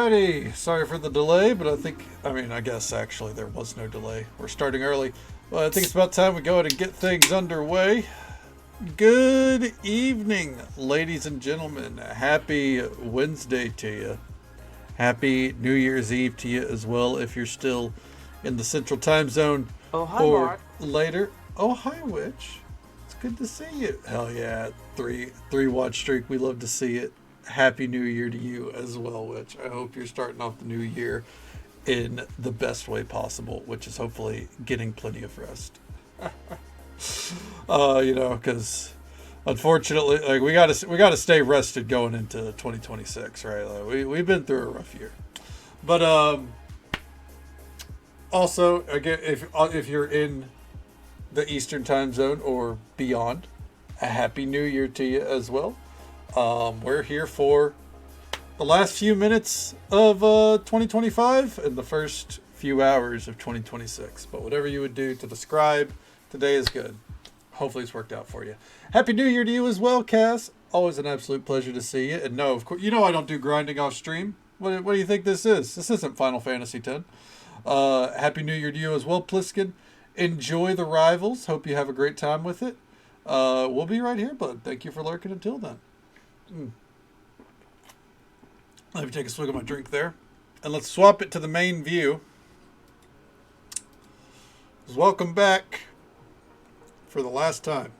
Alrighty, sorry for the delay, but I guess actually there was no delay. We're starting early. Well, I think it's about time we go ahead and get things underway. Good evening, ladies and gentlemen. Happy Wednesday to you. Happy New Year's Eve to you as well if you're still in the Central Time Zone Oh, hi, or Mark. later. Oh, hi, Witch. It's good to see you. Hell yeah, three watch streak. We love to see it. Happy New Year to you as well, Witch. I hope you're starting off the new year in the best way possible, which is hopefully getting plenty of rest. Because unfortunately, like we gotta stay rested going into 2026, right? Like, we've been through a rough year, but also again, if you're in the Eastern Time Zone or beyond, a happy New Year to you as well. We're here for the last few minutes of 2025 and the first few hours of 2026. But whatever you would do to describe, today is good. Hopefully it's worked out for you. Happy New Year to you as well, Cass. Always an absolute pleasure to see you. And no, of course, I don't do grinding off stream. What do you think this is? This isn't Final Fantasy X. Happy New Year to you as well, Pliskin. Enjoy the rivals. Hope you have a great time with it. We'll be right here, bud. Thank you for lurking until then. Let me take a swig of my drink there. And let's swap it to the main view. Welcome back for the last time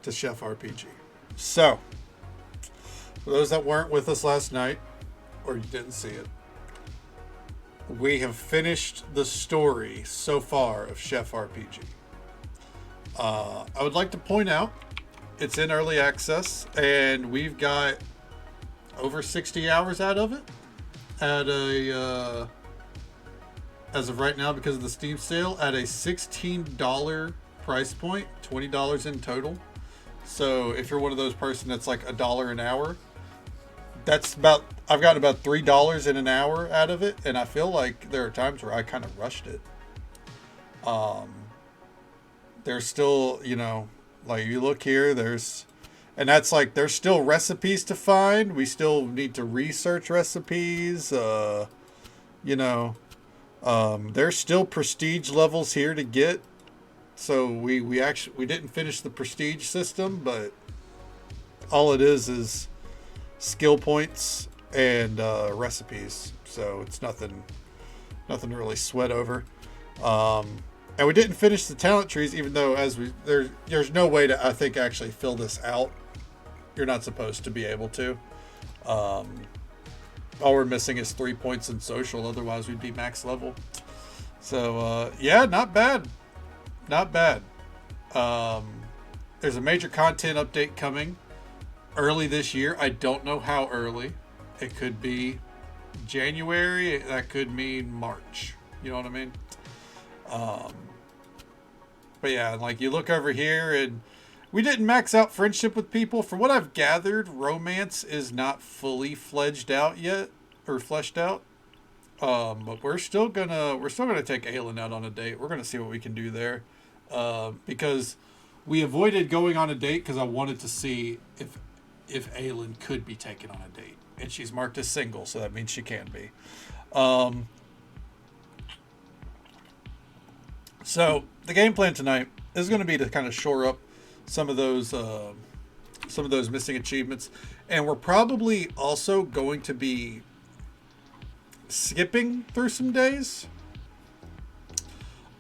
to Chef RPG. So, for those that weren't with us last night, or you didn't see it, we have finished the story so far of Chef RPG. I would like to point out it's in early access, and we've got over 60 hours out of it at a as of right now, because of the Steam sale, at a $16 price point, $20 in total. So if you're one of those person that's like $1 an hour, I've gotten about $3 in an hour out of it, and I feel like there are times where I kind of rushed it. There's still, like you look here, there's still recipes to find. We still need to research recipes. There's still prestige levels here to get. So we didn't finish the prestige system, but all it is skill points and recipes. So it's nothing to really sweat over. And we didn't finish the talent trees, even though there's no way to, I think, actually fill this out. You're not supposed to be able to. All we're missing is 3 points in social. Otherwise, we'd be max level. So, yeah, not bad. Not bad. There's a major content update coming early this year. I don't know how early. It could be January. That could mean March. You know what I mean? But yeah, like you look over here, and we didn't max out friendship with people. From what I've gathered, romance is not fully fledged out yet, or fleshed out. But we're still gonna take Aelin out on a date. We're gonna see what we can do there, because we avoided going on a date because I wanted to see if Aelin could be taken on a date, and she's marked as single, so that means she can be. So the game plan tonight is going to be to kind of shore up some of those missing achievements, and we're probably also going to be skipping through some days.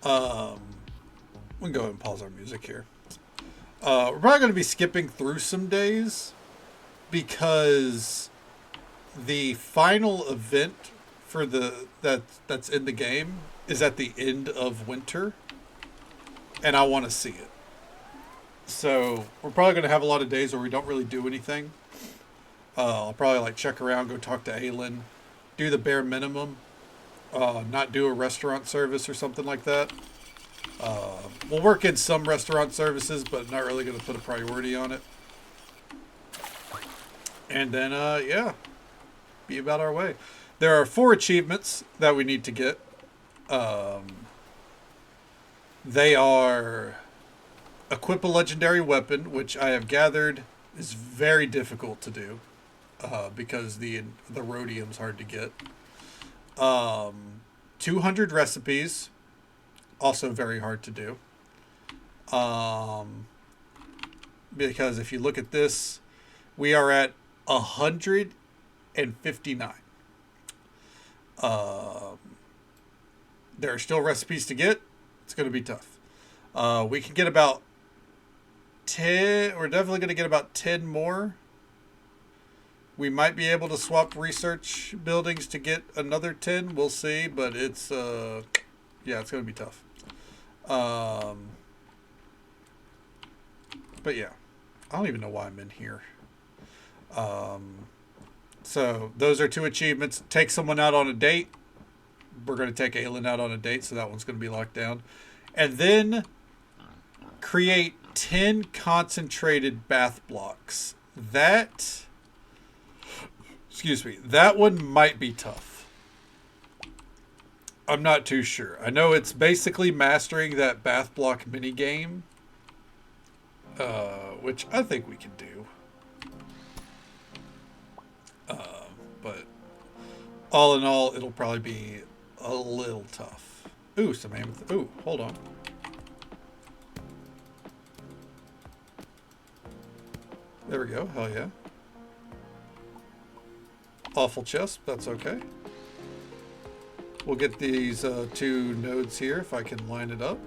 We can go ahead and pause our music here. We're probably going to be skipping through some days because the final event for that's in the game is at the end of winter, and I want to see it. So we're probably going to have a lot of days where we don't really do anything. I'll probably check around, go talk to Aelin, do the bare minimum, not do a restaurant service or something like that. We'll work in some restaurant services, but not really going to put a priority on it. And then, be about our way. There are 4 achievements that we need to get. They are equip a legendary weapon, which I have gathered is very difficult to do. because the rhodium's hard to get. 200 recipes, also very hard to do. Because if you look at this, we are at 159. There are still recipes to get. It's going to be tough. We can get about 10. We're definitely going to get about 10 more. We might be able to swap research buildings to get another 10. We'll see, but it's it's going to be tough. But yeah, I don't even know why I'm in here. So those are 2 achievements. Take someone out on a date. We're going to take Aelin out on a date, so that one's going to be locked down. And then create 10 concentrated bath blocks. That one might be tough. I'm not too sure. I know it's basically mastering that bath block mini game, which I think we can do. But all in all, it'll probably be a little tough. Ooh, some amethyst. Ooh, hold on. There we go. Hell yeah. Awful chest. That's okay. We'll get these 2 nodes here if I can line it up.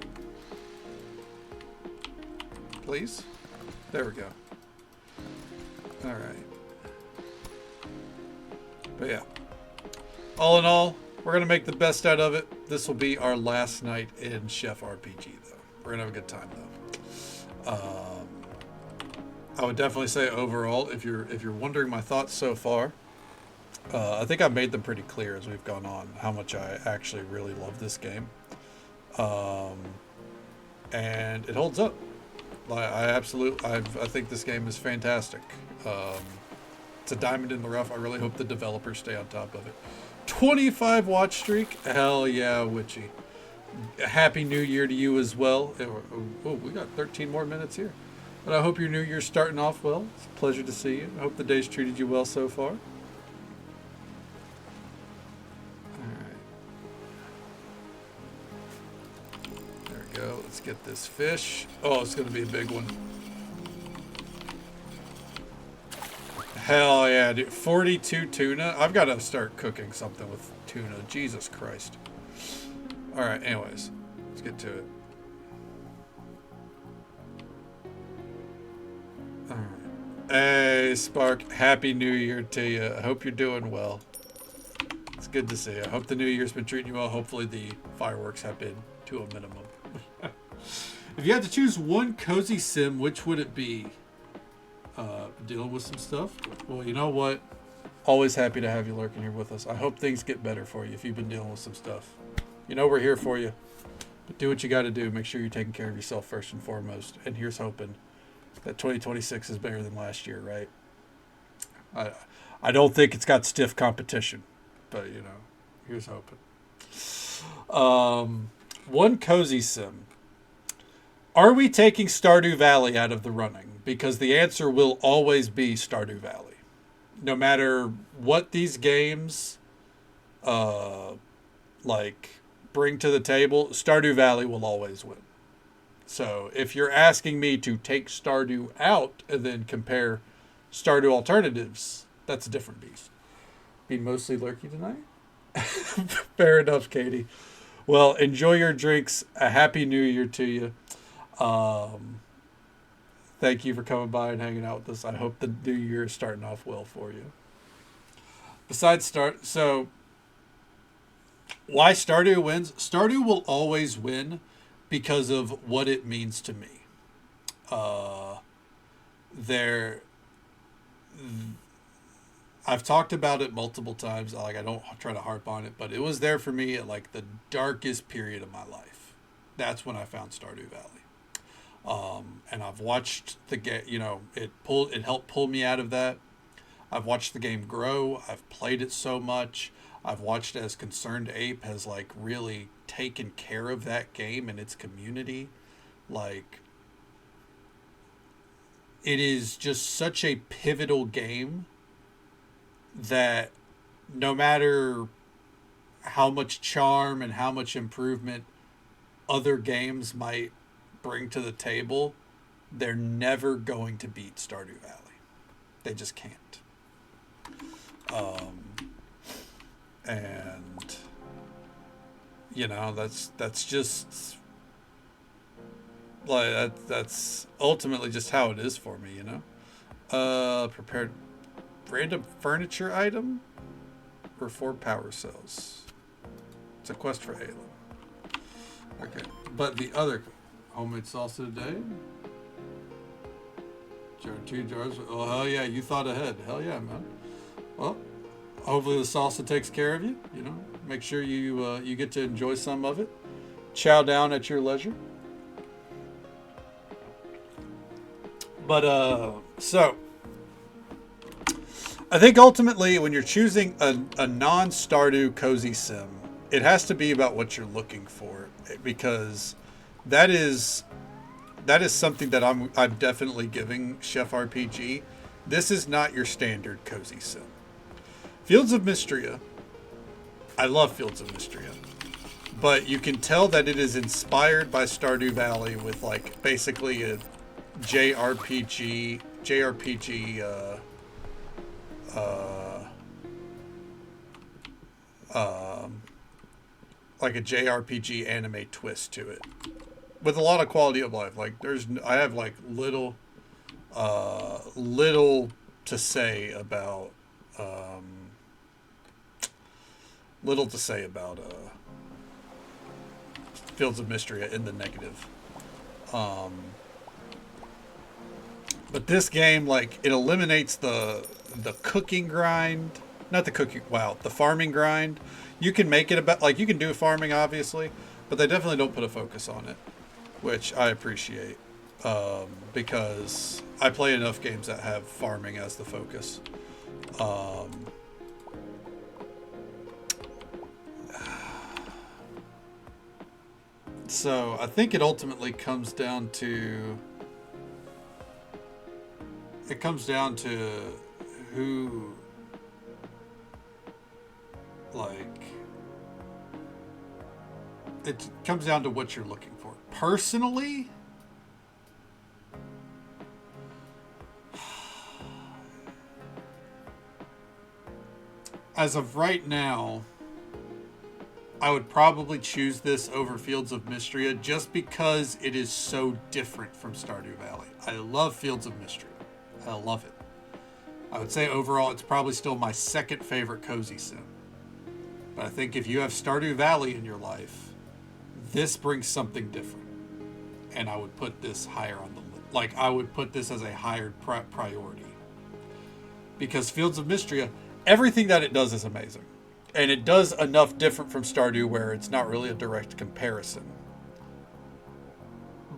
Please. There we go. All right. But yeah. All in all, we're going to make the best out of it. This will be our last night in Chef RPG, though. We're going to have a good time, though. I would definitely say overall, if you're wondering my thoughts so far, I think I've made them pretty clear as we've gone on how much I actually really love this game, and it holds up. I think this game is fantastic. It's a diamond in the rough. I really hope the developers stay on top of it. 25 watch streak, hell yeah, Witchy. Happy New Year to you as well. Oh, we got 13 more minutes here. But I hope your New Year's starting off well. It's a pleasure to see you. I hope the day's treated you well so far. Go. Let's get this fish. Oh, it's going to be a big one. Hell yeah, dude. 42 tuna. I've got to start cooking something with tuna. Jesus Christ. All right, anyways. Let's get to it. All right. Hey, Spark. Happy New Year to you. I hope you're doing well. It's good to see you. I hope the New Year's been treating you well. Hopefully the fireworks have been to a minimum. If you had to choose one cozy sim, which would it be? Dealing with some stuff? Well, you know what? Always happy to have you lurking here with us. I hope things get better for you if you've been dealing with some stuff. You know we're here for you. But do what you got to do. Make sure you're taking care of yourself first and foremost. And here's hoping that 2026 is better than last year, right? I don't think it's got stiff competition. But, you know, here's hoping. One cozy sim. Are we taking Stardew Valley out of the running? Because the answer will always be Stardew Valley. No matter what these games bring to the table, Stardew Valley will always win. So if you're asking me to take Stardew out and then compare Stardew alternatives, that's a different beast. Be mostly lurky tonight? Fair enough, Katie. Well, enjoy your drinks. A happy New Year to you. Thank you for coming by and hanging out with us. I hope the new year is starting off well for you. So why Stardew wins? Stardew will always win because of what it means to me. I've talked about it multiple times. I don't try to harp on it, but it was there for me at the darkest period of my life. That's when I found Stardew Valley. And I've watched the game, it helped pull me out of that. I've watched the game grow. I've played it so much. I've watched as Concerned Ape has really taken care of that game and its community. It is just such a pivotal game that no matter how much charm and how much improvement other games might bring to the table, they're never going to beat Stardew Valley. They just can't. And that's just like that's ultimately just how it is for me. Prepared random furniture item or 4 power cells. It's a quest for Halo. Okay, but the other homemade salsa today. Jar 2 jars. Oh hell yeah, you thought ahead. Hell yeah, man. Well, hopefully the salsa takes care of you. Make sure you get to enjoy some of it. Chow down at your leisure. But so I think ultimately when you're choosing a non-Stardew cozy sim, it has to be about what you're looking for, because that is something that I'm definitely giving Chef RPG. This is not your standard cozy sim. Fields of Mystria. I love Fields of Mystria. But you can tell that it is inspired by Stardew Valley with like basically a JRPG like a JRPG anime twist to it, with a lot of quality of life. Like I have like little to say about Fields of Mystria in the negative. But this game, like, it eliminates the cooking grind. Not the cooking, wow, the farming grind. You can make it about, like, you can do farming, obviously, but they definitely don't put a focus on it, which I appreciate, because I play enough games that have farming as the focus. So I think it ultimately comes down to who, like, it comes down to what you're looking for. Personally, as of right now, I would probably choose this over Fields of Mystria just because it is so different from Stardew Valley. I love Fields of Mystria. I love it. I would say overall it's probably still my second favorite cozy sim. But I think if you have Stardew Valley in your life, this brings something different. And I would put this higher on the list. Like, I would put this as a higher priority. Because Fields of Mystria, everything that it does is amazing. And it does enough different from Stardew where it's not really a direct comparison.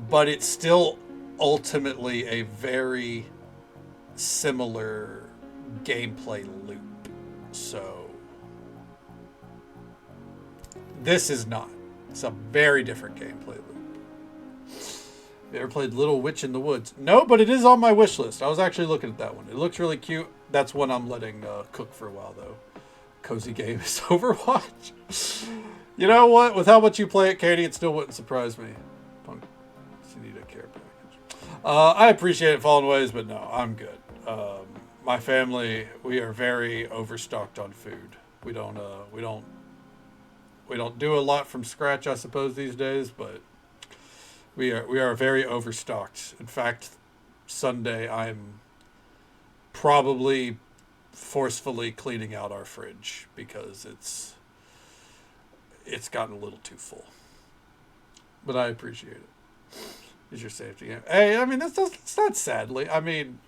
But it's still ultimately a very similar gameplay loop. So this is not. It's a very different gameplay loop. You ever played Little Witch in the Woods? No, but it is on my wish list. I was actually looking at that one. It looks really cute. That's one I'm letting cook for a while, though. Cozy game is Overwatch. You know what? With how much you play it, Katie, it still wouldn't surprise me. Punk, you need a care package. I appreciate it, Fallen Ways, but no, I'm good. My family, we are very overstocked on food. We don't do a lot from scratch, I suppose, these days, but we are very overstocked. In fact, Sunday I'm probably forcefully cleaning out our fridge because it's gotten a little too full. But I appreciate it. It's your safety game. Hey, I mean, it's not sadly. I mean,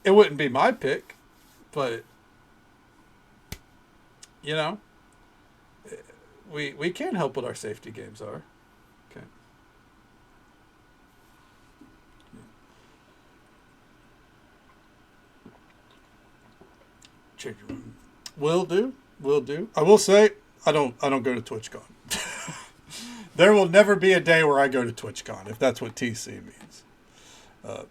it wouldn't be my pick, but you know, we can't help what our safety games are. Okay. Change your room. Will do. I will say I don't go to TwitchCon. There will never be a day where I go to TwitchCon, if that's what TC means.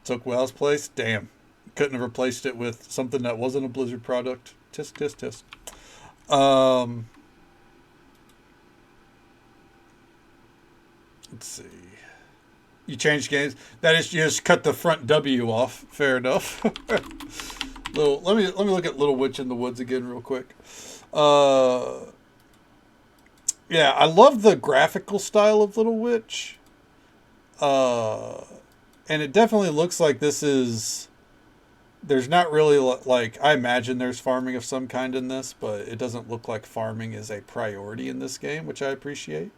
Took Well's place. Damn. Couldn't have replaced it with something that wasn't a Blizzard product. Tisk, tisk, tisk. Let's see. You changed games. That is, you just cut the front W off. Fair enough. Let me look at Little Witch in the Woods again real quick. Yeah, I love the graphical style of Little Witch. And it definitely looks like this is... There's not really, like, I imagine there's farming of some kind in this, but it doesn't look like farming is a priority in this game, which I appreciate.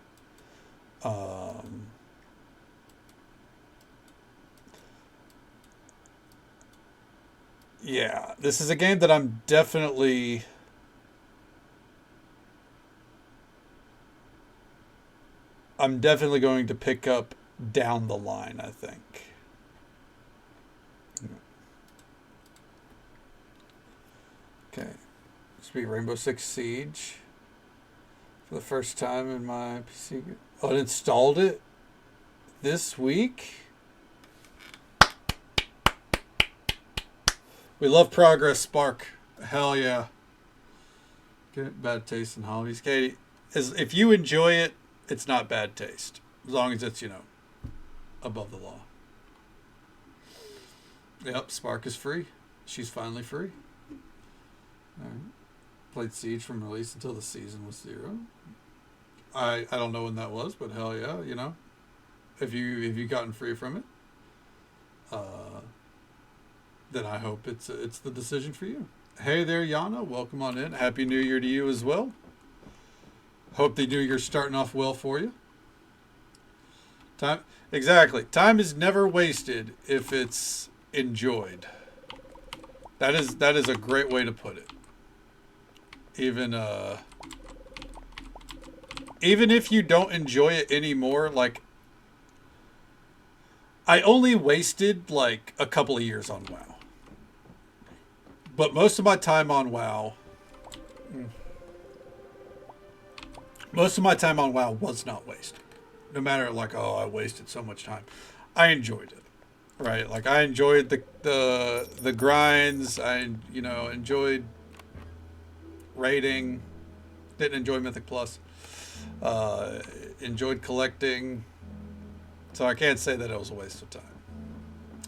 Yeah, this is a game that I'm definitely going to pick up down the line, I think. Okay. This will be Rainbow Six Siege. For the first time in my PC. Uninstalled it this week. We love progress, Spark. Hell yeah. Get bad taste in hobbies. Katie, if you enjoy it, it's not bad taste. As long as it's, above the law. Yep, Spark is free. She's finally free. All right. Played Siege from release until the season was 0. I don't know when that was, but hell yeah, if you gotten free from it, then I hope it's the decision for you. Hey there, Yana. Welcome on in. Happy New Year to you as well. Hope the New Year's starting off well for you. Exactly. Time is never wasted if it's enjoyed. That is a great way to put it. Even if you don't enjoy it anymore, like, I only wasted like a couple of years on WoW. But most of my time on WoW was not wasted. No matter like, oh, I wasted so much time. I enjoyed it. Right? Like, I enjoyed the grinds. I enjoyed raiding. Didn't enjoy Mythic Plus. Enjoyed collecting. So I can't say that it was a waste of time.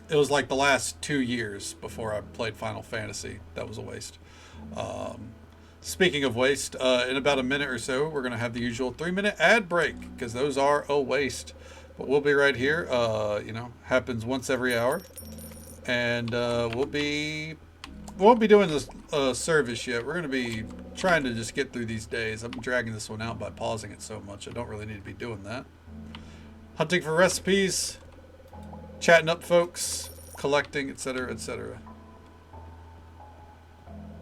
It was like the last 2 years before I played Final Fantasy. That was a waste. Speaking of waste, in about a minute or so, we're going to have the usual 3-minute ad break, because those are a waste. But we'll be right here. Happens once every hour. And we won't be doing this service yet. We're going to be trying to just get through these days. I'm dragging this one out by pausing it so much. I don't really need to be doing that. Hunting for recipes, chatting up folks, collecting, etc., etc.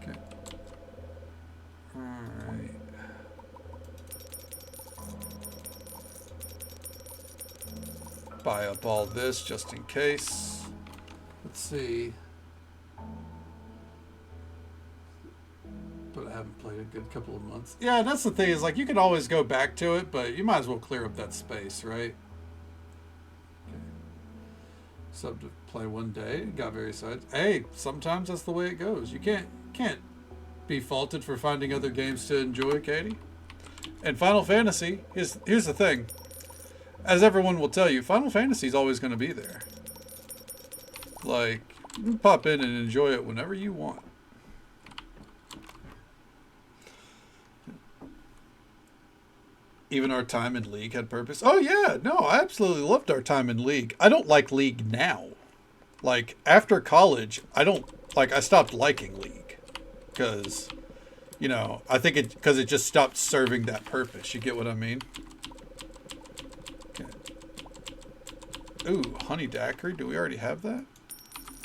Okay. Alright. Buy up all this just in case. Let's see. But I haven't played a good couple of months. Yeah, that's the thing, is like, you can always go back to it, but you might as well clear up that space, right? Okay. Sub to play one day, got various sides. Hey, sometimes that's the way it goes. You can't be faulted for finding other games to enjoy, Katie. And Final Fantasy, here's the thing. As everyone will tell you, Final Fantasy is always going to be there. Like, you can pop in and enjoy it whenever you want. Even our time in League had purpose. Oh yeah, no, I absolutely loved our time in League. I don't like League now. Like, after college, I stopped liking League. Because, I think because it just stopped serving that purpose. You get what I mean? Okay. Ooh, Honey Daiquiri. Do we already have that?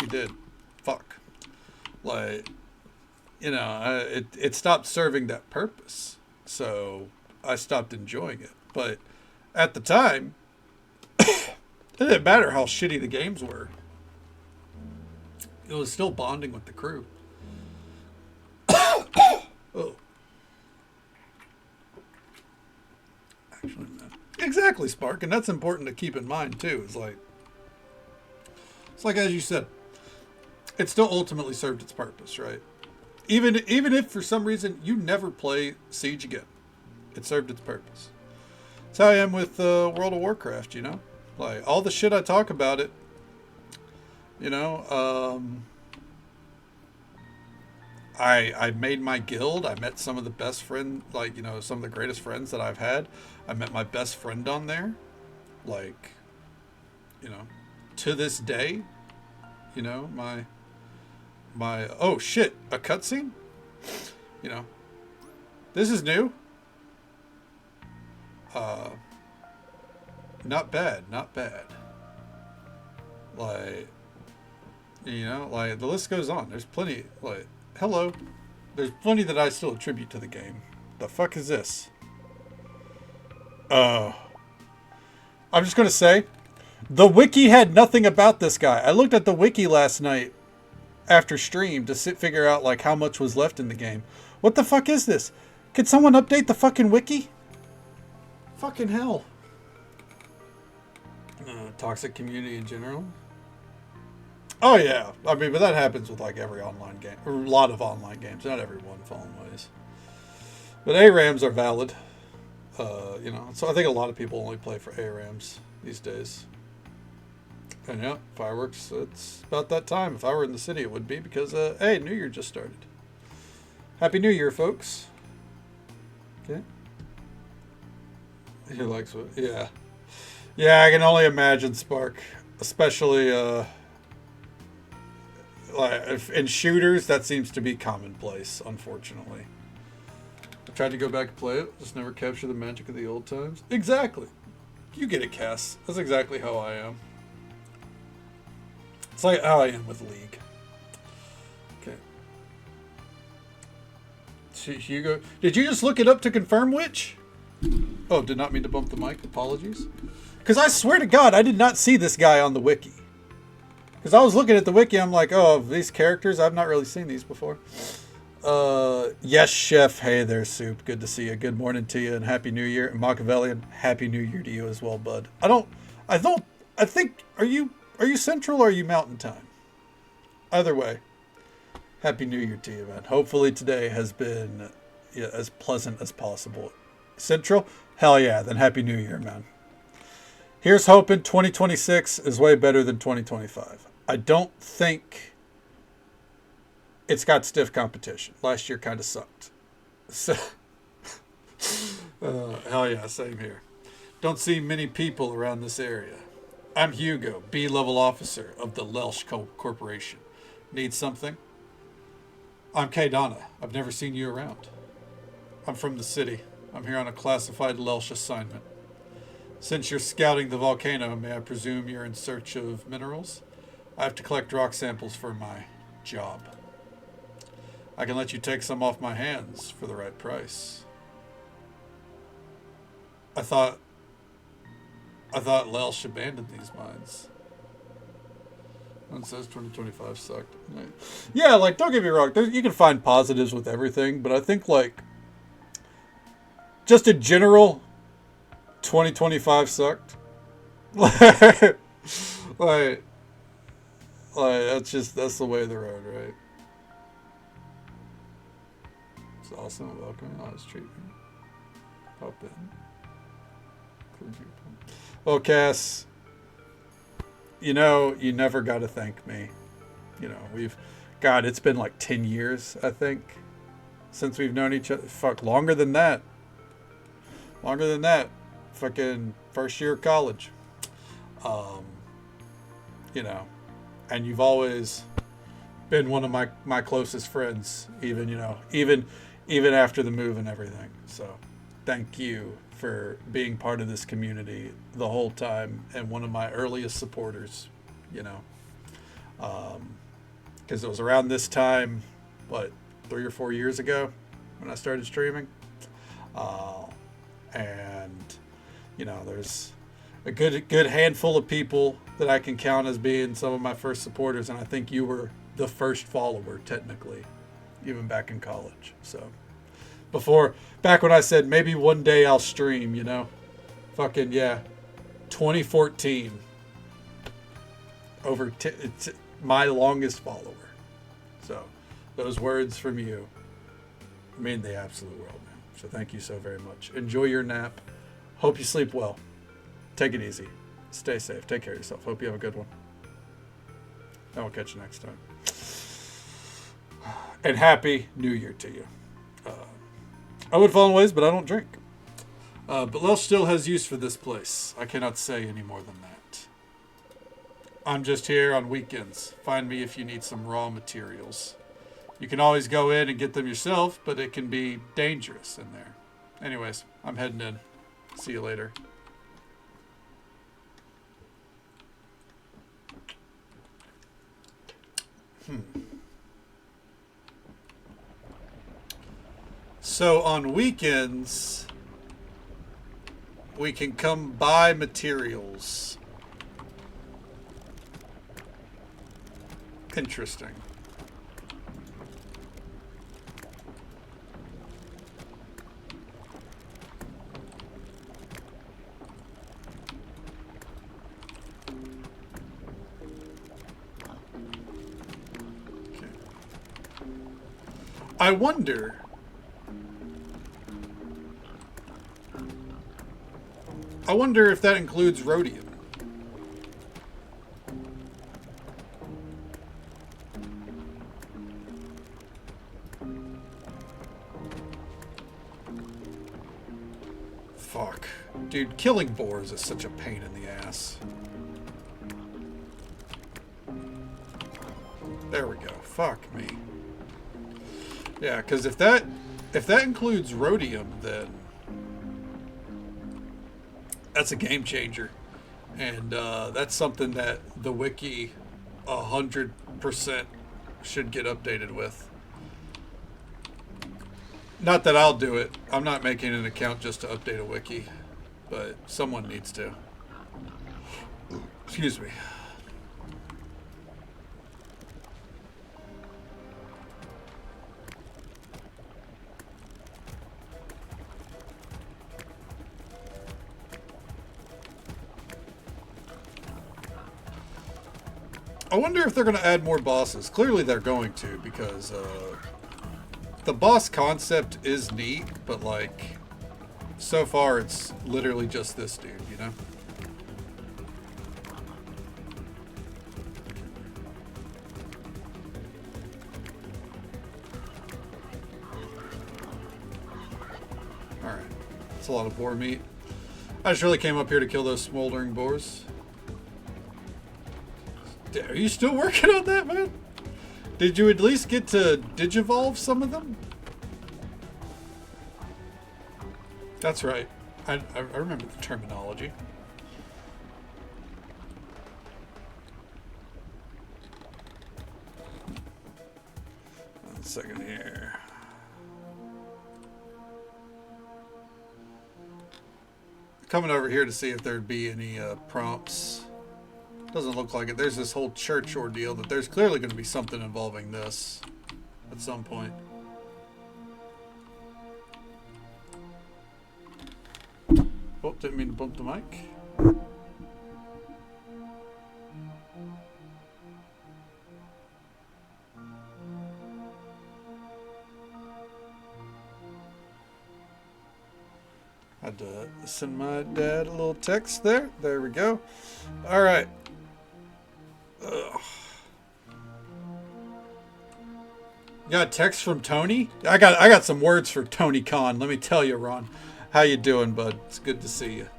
We did. Fuck. Like, it stopped serving that purpose. So I stopped enjoying it. But at the time, it didn't matter how shitty the games were. It was still bonding with the crew. Oh. Actually, no. Exactly, Spark. And that's important to keep in mind, too. It's like as you said, it still ultimately served its purpose, right? even if for some reason you never play Siege again, it served its purpose. That's how I am with World of Warcraft, you know? Like, all the shit I talk about it, you know, I made my guild. I met some of the best friends, like, you know, some of the greatest friends that I've had. I met my best friend on there. Like, you know, to this day, you know, my oh shit, a cutscene? You know, this is new. Not bad, not bad. Like, you know, like, the list goes on. There's plenty, like, hello. There's plenty that I still attribute to the game. The fuck is this? I'm just gonna say, the wiki had nothing about this guy. I looked at the wiki last night after stream to figure out, like, how much was left in the game. What the fuck is this? Could someone update the fucking wiki? Fucking hell. Toxic community in general. Oh yeah, I mean, but that happens with like every online game, or a lot of online games. Not every one, Fallen Ways. But ARAMs are valid. You know, so I think a lot of people only play for ARAMs these days. And yeah, fireworks. It's about that time. If I were in the city, it would be because hey, New Year just started. Happy New Year, folks. Okay. He likes what? Yeah. Yeah, I can only imagine, Spark. Especially, like, in shooters, that seems to be commonplace, unfortunately. I tried to go back and play it, just never capture the magic of the old times. Exactly. You get it, Cass. That's exactly how I am. It's like how I am with League. Okay. Hugo, did you just look it up to confirm which? Oh, did not mean to bump the mic. Apologies. Because I swear to God, I did not see this guy on the wiki. Because I was looking at the wiki, I'm like, oh, these characters, I've not really seen these before. Yes, Chef. Hey there, Soup. Good to see you. Good morning to you, and Happy New Year. And Machiavellian, Happy New Year to you as well, bud. I think, are you Central or are you Mountain Time? Either way, Happy New Year to you, man. Hopefully today has been as pleasant as possible. Central? Hell yeah, then Happy New Year, man. Here's hoping 2026 is way better than 2025. I don't think it's got stiff competition. Last year kind of sucked. So, hell yeah, same here. Don't see many people around this area. I'm Hugo, B-level officer of the Lelsh Corporation. Need something? I'm Kay Donna. I've never seen you around. I'm from the city. I'm here on a classified Lelsh assignment. Since you're scouting the volcano, may I presume you're in search of minerals? I have to collect rock samples for my job. I can let you take some off my hands for the right price. I thought Lelsh abandoned these mines. One says 2025 sucked. Yeah, like, don't get me wrong. You can find positives with everything, but I think, like, just in general, 2025 sucked. like, that's the way of the road, right? It's awesome. Welcome. Honest treatment. Pop in. Well, Cass, you know, you never got to thank me. You know, it's been like 10 years, I think, since we've known each other. Fuck, longer than that. Fucking first year of college. You know, and you've always been one of my closest friends, even after the move and everything. So thank you for being part of this community the whole time and one of my earliest supporters, you know. Because it was around this time, 3 or 4 years ago when I started streaming. And, you know, there's a good handful of people that I can count as being some of my first supporters, and I think you were the first follower, technically, even back in college. So, back when I said maybe one day I'll stream, you know, fucking yeah, 2014, it's my longest follower. So, those words from you mean the absolute world, man. So thank you so very much. Enjoy your nap. Hope you sleep well. Take it easy. Stay safe. Take care of yourself. Hope you have a good one. And we'll catch you next time. And Happy New Year to you. I would follow ways, but I don't drink. But Welsh still has use for this place. I cannot say any more than that. I'm just here on weekends. Find me if you need some raw materials. You can always go in and get them yourself, but it can be dangerous in there. Anyways, I'm heading in. See you later. So on weekends, we can come buy materials. Interesting. Okay. I wonder if that includes rhodium. Fuck. Dude, killing boars is such a pain in the ass. There we go. Fuck me. Yeah, because if that includes rhodium, then that's a game changer. And that's something that the wiki 100% should get updated with. Not that I'll do it. I'm not making an account just to update a wiki, but someone needs to. Excuse me. I wonder if they're going to add more bosses. Clearly they're going to, because the boss concept is neat, but like, so far it's literally just this dude, you know? Alright. That's a lot of boar meat. I just really came up here to kill those smoldering boars. Are you still working on that, man? Did you at least get to digivolve some of them? That's right. I remember the terminology. One second here. Coming over here to see if there'd be any prompts. Doesn't look like it. There's this whole church ordeal that there's clearly going to be something involving this at some point. Oh, didn't mean to bump the mic. Had to send my dad a little text there. There we go. All right. Ugh. Got a text from Tony? I got some words for Tony Khan. Let me tell you, Ron. How you doing, bud? It's good to see you.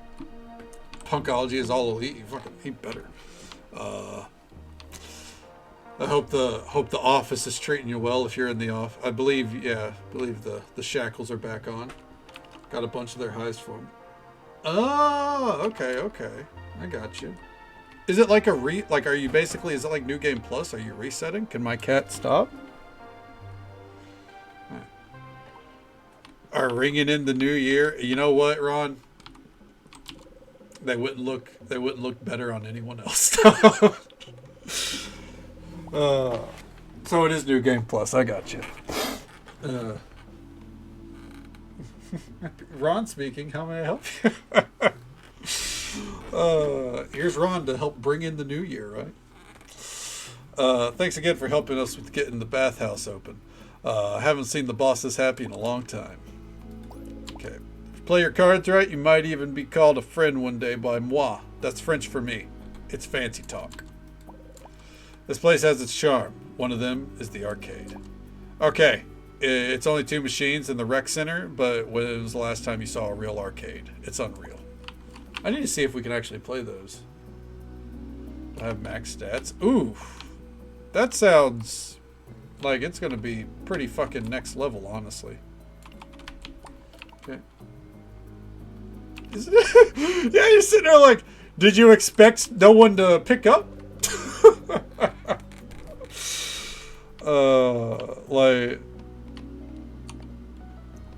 Punkology is all elite. You fucking ain't better. I hope the office is treating you well if you're in the office. I believe the shackles are back on. Got a bunch of their highs for me. Oh, okay. I got you. Is it like are you basically, is it like New Game Plus? Are you resetting? Can my cat stop? Right. Are ringing in the new year. You know what, Ron? They wouldn't look better on anyone else. So it is New Game Plus. I got you. Ron speaking. How may I help you? Here's Ron to help bring in the new year, right? Thanks again for helping us with getting the bathhouse open. I haven't seen the boss this happy in a long time. Okay. If you play your cards right, you might even be called a friend one day by moi. That's French for me. It's fancy talk. This place has its charm. One of them is the arcade. Okay. It's only 2 machines in the rec center, but when was the last time you saw a real arcade? It's unreal. I need to see if we can actually play those. I have max stats. Ooh. That sounds like it's going to be pretty fucking next level, honestly. Okay. Yeah, you're sitting there like, did you expect no one to pick up? Like,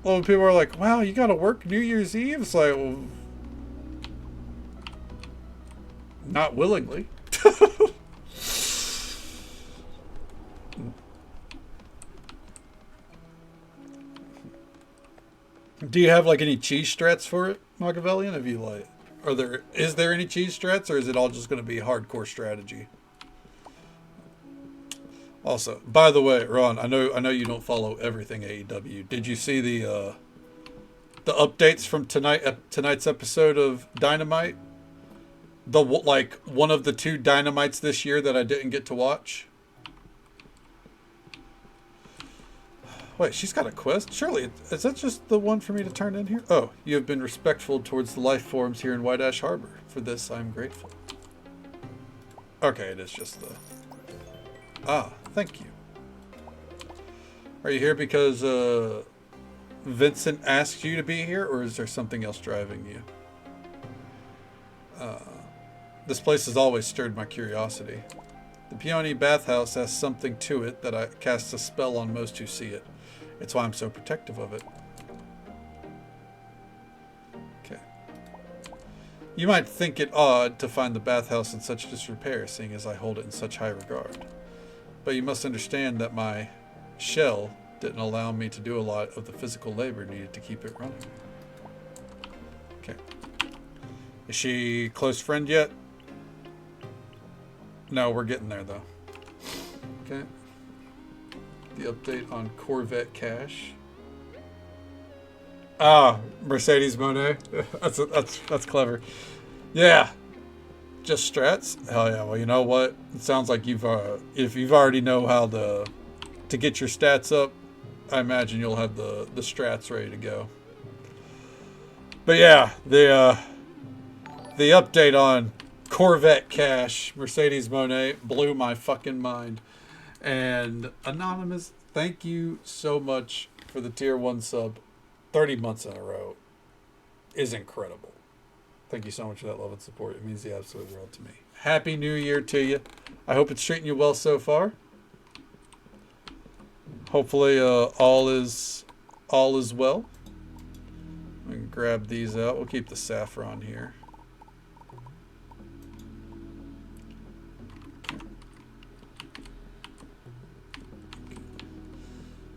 well, people are like, wow, you got to work New Year's Eve? It's like, well, not willingly. Do you have like any cheese strats for it, Machiavellian? Have you like, is there any cheese strats, or is it all just going to be hardcore strategy? Also, by the way, Ron, I know you don't follow everything AEW. Did you see the updates from tonight's episode of Dynamite? Like one of the 2 Dynamites this year that I didn't get to watch. Wait, she's got a quest? Surely, is that just the one for me to turn in here? Oh, you have been respectful towards the life forms here in White Ash Harbor. For this, I am grateful. Okay, it is just the... Ah, thank you. Are you here because Vincent asked you to be here, or is there something else driving you? This place has always stirred my curiosity. The Peony Bathhouse has something to it that casts a spell on most who see it. It's why I'm so protective of it. Okay. You might think it odd to find the bathhouse in such disrepair, seeing as I hold it in such high regard. But you must understand that my shell didn't allow me to do a lot of the physical labor needed to keep it running. Okay. Is she close friend yet? No, we're getting there though. Okay. The update on Corvette Cash. Ah, Mercedes Monet. That's clever. Yeah. Just strats? Hell yeah. Well, you know what? It sounds like if you've already know how to get your stats up, I imagine you'll have the strats ready to go. But yeah, the update on Corvette Cash, Mercedes Monet, blew my fucking mind. And Anonymous, thank you so much for the tier 1 sub. 30 months in a row is incredible. Thank you so much for that love and support. It means the absolute world to me. Happy New Year to you. I hope it's treating you well so far. Hopefully all is well. I can grab these out. We'll keep the saffron here.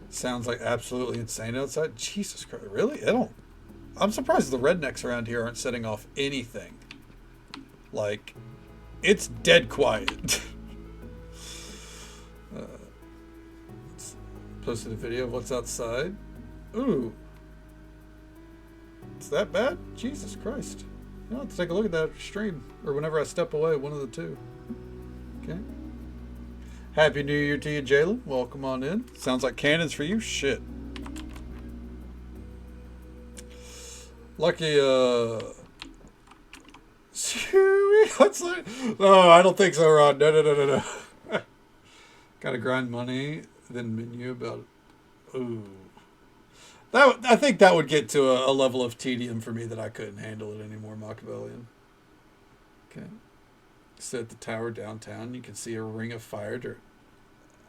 Sounds like absolutely insane outside. Jesus Christ, really? I'm surprised the rednecks around here aren't setting off anything. Like, it's dead quiet. Posted a video of what's outside. Ooh. It's that bad? Jesus Christ. I'll have to take a look at that stream. Or whenever I step away, one of the two. Okay. Happy New Year to you, Jalen. Welcome on in. Sounds like cannons for you. Shit. Lucky, what's that? Oh, I don't think so, Ron. No. Gotta grind money, then menu about it. Ooh. I think that would get to a level of tedium for me that I couldn't handle it anymore, Machiavellian. Okay. Sit at the tower downtown. You can see a ring of fire dirt.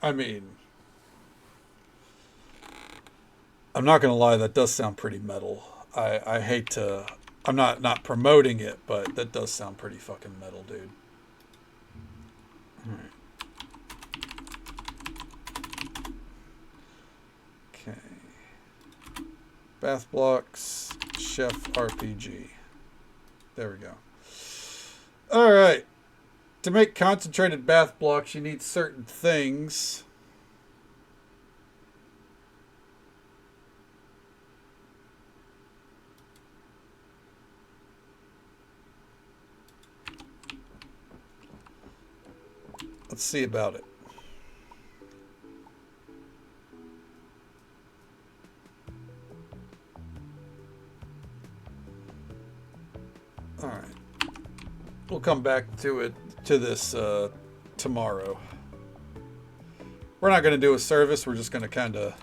I mean, I'm not going to lie. That does sound pretty metal. I hate to... I'm not promoting it, but that does sound pretty fucking metal, dude. All right. Okay. Bath blocks, Chef RPG. There we go. All right. To make concentrated bath blocks, you need certain things. Let's see about it. All right. We'll come back to this tomorrow. We're not going to do a service. We're just going to kind of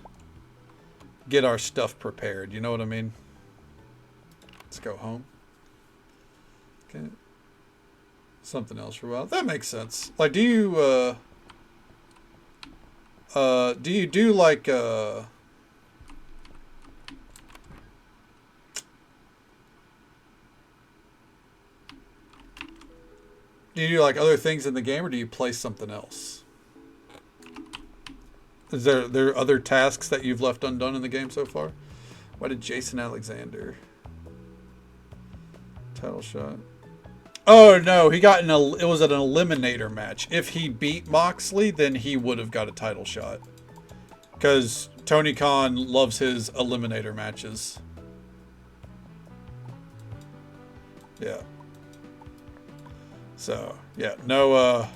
get our stuff prepared. You know what I mean? Let's go home. Okay. Something else for a while. That makes sense. Like, do you do like do you do like other things in the game, or do you play something else? Is there other tasks that you've left undone in the game so far? Why did Jason Alexander title shot? Oh no, he got it was an eliminator match. If he beat Moxley, then he would have got a title shot. Because Tony Khan loves his eliminator matches. Yeah. So yeah, no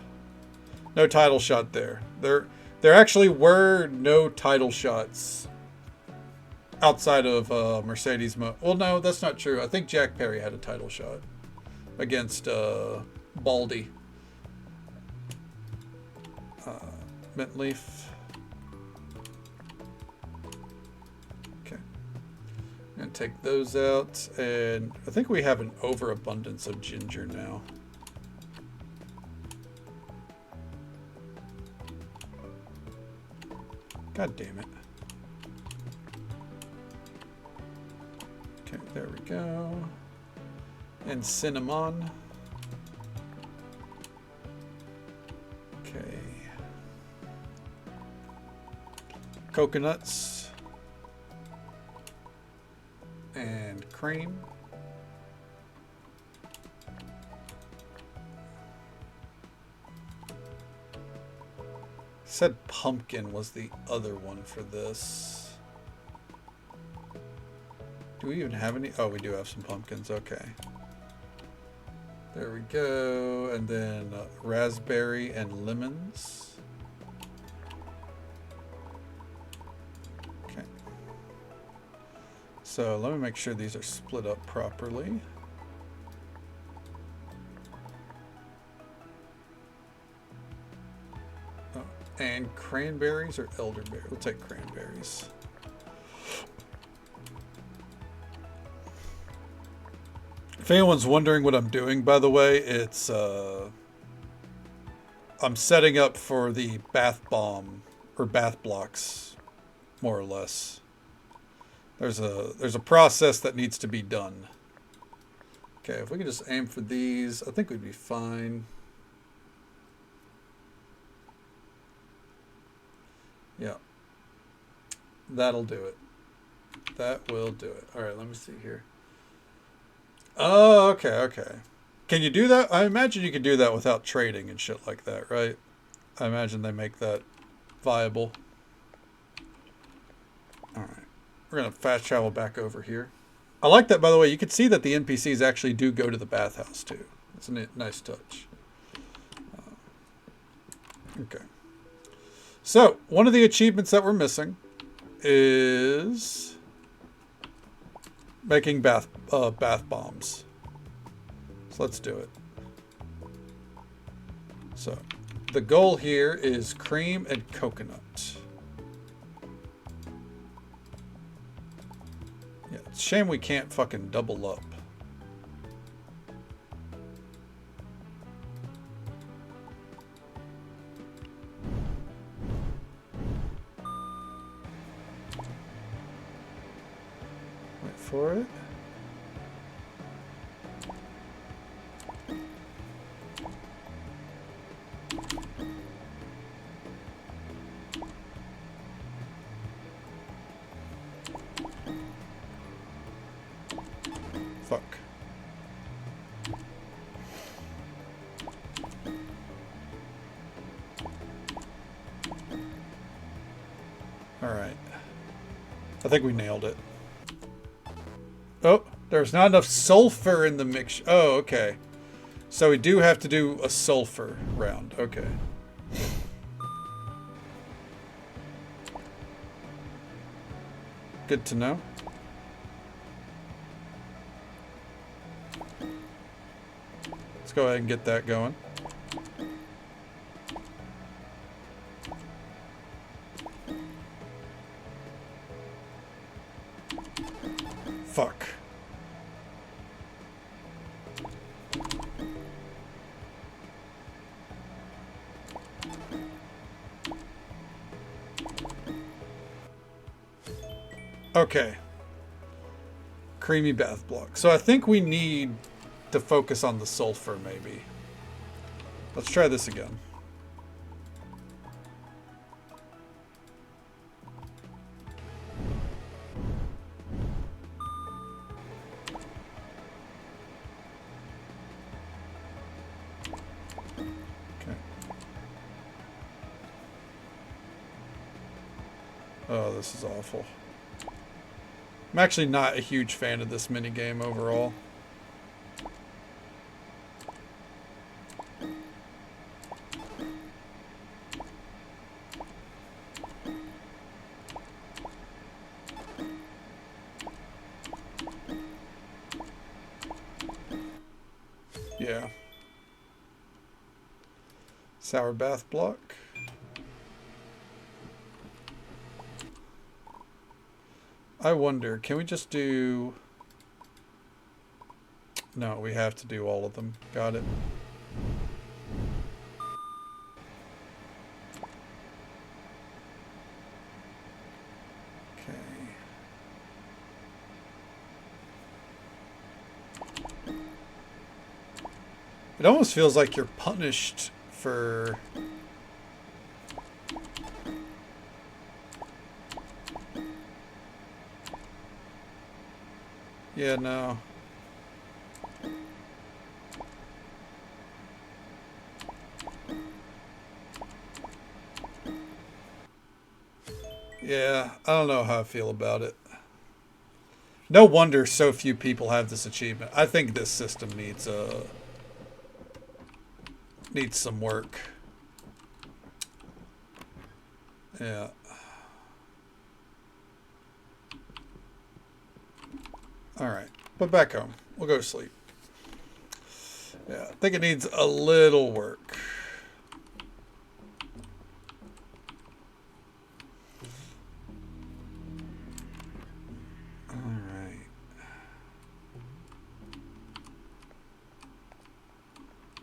title shot there. There actually were no title shots outside of Mercedes. Well, no, that's not true. I think Jack Perry had a title shot against Baldy. Mint Leaf. Okay. I'm going to take those out. And I think we have an overabundance of ginger now. God damn it. Okay, there we go. And cinnamon. Okay. Coconuts. And cream. Said pumpkin was the other one for this. Do we even have any? Oh, we do have some pumpkins. Okay. There we go. And then raspberry and lemons. Okay. So let me make sure these are split up properly. Oh, and cranberries or elderberry? We'll take cranberries. If anyone's wondering what I'm doing, by the way, it's I'm setting up for the bath bomb or bath blocks, more or less. There's a process that needs to be done. Okay, if we can just aim for these, I think we'd be fine. Yeah, that'll do it. That will do it. All right, let me see here. Oh, okay, okay. Can you do that? I imagine you can do that without trading and shit like that, right? I imagine they make that viable. All right. We're going to fast travel back over here. I like that, by the way. You can see that the NPCs actually do go to the bathhouse, too. It's a nice touch. Okay. So, one of the achievements that we're missing is making bath bombs. So let's do it. So the goal here is cream and coconut. Yeah, it's a shame we can't fucking double up. For it. Fuck. All right. I think we nailed it. Oh, there's not enough sulfur in the mix. Oh, okay. So we do have to do a sulfur round. Okay. Good to know. Let's go ahead and get that going. Fuck. Okay. Creamy bath block. So I think we need to focus on the sulfur, maybe. Let's try this again. Okay. Oh, this is awful. I'm actually not a huge fan of this minigame overall. Yeah. Sour bath block. I wonder, can we just do... No, we have to do all of them. Got it. Okay. It almost feels like you're punished for... Yeah, no. Yeah, I don't know how I feel about it. No wonder so few people have this achievement. I think this system needs some work. Yeah. All right, but back home. We'll go to sleep. Yeah, I think it needs a little work. All right.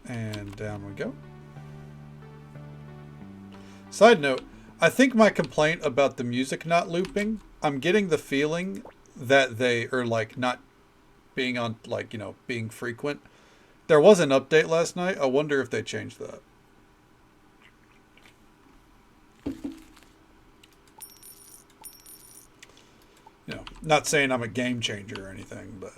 And down we go. Side note, I think my complaint about the music not looping, I'm getting the feeling that they are like not being on, like, you know, being frequent. There was an update last night. I wonder if they changed that. You know, not saying I'm a game changer or anything, but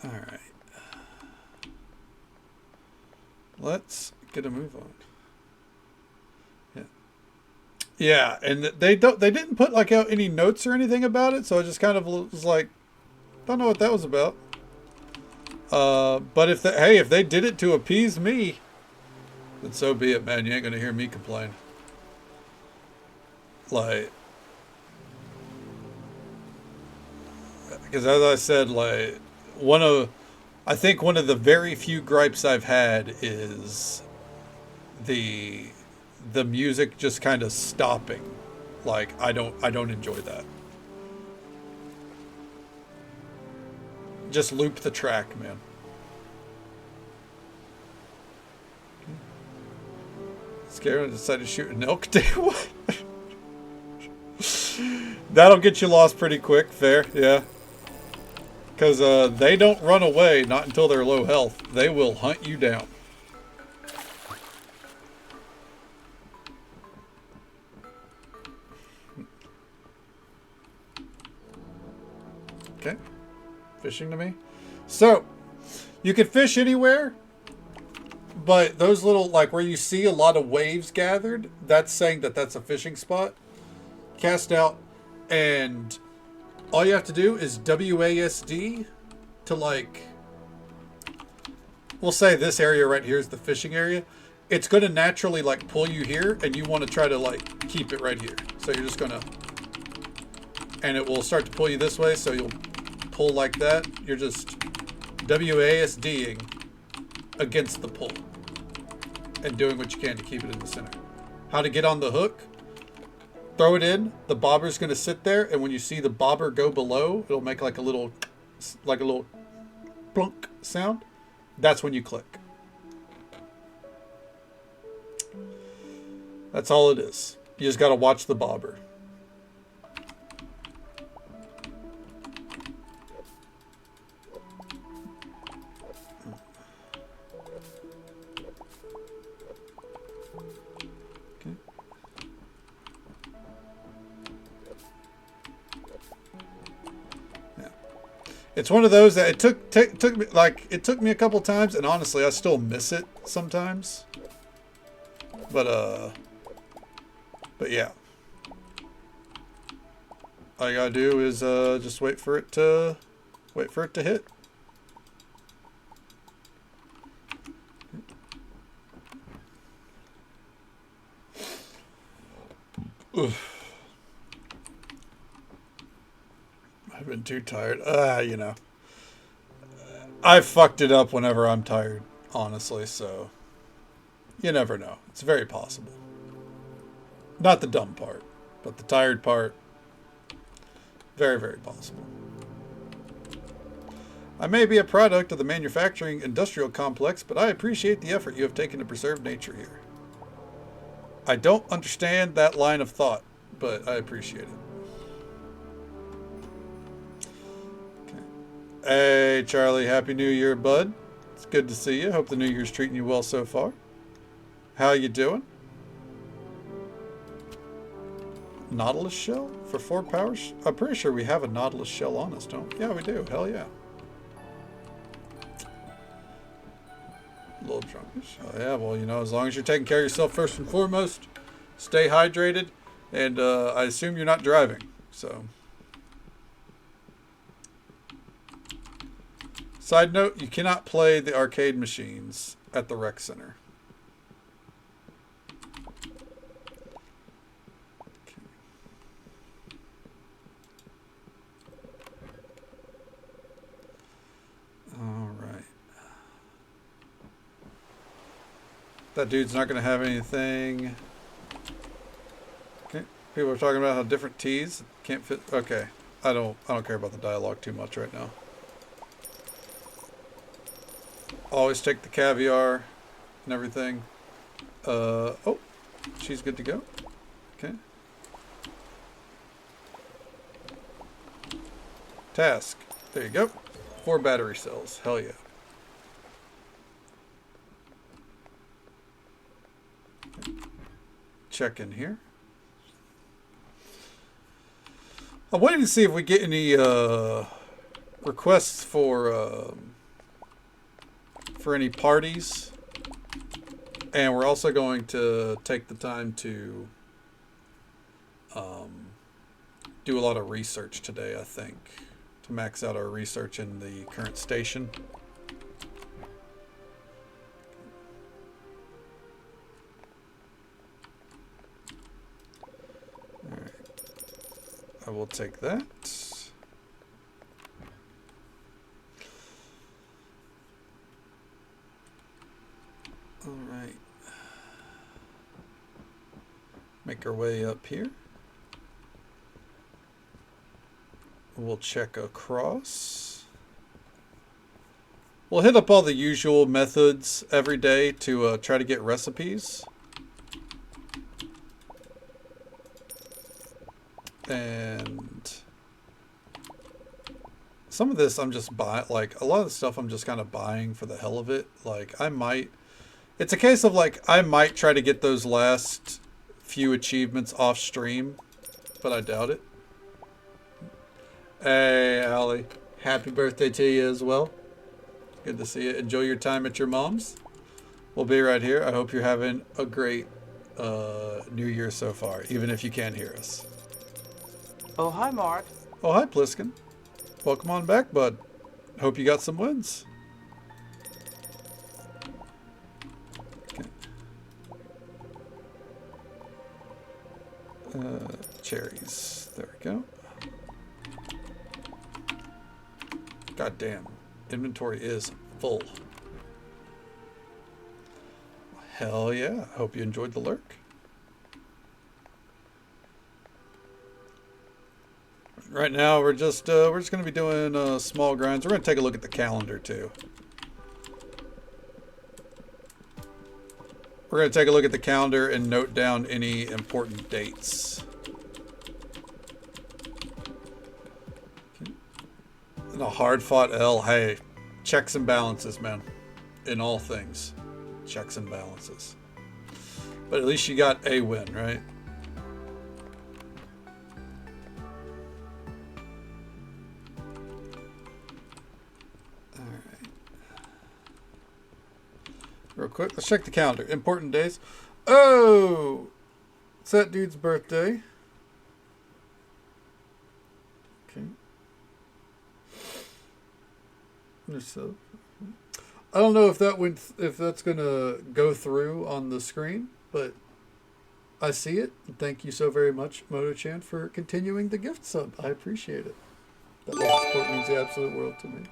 all right. Let's get a move on. Yeah, and they didn't put like out any notes or anything about it, so I just kind of was like, don't know what that was about. But if they did it to appease me, then so be it, man. You ain't gonna hear me complain. Like, because as I said, like I think one of the very few gripes I've had is the music just kind of stopping. Like, I don't enjoy that. Just loop the track, man. Scared decided to shoot an elk day. What? That'll get you lost pretty quick. Fair, yeah. Because they don't run away, not until they're low health. They will hunt you down. Okay. Fishing to me. So, you can fish anywhere, but those little, like where you see a lot of waves gathered, that's saying that that's a fishing spot. Cast out, and all you have to do is WASD to, like, we'll say this area right here is the fishing area. it's going to naturally like pull you here, and you want to try to like keep it right here. So you're just going to, and it will start to pull you this way. So you'll pull like that. You're just WASDing against the pull and doing what you can to keep it in the center. How to get on the hook? Throw it in. The bobber's going to sit there, and when you see the bobber go below, it'll make like a little plunk sound. That's when you click. That's all it is. You just got to watch the bobber. It's one of those that it took me a couple times, and honestly, I still miss it sometimes. But yeah, all you gotta do is just wait for it to hit. Oof. I've been too tired. You know. I fucked it up whenever I'm tired, honestly, so you never know. It's very possible. Not the dumb part, but the tired part. Very, very possible. I may be a product of the manufacturing industrial complex, but I appreciate the effort you have taken to preserve nature here. I don't understand that line of thought, but I appreciate it. Hey, Charlie. Happy New Year, bud. It's good to see you. Hope the New Year's treating you well so far. How you doing? Nautilus shell for 4 powers? I'm pretty sure we have a Nautilus shell on us, don't we? Yeah, we do. Hell yeah. A little drunkish. Oh, yeah. Well, you know, as long as you're taking care of yourself first and foremost, stay hydrated, and I assume you're not driving, so... Side note, you cannot play the arcade machines at the rec center. Okay. All right. That dude's not going to have anything. Okay. People are talking about how different T's can't fit. Okay. I don't care about the dialogue too much right now. Always take the caviar and everything. Oh, she's good to go. Okay. Task. There you go. 4 battery cells. Hell yeah. Check in here. I'm waiting to see if we get any requests for any parties, and we're also going to take the time to do a lot of research today, I think, to max out our research in the current station. All right. I will take that. All right. Make our way up here. We'll check across. We'll hit up all the usual methods every day to try to get recipes. And some of this I'm just buying, like a lot of the stuff I'm just kind of buying for the hell of it. Like it's a case of like, I might try to get those last few achievements off stream, but I doubt it. Hey, Allie. Happy birthday to you as well. Good to see you. Enjoy your time at your mom's. We'll be right here. I hope you're having a great New Year so far, even if you can't hear us. Oh, hi, Mark. Oh, hi, Pliskin. Welcome on back, bud. Hope you got some wins. Okay. cherries. There we go. God damn. Inventory is full. Hell yeah. Hope you enjoyed the lurk. Right now we're just going to be doing small grinds. We're going to take a look at the calendar too. We're going to take a look at the calendar and note down any important dates. Okay. And a hard-fought L. Hey, checks and balances, man. In all things. Checks and balances. But at least you got a win, right? Real quick, let's check the calendar. Important days. Oh! It's that dude's birthday. Okay. So, I don't know if that's gonna go through on the screen, but I see it. Thank you so very much, Moto-chan, for continuing the gift sub. I appreciate it. That love support means the absolute world to me.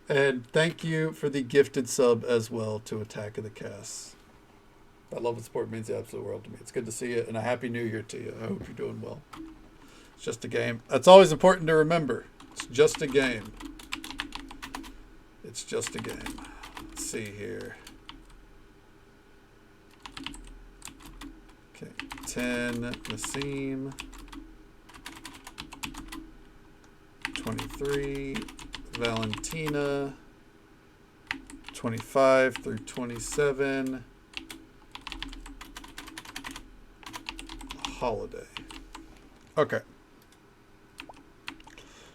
And thank you for the gifted sub as well to Attack of the Casts. That love and support means the absolute world to me. It's good to see you, and a happy new year to you. I hope you're doing well. It's just a game. That's always important to remember. It's just a game. It's just a game. Let's see here. Okay, 10, Nassim. 23, Valentina. 25 through 27. Holiday. Okay.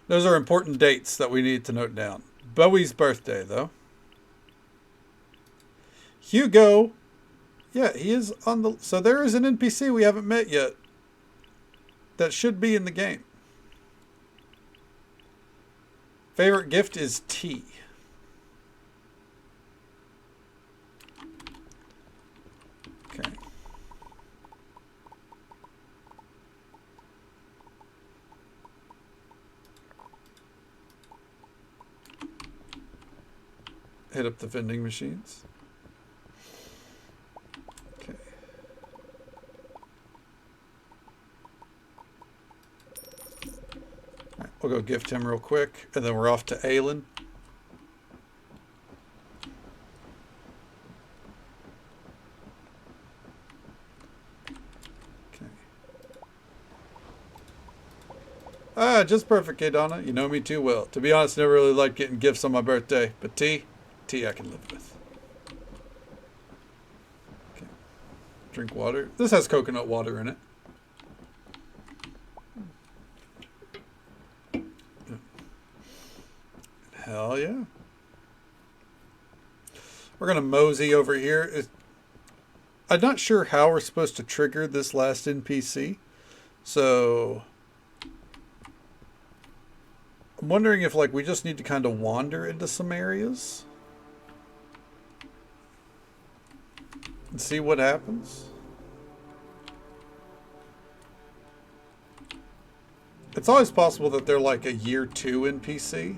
Those are important dates that we need to note down. Bowie's birthday, though. Hugo. Yeah, he is on the... So there is an NPC we haven't met yet. That should be in the game. Favorite gift is tea. Okay. Hit up the vending machines. Okay. All right, we'll go gift him real quick, and then we're off to Aylin. Ah, just perfect, Donna. You know me too well. To be honest, never really liked getting gifts on my birthday, but tea I can live with. Okay. Drink water. This has coconut water in it. Hell yeah. We're going to mosey over here. I'm not sure how we're supposed to trigger this last NPC. So... I'm wondering if, like, we just need to kind of wander into some areas and see what happens. It's always possible that they're like a year 2 NPC.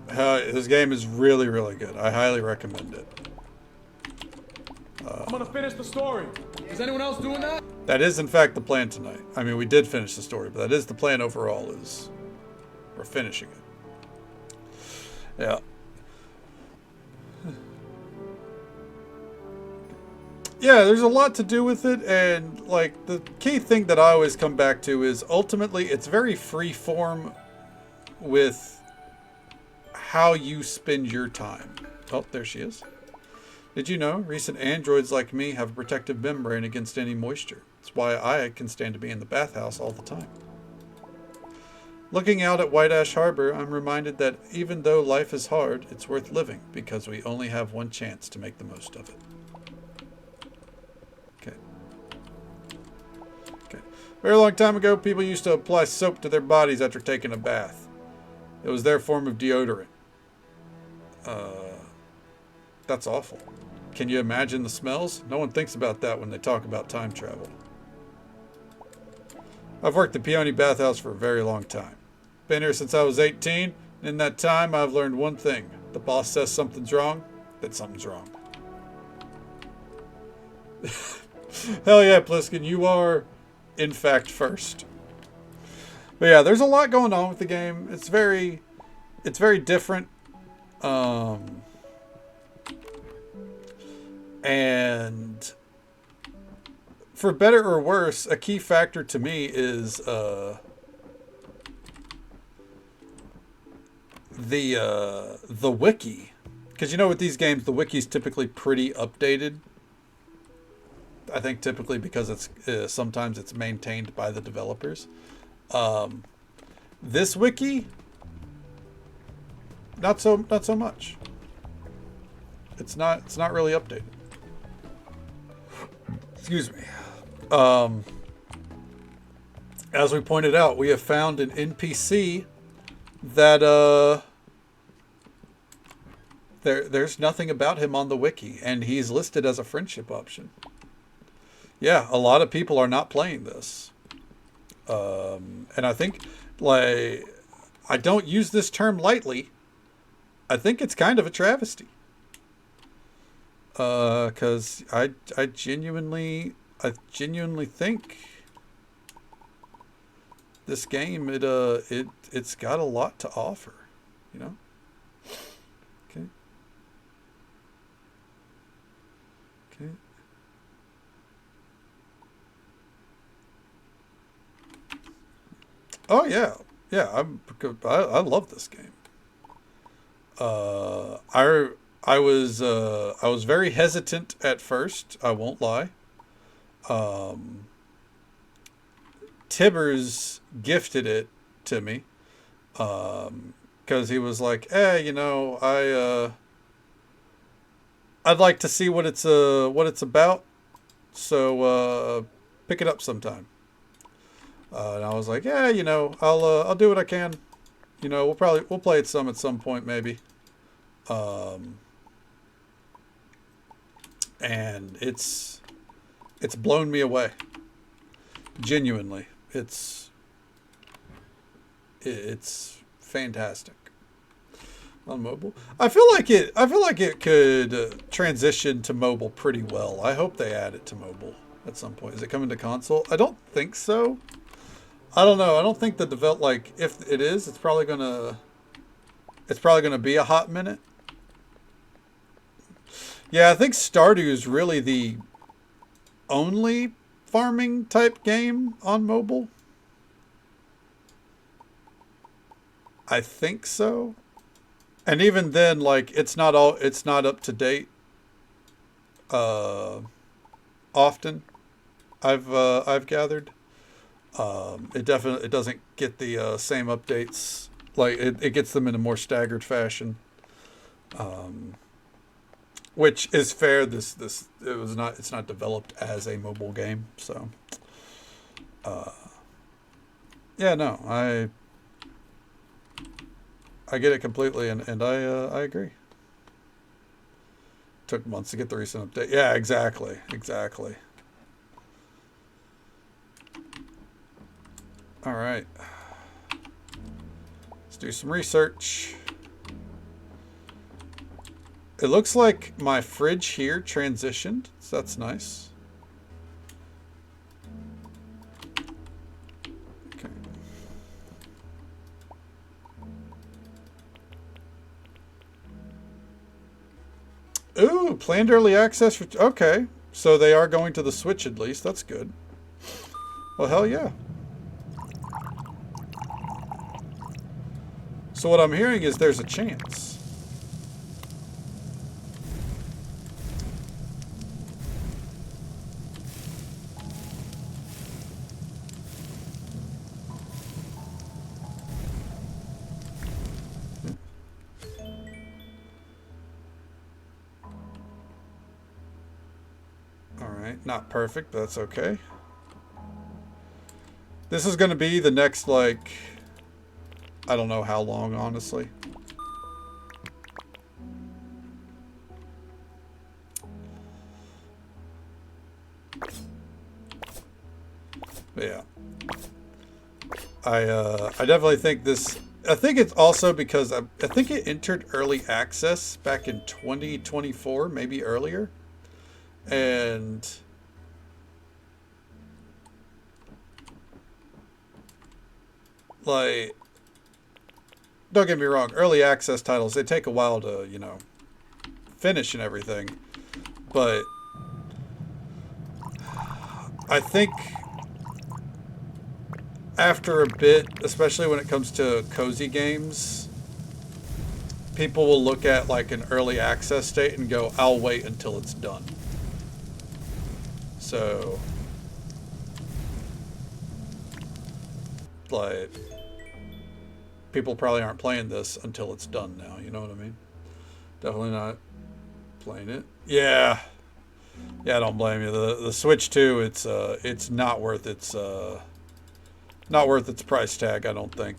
Okay. This game is really, really good. I highly recommend it. I'm gonna finish the story. Is anyone else doing that? That is, in fact, the plan tonight. I mean, we did finish the story, but that is the plan overall, is we're finishing it. Yeah. Yeah, there's a lot to do with it, and, like, the key thing that I always come back to is, ultimately, it's very free-form with how you spend your time. Oh, there she is. Did you know recent androids like me have a protective membrane against any moisture? That's why I can stand to be in the bathhouse all the time. Looking out at White Ash Harbor, I'm reminded that even though life is hard, it's worth living because we only have one chance to make the most of it. Okay. Okay. A very long time ago, people used to apply soap to their bodies after taking a bath. It was their form of deodorant. That's awful. can you imagine the smells? No one thinks about that when they talk about time travel. I've worked at Peony Bathhouse for a very long time. Been here since I was 18. In that time, I've learned one thing. The boss says something's wrong, then something's wrong. Hell yeah, Pliskin, you are, in fact, first. But yeah, there's a lot going on with the game. It's very different. And for better or worse, a key factor to me is the wiki. Because you know with these games, the wiki's typically pretty updated. I think typically because it's sometimes it's maintained by the developers. This wiki, not so much. It's not really updated. Excuse me. As we pointed out, we have found an NPC that there's nothing about him on the wiki, and he's listed as a friendship option. Yeah, a lot of people are not playing this. And I think, like, I don't use this term lightly. I think it's kind of a travesty. Because I genuinely think this game, it's got a lot to offer, you know? Okay. Okay. Oh yeah, yeah. I love this game. I was very hesitant at first. I won't lie. Tibbers gifted it to me, because he was like, you know, I'd like to see what it's about. So pick it up sometime. And I was like, yeah, you know, I'll do what I can. You know, we'll play it some at some point maybe. And it's blown me away. Genuinely, it's fantastic on mobile. I feel like it could transition to mobile pretty well. I hope they add it to mobile at some point. Is it coming to console? I don't think so. I don't know. I don't think the like, if it is, it's probably gonna be a hot minute. Yeah, I think Stardew is really the only farming type game on mobile. I think so. And even then, like, it's not up to date. Often, I've gathered. It doesn't get the same updates. Like it gets them in a more staggered fashion. Which is fair. It's not developed as a mobile game, so yeah, no, I get it completely, and I agree. Took months to get the recent update. Yeah, exactly. All right, let's do some research. It looks like my fridge here transitioned, so that's nice. Okay. Ooh, planned early access for... Okay, so they are going to the Switch at least. That's good. Well, hell yeah. So what I'm hearing is there's a chance. Not perfect, but that's okay. This is going to be the next, like, I don't know how long, honestly. Yeah. I definitely think this. I think it's also because I think it entered early access back in 2024, maybe earlier, and like, don't get me wrong, early access titles, they take a while to, you know, finish and everything, but I think after a bit, especially when it comes to cozy games, people will look at like an early access state and go, I'll wait until it's done. So, like, people probably aren't playing this until it's done now, you know what I mean? Definitely not playing it. Yeah. Yeah, I don't blame you. The Switch 2, it's not worth its price tag, I don't think.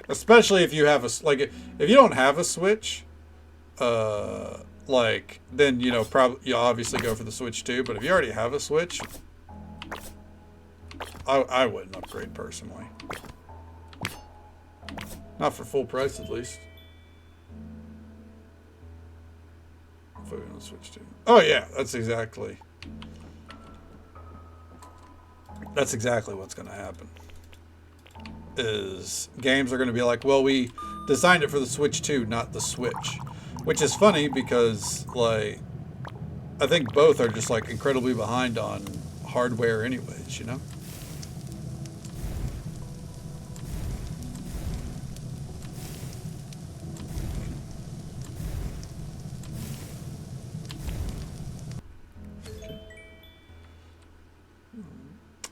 Especially if you have a, like, if you don't have a Switch, like, then, you know, probably you obviously go for the Switch 2, but if you already have a Switch, I wouldn't upgrade personally. Not for full price, at least. If we're gonna Switch 2. Oh yeah, that's exactly what's gonna happen. Is games are gonna be like, well, we designed it for the Switch 2, not the Switch. Which is funny because, like, I think both are just, like, incredibly behind on hardware anyways, you know?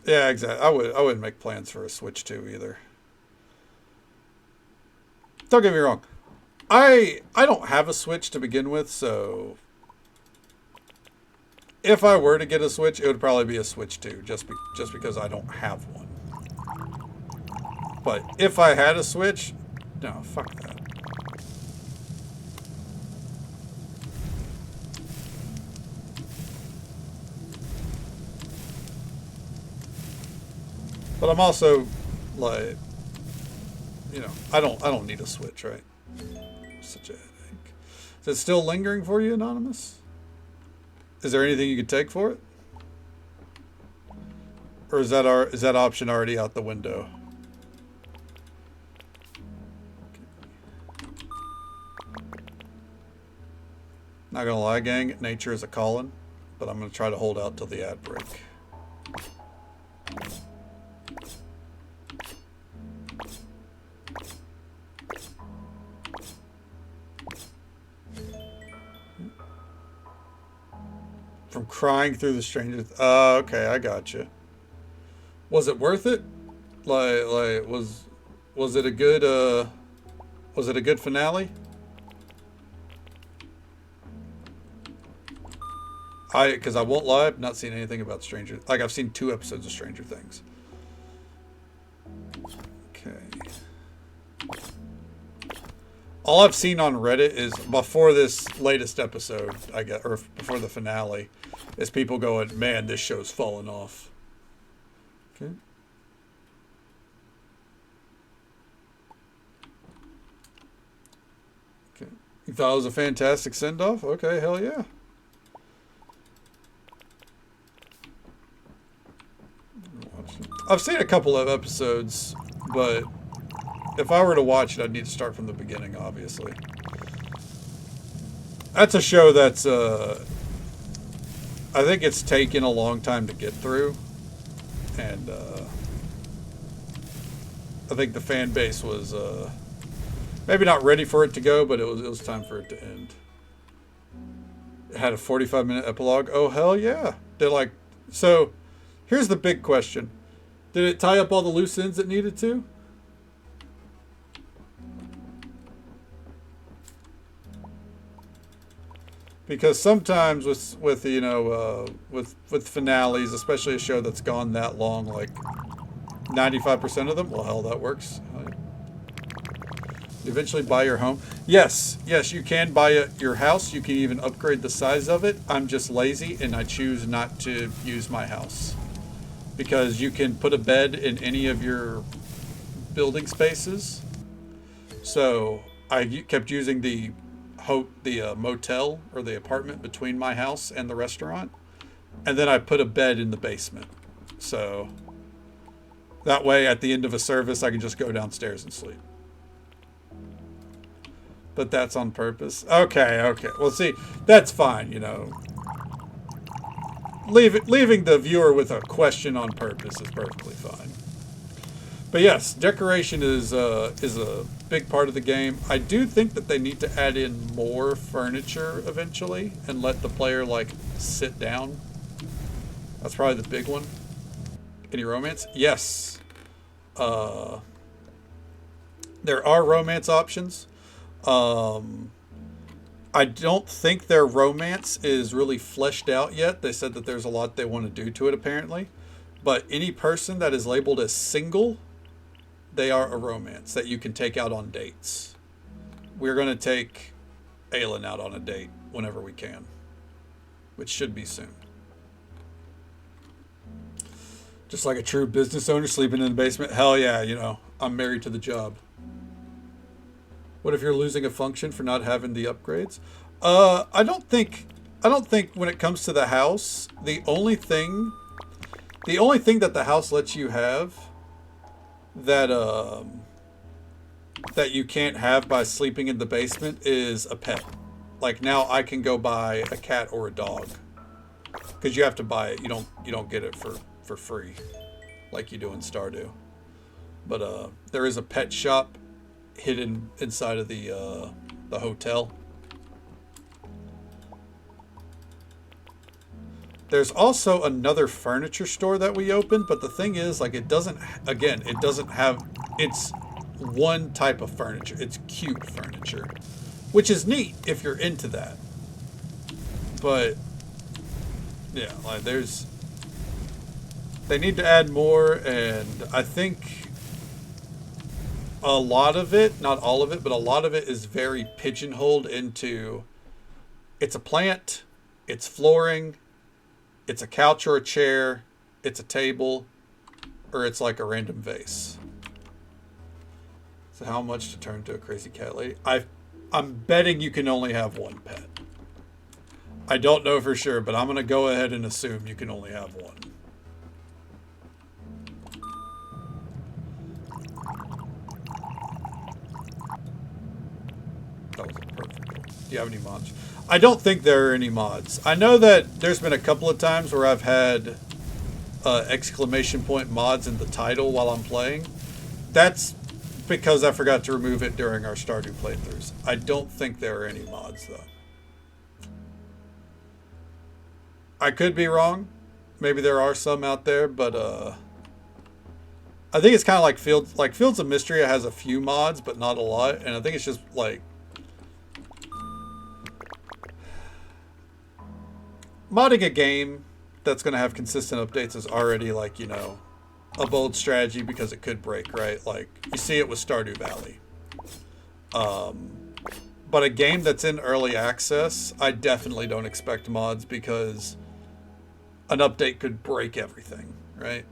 Yeah, exactly. I wouldn't make plans for a Switch 2 either. Don't get me wrong. I don't have a Switch to begin with, so if I were to get a Switch, it would probably be a Switch 2, just because I don't have one. But if I had a Switch, no, fuck that. But I'm also, like, you know, I don't need a Switch, right? Such a headache. Is it still lingering for you, Anonymous? Is there anything you could take for it? Or is that option already out the window? Okay. Not gonna lie, gang, nature is a calling, but I'm gonna try to hold out till the ad break. From crying through the Stranger. Okay, I got you. Was it worth it? Like was it a good finale? Because I won't lie, I've not seen anything about Stranger. Like, I've seen 2 episodes of Stranger Things. Okay. All I've seen on Reddit is before this latest episode, I guess, or before the finale, is people going, "Man, this show's falling off." Okay. Okay. You thought it was a fantastic send-off? Okay, hell yeah. I've seen a couple of episodes, but if I were to watch it, I'd need to start from the beginning, obviously. That's a show that's, I think it's taken a long time to get through. And, I think the fan base was, maybe not ready for it to go, but it was time for it to end. It had a 45-minute epilogue. Oh, hell yeah. They're like, so, here's the big question. Did it tie up all the loose ends it needed to? Because sometimes with you know with finales, especially a show that's gone that long, like 95% of them, well, hell, that works. You eventually buy your home. Yes, you can buy your house. You can even upgrade the size of it. I'm just lazy and I choose not to use my house. because you can put a bed in any of your building spaces. So I kept using the motel or the apartment between my house and the restaurant, and then I put a bed in the basement. So that way, at the end of a service, I can just go downstairs and sleep. But that's on purpose. Okay. Well, see, that's fine. You know, leaving the viewer with a question on purpose is perfectly fine. But yes, decoration is a big part of the game. I do think that they need to add in more furniture eventually and let the player like sit down. That's probably the big one. Any romance? Yes. There are romance options. I don't think their romance is really fleshed out yet. They said that there's a lot they want to do to it apparently. But any person that is labeled as single, they are a romance that you can take out on dates. We're going to take Aylin out on a date whenever we can, which should be soon. Just like a true business owner sleeping in the basement. Hell yeah, you know, I'm married to the job. What if you're losing a function for not having the upgrades? I don't think when it comes to the house, the only thing that the house lets you have that you can't have by sleeping in the basement is a pet. Like now I can go buy a cat or a dog. Because you have to buy it. You don't get it for free like you do in Stardew. But there is a pet shop hidden inside of the hotel. There's also another furniture store that we opened, but the thing is, like, it doesn't have, it's one type of furniture. It's cute furniture, which is neat if you're into that. But yeah, like they need to add more, and I think a lot of it, not all of it, but a lot of it is very pigeonholed into it's a plant, it's flooring, it's a couch or a chair, it's a table, or it's like a random vase. So how much to turn to a crazy cat lady? I'm betting you can only have one pet. I don't know for sure, but I'm going to go ahead and assume you can only have one. That was perfect. Do you have any mods? I don't think there are any mods. I know that there's been a couple of times where I've had exclamation point mods in the title while I'm playing. That's because I forgot to remove it during our Stardew playthroughs. I don't think there are any mods though. I could be wrong. Maybe there are some out there, but I think it's kind of like Fields of Mystery has a few mods, but not a lot. And I think it's just like modding a game that's going to have consistent updates is already like, you know, a bold strategy because it could break, right? Like you see it with Stardew Valley. But a game that's in early access, I definitely don't expect mods because an update could break everything, right?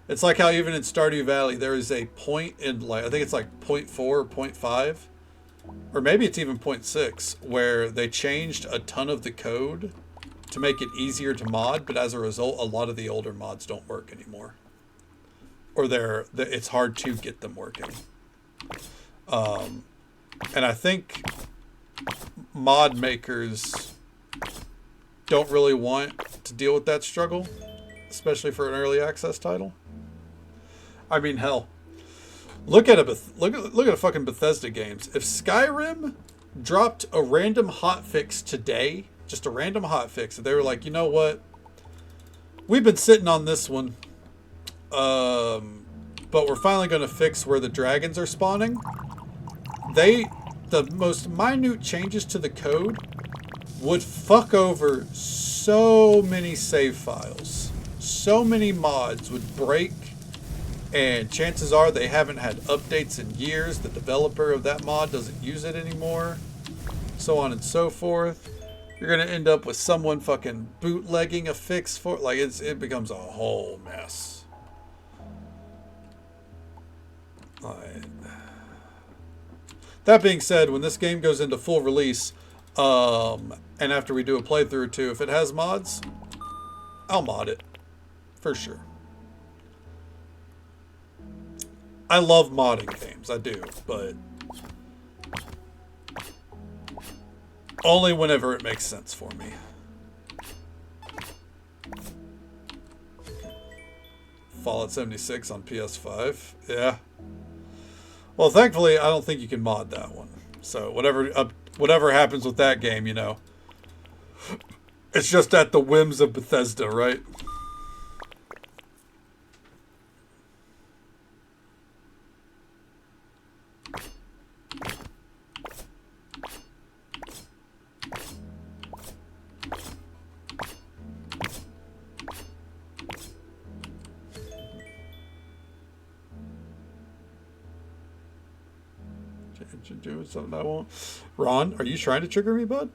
It's like how even in Stardew Valley, there is a point in like, I think it's like 0.4 or 0.5, or maybe it's even 0.6, where they changed a ton of the code to make it easier to mod, but as a result, a lot of the older mods don't work anymore. Or it's hard to get them working. And I think mod makers don't really want to deal with that struggle, especially for an early access title. I mean, hell, look at a fucking Bethesda games. If Skyrim dropped a random hotfix today, just a random hotfix, if they were like, you know what, we've been sitting on this one, but we're finally going to fix where the dragons are spawning. The most minute changes to the code would fuck over so many save files. So many mods would break, and chances are they haven't had updates in years. The developer of that mod doesn't use it anymore, so on and so forth. you're gonna end up with someone fucking bootlegging a fix for like it becomes a whole mess. Alright. That being said, when this game goes into full release, and after we do a playthrough or two, if it has mods, I'll mod it. For sure. I love modding games, I do, but only whenever it makes sense for me. Fallout 76 on PS5. Yeah. Well, thankfully, I don't think you can mod that one. So whatever happens with that game, you know, it's just at the whims of Bethesda, right? Doing something I won't. Ron, are you trying to trigger me, bud?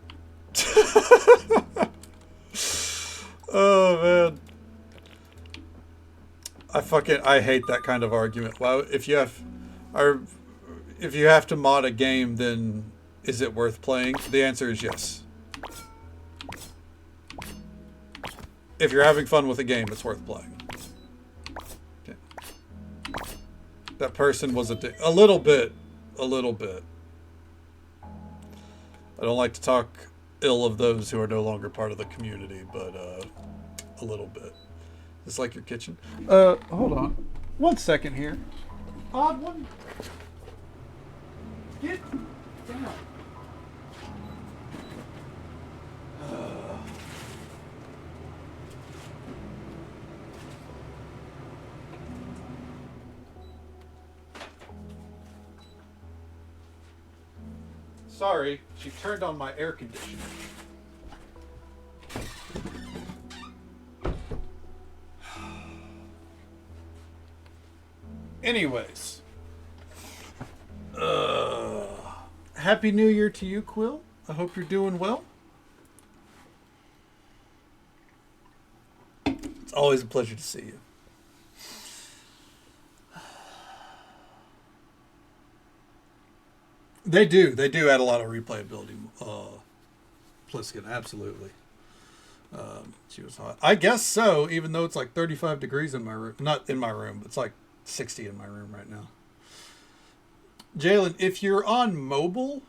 Oh man, I hate that kind of argument. Well, if you have to mod a game, then is it worth playing? The answer is yes. If you're having fun with a game, it's worth playing. Okay. That person was a little bit. I don't like to talk ill of those who are no longer part of the community, but a little bit. It's like your kitchen. Hold on. 1 second here. Odd one. Get down. Sorry, she turned on my air conditioner. Anyways. Happy New Year to you, Quill. I hope you're doing well. It's always a pleasure to see you. They do add a lot of replayability. Pliskin, absolutely. She was hot. I guess so, even though it's like 35 degrees in my room. Not in my room, it's like 60 in my room right now. Jalen, if you're on mobile,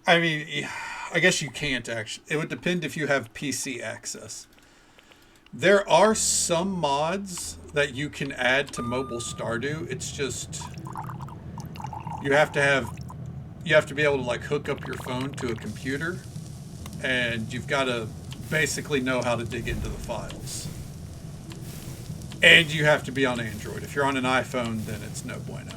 I guess you can't actually. It would depend if you have PC access. There are some mods that you can add to mobile Stardew. It's just you have to be able to like hook up your phone to a computer, and you've got to basically know how to dig into the files. And you have to be on Android. If you're on an iPhone, then it's no bueno.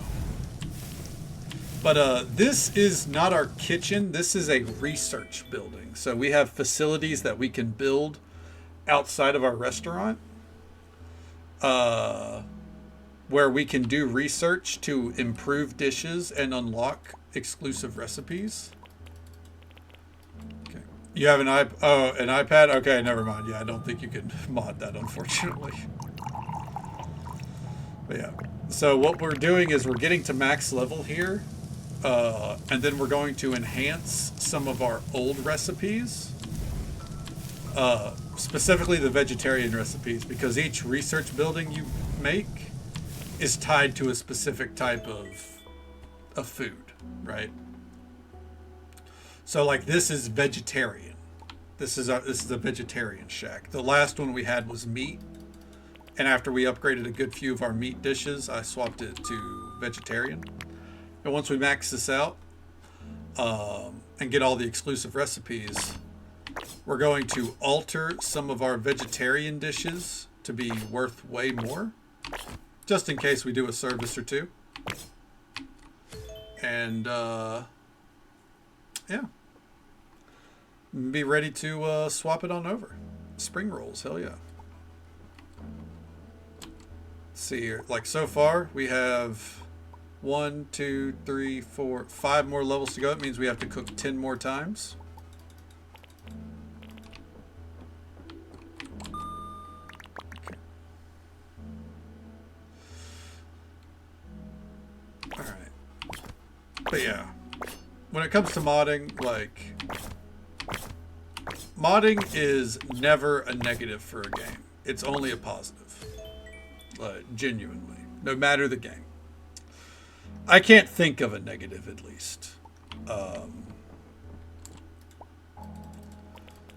But this is not our kitchen. This is a research building. So we have facilities that we can build outside of our restaurant, where we can do research to improve dishes and unlock exclusive recipes. Okay. You have an iPad? Okay, never mind. Yeah, I don't think you can mod that, unfortunately. But yeah. So what we're doing is we're getting to max level here. And then we're going to enhance some of our old recipes. Specifically the vegetarian recipes, because each research building you make is tied to a specific type of food, right? So like this is vegetarian. This is a vegetarian shack. The last one we had was meat, and after we upgraded a good few of our meat dishes, I swapped it to vegetarian. And once we max this out and get all the exclusive recipes, we're going to alter some of our vegetarian dishes to be worth way more, just in case we do a service or two. And yeah, be ready to swap it on over. Spring rolls, hell yeah. Let's see here, like so far we have 1, 2, 3, 4, 5 more levels to go. It means we have to cook 10 more times. But yeah, when it comes to modding, like, modding is never a negative for a game. It's only a positive. Genuinely. No matter the game. I can't think of a negative, at least.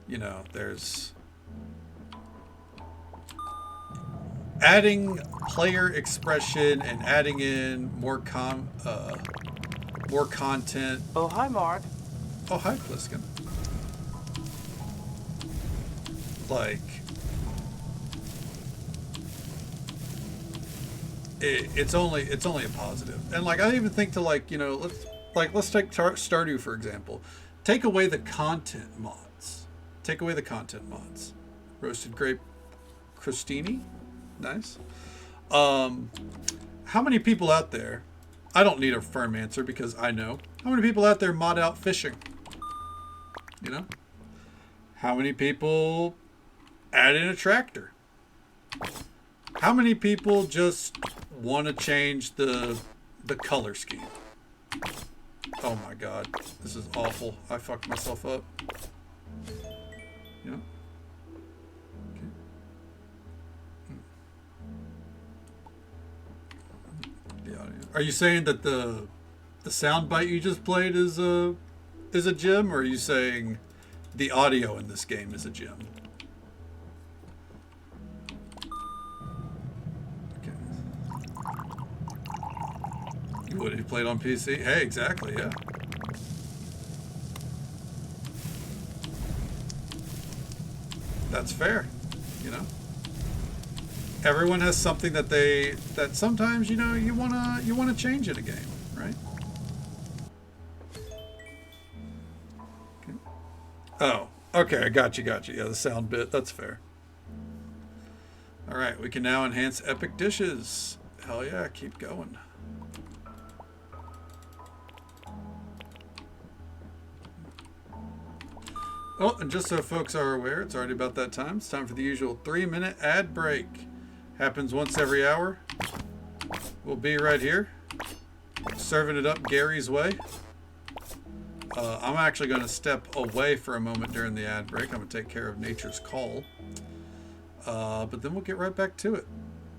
You know, there's adding player expression and adding in more content. Oh, hi, Mark. Oh, hi, Pliskin. Like, it's only a positive. And like, I even think to, like, you know, let's take Stardew for example. Take away the content mods. Roasted grape crostini, nice. How many people out there? I don't need a firm answer because I know. How many people out there mod out fishing? You know? How many people add in a tractor? How many people just want to change the color scheme? Oh my god, this is awful. I fucked myself up. Yeah. Okay. The audio. Are you saying that the sound bite you just played is a gem, or are you saying the audio in this game is a gem? Okay. You would if you played on PC? Hey, exactly, yeah. That's fair, you know. Everyone has something that sometimes, you know, you wanna change in a game, right? Okay. Oh, okay, I got you. Yeah, the sound bit, that's fair. All right, we can now enhance epic dishes. Hell yeah, keep going. Oh, and just so folks are aware, it's already about that time. It's time for the usual 3-minute ad break. Happens once every hour. We'll be right here, serving it up Gary's way. I'm actually going to step away for a moment during the ad break. I'm going to take care of nature's call. But then we'll get right back to it.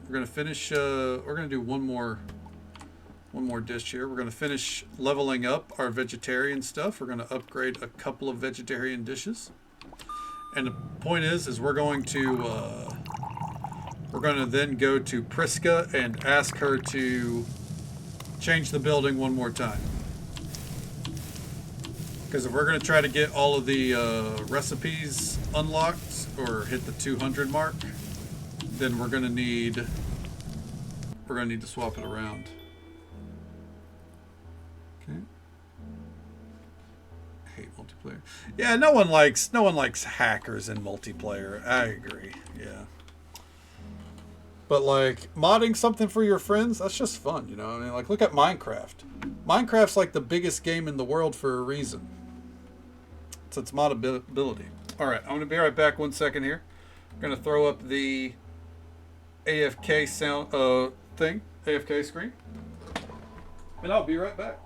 We're going to finish, we're going to do one more dish here. We're going to finish leveling up our vegetarian stuff. We're going to upgrade a couple of vegetarian dishes. And the point is we're going to then go to Priska and ask her to change the building one more time. Because if we're going to try to get all of the recipes unlocked or hit the 200 mark, then we're going to need to swap it around. Okay. Hate multiplayer. Yeah, no one likes hackers in multiplayer. I agree. Yeah. But like modding something for your friends, that's just fun, you know? I mean, like, look at Minecraft. Minecraft's like the biggest game in the world for a reason. It's its moddability. All right, I'm going to be right back 1 second here. I'm going to throw up the AFK sound thing, AFK screen. And I'll be right back.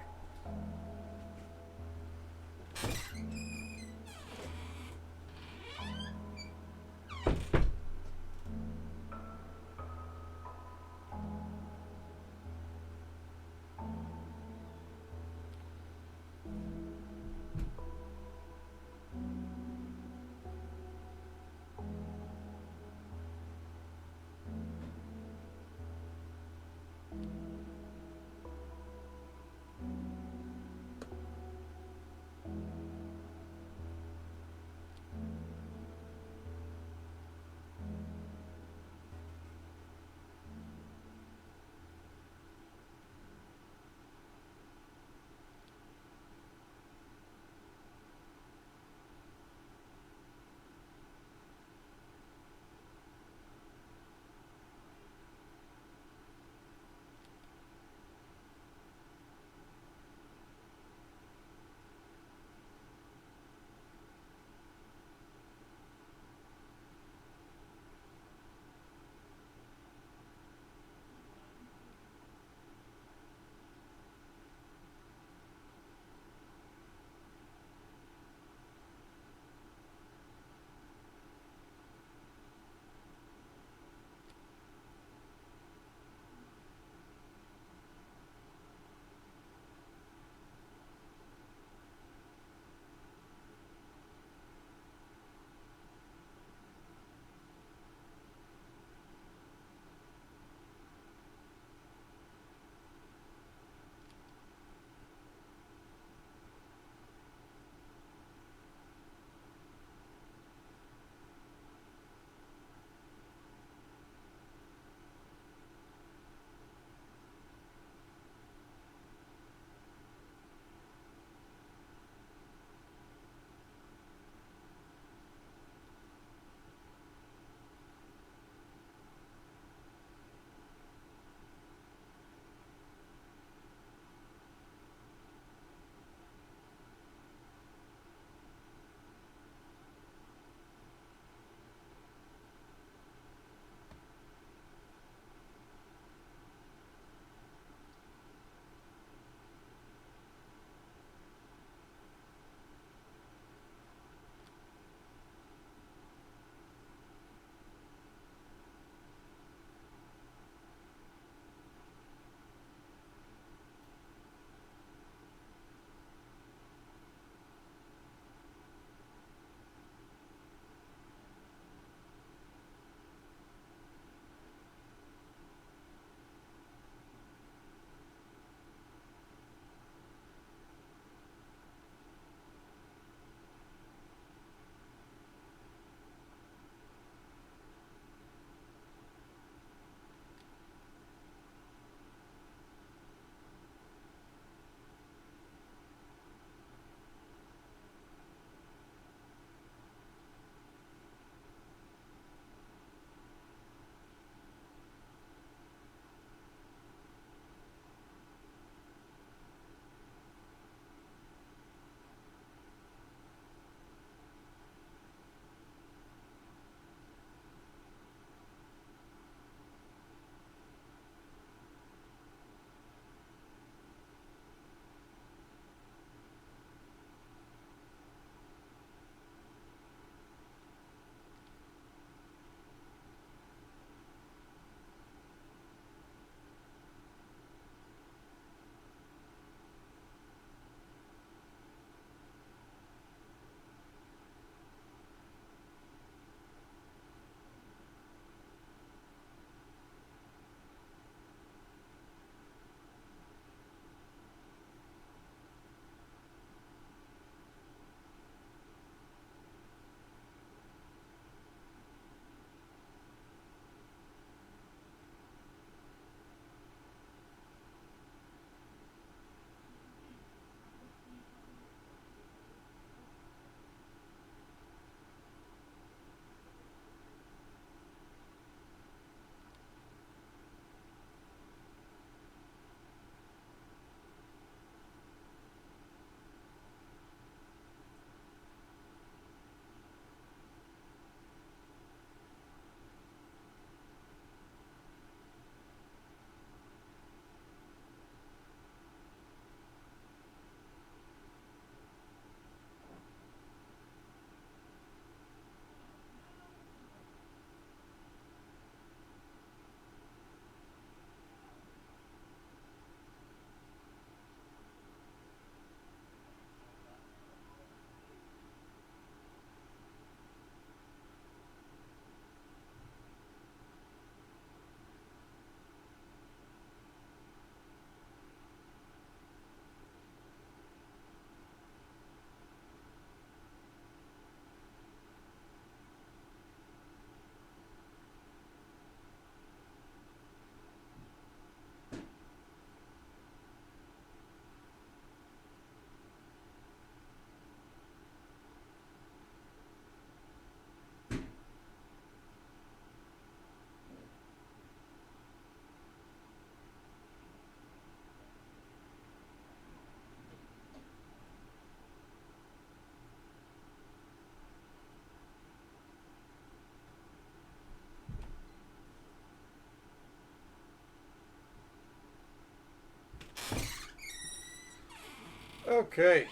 Okay.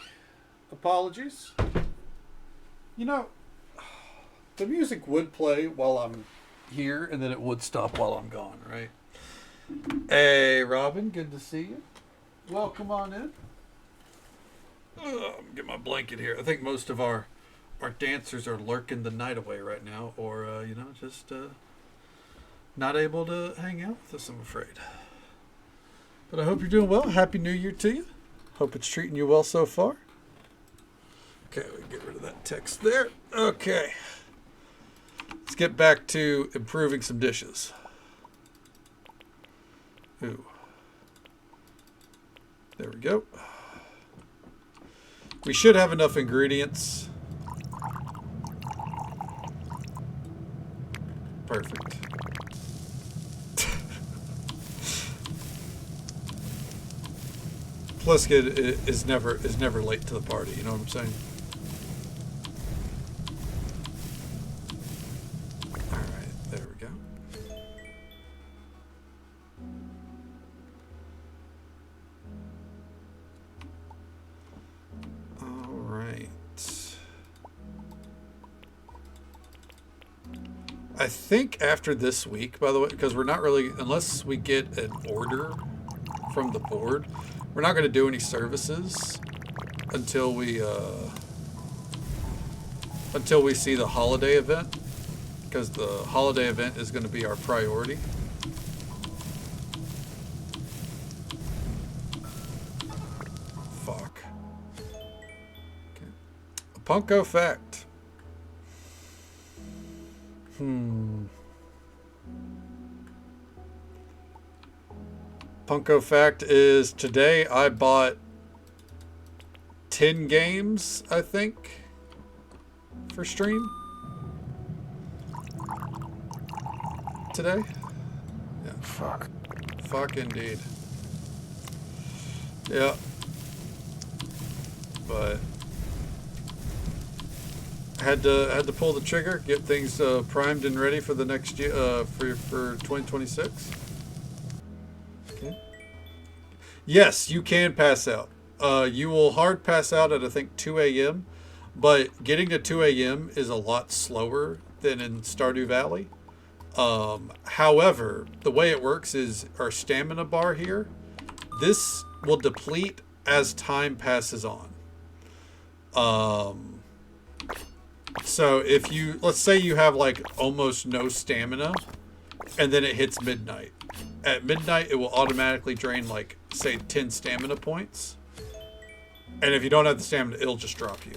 Apologies. You know, the music would play while I'm here, and then it would stop while I'm gone, right? Hey, Robin, good to see you. Welcome on in. Get my blanket here. I think most of our dancers are lurking the night away right now, or just not able to hang out with us, I'm afraid. But I hope you're doing well. Happy New Year to you. Hope it's treating you well so far. Okay, we can get rid of that text there. Okay. Let's get back to improving some dishes. Ooh. There we go. We should have enough ingredients. Perfect. Plisket is never late to the party, you know what I'm saying? Alright, there we go. Alright. I think after this week, by the way, because we're not really, unless we get an order from the board, we're not going to do any services until we see the holiday event, because the holiday event is going to be our priority. Fuck. Okay. A Punko fact. Punko fact is today I bought 10 games, I think, for stream. Today? Yeah. Fuck. Fuck indeed. Yeah. But had to pull the trigger, get things primed and ready for the next year, for 2026. Okay. Yes, you can pass out. You will hard pass out at I think 2 a.m. But getting to 2 a.m. is a lot slower than in Stardew Valley. However, the way it works is our stamina bar here. This will deplete as time passes on. So if you, let's say you have like almost no stamina and then it hits midnight. At midnight, it will automatically drain like, say, 10 stamina points. And if you don't have the stamina, it'll just drop you.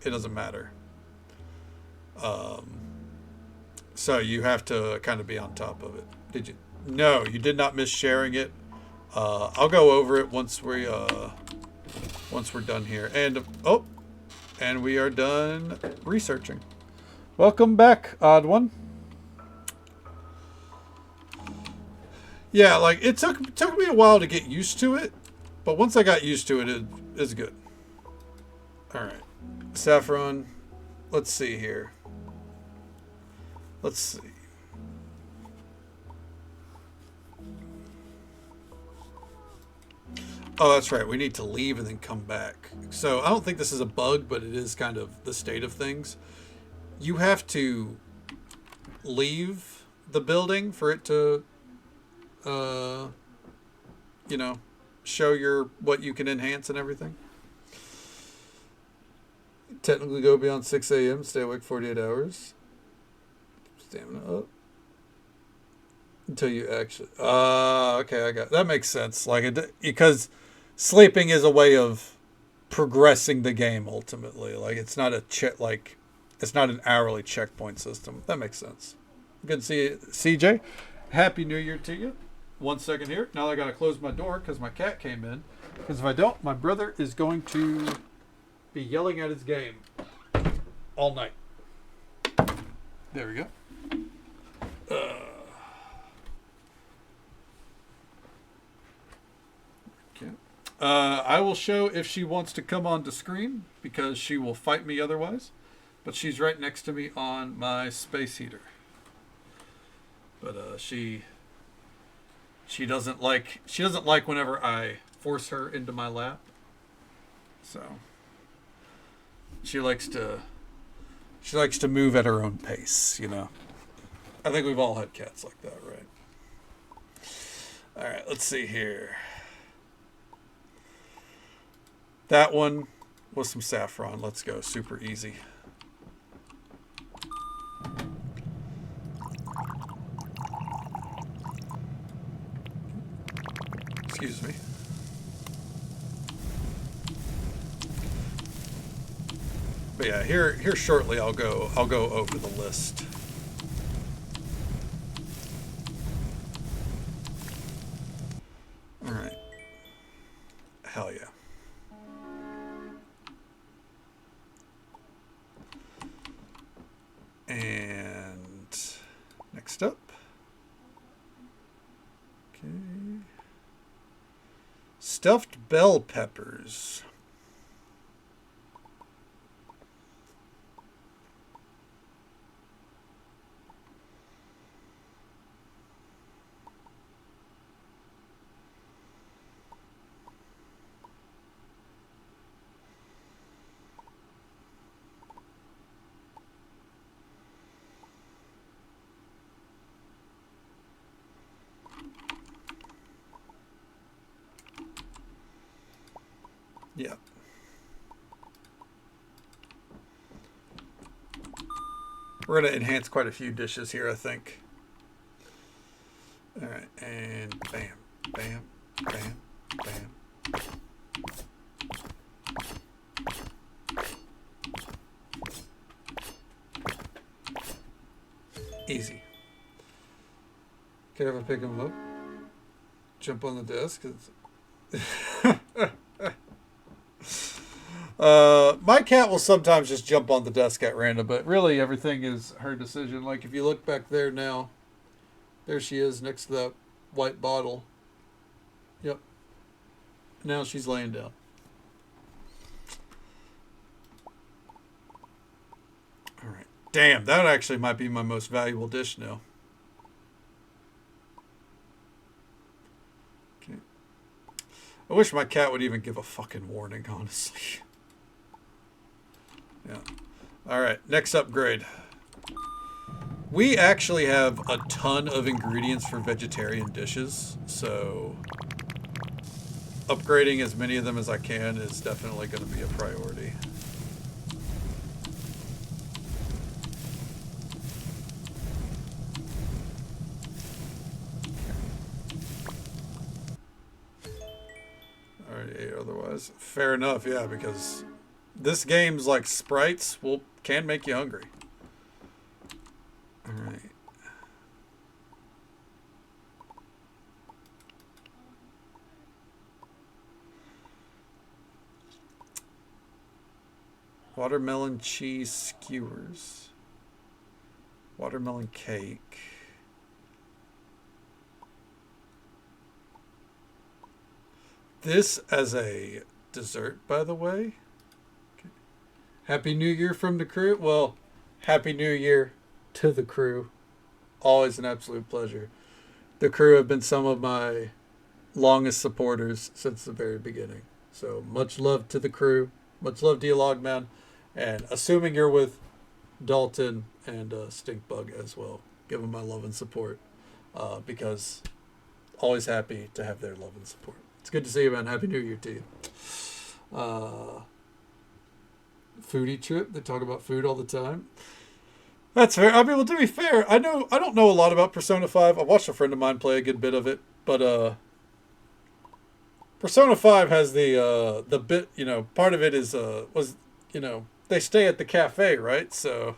It doesn't matter. So you have to kind of be on top of it. Did you? No, you did not miss sharing it. I'll go over it once we're done here. And and we are done researching. Welcome back, odd one. Yeah, like it took me a while to get used to it, but once I got used to it, it is good. All right, Saffron. Let's see here. Let's see. Oh, that's right. We need to leave and then come back. So I don't think this is a bug, but it is kind of the state of things. You have to leave the building for it to, show what you can enhance and everything. Technically go beyond 6 a.m. Stay awake 48 hours. Stamina up. Until you actually... okay, I got... That makes sense. Because sleeping is a way of progressing the game, ultimately. Like, it's not it's not an hourly checkpoint system. That makes sense. Good to see you, CJ. Happy New Year to you. 1 second here. Now I got to close my door because my cat came in. Because if I don't, my brother is going to be yelling at his game all night. There we go. Okay. I will show if she wants to come onto screen because she will fight me otherwise. But she's right next to me on my space heater. But she doesn't like whenever I force her into my lap. So she likes to move at her own pace, you know. I think we've all had cats like that, right? All right, let's see here. That one was some saffron. Let's go. Super easy. Excuse me. But yeah, here shortly I'll go over the list. All right. Hell yeah. And next up. Okay. Stuffed bell peppers. Yeah. We're going to enhance quite a few dishes here, I think. All right, and bam, bam, bam, bam. Easy. Can I ever pick him up? Jump on the desk? My cat will sometimes just jump on the desk at random, but really everything is her decision. Like if you look back there now, there she is next to that white bottle. Yep. Now she's laying down. All right. Damn, that actually might be my most valuable dish now. Okay. I wish my cat would even give a fucking warning, honestly. Yeah. All right, next upgrade. We actually have a ton of ingredients for vegetarian dishes, so upgrading as many of them as I can is definitely going to be a priority. All right, otherwise, fair enough, yeah, because this game's like sprites can make you hungry. All right. Watermelon cheese skewers. Watermelon cake. This as a dessert, by the way. Okay. Happy New Year from the crew. Well, Happy New Year to the crew. Always an absolute pleasure. The crew have been some of my longest supporters since the very beginning. So much love to the crew. Much love to you, Logman. And assuming you're with Dalton and Stinkbug as well, give them my love and support. Because always happy to have their love and support. It's good to see you, man. Happy New Year to you. Foodie trip. They talk about food all the time. That's fair. I mean, well, to be fair, I don't know a lot about Persona 5. I watched a friend of mine play a good bit of it, but Persona 5 has the bit, you know, part of it is they stay at the cafe, right? So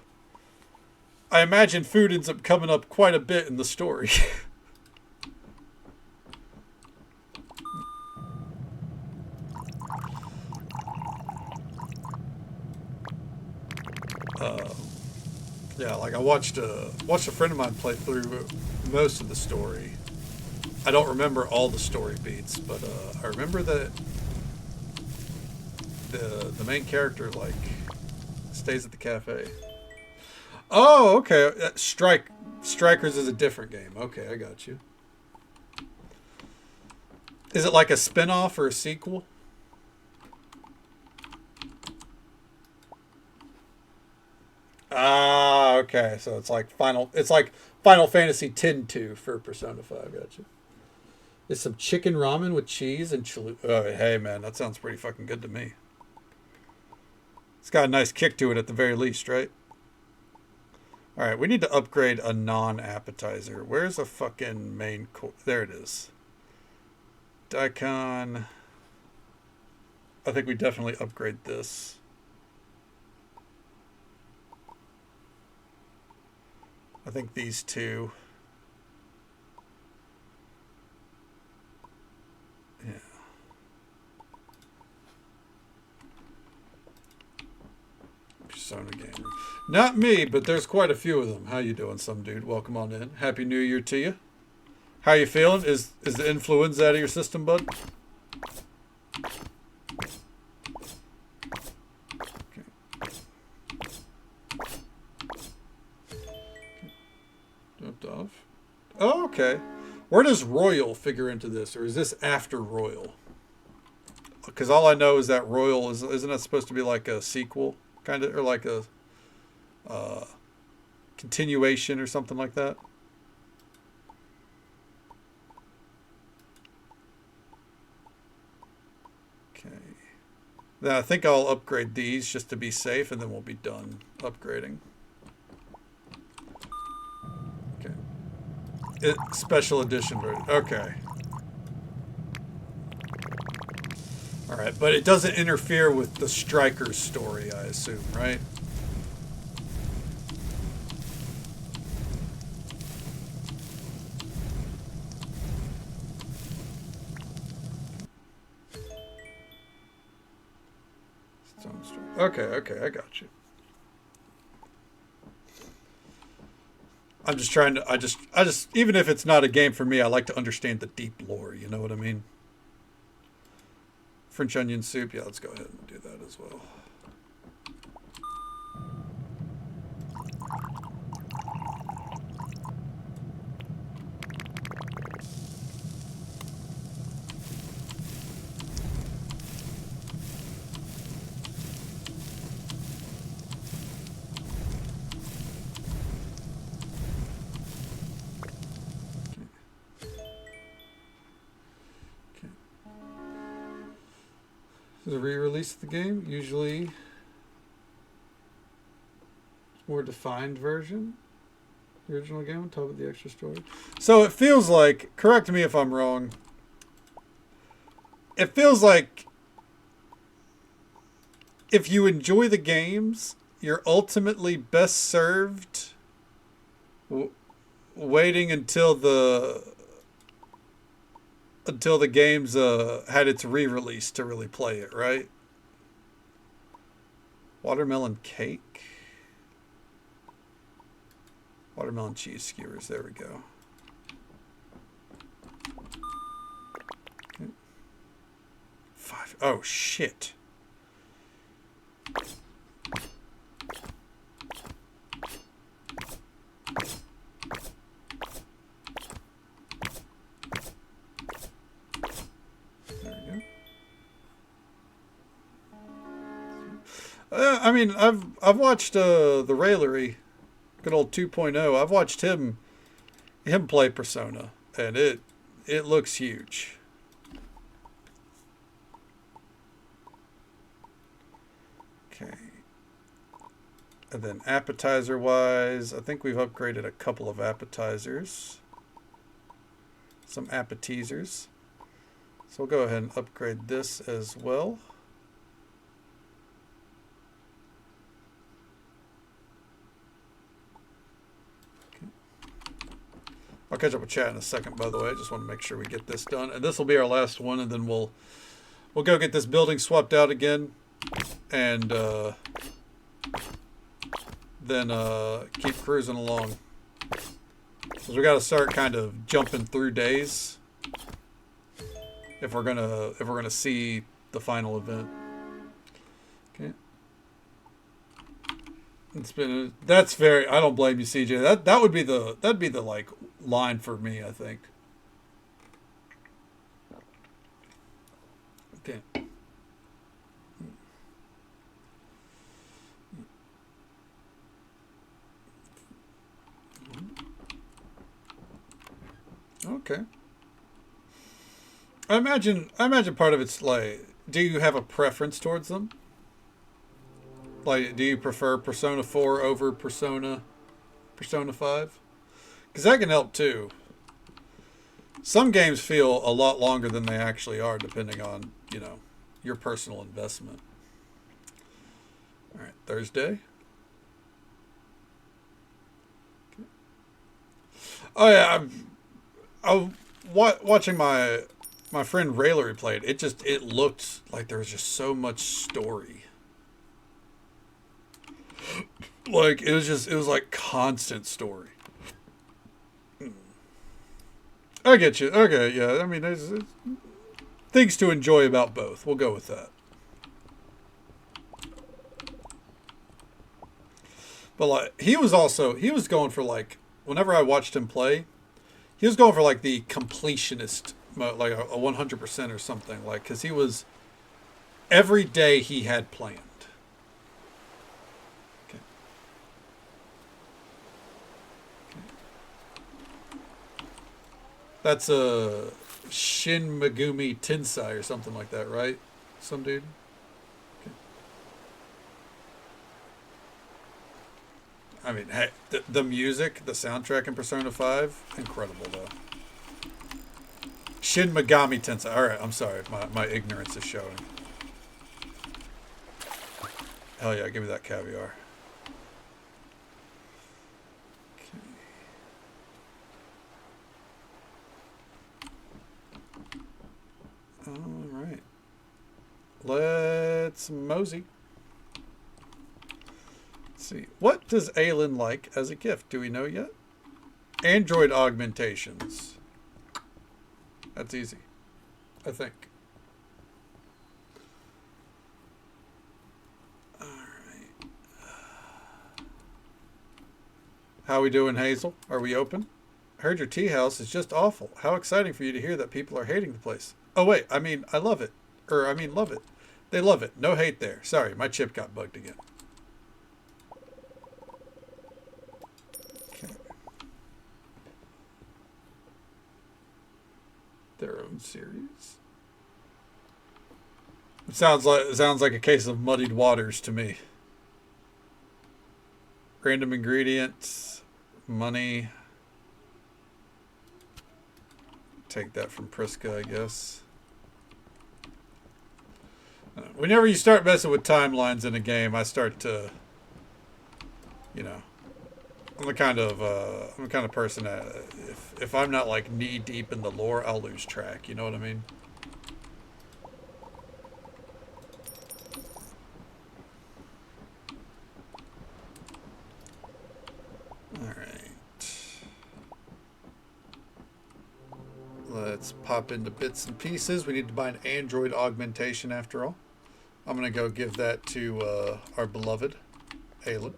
I imagine food ends up coming up quite a bit in the story. Yeah, like I watched a friend of mine play through most of the story. I don't remember all the story beats, but I remember that the main character like stays at the cafe. Oh, okay. Strikers is a different game. Okay, I got you. Is it like a spin-off or a sequel? Ah, okay. So it's like Final Fantasy X-2 for Persona 5. Gotcha. Is some chicken ramen with cheese and chalupa. Oh, hey man, that sounds pretty fucking good to me. It's got a nice kick to it at the very least, right? All right, we need to upgrade a non-appetizer. Where's a fucking main course? There it is. Daikon. I think we definitely upgrade this. I think these two. Yeah. Persona Gamer. Not me, but there's quite a few of them. How you doing, some dude? Welcome on in. Happy New Year to you. How you feeling? Is the influenza out of your system, bud? Okay. Dropped off. Oh, okay. Where does Royal figure into this, or is this after Royal? Because all I know is that Royal isn't that supposed to be like a sequel, kind of, or like a continuation or something like that? Okay. Then I think I'll upgrade these just to be safe, and then we'll be done upgrading. Okay. Special edition version. Okay. All right, but it doesn't interfere with the Strikers story, I assume, right? Okay, I got you. I'm just trying to, I just, even if it's not a game for me, I like to understand the deep lore, you know what I mean? French onion soup, yeah, let's go ahead and do that as well. Is a re-release of the game usually more defined version? The original game on top of the extra story. So it feels like, correct me if I'm wrong, it feels like if you enjoy the games, you're ultimately best served waiting until the game's had its re-release to really play it, right? Watermelon cake. Watermelon cheese skewers. There we go. Okay. 5. Oh shit. I mean, I've watched the Railery, good old 2.0. I've watched him play Persona, and it looks huge. Okay. And then appetizer wise, I think we've upgraded a couple of appetizers. Some appetizers. So we'll go ahead and upgrade this as well. I'll catch up with chat in a second, by the way. I just want to make sure we get this done. And this will be our last one, and then we'll go get this building swapped out again. And then keep cruising along. Because we got to start kind of jumping through days if we're gonna see the final event. Okay. That's very. I don't blame you, CJ. That'd be the like line for me, I think. Okay. Okay. I imagine part of it's like, do you have a preference towards them? Like, do you prefer Persona 4 over Persona 5? Because that can help too. Some games feel a lot longer than they actually are, depending on, you know, your personal investment. All right, Thursday. Okay. Oh yeah, I'm watching my friend Raylery play it. It looked like there was just so much story. Like it was like constant story. I get you. Okay, yeah. I mean, there's things to enjoy about both. We'll go with that. But like, he was going for like, whenever I watched him play, he was going for like the completionist mode, like a 100% or something. Like, because he was every day he had planned. Okay. That's a Shin Megumi Tensei or something like that, right? Some dude. Okay. I mean, hey, the music, the soundtrack in Persona 5, incredible though. Shin Megami Tensei. All right, I'm sorry, my ignorance is showing. Hell yeah, give me that caviar. All right. Let's mosey. Let's see. What does Aylin like as a gift? Do we know yet? Android augmentations. That's easy, I think. All right. How we doing, Hazel? Are we open? I heard your tea house is just awful. How exciting for you to hear that people are hating the place. Oh, wait. I mean, I love it. Love it. They love it. No hate there. Sorry, my chip got bugged again. Okay. Their own series. It sounds like a case of muddied waters to me. Random ingredients, money. Take that from Priska, I guess. Whenever you start messing with timelines in a game, I start to, you know, I'm the kind of person that if I'm not like knee deep in the lore, I'll lose track. You know what I mean? All right. Let's pop into bits and pieces. We need to buy an Android augmentation after all. I'm going to go give that to our beloved Aylin.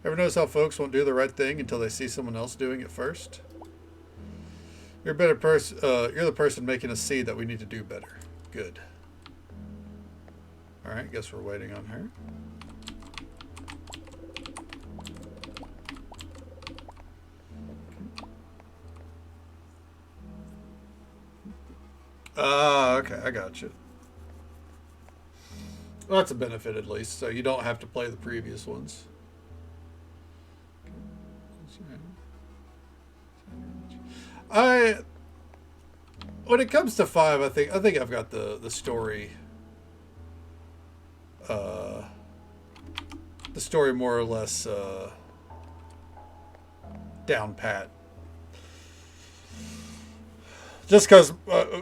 Ever notice how folks won't do the right thing until they see someone else doing it first? You're a better person. You're the person making us see that we need to do better. Good. All right, guess we're waiting on her. Okay, I got you. Well, that's a benefit at least, so you don't have to play the previous ones. When it comes to 5, I think I've got the story. The story more or less down pat. Just because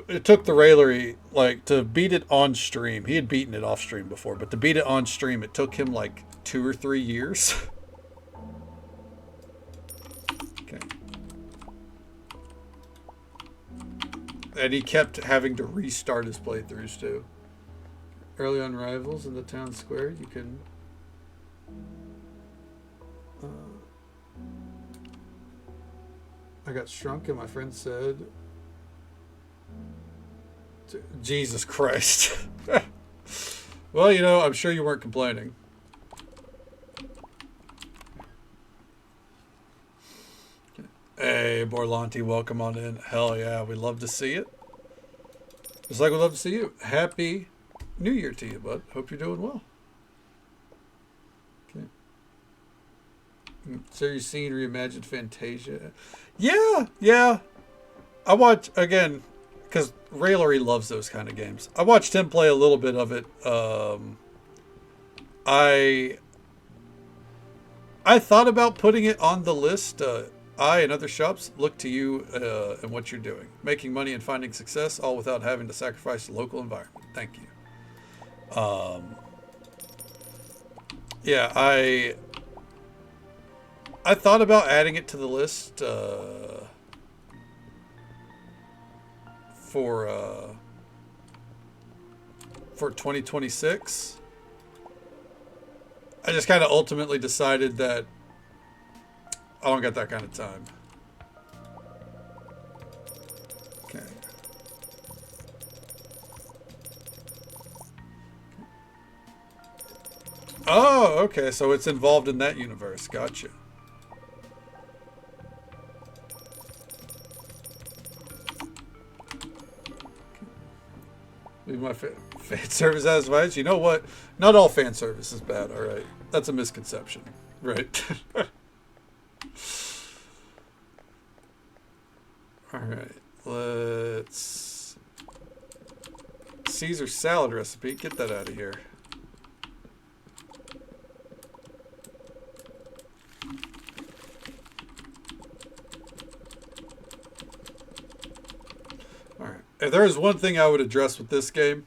it took the Raylery, like, to beat it on stream. He had beaten it off stream before, but to beat it on stream, it took him like 2 or 3 years. Okay. And he kept having to restart his playthroughs too. Early on rivals in the town square, you can... I got shrunk and my friend said... Jesus Christ. Well, you know, I'm sure you weren't complaining. A Hey, Borlanti, welcome on in. Hell yeah, we love to see it. Just like we love to see you. Happy New Year to you, bud. Hope you're doing well. Okay. So you've seen Reimagined Fantasia? Yeah. I watch, again, because Railery loves those kind of games. I watched him play a little bit of it. I thought about putting it on the list. I and other shops look to you and what you're doing. Making money and finding success, all without having to sacrifice the local environment. Thank you. Yeah, I thought about adding it to the list for 2026. I just kind of ultimately decided that I don't got that kind of time. Okay. Oh, okay. So it's involved in that universe. Gotcha. Leave my fan service as advice. You know what? Not all fan service is bad. All right. That's a misconception. Right. All right. Let's... Caesar salad recipe. Get that out of here. Alright. If there is one thing I would address with this game,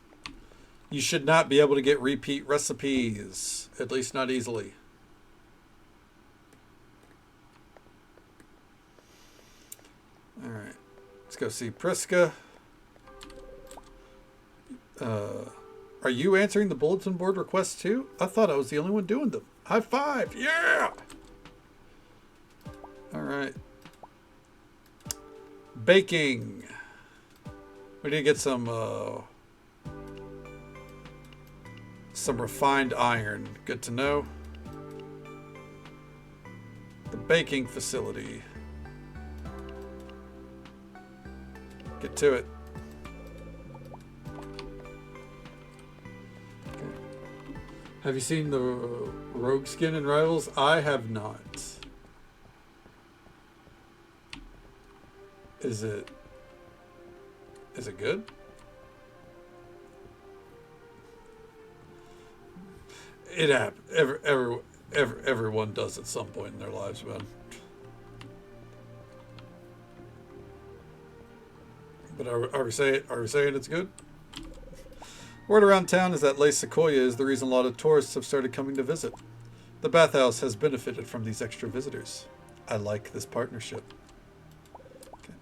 you should not be able to get repeat recipes. At least not easily. Alright. Let's go see Priska. Are you answering the bulletin board requests too? I thought I was the only one doing them. High five! Yeah! Alright. Baking. We need to get some refined iron. Good to know. The baking facility. Get to it. Okay. Have you seen the Rogue skin in Rivals? I have not. Is it good? It happens. Everyone does at some point in their lives, man. But are we saying it's good? Word around town is that Lake Sequoia is the reason a lot of tourists have started coming to visit. The bathhouse has benefited from these extra visitors. I like this partnership. Okay.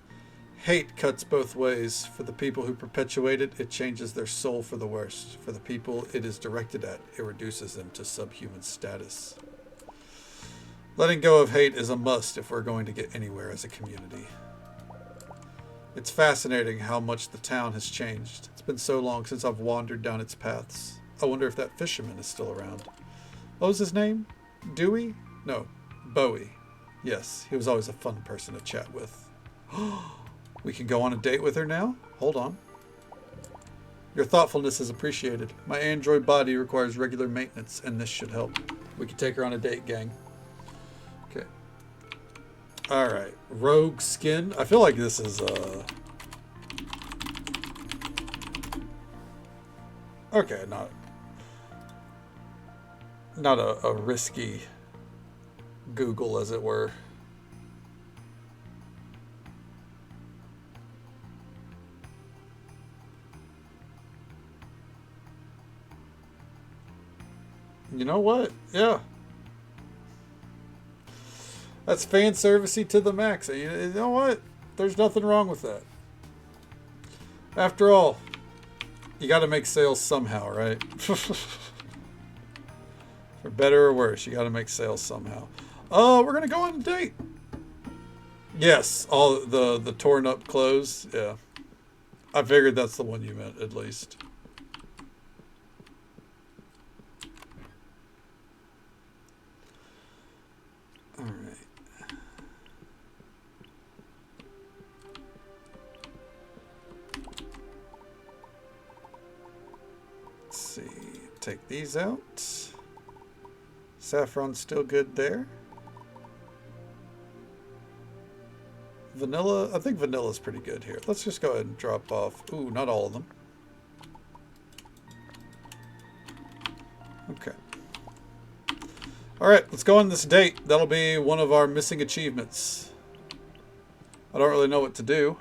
Hate cuts both ways. For the people who perpetuate it, it changes their soul for the worst. For the people it is directed at, it reduces them to subhuman status. Letting go of hate is a must if we're going to get anywhere as a community. It's fascinating how much the town has changed. It's been so long since I've wandered down its paths. I wonder if that fisherman is still around. What was his name? Dewey? No, Bowie. Yes, he was always a fun person to chat with. We can go on a date with her now? Hold on. Your thoughtfulness is appreciated. My android body requires regular maintenance, and this should help. We can take her on a date, gang. Okay. Alright. Rogue skin. I feel like this is, okay, not a risky Google, as it were. You know what? Yeah. That's fan servicey to the max. You know what? There's nothing wrong with that. After all, you got to make sales somehow, right? For better or worse, you got to make sales somehow. We're gonna go on a date. Yes, all the torn up clothes. Yeah, I figured that's the one you meant, at least. All right. Take these out. Saffron's still good there. Vanilla, I think vanilla's pretty good here. Let's just go ahead and drop off. Ooh, not all of them. Okay. Alright, let's go on this date. That'll be one of our missing achievements. I don't really know what to do.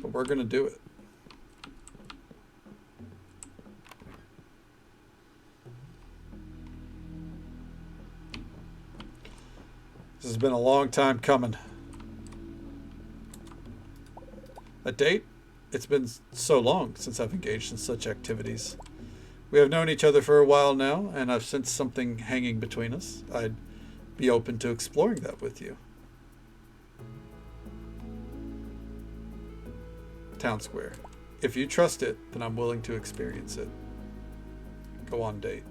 But we're going to do it. This has been a long time coming. A date? It's been so long since I've engaged in such activities. We have known each other for a while now, and I've sensed something hanging between us. I'd be open to exploring that with you. Town Square. If you trust it, then I'm willing to experience it. Go on date.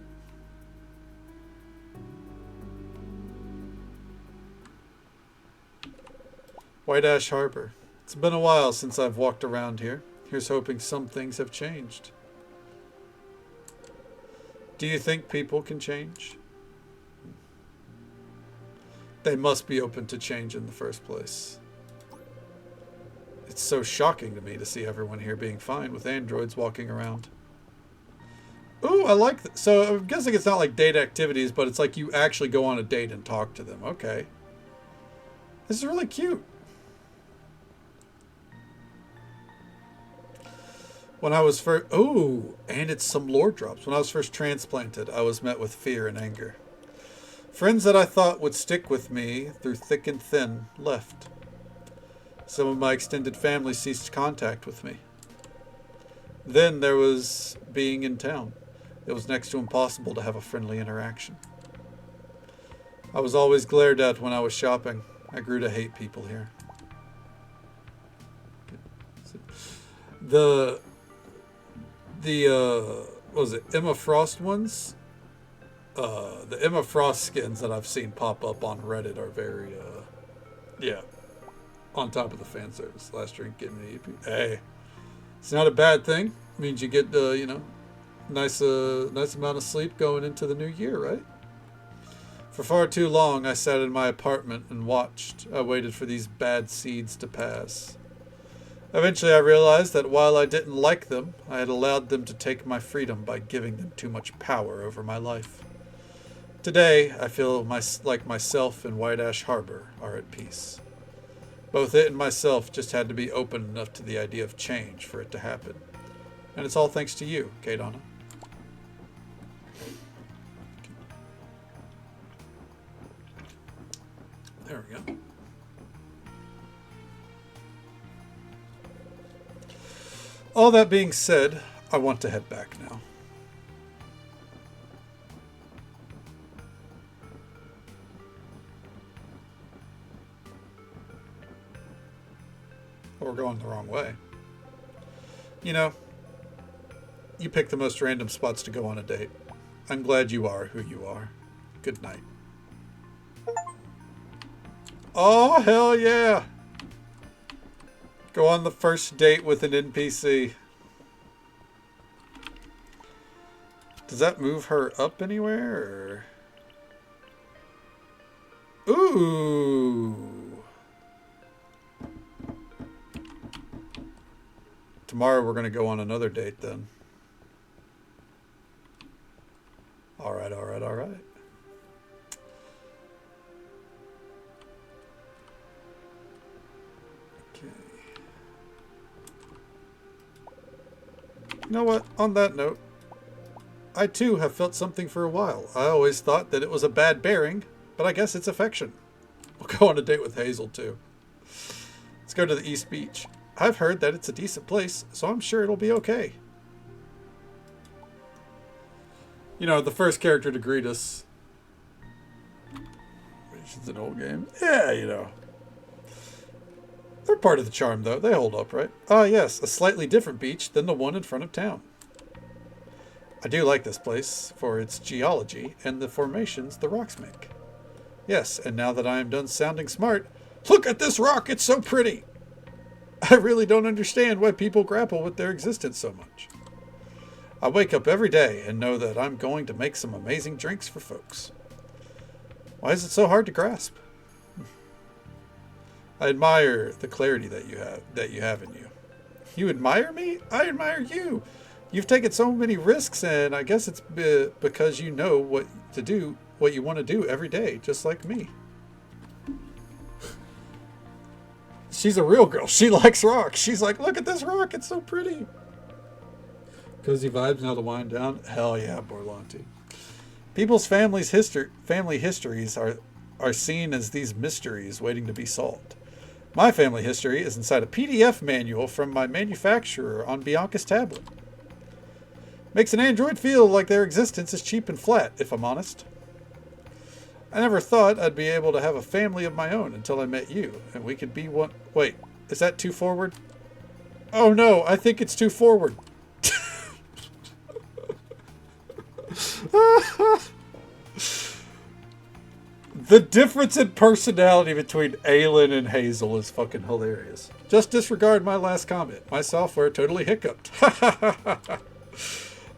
White Ash Harbor. It's been a while since I've walked around here. Here's hoping some things have changed. Do you think people can change? They must be open to change in the first place. It's so shocking to me to see everyone here being fine with androids walking around. Ooh, I like that. So I'm guessing it's not like date activities, but it's like you actually go on a date and talk to them. Okay. This is really cute. When I was first... Ooh, and it's some lore drops. When I was first transplanted, I was met with fear and anger. Friends that I thought would stick with me through thick and thin left. Some of my extended family ceased contact with me. Then there was being in town. It was next to impossible to have a friendly interaction. I was always glared at when I was shopping. I grew to hate people here. What was it, Emma Frost ones? The Emma Frost skins that I've seen pop up on Reddit are very, yeah, on top of the fan service. Last drink getting me. Hey, it's not a bad thing. It means you get, you know, nice amount of sleep going into the new year, right? For far too long, I sat in my apartment and watched. I waited for these bad seeds to pass. Eventually, I realized that while I didn't like them, I had allowed them to take my freedom by giving them too much power over my life. Today, I feel like myself and White Ash Harbor are at peace. Both it and myself just had to be open enough to the idea of change for it to happen. And it's all thanks to you, Kadana. There we go. All that being said, I want to head back now. We're going the wrong way. You know, you pick the most random spots to go on a date. I'm glad you are who you are. Good night. Oh, hell yeah! Go on the first date with an NPC. Does that move her up anywhere? Or... Ooh. Tomorrow we're going to go on another date then. Alright, alright, alright. You know what? On that note, I too have felt something for a while. I always thought that it was a bad bearing, but I guess it's affection. We'll go on a date with Hazel too. Let's go to the East Beach. I've heard that it's a decent place, so I'm sure it'll be okay. You know, the first character to greet us. Which is an old game. Yeah, you know. They're part of the charm, though. They hold up, right? Ah, yes, a slightly different beach than the one in front of town. I do like this place for its geology and the formations the rocks make. Yes, and now that I am done sounding smart, look at this rock, it's so pretty! I really don't understand why people grapple with their existence so much. I wake up every day and know that I'm going to make some amazing drinks for folks. Why is it so hard to grasp? I admire the clarity that you have in you. You admire me? I admire you. You've taken so many risks, and I guess it's because you know what you want to do every day, just like me. She's a real girl. She likes rocks. She's like, look at this rock. It's so pretty. Cozy vibes now to wind down. Hell yeah, Borlanti. People's family histories are seen as these mysteries waiting to be solved. My family history is inside a PDF manual from my manufacturer on Bianca's tablet. Makes an android feel like their existence is cheap and flat, if I'm honest. I never thought I'd be able to have a family of my own until I met you, and we could be one... Wait, is that too forward? Oh no, I think it's too forward. The difference in personality between Aelin and Hazel is fucking hilarious. Just disregard my last comment. My software totally hiccuped.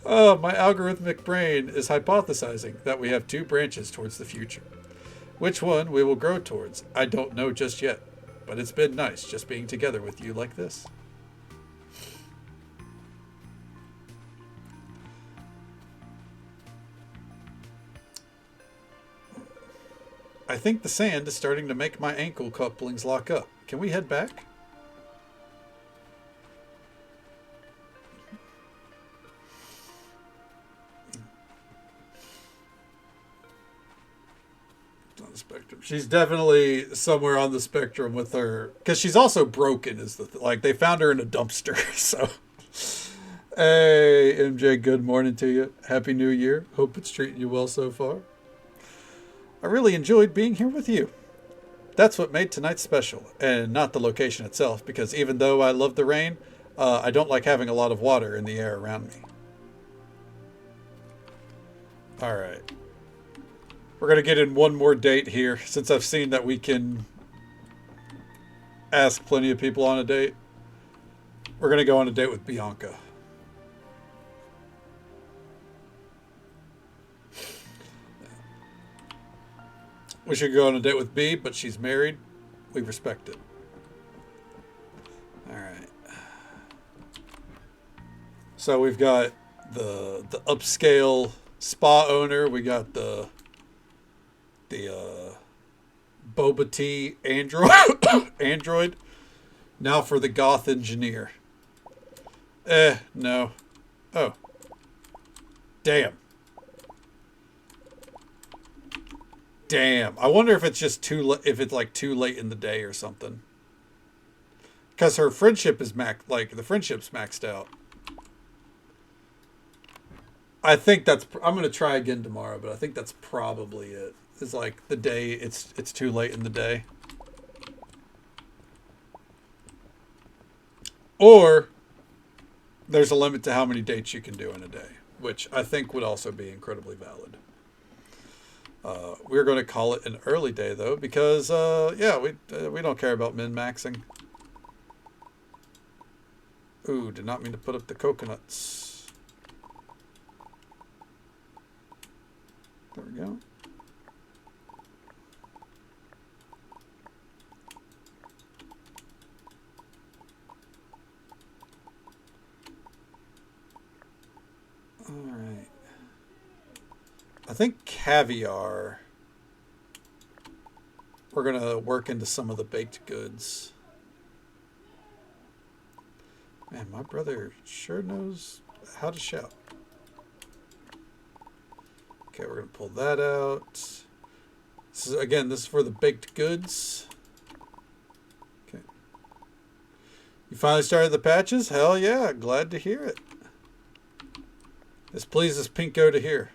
Oh, my algorithmic brain is hypothesizing that we have two branches towards the future. Which one we will grow towards, I don't know just yet. But it's been nice just being together with you like this. I think the sand is starting to make my ankle couplings lock up. Can we head back? On the spectrum. She's definitely somewhere on the spectrum with her, because she's also broken. Like they found her in a dumpster. So, hey MJ, good morning to you. Happy New Year. Hope it's treating you well so far. I really enjoyed being here with you. That's what made tonight special, and not the location itself, because even though I love the rain, I don't like having a lot of water in the air around me. Alright. We're going to get in one more date here, since I've seen that we can ask plenty of people on a date. We're going to go on a date with Bianca. We should go on a date with B, but she's married. We respect it. Alright. So we've got the upscale spa owner. We got the boba tea android. Now for the goth engineer. No. Oh. Damn. I wonder if it's just too late in the day or something. Because her friendship is the friendship's maxed out. I think I'm going to try again tomorrow, but I think that's probably it. It's like the day, it's too late in the day. Or there's a limit to how many dates you can do in a day, which I think would also be incredibly valid. We're going to call it an early day, though, because, we don't care about min-maxing. Ooh, did not mean to put up the coconuts. There we go. All right. I think caviar, we're going to work into some of the baked goods. Man, my brother sure knows how to shout. Okay, we're going to pull that out. This is for the baked goods. Okay. You finally started the patches? Hell yeah, glad to hear it. This pleases Pinko to hear.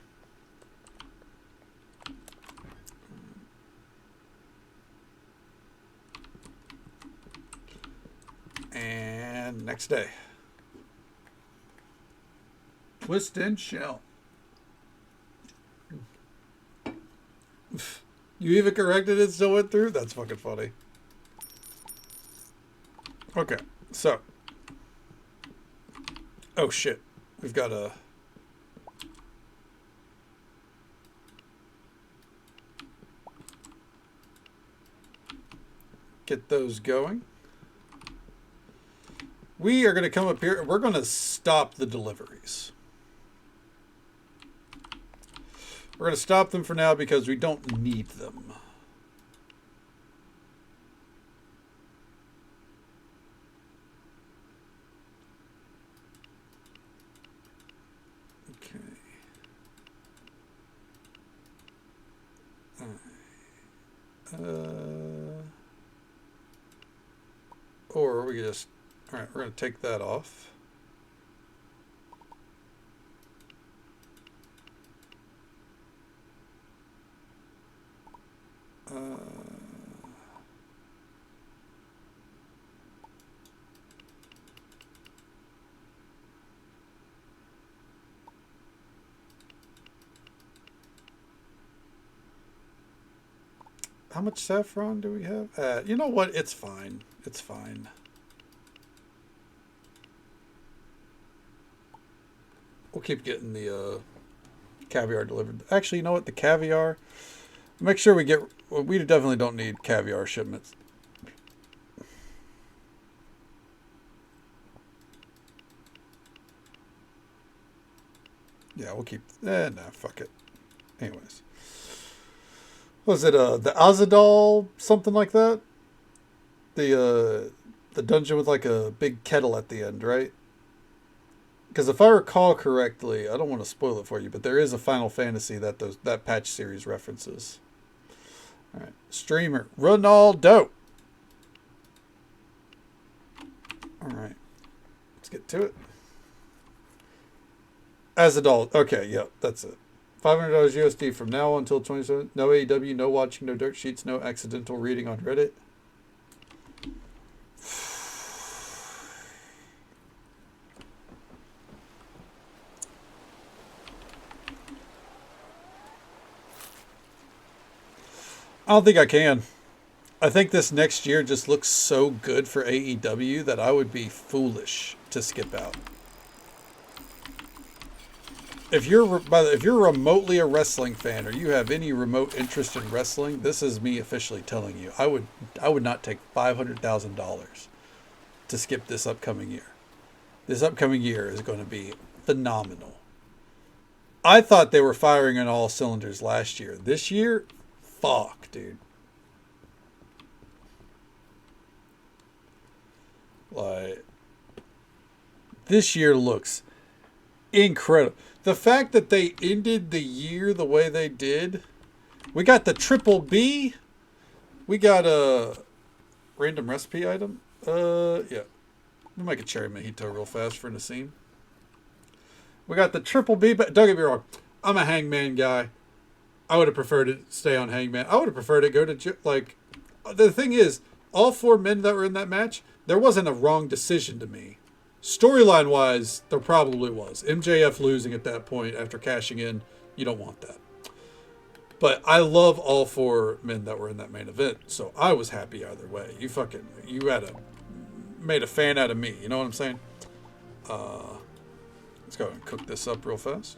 And next day. Twist and shell. You even corrected it, still went through? That's fucking funny. Okay. So. Oh, shit. We've got a... Get those going. We are going to come up here. We're going to stop the deliveries. We're going to stop them for now because we don't need them. Okay. Or we just... All right, we're going to take that off. How much saffron do we have? You know what? It's fine. It's fine. We'll keep getting the caviar delivered. Actually, you know what? The caviar, make sure we get... We definitely don't need caviar shipments. Yeah, we'll keep... nah, fuck it. Anyways. Was it the Azadal, something like that? The dungeon with like a big kettle at the end, right? Because if I recall correctly, I don't want to spoil it for you, but there is a Final Fantasy that patch series references. All right, streamer Ronaldo. All right, let's get to it. Azadal, okay, yep, that's it. $500 USD from now until 27. No AEW, no watching, no dirt sheets, no accidental reading on Reddit. I don't think I can. I think this next year just looks so good for AEW that I would be foolish to skip out. If you're remotely a wrestling fan or you have any remote interest in wrestling, this is me officially telling you. I would not take $500,000 to skip this upcoming year. This upcoming year is going to be phenomenal. I thought they were firing on all cylinders last year. This year, fuck, dude. Like, this year looks incredible. The fact that they ended the year the way they did. We got the Triple B. We got a random recipe item. Yeah. We'll make a cherry mojito real fast for Nassim. We got the Triple B, but don't get me wrong. I'm a Hangman guy. I would have preferred to stay on Hangman. I would have preferred to go to, like, the thing is, all four men that were in that match, there wasn't a wrong decision to me. Storyline wise, there probably was. MJF losing at that point after cashing in, you don't want that. But I love all four men that were in that main event, so I was happy either way. You made a fan out of me, you know what I'm saying? Let's go and cook this up real fast.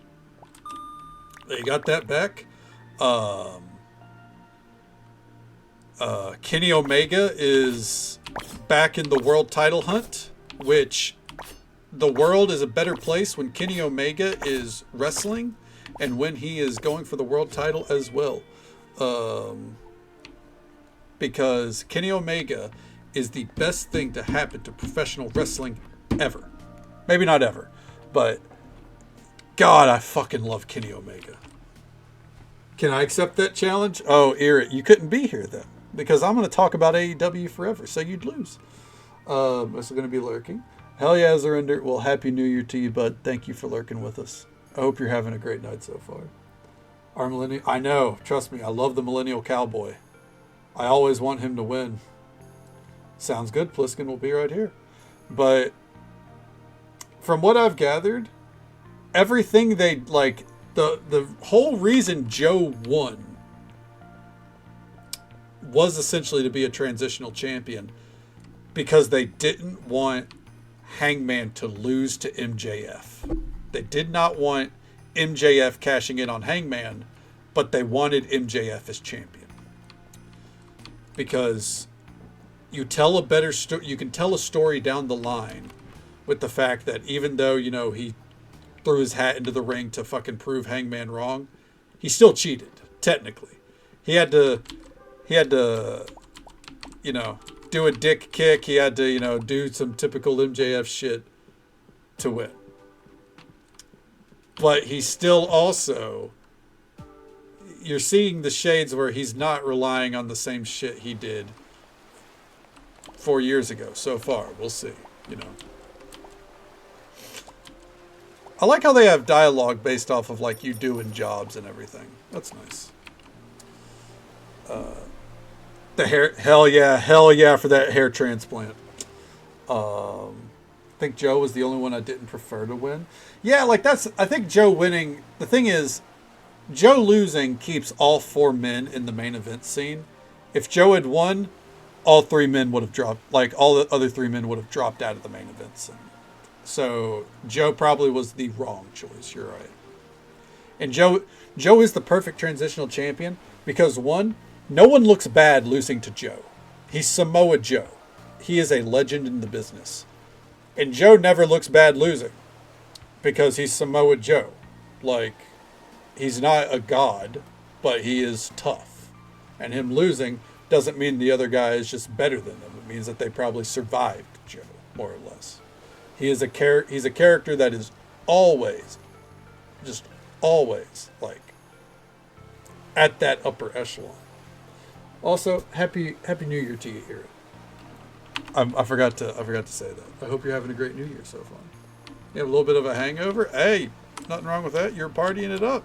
You got that back. Kenny Omega is back in the world title hunt, which the world is a better place when Kenny Omega is wrestling and when he is going for the world title as well. Because Kenny Omega is the best thing to happen to professional wrestling ever. Maybe not ever, but God, I fucking love Kenny Omega. Can I accept that challenge? Oh, Eric, you couldn't be here then, because I'm going to talk about AEW forever, so you'd lose. This is going to be lurking. Hell yeah, Zarinder. Well, Happy New Year to you, bud. Thank you for lurking with us. I hope you're having a great night so far. Our millennial, I know, trust me, I love the Millennial Cowboy. I always want him to win. Sounds good, Pliskin will be right here. But from what I've gathered, everything they, like, the whole reason Joe won was essentially to be a transitional champion. because they didn't want Hangman to lose to MJF. They did not want MJF cashing in on Hangman, but they wanted MJF as champion. Because you tell a better story, you can tell a story down the line with the fact that even though, you know, he threw his hat into the ring to fucking prove Hangman wrong, he still cheated, technically. He had to, you know, do a dick kick. He had to, you know, do some typical MJF shit to win. But he's still also, you're seeing the shades where he's not relying on the same shit he did 4 years ago so far. We'll see, you know. I like how they have dialogue based off of like you doing jobs and everything. That's nice. The hair, hell yeah for that hair transplant. I think Joe was the only one I didn't prefer to win. Yeah, like that's, I think Joe winning, the thing is, Joe losing keeps all 4 men in the main event scene. If Joe had won, all 3 men would have dropped, like all the other 3 men would have dropped out of the main event scene. So Joe probably was the wrong choice. You're right. And Joe is the perfect transitional champion because one, no one looks bad losing to Joe. He's Samoa Joe. He is a legend in the business. And Joe never looks bad losing because he's Samoa Joe. Like, he's not a god, but he is tough. And him losing doesn't mean the other guy is just better than him. It means that they probably survived Joe, more or less. He's a character that is always, just always, like, at that upper echelon. Also, happy New Year to you, Era. I forgot to say that. I hope you're having a great New Year so far. You have a little bit of a hangover? Hey, nothing wrong with that. You're partying it up.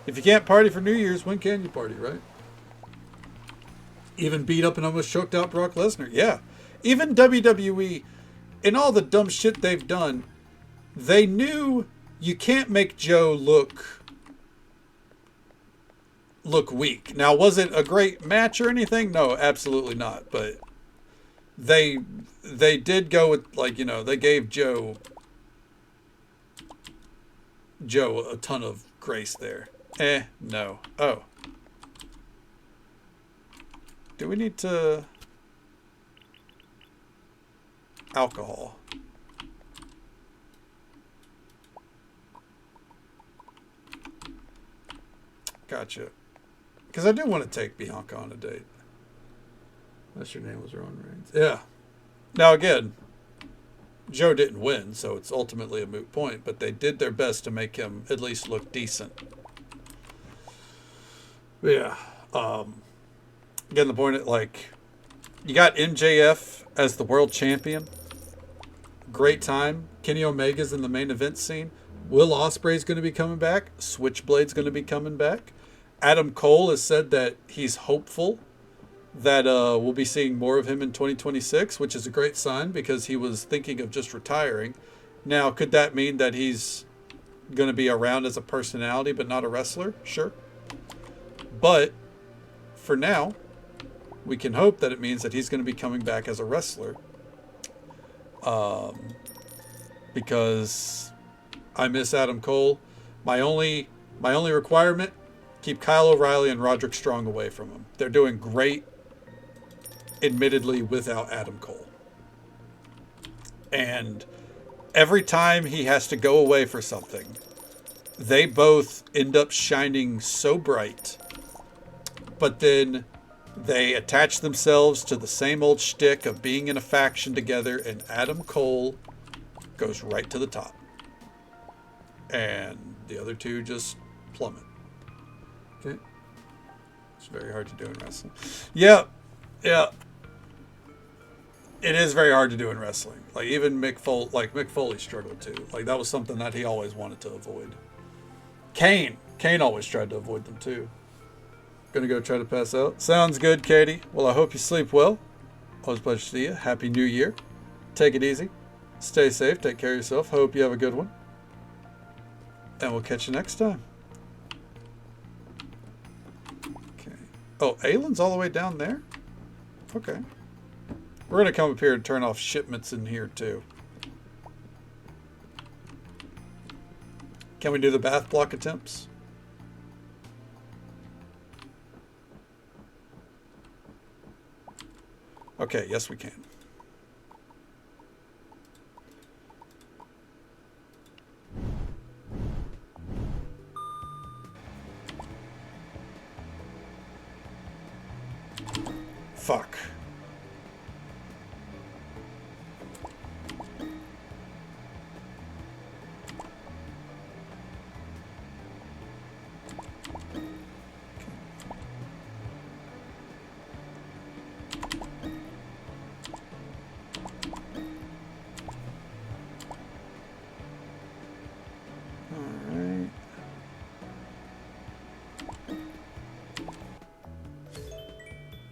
If you can't party for New Year's, when can you party, right? Even beat up and almost choked out Brock Lesnar. Yeah. Even WWE, in all the dumb shit they've done, they knew you can't make Joe look weak. Now, was it a great match or anything? No, absolutely not. But they did go with, like, you know, they gave Joe a ton of grace there. No. Oh. Do we need to... Alcohol. Gotcha. Because I do want to take Bianca on a date. Unless your name was Roman Reigns. Yeah. Now again, Joe didn't win, so it's ultimately a moot point, but they did their best to make him at least look decent. But yeah. Again, the point, like, you got MJF as the world champion. Great time. Kenny Omega's in the main event scene. Will Ospreay's going to be coming back. Switchblade's going to be coming back. Adam Cole has said that he's hopeful that we'll be seeing more of him in 2026, which is a great sign because he was thinking of just retiring. Now, could that mean that he's going to be around as a personality but not a wrestler? Sure. But for now, we can hope that it means that he's going to be coming back as a wrestler. Because I miss Adam Cole. My only requirement, keep Kyle O'Reilly and Roderick Strong away from him. They're doing great, admittedly, without Adam Cole. And every time he has to go away for something, they both end up shining so bright, but then they attach themselves to the same old shtick of being in a faction together, and Adam Cole goes right to the top. And the other two just plummet. Okay? It's very hard to do in wrestling. Yeah. It is very hard to do in wrestling. Like, even Mick Foley struggled too. Like, that was something that he always wanted to avoid. Kane always tried to avoid them too. Gonna go try to pass out. Sounds good, Katie. Well, I hope you sleep well. Always a pleasure to see you. Happy New Year. Take it easy. Stay safe. Take care of yourself. Hope you have a good one. And we'll catch you next time. Okay. Oh, Aylin's all the way down there? Okay. We're going to come up here and turn off shipments in here too. Can we do the bath block attempts? Okay, yes we can. Fuck.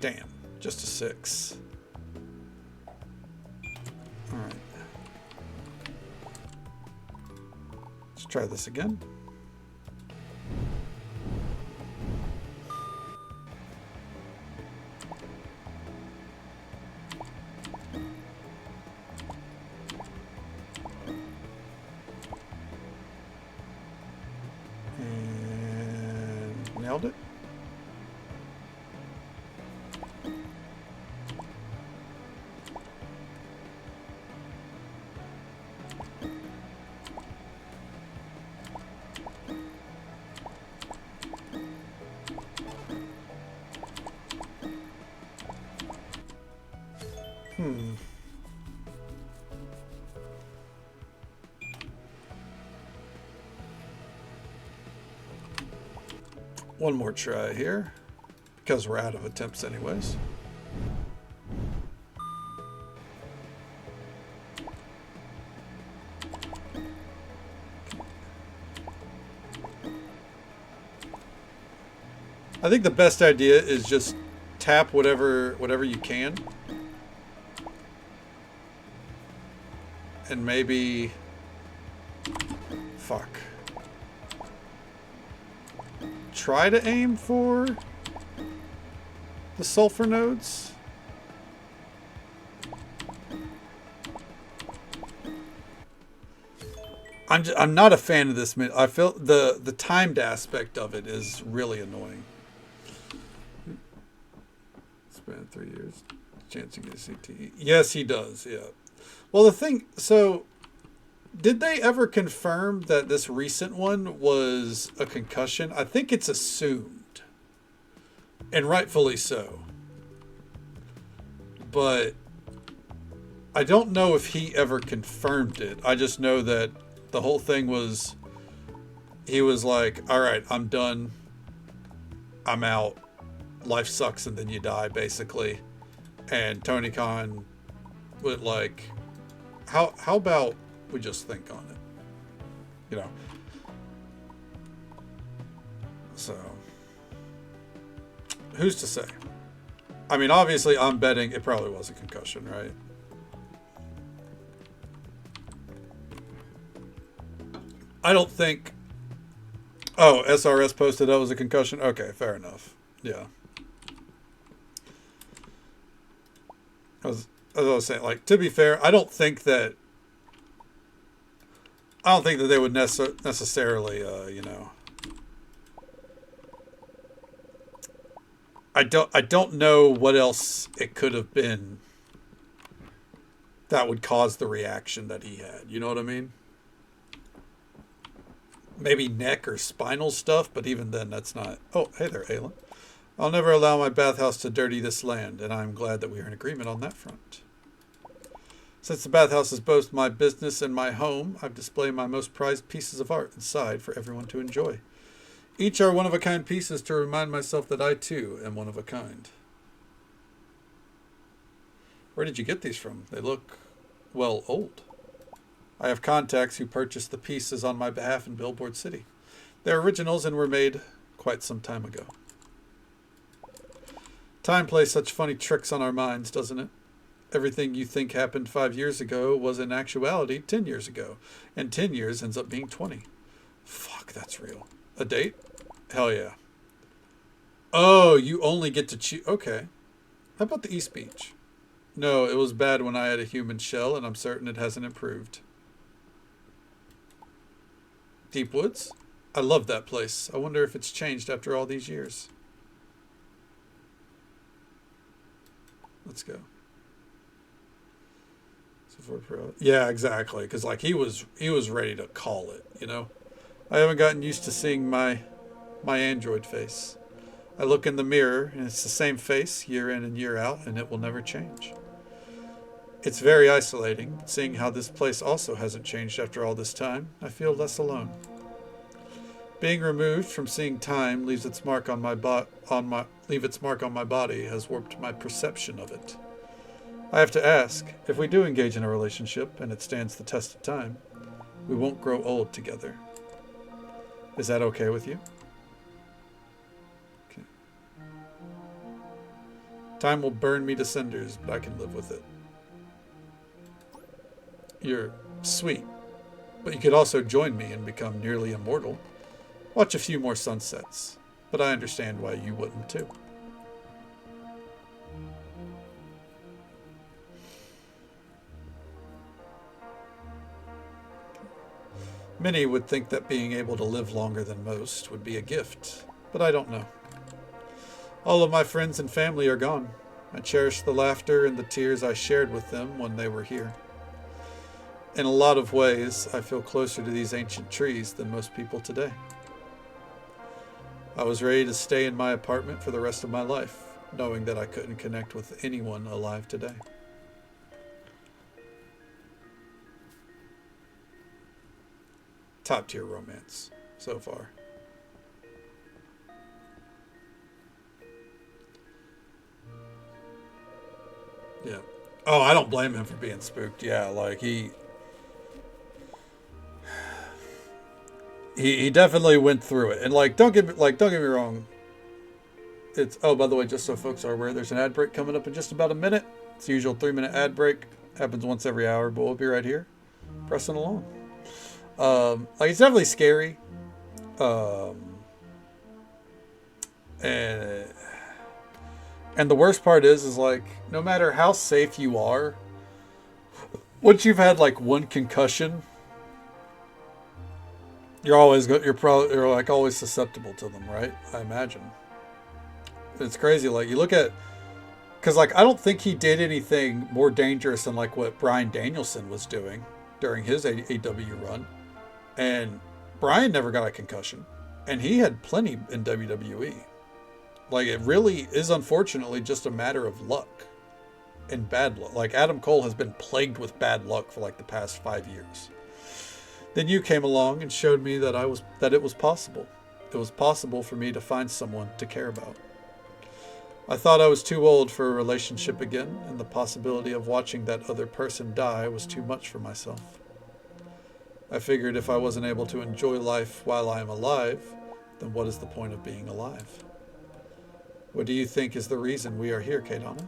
Damn, just a 6. All right. Let's try this again. And nailed it. One more try here, because we're out of attempts anyways. I think the best idea is just tap whatever you can. And maybe... Fuck. Try to aim for the sulfur nodes. I'm not a fan of this. I feel the timed aspect of it is really annoying. Span 3 years. Chance to get a CTE. Yes, he does. Yeah. Well, the thing. So, did they ever confirm that this recent one was a concussion? I think it's assumed, and rightfully so. But I don't know if he ever confirmed it. I just know that the whole thing was, he was like, all right, I'm done. I'm out. Life sucks and then you die, basically. And Tony Khan would like, how about we just think on it? You know? So, who's to say? I mean, obviously, I'm betting it probably was a concussion, right? I don't think... Oh, SRS posted that was a concussion? Okay, fair enough. Yeah. As I was saying, like, to be fair, I don't think that they would necessarily, you know... I don't know what else it could have been that would cause the reaction that he had. You know what I mean? Maybe neck or spinal stuff, but even then, that's not... Oh, hey there, Aelin. I'll never allow my bathhouse to dirty this land, and I'm glad that we are in agreement on that front. Since the bathhouse is both my business and my home, I've displayed my most prized pieces of art inside for everyone to enjoy. Each are one-of-a-kind pieces to remind myself that I, too, am one of a kind. Where did you get these from? They look, well, old. I have contacts who purchased the pieces on my behalf in Billboard City. They're originals and were made quite some time ago. Time plays such funny tricks on our minds, doesn't it? Everything you think happened 5 years ago was in actuality 10 years ago. And 10 years ends up being 20. Fuck, that's real. A date? Hell yeah. Oh, you only get to choose... Okay. How about the East Beach? No, it was bad when I had a human shell, and I'm certain it hasn't improved. Deep Woods? I love that place. I wonder if it's changed after all these years. Let's go. Yeah, exactly. Because like he was ready to call it. You know, I haven't gotten used to seeing my android face. I look in the mirror and it's the same face year in and year out, and it will never change. It's very isolating, seeing how this place also hasn't changed after all this time. I feel less alone. Being removed from seeing time leaves its mark on my body has warped my perception of it. I have to ask, if we do engage in a relationship and it stands the test of time, we won't grow old together. Is that okay with you? Okay. Time will burn me to cinders, but I can live with it. You're sweet, but you could also join me and become nearly immortal. Watch a few more sunsets, but I understand why you wouldn't too. Many would think that being able to live longer than most would be a gift, but I don't know. All of my friends and family are gone. I cherish the laughter and the tears I shared with them when they were here. In a lot of ways, I feel closer to these ancient trees than most people today. I was ready to stay in my apartment for the rest of my life, knowing that I couldn't connect with anyone alive today. Top tier romance so far. Yeah. Oh, I don't blame him for being spooked. Yeah, like he definitely went through it. And like don't get me wrong. It's by the way, just so folks are aware, there's an ad break coming up in just about a minute. It's the usual 3-minute ad break. Happens once every hour, but we'll be right here, pressing along. Like it's definitely scary. And the worst part is like no matter how safe you are, once you've had like one concussion, you're like always susceptible to them, right? I imagine. It's crazy. Like you look at, because like I don't think he did anything more dangerous than like what Bryan Danielson was doing during his AEW run. And Bryan never got a concussion. And he had plenty in WWE. Like, it really is unfortunately just a matter of luck and bad luck. Like, Adam Cole has been plagued with bad luck for like the past 5 years. Then you came along and showed me that it was possible. It was possible for me to find someone to care about. I thought I was too old for a relationship again, and the possibility of watching that other person die was too much for myself. I figured if I wasn't able to enjoy life while I am alive, then what is the point of being alive? What do you think is the reason we are here, Kadana?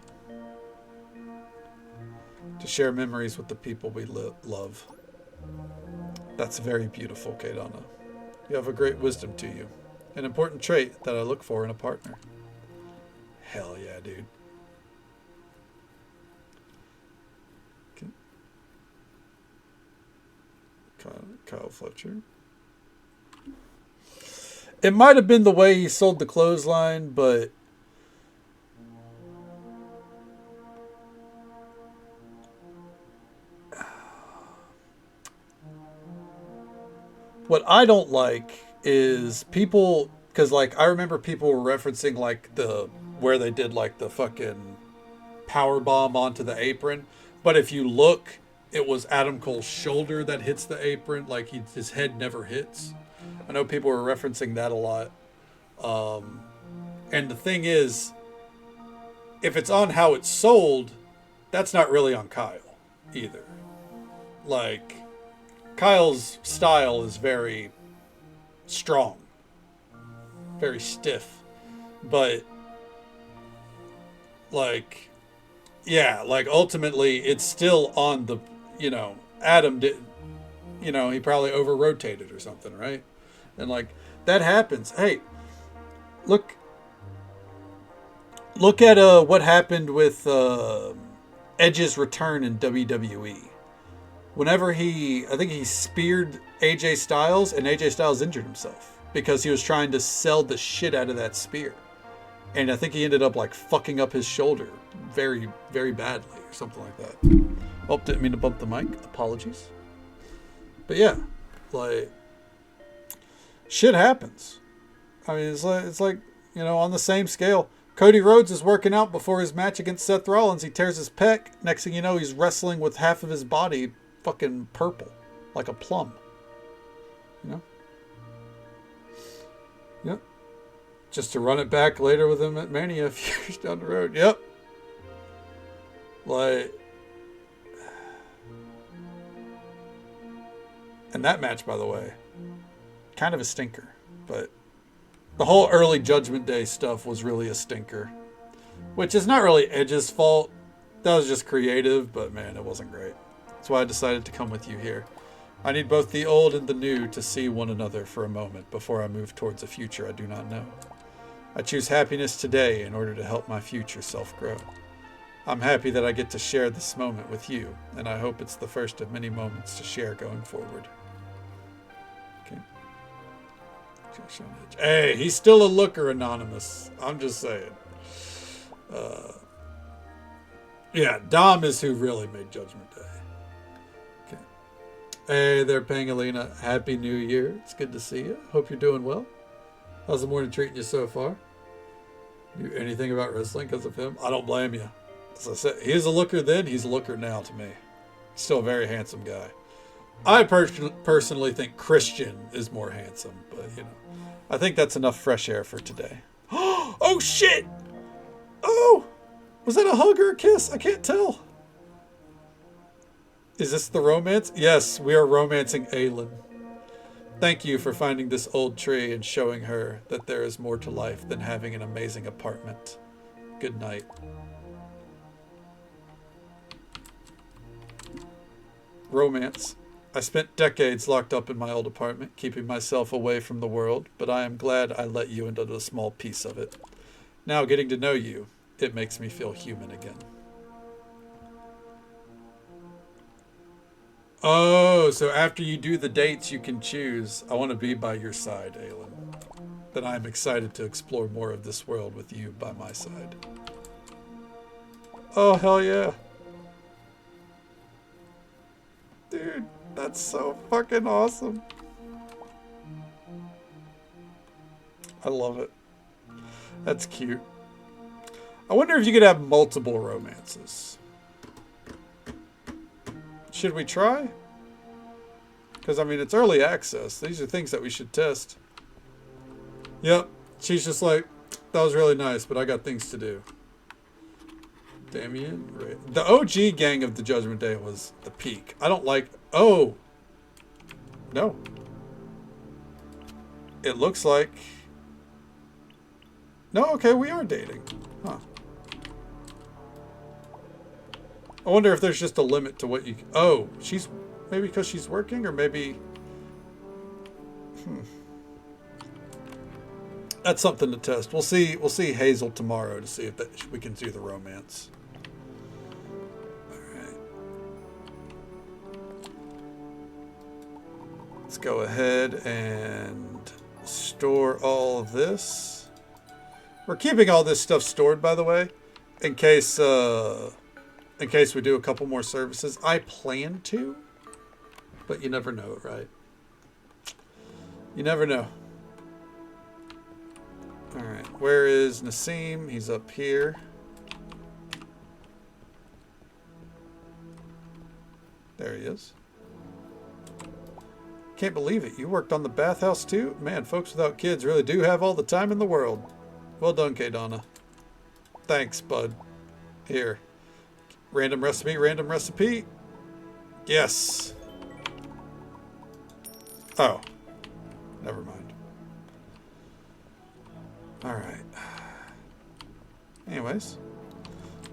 To share memories with the people we love. That's very beautiful, Kadana. You have a great wisdom to you. An important trait that I look for in a partner. Hell yeah, dude. Okay. Kyle Fletcher. It might have been the way he sold the clothesline, but what I don't like is people, because like I remember people were referencing like where they did like the fucking power bomb onto the apron, but if you look, it was Adam Cole's shoulder that hits the apron, like his head never hits. I know people were referencing that a lot. And the thing is, if it's on how it's sold, that's not really on Kyle either. Like, Kyle's style is very strong, very stiff, but like, yeah, like ultimately it's still on the, Adam did, he probably over rotated or something, right? And like that happens. Hey, look at what happened with Edge's return in WWE. Whenever I think he speared AJ Styles, and AJ Styles injured himself because he was trying to sell the shit out of that spear. And I think he ended up like fucking up his shoulder very, very badly or something like that. Oh, didn't mean to bump the mic. Apologies. But yeah, like, shit happens. I mean, it's like, you know, on the same scale. Cody Rhodes is working out before his match against Seth Rollins. He tears his pec. Next thing you know, he's wrestling with half of his body fucking purple, like a plum. You know? Yep. Just to run it back later with him at Mania a few years down the road. Yep. Like... And that match, by the way, kind of a stinker. But the whole early Judgment Day stuff was really a stinker. Which is not really Edge's fault. That was just creative, but man, it wasn't great. That's why I decided to come with you here. I need both the old and the new to see one another for a moment before I move towards a future I do not know. I choose happiness today in order to help my future self grow. I'm happy that I get to share this moment with you, and I hope it's the first of many moments to share going forward. Okay. Hey, he's still a looker, Anonymous. I'm just saying. Yeah, Dom is who really made Judgment Day. Okay. Hey there, Pangolina. Happy New Year. It's good to see you. Hope you're doing well. How's the morning treating you so far? You anything about wrestling because of him? I don't blame you. As I said, he was a looker then, he's a looker now to me. Still a very handsome guy. I personally think Christian is more handsome, but you know, I think that's enough fresh air for today. Oh shit! Oh! Was that a hug or a kiss? I can't tell. Is this the romance? Yes, we are romancing Aylin. Thank you for finding this old tree and showing her that there is more to life than having an amazing apartment. Good night. Romance. I spent decades locked up in my old apartment, keeping myself away from the world, but I am glad I let you into a small piece of it. Now getting to know you, it makes me feel human again. Oh, so after you do the dates, you can choose. I want to be by your side, Aylin. Then I am excited to explore more of this world with you by my side. Oh, hell yeah. Dude, that's so fucking awesome. I love it. That's cute. I wonder if you could have multiple romances. Should we try? Because, I mean, it's early access. These are things that we should test. Yep. She's just like, that was really nice, but I got things to do. Damien Ray. The OG gang of the Judgment Day was the peak. I don't like... Oh! No. It looks like... No, okay, we are dating. Huh. I wonder if there's just a limit to what you... Oh, she's... Maybe because she's working, or maybe... That's something to test. We'll see Hazel tomorrow to see if we can do the romance. Alright. Let's go ahead and store all of this. We're keeping all this stuff stored, by the way, in case we do a couple more services. I plan to, but you never know, right? You never know. Alright, where is Nassim? He's up here. There he is. Can't believe it. You worked on the bathhouse too? Man, folks without kids really do have all the time in the world. Well done, K-Donna. Thanks, bud. Here. Random recipe, random recipe. Yes. Oh. Never mind. Alright. Anyways.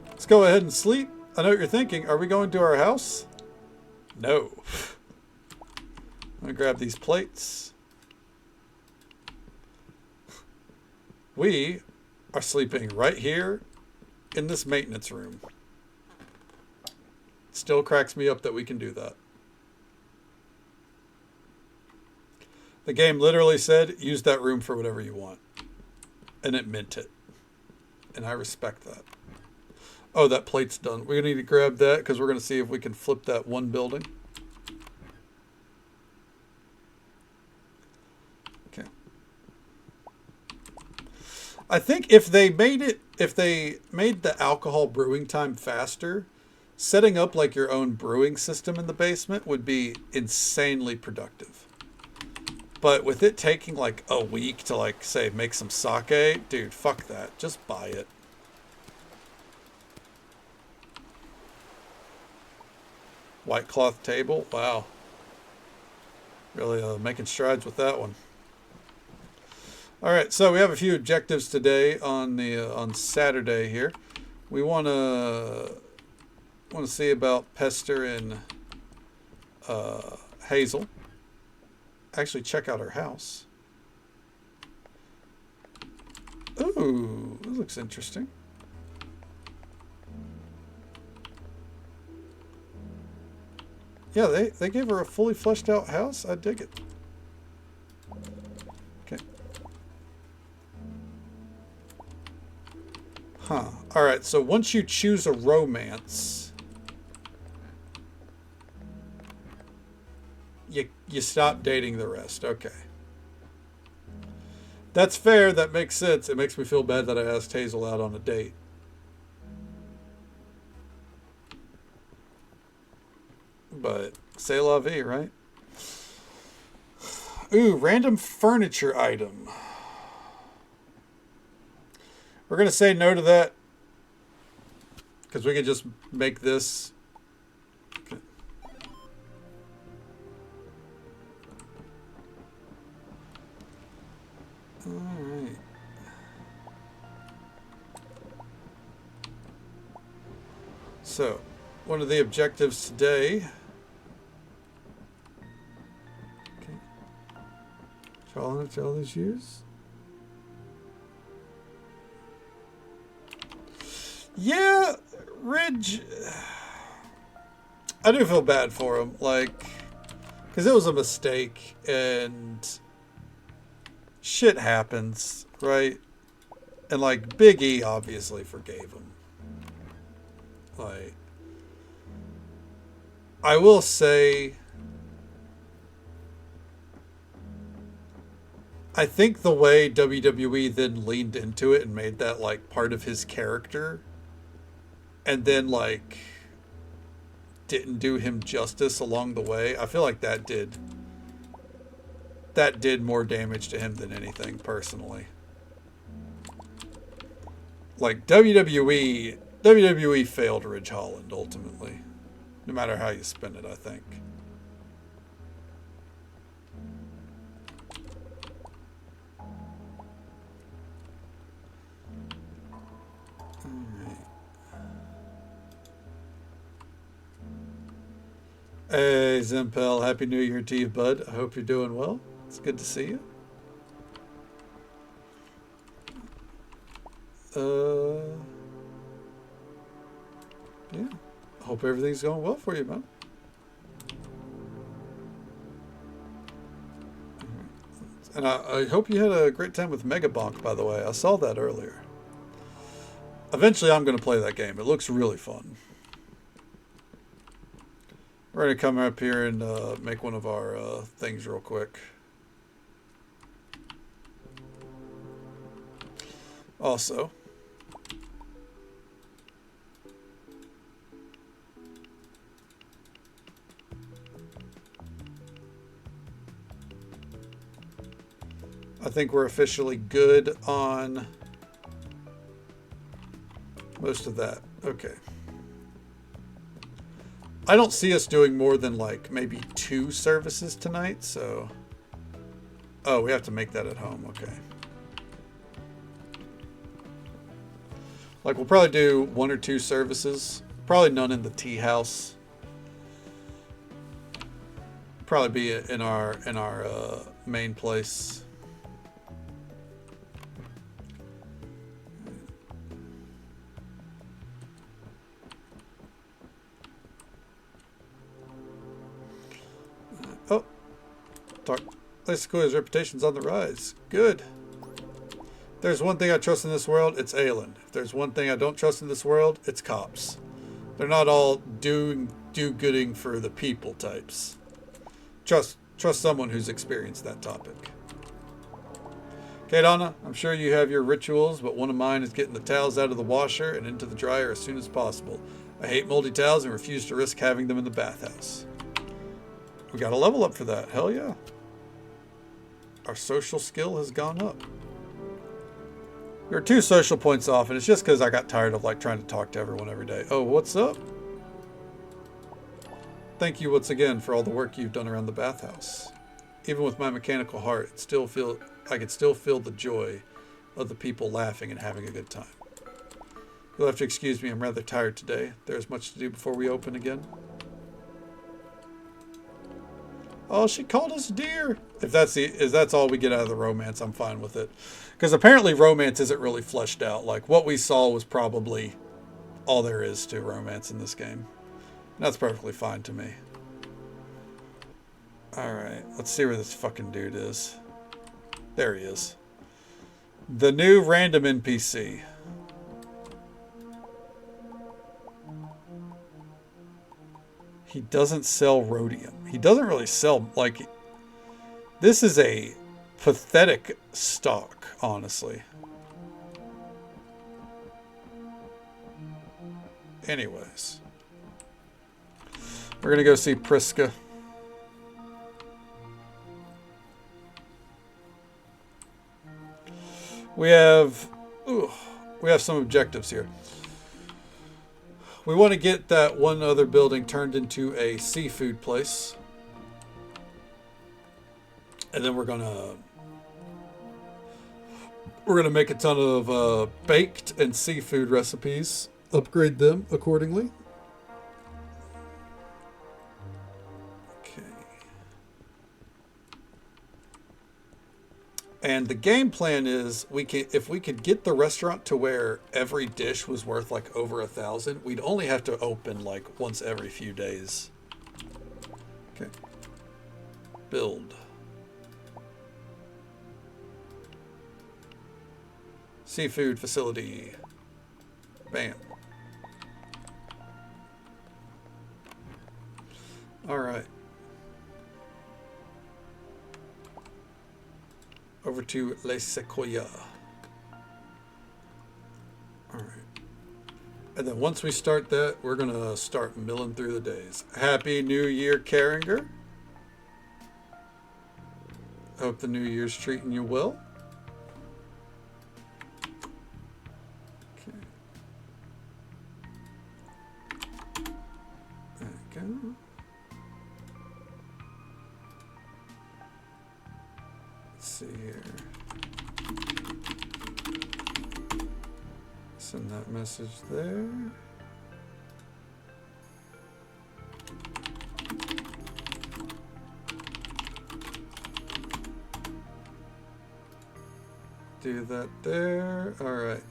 Let's go ahead and sleep. I know what you're thinking. Are we going to our house? No. I'm going to grab these plates. We are sleeping right here in this maintenance room. Still cracks me up that we can do that. The game literally said, use that room for whatever you want. And it meant it. And I respect that. Oh, that plate's done. We need to grab that because we're going to see if we can flip that one building. Okay. I think if they made the alcohol brewing time faster, setting up like your own brewing system in the basement would be insanely productive. But with it taking like a week to like say make some sake, dude, fuck that. Just buy it. White cloth table. Wow. Really making strides with that one. All right, so we have a few objectives today on the on Saturday here. We want to see about Pester and Hazel. Actually, check out her house. Ooh, this looks interesting. Yeah, they gave her a fully fleshed out house. I dig it. Okay. Huh. All right, so once you choose a romance, you stop dating the rest. Okay. That's fair. That makes sense. It makes me feel bad that I asked Hazel out on a date. But c'est la vie, right? Ooh, random furniture item. We're going to say no to that because we can just make this. Okay. All right. So, one of the objectives today. Okay. Challenge all these years. Yeah, Ridge. I do feel bad for him, like, because it was a mistake and shit happens, right? And like Big E obviously forgave him. Like, I will say, I think the way WWE then leaned into it and made that like part of his character, and then like didn't do him justice along the way, I feel like that did more damage to him than anything personally. Like WWE failed Ridge Holland ultimately, no matter how you spin it, I think. Hey, Zempel, Happy New Year to you, bud. I hope you're doing well. It's good to see you. Yeah. Hope everything's going well for you, man. And I hope you had a great time with Megabonk, by the way. I saw that earlier. Eventually, I'm going to play that game. It looks really fun. We're going to come up here and make one of our things real quick. Also, I think we're officially good on most of that. Okay. I don't see us doing more than like maybe 2 services tonight, so... Oh, we have to make that at home. Okay. Like, we'll probably do 1 or 2 services. Probably none in the tea house. Probably be in our main place. Talk. Lysicoia's reputation's on the rise. Good. If there's one thing I trust in this world, it's Aelin. If there's one thing I don't trust in this world, it's cops. They're not all do-gooding for the people types. Trust someone who's experienced that topic. Okay, Donna, I'm sure you have your rituals, but one of mine is getting the towels out of the washer and into the dryer as soon as possible. I hate moldy towels and refuse to risk having them in the bathhouse. We got a level up for that. Hell yeah. Our social skill has gone up. We were 2 social points off, and it's just because I got tired of like trying to talk to everyone every day. Oh, what's up? Thank you once again for all the work you've done around the bathhouse. Even with my mechanical heart, I can still feel the joy of the people laughing and having a good time. You'll have to excuse me, I'm rather tired today. There's much to do before we open again. Oh, she called us dear. If that's all we get out of the romance, I'm fine with it. Because apparently romance isn't really fleshed out. Like, what we saw was probably all there is to romance in this game. That's perfectly fine to me. Alright, let's see where this fucking dude is. There he is. The new random NPC. He doesn't sell rhodium. He doesn't really sell, like... This is a pathetic stock, honestly. Anyways. We're gonna go see Priska. We have some objectives here. We want to get that one other building turned into a seafood place. And then we're gonna make a ton of baked and seafood recipes. Upgrade them accordingly. Okay. And the game plan is if we could get the restaurant to where every dish was worth like over 1,000, we'd only have to open like once every few days. Okay. Build. Seafood facility. Bam. All right. Over to Lysicoia. All right. And then once we start that, we're going to start milling through the days. Happy New Year, Karinger. Hope the New Year's treating you well. Okay. There we go. See here. Send that message there. Do that there. All right.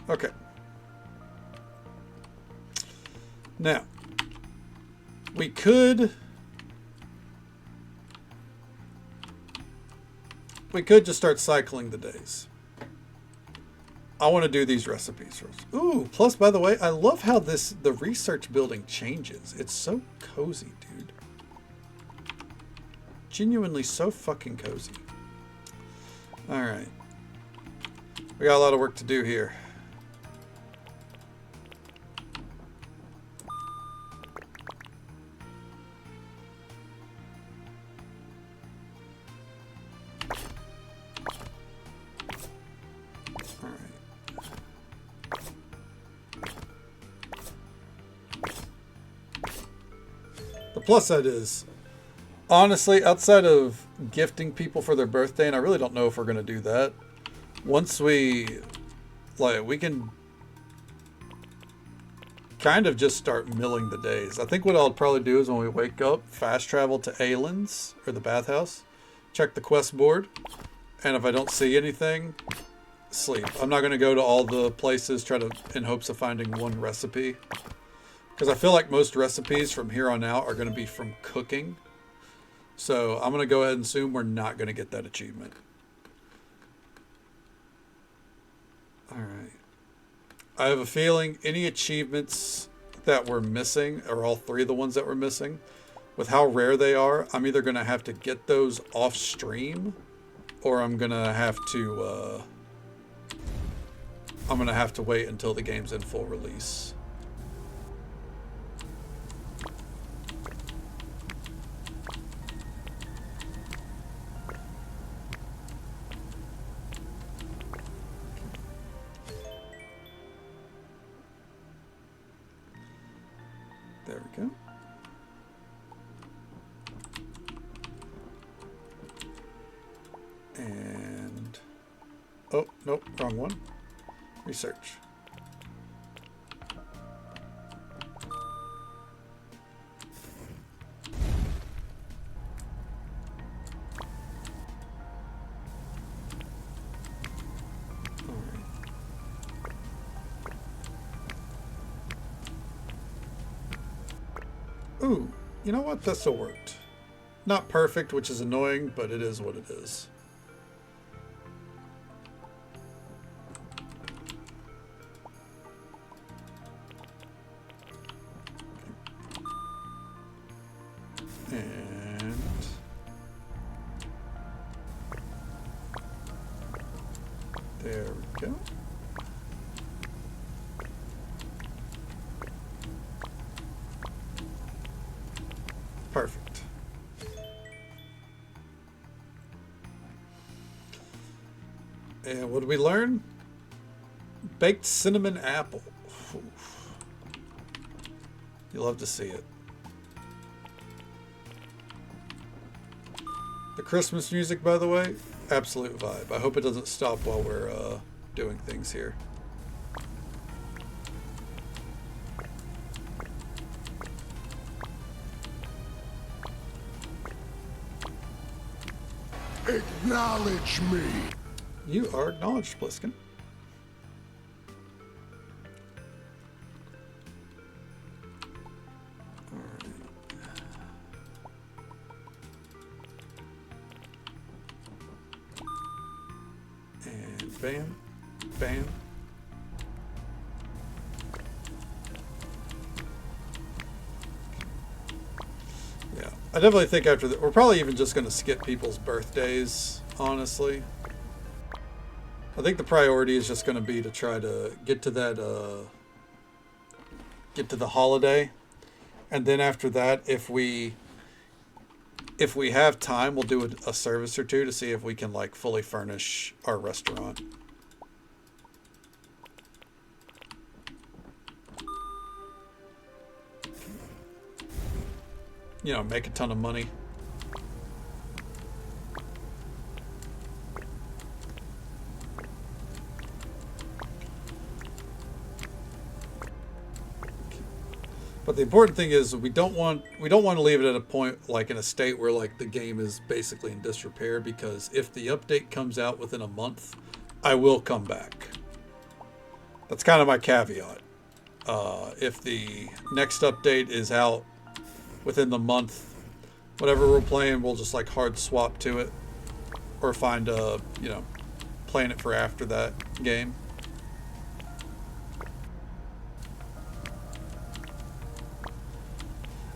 Okay. Now, we could just start cycling the days. I want to do these recipes first. Ooh, plus, by the way, I love how the research building changes. It's so cozy, dude. Genuinely so fucking cozy. All right. We got a lot of work to do here. Plus side is, honestly, outside of gifting people for their birthday, and I really don't know if we're going to do that, once we can kind of just start milling the days. I think what I'll probably do is when we wake up, fast travel to Aelin's, or the bathhouse, check the quest board, and if I don't see anything, sleep. I'm not going to go to all the places in hopes of finding one recipe. Because I feel like most recipes from here on out are going to be from cooking. So I'm going to go ahead and assume we're not going to get that achievement. Alright. I have a feeling any achievements that we're missing, or all three of the ones that we're missing, with how rare they are, I'm either going to have to get those off stream, or I'm going to have to wait until the game's in full release. There we go. And oh, nope, wrong one. Research. Ooh, you know what? That still worked. Not perfect, which is annoying, but it is what it is. And there we go. Perfect. And what did we learn? Baked cinnamon apple. Oof. You love to see it. The Christmas music, by the way, absolute vibe. I hope it doesn't stop while we're doing things here. Acknowledge me. You are acknowledged, Bliskin. And bam, bam. Yeah, I definitely think after that, we're probably even just going to skip people's birthdays, honestly. I think the priority is just going to be to try to get to that, get to the holiday. And then after that, if we have time, we'll do a service or two to see if we can like fully furnish our restaurant. You know, make a ton of money. But the important thing is we don't want to leave it at a point like in a state where like the game is basically in disrepair, because if the update comes out within a month, I will come back. That's kind of my caveat. If the next update is out within the month, whatever we're playing, we'll just like hard swap to it, or find you know, playing it for after that game.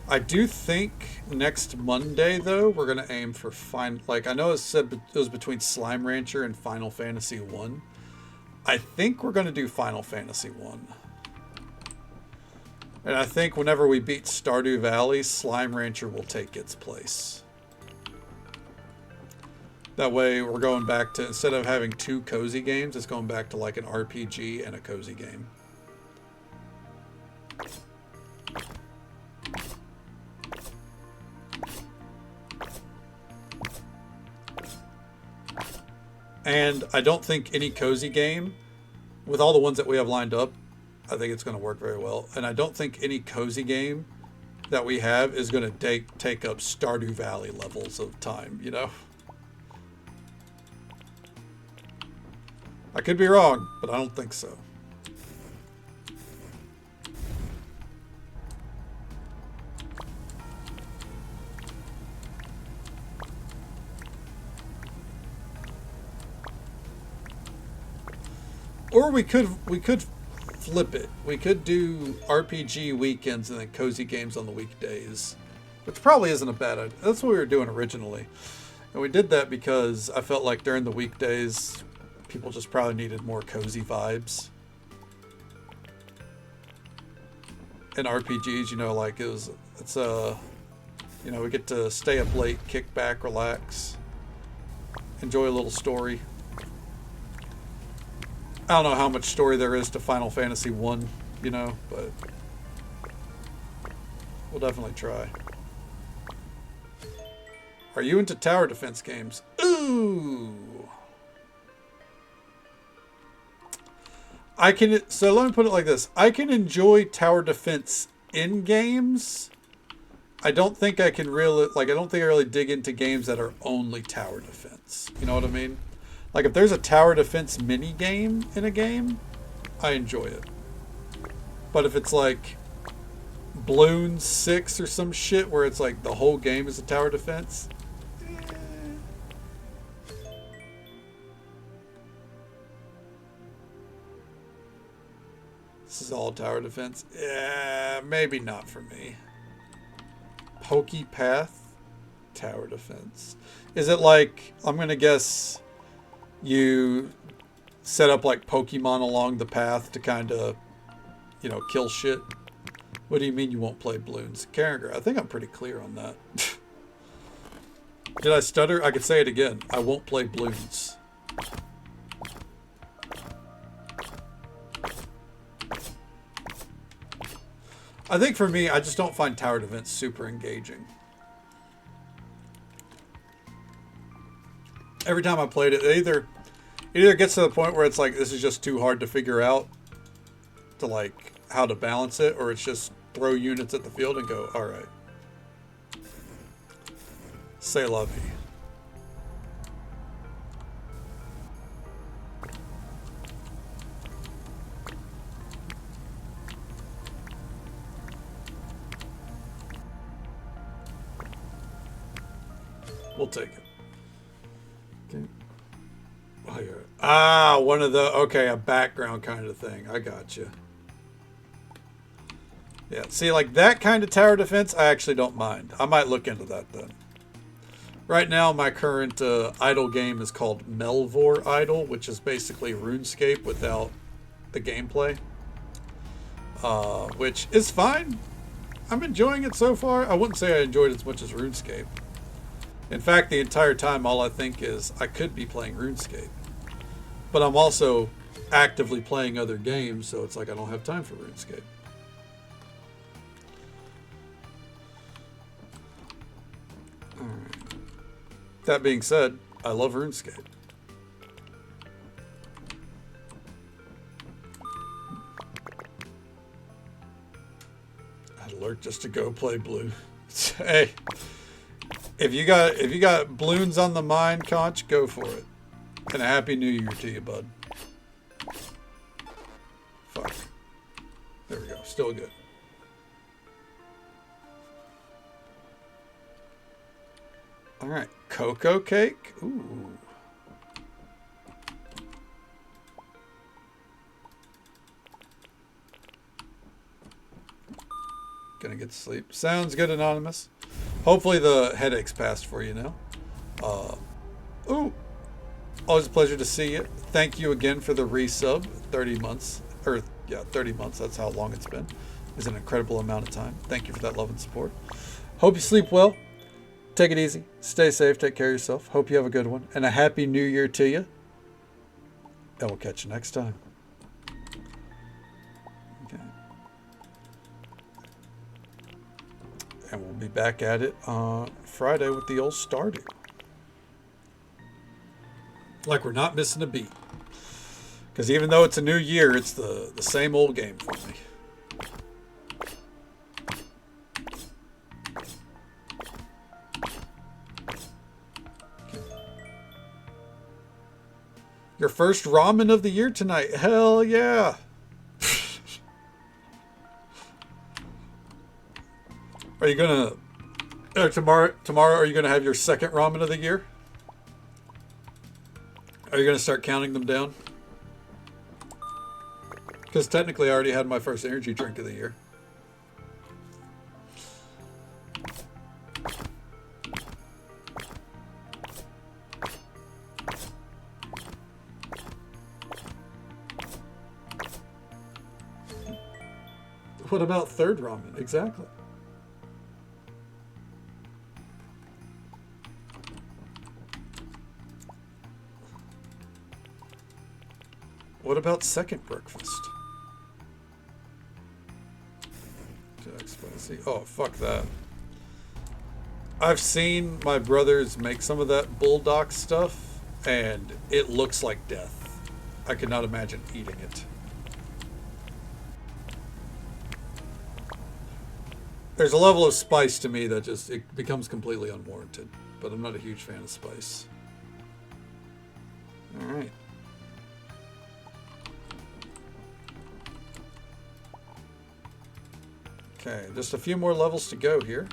I do think next Monday, though, we're going to aim for like, I know it said it was between Slime Rancher and Final Fantasy 1. I think we're going to do Final Fantasy 1. And I think whenever we beat Stardew Valley, Slime Rancher will take its place. That way we're going back to, instead of having two cozy games, it's going back to like an RPG and a cozy game. And I don't think any cozy game, with all the ones that we have lined up, I think it's going to work very well. And I don't think any cozy game that we have is going to take up Stardew Valley levels of time, you know? I could be wrong, but I don't think so. Or we could flip it. We could do RPG weekends and then cozy games on the weekdays, which probably isn't a bad idea. That's what we were doing originally. And we did that because I felt like during the weekdays, people just probably needed more cozy vibes. And RPGs, you know, like you know, we get to stay up late, kick back, relax, enjoy a little story. I don't know how much story there is to Final Fantasy 1, you know, but we'll definitely try. Are you into tower defense games? Ooh. So let me put it like this. I can enjoy tower defense in games. I don't think I can really, I don't think I really dig into games that are only tower defense. You know what I mean? Like if there's a tower defense mini game in a game, I enjoy it. But if it's like Bloons 6 or some shit where it's like the whole game is a tower defense, this is all tower defense. Yeah, maybe not for me. PokePath, tower defense. Is it like, I'm going to guess you set up like Pokemon along the path to kind of, you know, kill shit? What do you mean you won't play Bloons? Carragher, I think I'm pretty clear on that. Did I stutter? I could say it again. I won't play Bloons. I think for me, I just don't find tower defense super engaging. Every time I played it, it either gets to the point where it's like, this is just too hard to figure out to like how to balance it, or it's just throw units at the field and go, all right. C'est la vie. We'll take it. Okay. Oh, yeah. One of the, okay, a background kind of thing. I got you. Yeah, see, like that kind of tower defense, I actually don't mind. I might look into that then. Right now, my current idle game is called Melvor Idle, which is basically RuneScape without the gameplay. Which is fine. I'm enjoying it so far. I wouldn't say I enjoyed it as much as RuneScape. In fact, the entire time, all I think is I could be playing RuneScape. But I'm also actively playing other games, so it's like I don't have time for RuneScape. Alright. That being said, I love RuneScape. I'd lurk just to go play Blue. Hey. If you got Bloons on the mind, Conch, go for it. And a happy new year to you, bud. Fuck. There we go. Still good. All right. Cocoa cake. Ooh. Gonna get to sleep. Sounds good, Anonymous. Hopefully the headache's passed for you now. Ooh. Always a pleasure to see you. Thank you again for the resub. 30 months. 30 months. That's how long it's been. It's an incredible amount of time. Thank you for that love and support. Hope you sleep well. Take it easy. Stay safe. Take care of yourself. Hope you have a good one. And a happy new year to you. And we'll catch you next time. Okay. And we'll be back at it on Friday with the old Stardew. Like we're not missing a beat. Because even though it's a new year, it's the same old game for me. Your first ramen of the year tonight. Hell yeah. Are you gonna tomorrow are you gonna have your second ramen of the year? Are you gonna start counting them down? Because technically I already had my first energy drink of the year. What about third ramen? Exactly. What about second breakfast? Jack spicy. Oh, fuck that. I've seen my brothers make some of that bulldog stuff, and it looks like death. I could not imagine eating it. There's a level of spice to me that just, it becomes completely unwarranted. But I'm not a huge fan of spice. Alright. Okay, just a few more levels to go here.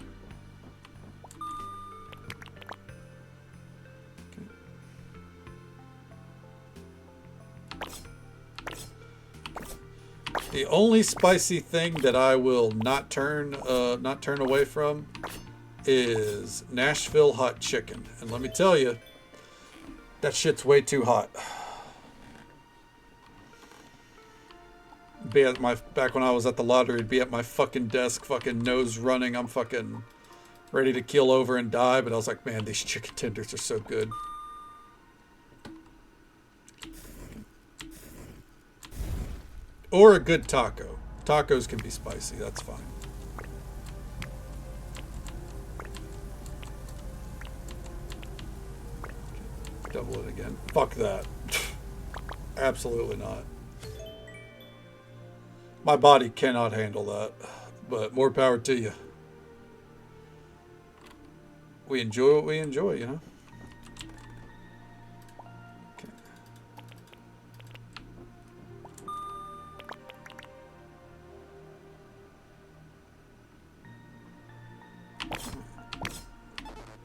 The only spicy thing that I will not turn away from is Nashville hot chicken. And let me tell you, that shit's way too hot. Be at my, back when I was at the lottery, it'd be at my fucking desk, fucking nose running. I'm fucking ready to keel over and die. But I was like, man, these chicken tenders are so good. Or a good taco. Tacos can be spicy, that's fine. Okay, double it again. Fuck that. Absolutely not. My body cannot handle that. But more power to you. We enjoy what we enjoy, you know?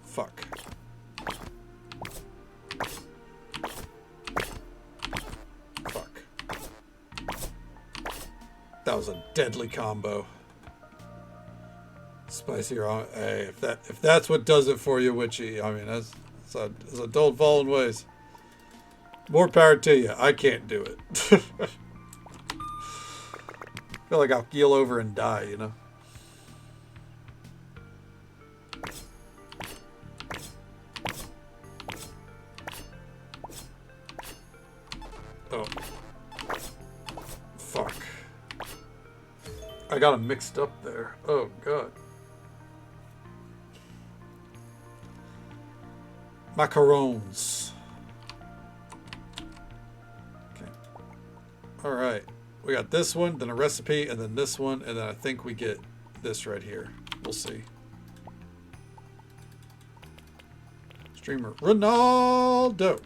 Fuck. Fuck. That was a deadly combo. Spicy raw. Hey, if that's what does it for you, Witchy, I mean, as I told Fallen Ways, more power to you. I can't do it. I feel like I'll keel over and die, you know? Oh. Fuck. I got them mixed up there. Oh, God. Macarons. Okay. Alright. We got this one, then a recipe, and then this one, and then I think we get this right here. We'll see. Streamer Ronaldo.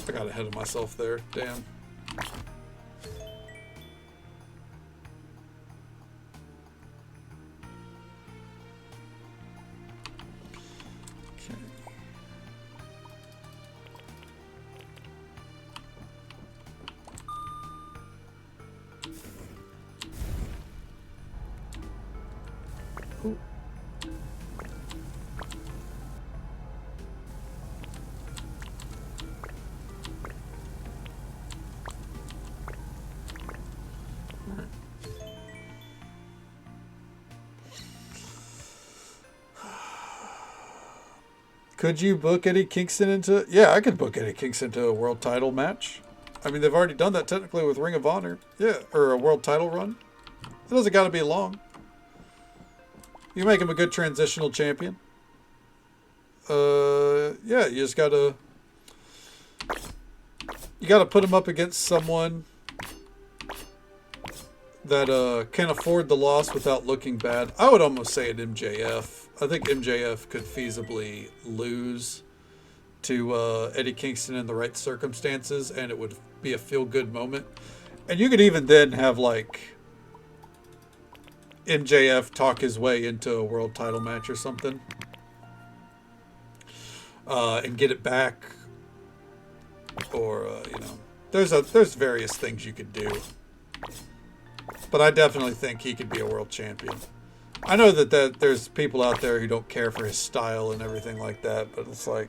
I got ahead of myself there. Damn. Okay. Ooh. Could you book Eddie Kingston into... Yeah, I could book Eddie Kingston into a world title match. I mean, they've already done that technically with Ring of Honor. Yeah, or a world title run. It doesn't got to be long. You make him a good transitional champion. Yeah, you just got to... You got to put him up against someone that can afford the loss without looking bad. I would almost say an MJF. I think MJF could feasibly lose to Eddie Kingston in the right circumstances, and it would be a feel-good moment. And you could even then have, like, MJF talk his way into a world title match or something, and get it back, or you know, there's various things you could do. But I definitely think he could be a world champion. I know that there's people out there who don't care for his style and everything like that, but it's like,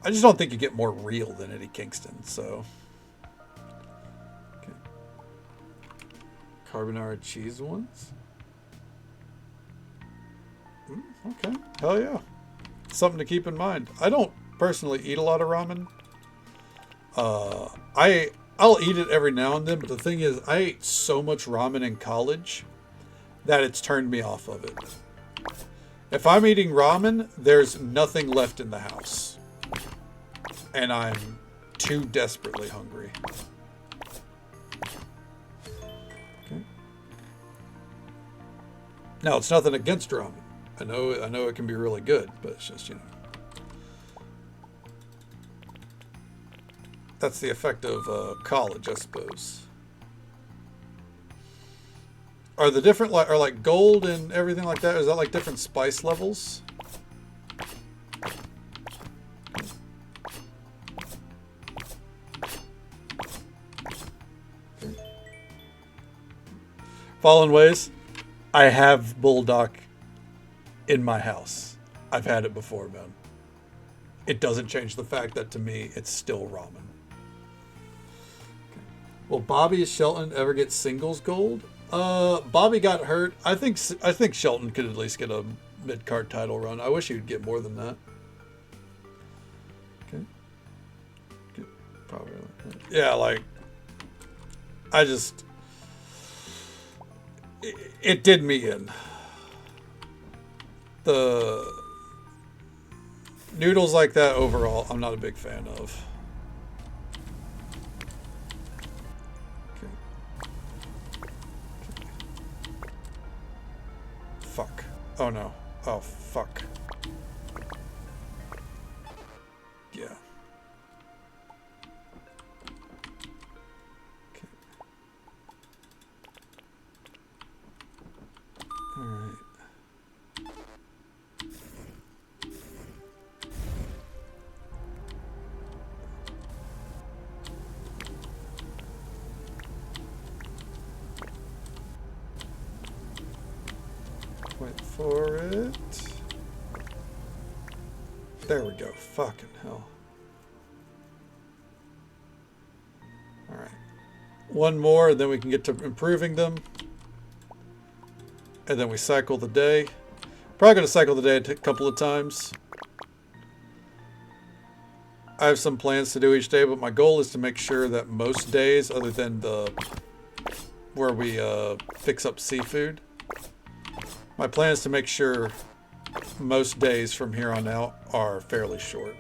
I just don't think you get more real than Eddie Kingston, so. Okay. Carbonara cheese ones? Okay, hell yeah. Something to keep in mind. I don't personally eat a lot of ramen. I'll eat it every now and then, but the thing is, I ate so much ramen in college that it's turned me off of it. If I'm eating ramen, there's nothing left in the house. And I'm too desperately hungry. Okay. Now, it's nothing against ramen. I know it can be really good, but it's just, you know. That's the effect of college, I suppose. Are the different, are like gold and everything like that? Is that like different spice levels? Fallen Ways. I have Bulldog in my house. I've had it before, man. It doesn't change the fact that to me, it's still ramen. Will Bobby Shelton ever get singles gold? Bobby got hurt. I think Shelton could at least get a mid-card title run. I wish he would get more than that. Okay. Probably. Yeah, like, I just, it did me in. The noodles like that overall, I'm not a big fan of. Fuck. Oh no. Oh fuck. Yeah. Okay. Alright. Wait for it. There we go. Fucking hell. Alright. One more, and then we can get to improving them. And then we cycle the day. Probably going to cycle the day a couple of times. I have some plans to do each day, but my goal is to make sure that most days, other than the where we fix up seafood, my plan is to make sure most days from here on out are fairly short.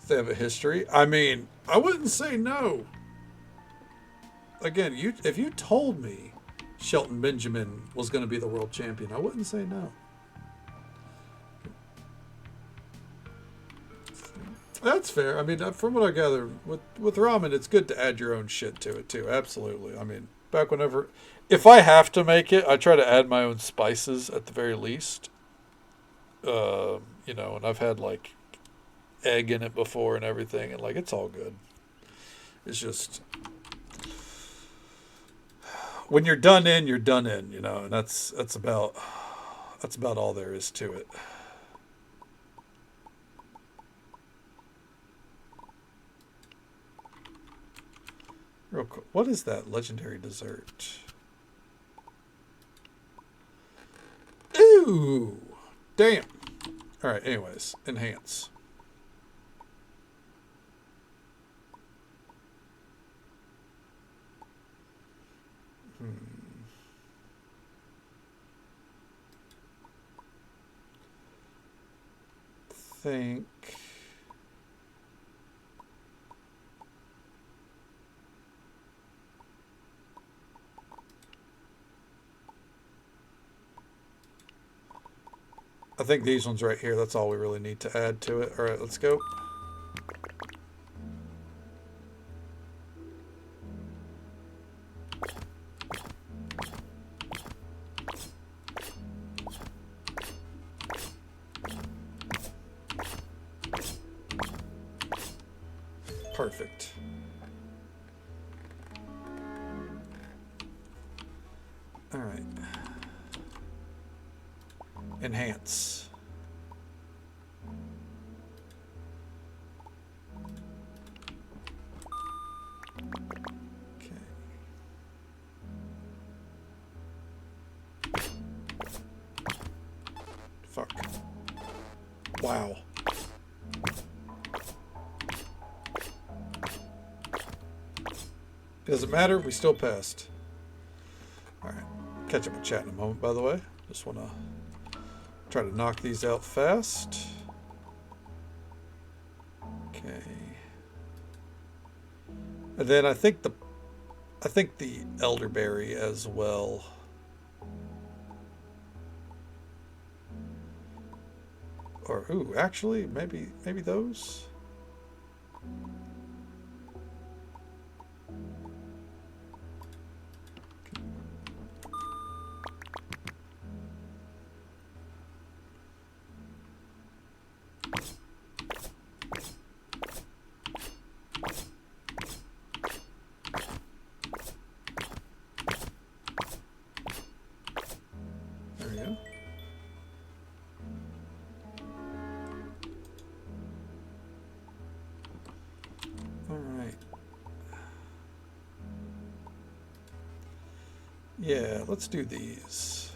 If they have a history. I mean, I wouldn't say no. Again, if you told me Shelton Benjamin was going to be the world champion, I wouldn't say no. That's fair. I mean, from what I gather, with ramen, it's good to add your own shit to it too. Absolutely. I mean, back whenever, if I have to make it, I try to add my own spices at the very least. You know, and I've had like egg in it before and everything, and like it's all good. It's just when you're done in, you're done in, you know, and that's about all there is to it. Real quick, what is that legendary dessert? Ooh, damn. All right, anyways, enhance. Think. I think these ones right here, that's all we really need to add to it. All right, let's go. Perfect. All right. Enhance. Okay. Fuck. Wow. Doesn't matter, we still passed. Alright. Catch up with chat in a moment, by the way. Just want to try to knock these out fast. Okay. And then I think the elderberry as well. Or ooh, actually, maybe those. There we go. All right. Yeah, let's do these.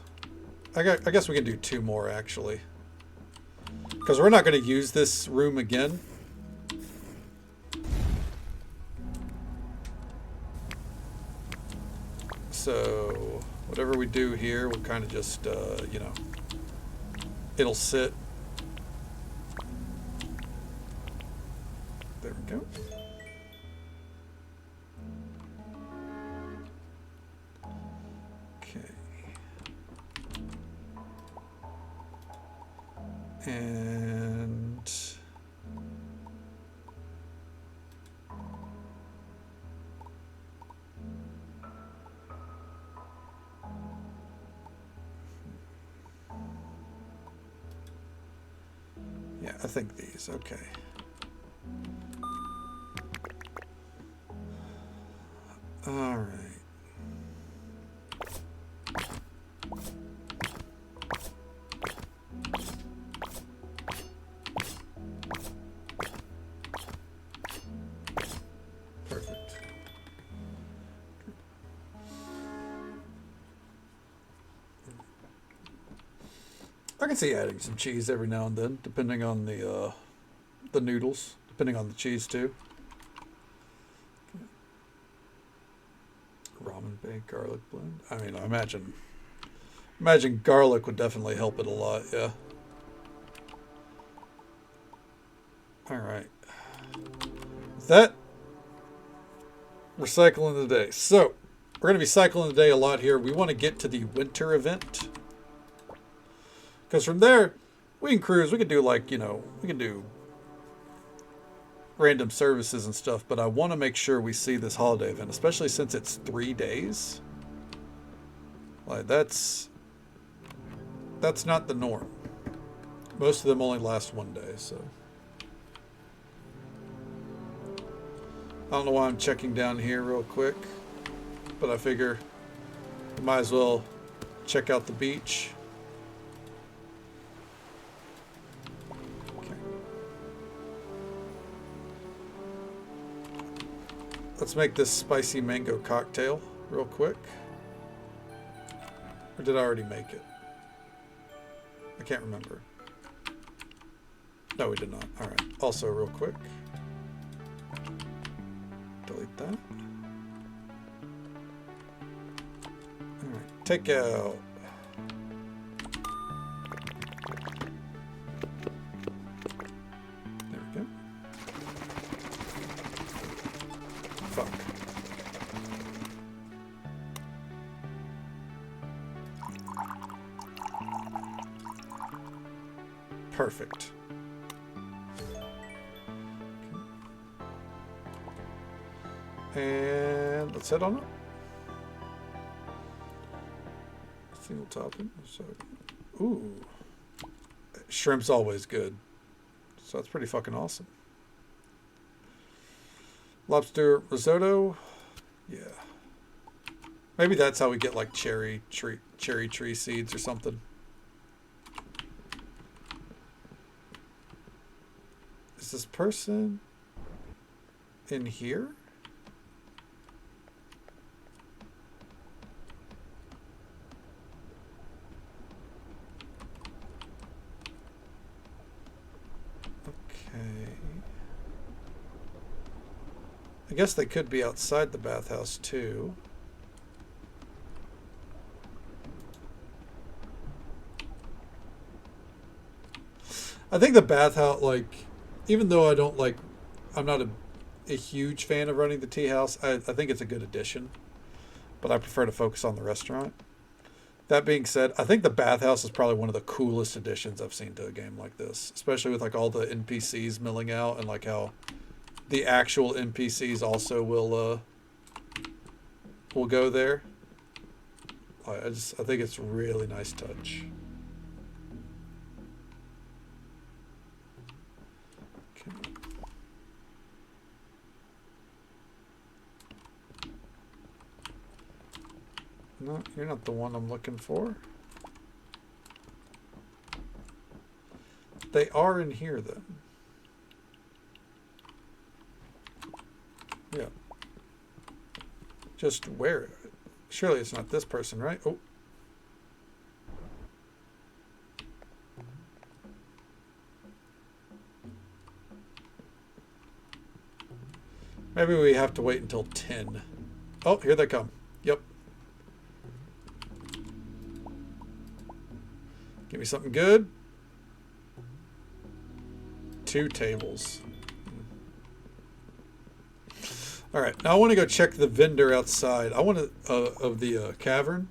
I guess we can do 2 more actually, because we're not going to use this room again. So whatever we do here, we'll kind of just, you know, it'll sit. There we go. Okay. And yeah, I think these, okay. All right. Perfect. I can see adding some cheese every now and then, depending on the noodles, depending on the cheese too. Ramen baked garlic blend. I mean, I imagine garlic would definitely help it a lot. Yeah. All right. With that, we're cycling the day. So we're going to be cycling the day a lot here. We want to get to the winter event, because from there we can cruise. We can do like, you know, we can do random services and stuff, but I want to make sure we see this holiday event, especially since it's 3 days. Like that's not the norm. Most of them only last 1 day, so I don't know why I'm checking down here real quick, but I figure we might as well check out the beach. Let's make this spicy mango cocktail real quick. Or did I already make it? I can't remember. No, we did not. All right. Also, real quick. Delete that. All right. Take out. There we go. Fuck. Perfect. And let's head on up. Single topping. So, ooh, shrimp's always good. So that's pretty fucking awesome. Lobster risotto. Yeah. Maybe that's how we get like cherry tree seeds or something. Is this person in here? Okay. I guess they could be outside the bathhouse too. I think the bathhouse, like, even though I'm not a huge fan of running the tea house, I think it's a good addition. But I prefer to focus on the restaurant. That being said, I think the bathhouse is probably one of the coolest additions I've seen to a game like this. Especially with like all the NPCs milling out and like how the actual NPCs also will go there. I think it's a really nice touch. Okay. No, you're not the one I'm looking for. They are in here then. Yeah. Just where? Surely it's not this person, right? Oh. Maybe we have to wait until 10. Oh, here they come. Yep. Give me something good. 2 tables. All right, now I want to go check the vendor outside. I want to of the cavern.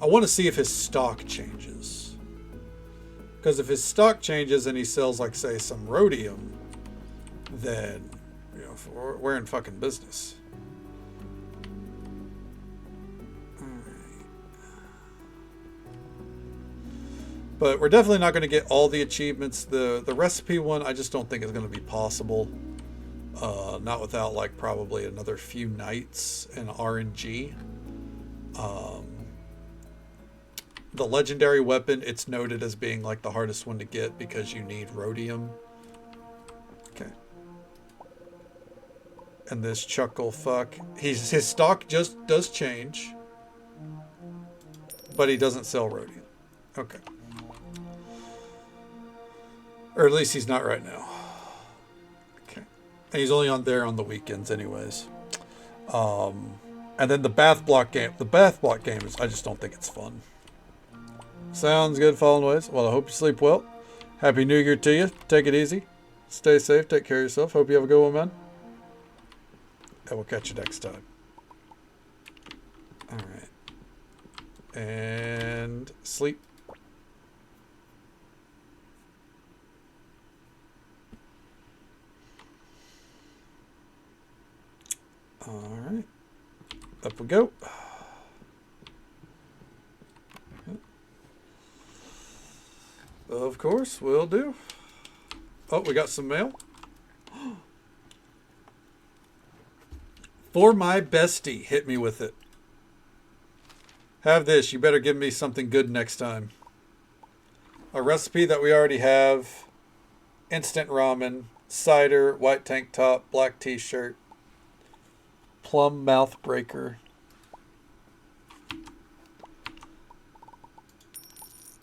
I want to see if his stock changes. Because if his stock changes and he sells, like, say, some rhodium, then we're in fucking business. All right. But we're definitely not going to get all the achievements. The recipe one, I just don't think is going to be possible. Not without like probably another few nights in RNG. The legendary weapon, it's noted as being like the hardest one to get because you need rhodium. Okay. And this chuckle fuck, his stock just does change, but he doesn't sell rhodium. Okay. Or at least he's not right now. And he's only on there on the weekends anyways. And then the bath block game. The bath block game is, I just don't think it's fun. Sounds good, Fallen Ways. Well, I hope you sleep well. Happy New Year to you. Take it easy. Stay safe. Take care of yourself. Hope you have a good one, man. And we'll catch you next time. All right. And sleep. All right, up we go. Of course, will do. Oh, we got some mail. For my bestie, hit me with it. Have this. You better give me something good next time. A recipe that we already have. Instant ramen, cider, white tank top, black t-shirt. Plum mouth breaker.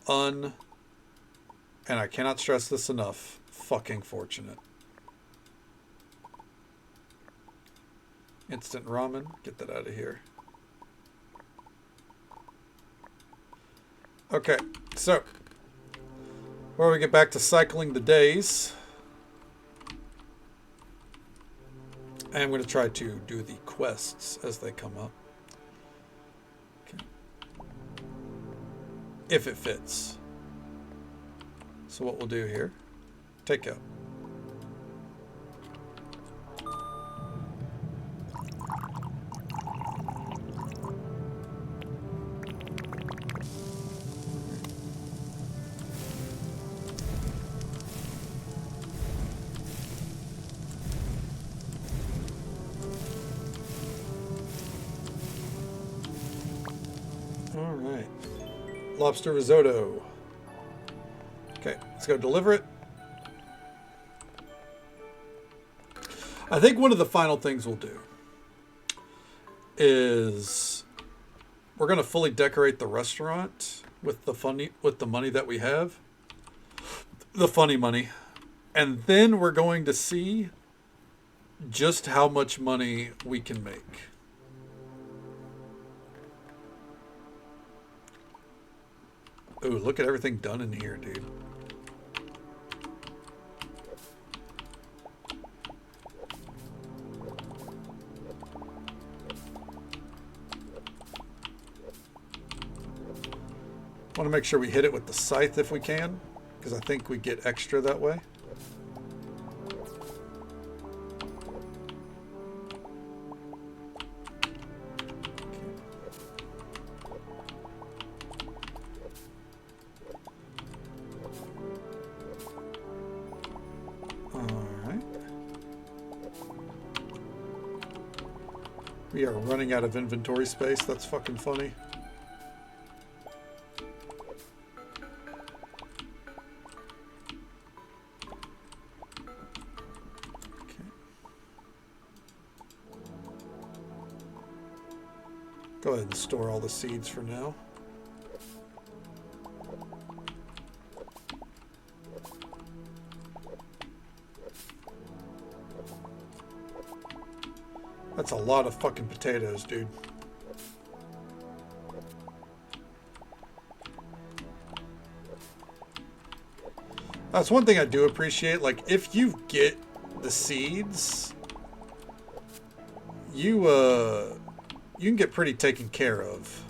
And I cannot stress this enough, fucking fortunate. Instant ramen. Get that out of here. Okay, so before we get back to cycling the days, I'm going to try to do the quests as they come up. Okay. If it fits. So what we'll do here, take out. All right. Lobster risotto. Okay, let's go deliver it. I think one of the final things we'll do is we're going to fully decorate the restaurant with the money that we have. The funny money. And then we're going to see just how much money we can make. Ooh, look at everything done in here, dude. Want to make sure we hit it with the scythe if we can, because I think we get extra that way. We are running out of inventory space. That's fucking funny. Okay. Go ahead and store all the seeds for now. That's a lot of fucking potatoes, dude. That's one thing I do appreciate. Like, if you get the seeds, you can get pretty taken care of.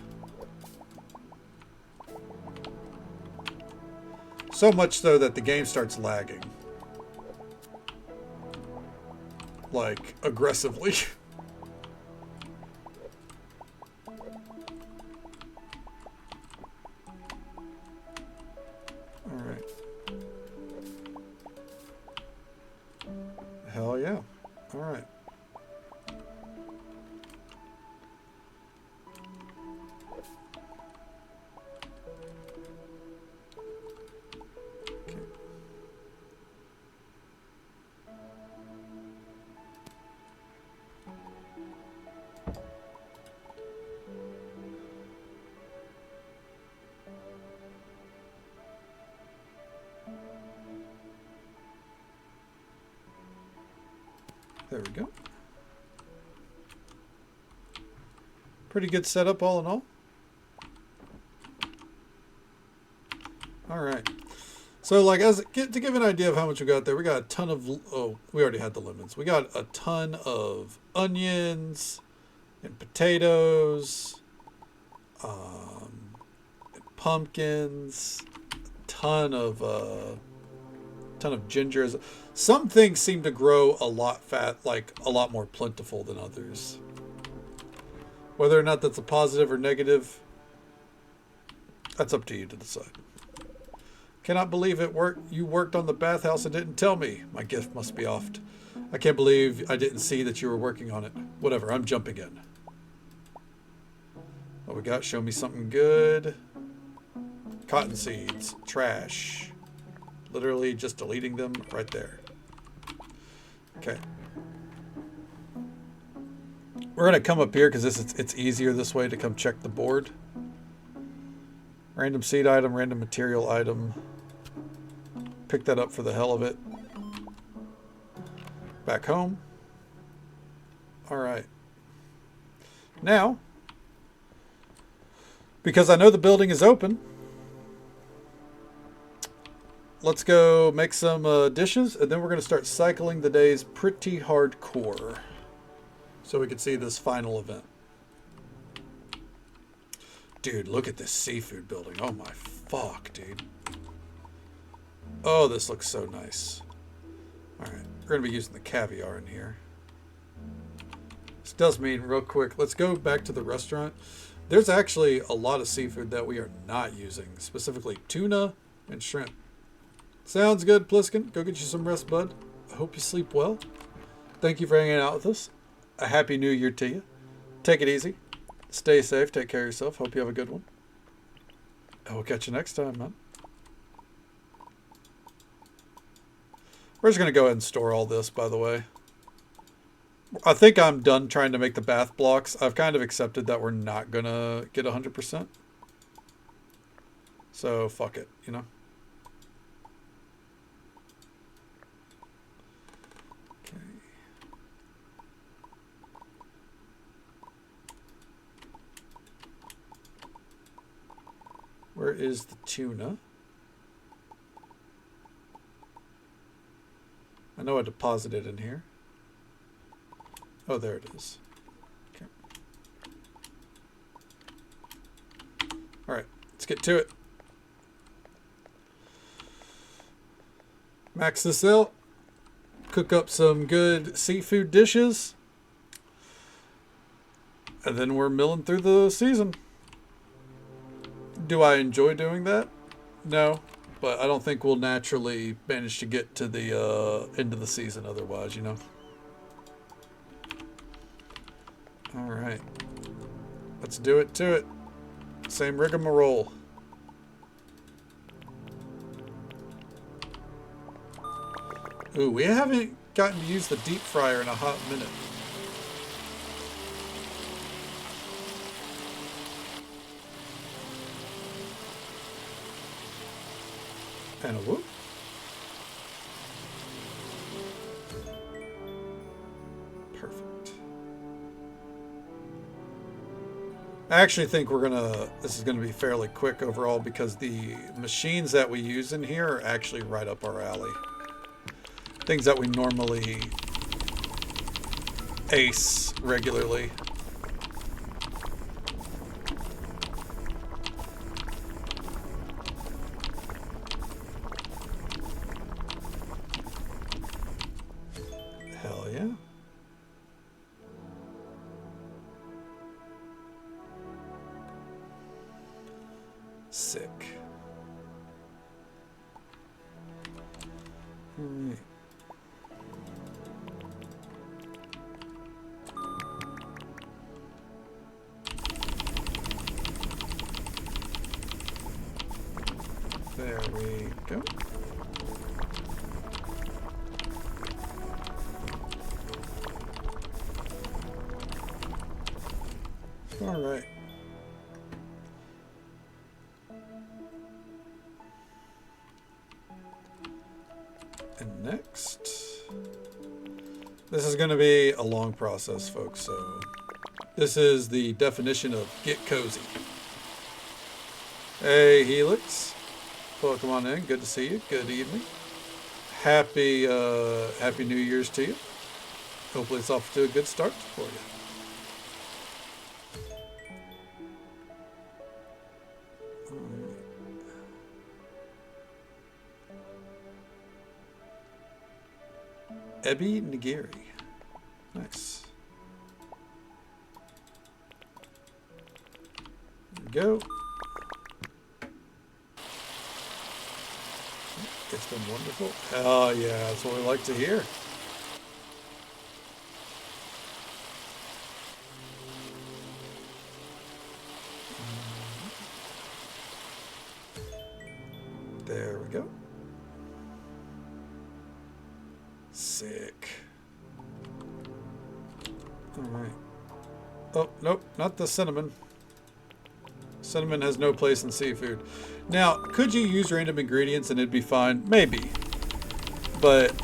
So much so that the game starts lagging. Like, aggressively. Hell yeah. All right. Okay. There we go. Pretty good setup all in all. All right. So like to give an idea of how much we got there, we got a ton of, oh, we already had the lemons. We got a ton of onions and potatoes, and pumpkins, ton of gingers. Some things seem to grow a lot a lot more plentiful than others. Whether or not that's a positive or negative, that's up to you to decide. Cannot believe it worked. You worked on the bathhouse and didn't tell me. My gift must be off. I can't believe I didn't see that you were working on it. Whatever, I'm jumping in. What we got? Show me something good. Cotton seeds. Trash. Literally just deleting them right there. Okay. We're going to come up here because it's easier this way to come check the board. Random seed item, random material item. Pick that up for the hell of it. Back home. All right. Now, because I know the building is open, let's go make some dishes, and then we're going to start cycling the days pretty hardcore so we can see this final event. Dude, look at this seafood building. Oh my fuck, dude. Oh, this looks so nice. Alright, we're going to be using the caviar in here. This does mean, real quick, let's go back to the restaurant. There's actually a lot of seafood that we are not using, specifically tuna and shrimp. Sounds good, Pliskin. Go get you some rest, bud. I hope you sleep well. Thank you for hanging out with us. A happy new year to you. Take it easy. Stay safe. Take care of yourself. Hope you have a good one. I will catch you next time, man. We're just going to go ahead and store all this, by the way. I think I'm done trying to make the bath blocks. I've kind of accepted that we're not going to get 100%. So, fuck it, you know? Okay. Where is the tuna? I know I deposited in here. Oh, there it is. Okay. All right, let's get to it. Max this out. Cook up some good seafood dishes. And then we're milling through the season. Do I enjoy doing that? No. But I don't think we'll naturally manage to get to the end of the season otherwise, you know? All right. Let's do it to it. Same rigmarole. Ooh, we haven't gotten to use the deep fryer in a hot minute. And a whoop. Perfect. I actually think this is gonna be fairly quick overall because the machines that we use in here are actually right up our alley. Things that we normally ace regularly. Hell yeah. Sick. All right. There we go. All right. And next, this is going to be a long process, folks. So this is the definition of get cozy. Hey, Helix. Welcome on in. Good to see you. Good evening. Happy New Year's to you. Hopefully it's off to a good start for you. Ebby Nigiri. Nice. There we go. It's been wonderful. Oh yeah, that's what we like to hear. There we go. Sick. All right. Oh, nope, not the cinnamon. Cinnamon has no place in seafood. Now, could you use random ingredients and it'd be fine? Maybe. But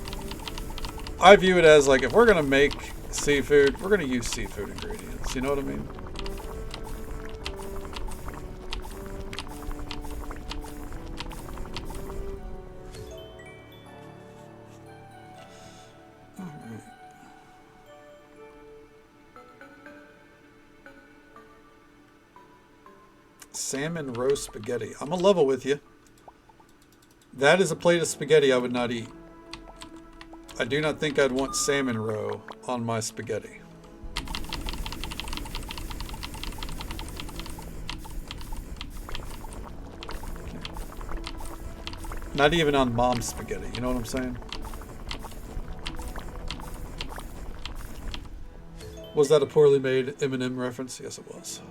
I view it as like, if we're going to make seafood, we're going to use seafood ingredients. You know what I mean? Salmon roast spaghetti. I'm gonna level with you. That is a plate of spaghetti I would not eat. I do not think I'd want salmon roe on my spaghetti. Okay. Not even on mom's spaghetti. You know what I'm saying? Was that a poorly made Eminem reference? Yes, it was.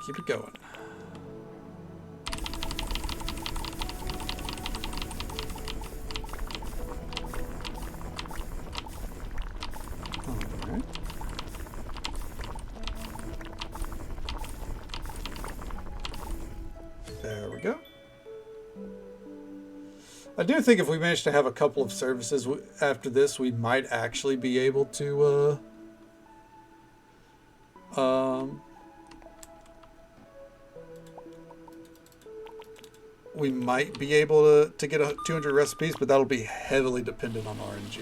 keep it going. All right. There we go. I do think if we manage to have a couple of services after this, we might actually be able to we might be able to get 200 recipes, but that'll be heavily dependent on RNG.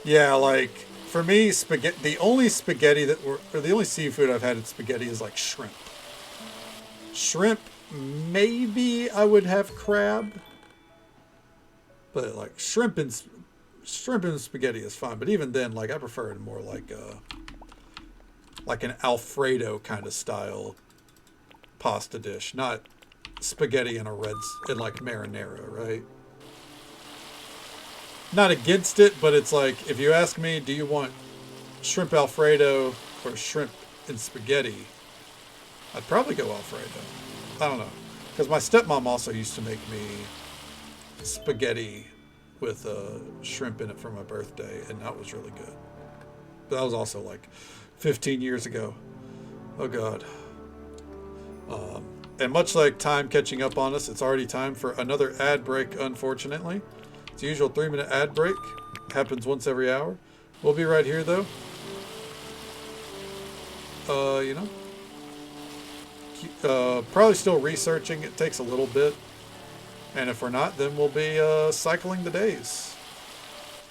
Yeah, like for me, spaghetti. The only spaghetti the only seafood I've had in spaghetti is like shrimp. Shrimp, maybe I would have crab, but like shrimp and spaghetti is fine. But even then, like I prefer it more like an Alfredo kind of style pasta dish, not spaghetti in like marinara, right? Not against it, but it's like if you ask me, do you want shrimp Alfredo or shrimp and spaghetti? I'd probably go Alfredo. I don't know, because my stepmom also used to make me spaghetti with shrimp in it for my birthday, and that was really good. But that was also like 15 years ago. Oh God. And much like time catching up on us, it's already time for another ad break, unfortunately. It's the usual 3-minute ad break. Happens once every hour. We'll be right here, though. Probably still researching. It takes a little bit. And if we're not, then we'll be cycling the days.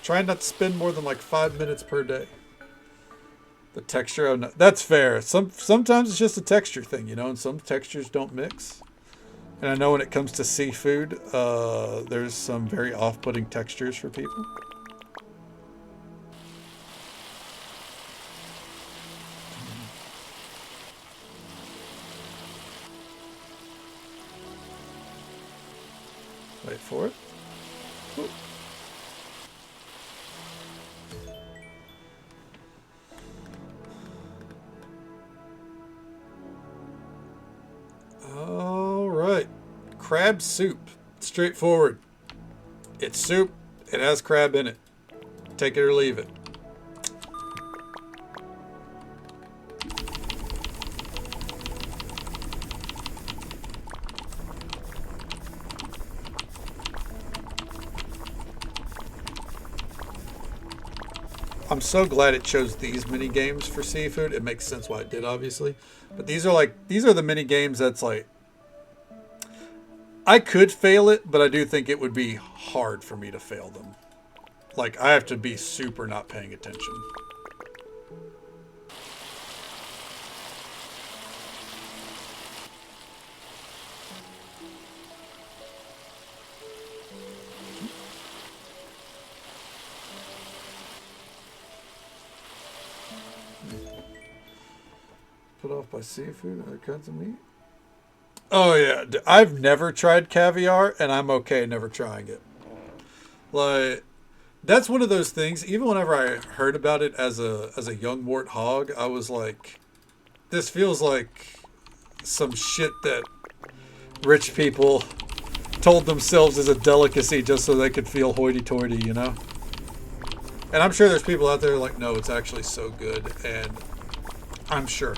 Trying not to spend more than like 5 minutes per day. The texture, oh no, that's fair. Sometimes it's just a texture thing, and some textures don't mix. And I know when it comes to seafood, there's some very off-putting textures for people. Wait for it. Ooh. All right. Crab soup. Straightforward. It's soup. It has crab in it. Take it or leave it. I'm so glad it chose these mini games for seafood. It makes sense why it did, obviously. But these are the mini games that's like, I could fail it, but I do think it would be hard for me to fail them. Like, I have to be super not paying attention. Put off by seafood, other kinds of meat. Oh yeah, I've never tried caviar, and I'm okay never trying it. Like, that's one of those things. Even whenever I heard about it as a young wart hog, I was like, this feels like some shit that rich people told themselves is a delicacy just so they could feel hoity-toity, And I'm sure there's people out there like, no, it's actually so good, and I'm sure.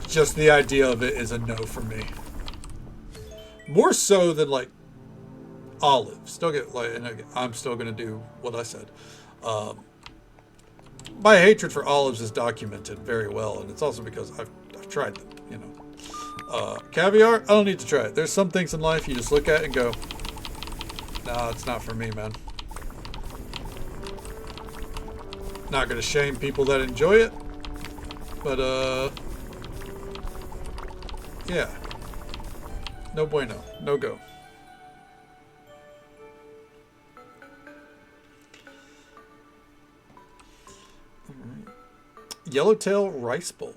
Just the idea of it is a no for me. More so than like olives. Don't get like, and I'm still gonna do what I said. My hatred for olives is documented very well, and it's also because I've tried them. Caviar, I don't need to try it. There's some things in life you just look at and go, nah, it's not for me, man. Not gonna shame people that enjoy it, but yeah. No bueno. No go. Alright. Yellowtail rice bowl.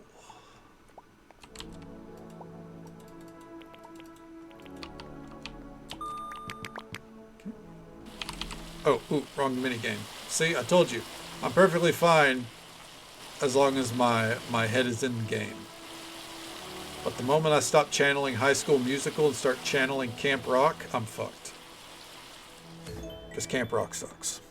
Okay. Oh, wrong mini game. See, I told you. I'm perfectly fine as long as my head is in the game. But the moment I stop channeling High School Musical and start channeling Camp Rock, I'm fucked. Because Camp Rock sucks.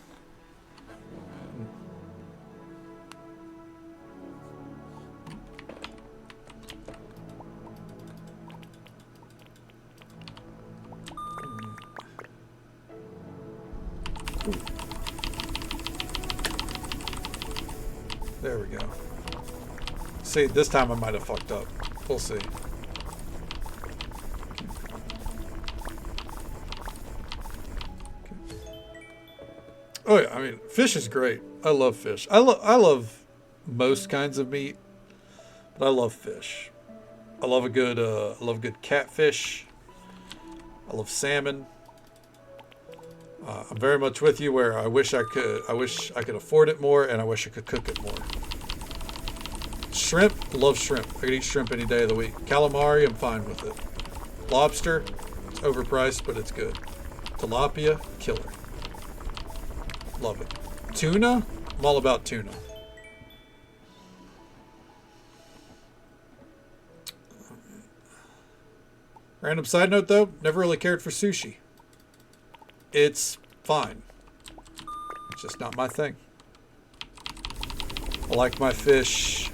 There we go. See, this time I might have fucked up. We'll see. Oh yeah, I mean, fish is great. I love fish. I love most kinds of meat, but I love fish. I love a good catfish. I love salmon. I'm very much with you where I wish I could afford it more, and I wish I could cook it more. Shrimp, love shrimp. I could eat shrimp any day of the week. Calamari, I'm fine with it. Lobster, it's overpriced, but it's good. Tilapia, killer. Love it. Tuna, I'm all about tuna. Random side note though, never really cared for sushi. It's fine. It's just not my thing. I like my fish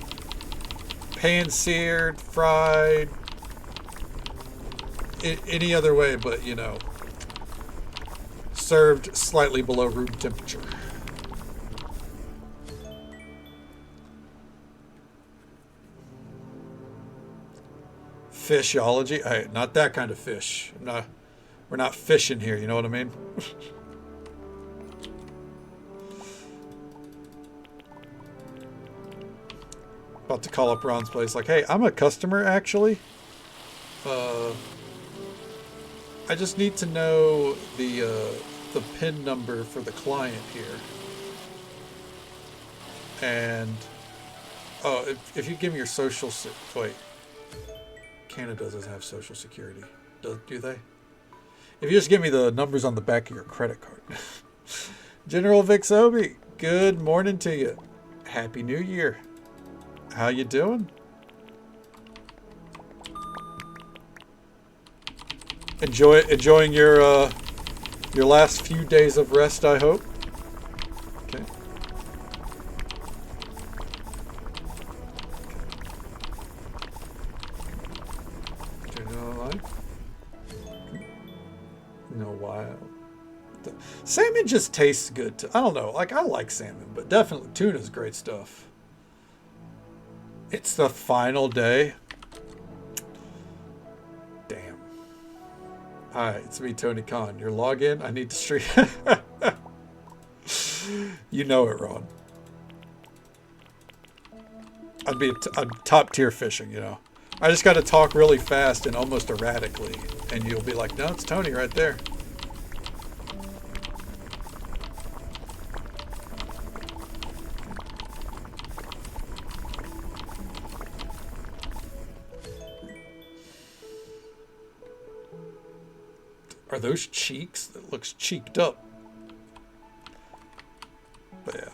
pan-seared, fried, any other way, but you know, served slightly below room temperature. Fishology? Hey, not that kind of fish. We're not fishing here, you know what I mean? About to call up Ron's place like, hey, I'm a customer actually. I just need to know the PIN number for the client here. And oh, if you give me your social wait. Canada doesn't have social security. Do they? If you just give me the numbers on the back of your credit card. General Vixobi, good morning to you. Happy New Year. How you doing? Enjoying your last few days of rest, I hope. Okay. No wild. Salmon just tastes good. I don't know. Like, I like salmon, but definitely tuna's great stuff. It's the final day. Damn. Hi, it's me, Tony Khan. Your login? I need to stream. You know it, Ron. I'm top tier fishing, you know. I just got to talk really fast and almost erratically, and you'll be like, no, it's Tony right there. Are those cheeks? That looks cheeked up. But yeah.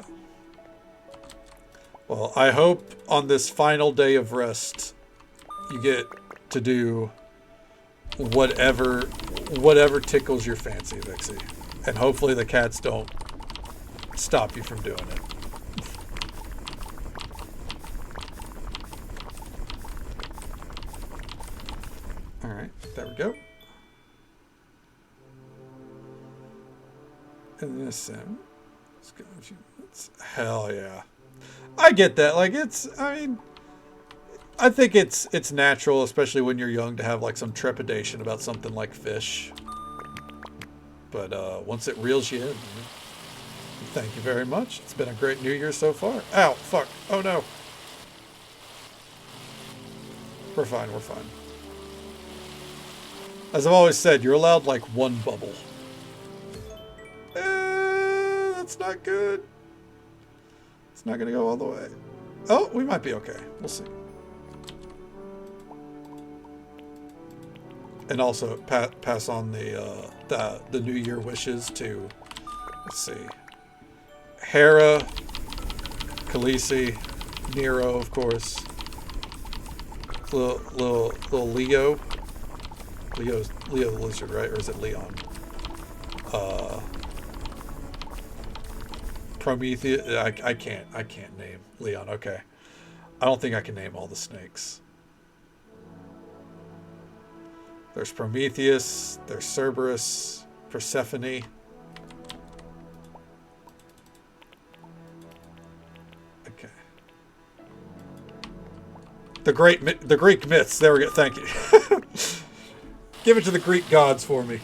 Well, I hope on this final day of rest, you get to do whatever tickles your fancy, Vixie. And hopefully the cats don't stop you from doing it. All right, there we go. And this sim. Let's go a few minutes. Hell yeah. I get that. Like, I think it's natural, especially when you're young, to have like some trepidation about something like fish. But once it reels you in, thank you very much. It's been a great New Year so far. Ow, fuck. Oh no. We're fine, we're fine. As I've always said, you're allowed like one bubble. That's not good. It's not gonna go all the way. Oh, we might be okay. We'll see. And also pass on the New Year wishes to, let's see, Hera, Khaleesi, Nero, of course. Little Leo. Leo the lizard, right? Or is it Leon? Prometheus. I can't name Leon. Okay. I don't think I can name all the snakes. There's Prometheus. There's Cerberus. Persephone. Okay. The Greek myths. There we go. Thank you. Give it to the Greek gods for me.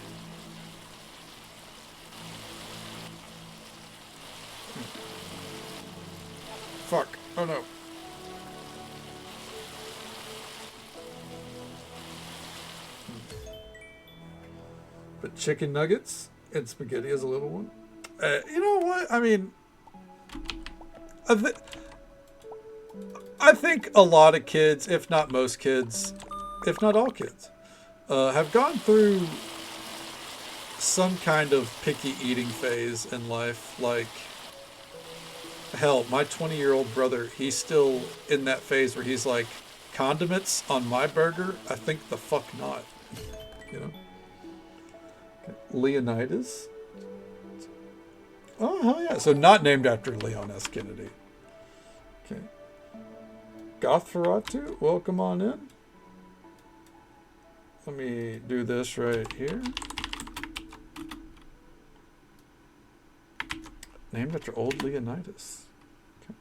Fuck. Oh no. But chicken nuggets and spaghetti is a little one. You know what? I mean, I think a lot of kids, if not most kids, if not all kids, have gone through some kind of picky eating phase in life. Like, hell, my 20-year-old brother, he's still in that phase where he's like, condiments on my burger? I think the fuck not. You know? Leonidas? Oh, hell yeah. So not named after Leon S. Kennedy. Okay. Gothferatu, welcome on in. Let me do this right here. Named after old Leonidas. Okay.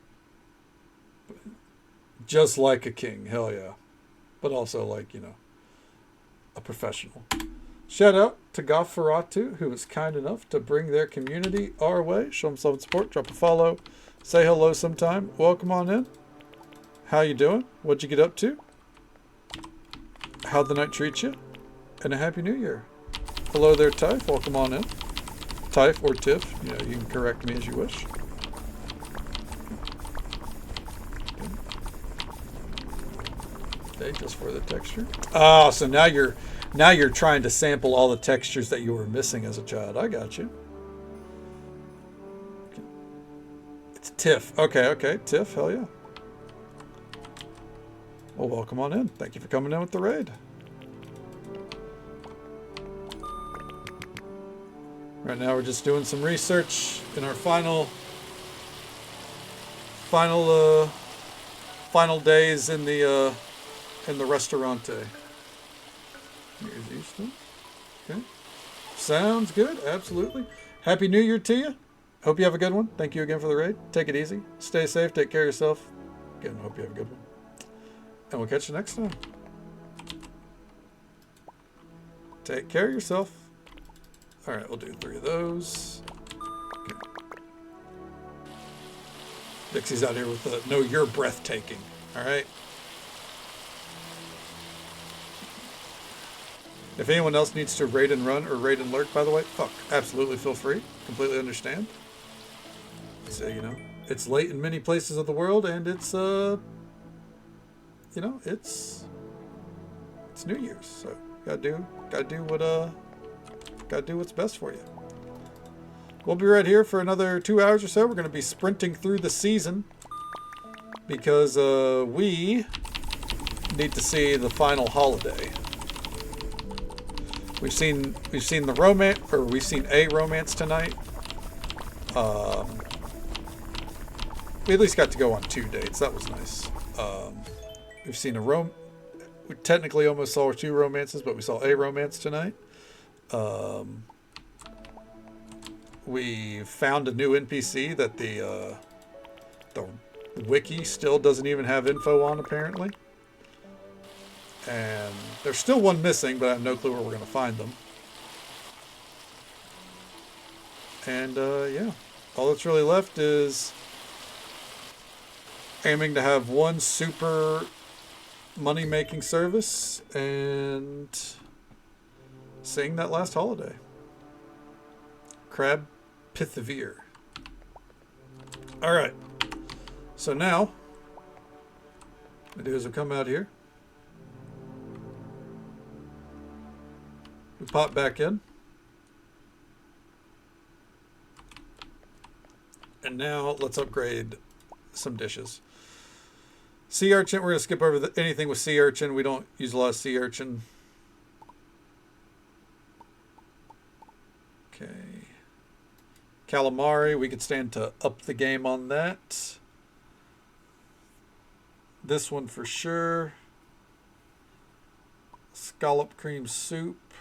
Just like a king, hell yeah. But also like, you know, a professional. Shout out to Gothferatu, who was kind enough to bring their community our way. Show them some support, drop a follow, say hello sometime. Welcome on in. How you doing? What'd you get up to? How'd the night treat you? And a happy new year. Hello there, Typh. Welcome on in. Typh or Tiff, you know, you can correct me as you wish. Okay, just for the texture. Ah, so now you're trying to sample all the textures that you were missing as a child. I got you. Okay. It's Tiff. Okay, Tiff, hell yeah. Well, welcome on in. Thank you for coming in with the raid. Right now we're just doing some research in our final days in the restaurante. Here's Easton. Okay. Sounds good. Absolutely. Happy New Year to you. Hope you have a good one. Thank you again for the raid. Take it easy. Stay safe. Take care of yourself. Again, hope you have a good one. And we'll catch you next time. Take care of yourself. All right, we'll do 3 of those. Okay. Dixie's out here with the "No, you're breathtaking." All right. If anyone else needs to raid and run or raid and lurk, by the way, fuck, absolutely feel free. Completely understand. So, you know, it's late in many places of the world, and it's, you know, it's New Year's, so gotta do what's best for you. We'll be right here for another 2 hours or so. We're gonna be sprinting through the season because we need to see the final holiday. We've seen the romance, or we've seen a romance tonight. We at least got to go on 2 dates. That was nice. We've seen we technically almost saw 2 romances, but we saw a romance tonight. We found a new NPC that the wiki still doesn't even have info on, apparently. And there's still one missing, but I have no clue where we're going to find them. And, yeah. All that's really left is aiming to have one super money-making service and seeing that last holiday. Crab Pithavir. Alright. So now, what I do is we come out here. We pop back in. And now let's upgrade some dishes. Sea urchin, we're going to skip over anything with sea urchin. We don't use a lot of sea urchin. Okay. Calamari, we could stand to up the game on that. This one for sure. Scallop cream soup.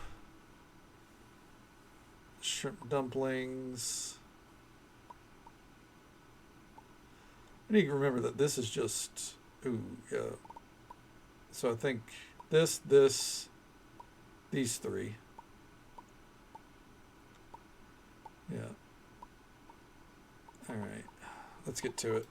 Shrimp dumplings. I need to remember that this is just... Ooh, yeah. So I think this, these three. Yeah. All right. Let's get to it.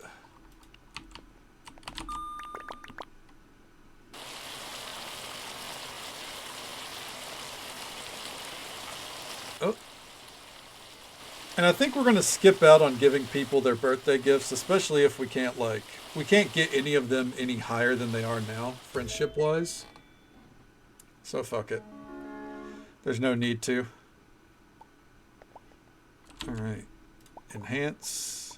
Oh. And I think we're going to skip out on giving people their birthday gifts, especially if we can't get any of them any higher than they are now, friendship-wise. So fuck it. There's no need to. All right. Enhance.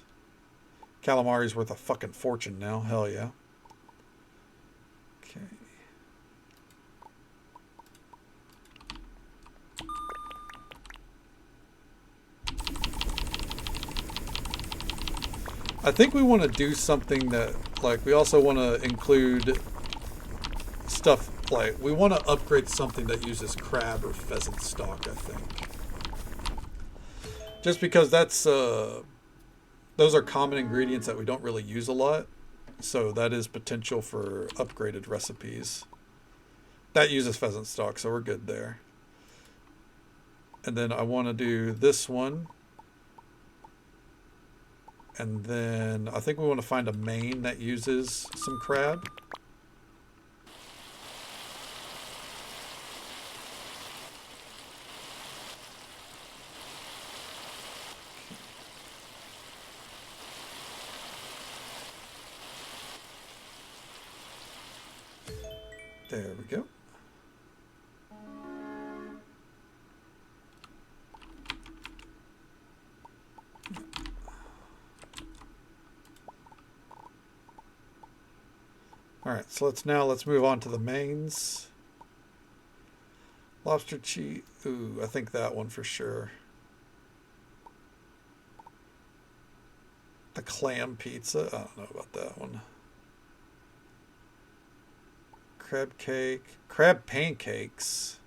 Calamari's worth a fucking fortune now. Hell yeah. Okay. I think we want to do something that, like, we also want to include stuff, like, we want to upgrade something that uses crab or pheasant stock, I think. Just because that's, those are common ingredients that we don't really use a lot. So that is potential for upgraded recipes. That uses pheasant stock, so we're good there. And then I want to do this one. And then I think we want to find a main that uses some crab. There we go. All right, so let's move on to the mains. Lobster cheese. Ooh, I think that one for sure. The clam pizza. I don't know about that one. Crab cake. Crab pancakes.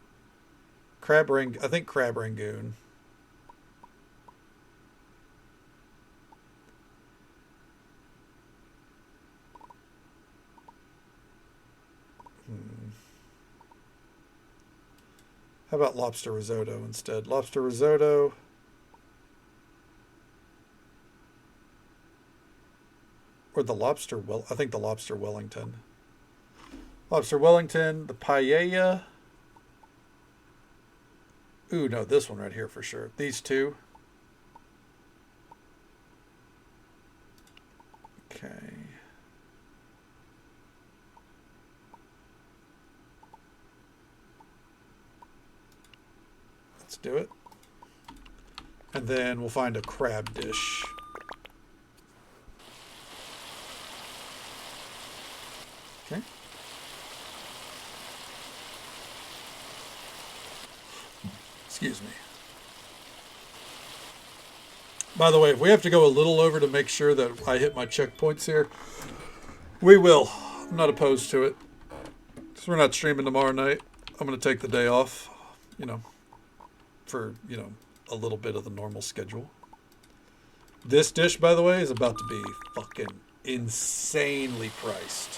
I think crab rangoon. How about lobster risotto instead? Lobster risotto. Or the lobster, I think the lobster Wellington. Lobster Wellington, the paella. Ooh, no, this one right here for sure. These two. Okay. Let's do it. And then we'll find a crab dish. Okay. Excuse me. By the way, if we have to go a little over to make sure that I hit my checkpoints here, we will. I'm not opposed to it. So we're not streaming tomorrow night. I'm going to take the day off, for, a little bit of the normal schedule. This dish, by the way, is about to be fucking insanely priced.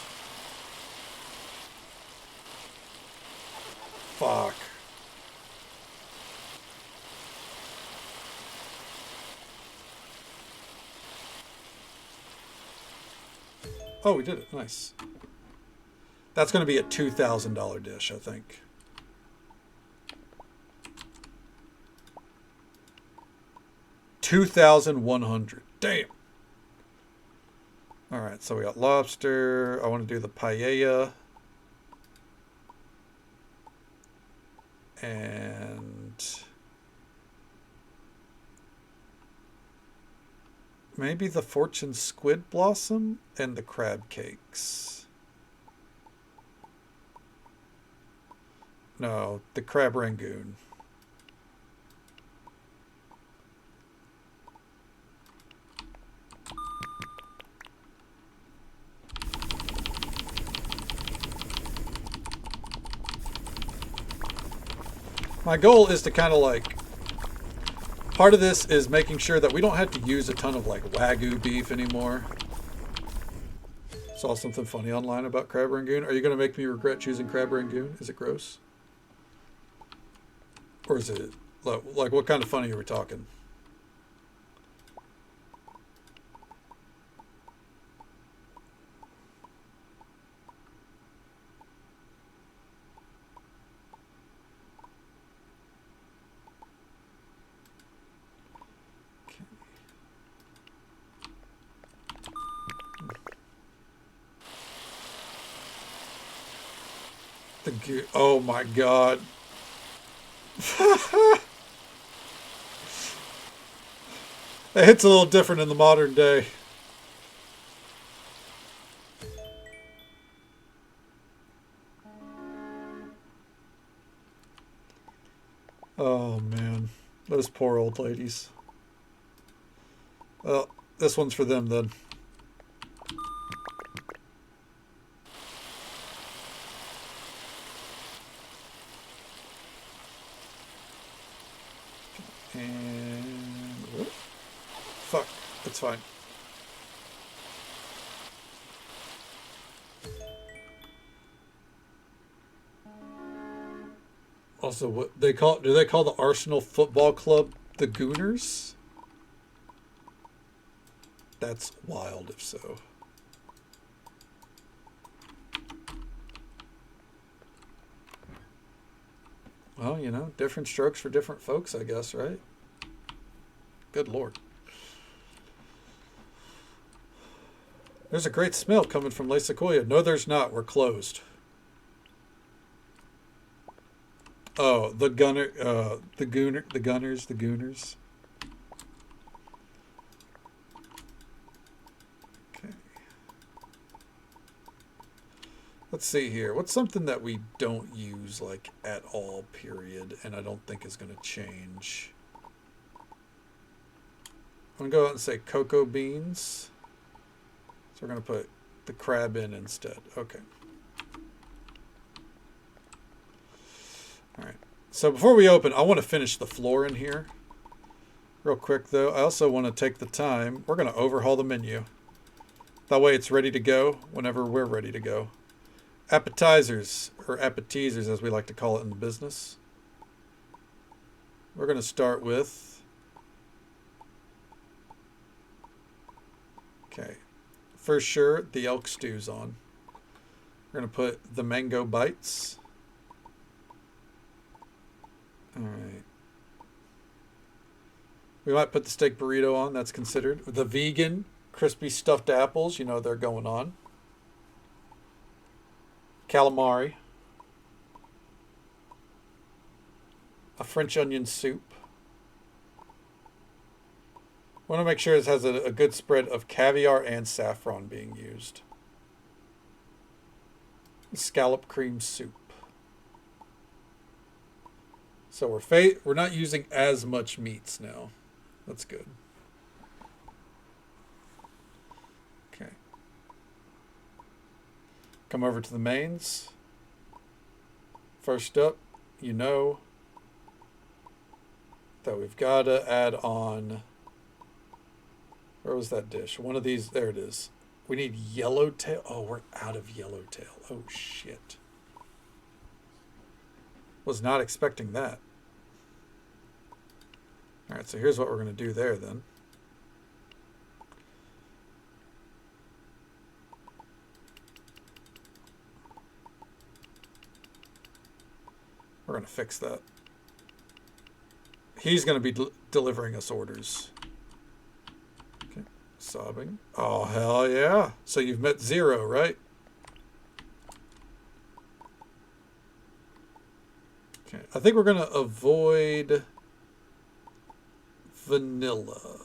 Fuck. Oh, we did it. Nice. That's going to be a $2,000 dish, I think. $2,100. Damn. All right, so we got lobster. I want to do the paella. And maybe the fortune squid blossom and the crab cakes. No, the crab rangoon. My goal is to kind of like, part of this is making sure that we don't have to use a ton of like Wagyu beef anymore. Saw something funny online about crab rangoon. Are you going to make me regret choosing crab rangoon? Is it gross? Or is it, like what kind of funny are we talking? Oh my god. It hits a little different in the modern day. Oh man, those poor old ladies. Well, this one's for them then. And what? Fuck, it's fine. Also, what they call, do they call the Arsenal Football Club the Gooners? That's wild if so. Well, you know, different strokes for different folks, I guess, right? Good Lord. There's a great smell coming from Lake Sequoia. No, there's not. We're closed. Oh, the Gunners. Okay. Let's see here. What's something that we don't use, like, at all, period, and I don't think is going to change? I'm going to go out and say cocoa beans. So we're going to put the crab in instead. Okay. All right. So before we open, I want to finish the floor in here. Real quick, though. I also want to take the time. We're going to overhaul the menu. That way it's ready to go whenever we're ready to go. Appetizers, or appetizers as we like to call it in the business. We're going to start with... Okay. For sure, the elk stew's on. We're going to put the mango bites. All right. We might put the steak burrito on. That's considered. The vegan crispy stuffed apples. You know they're going on. Calamari. A French onion soup. I want to make sure this has a good spread of caviar and saffron being used. Scallop cream soup. So we're not using as much meats now. That's good. Okay. Come over to the mains. First up, you know that we've got to add on... Where was that dish? One of these. There it is. We need yellowtail. Oh, we're out of yellowtail. Oh, shit. Was not expecting that. All right, so here's what we're going to do there then. We're going to fix that. He's going to be delivering us orders. Okay, sobbing. Oh, hell yeah. So you've met 0, right? Okay, I think we're going to avoid vanilla.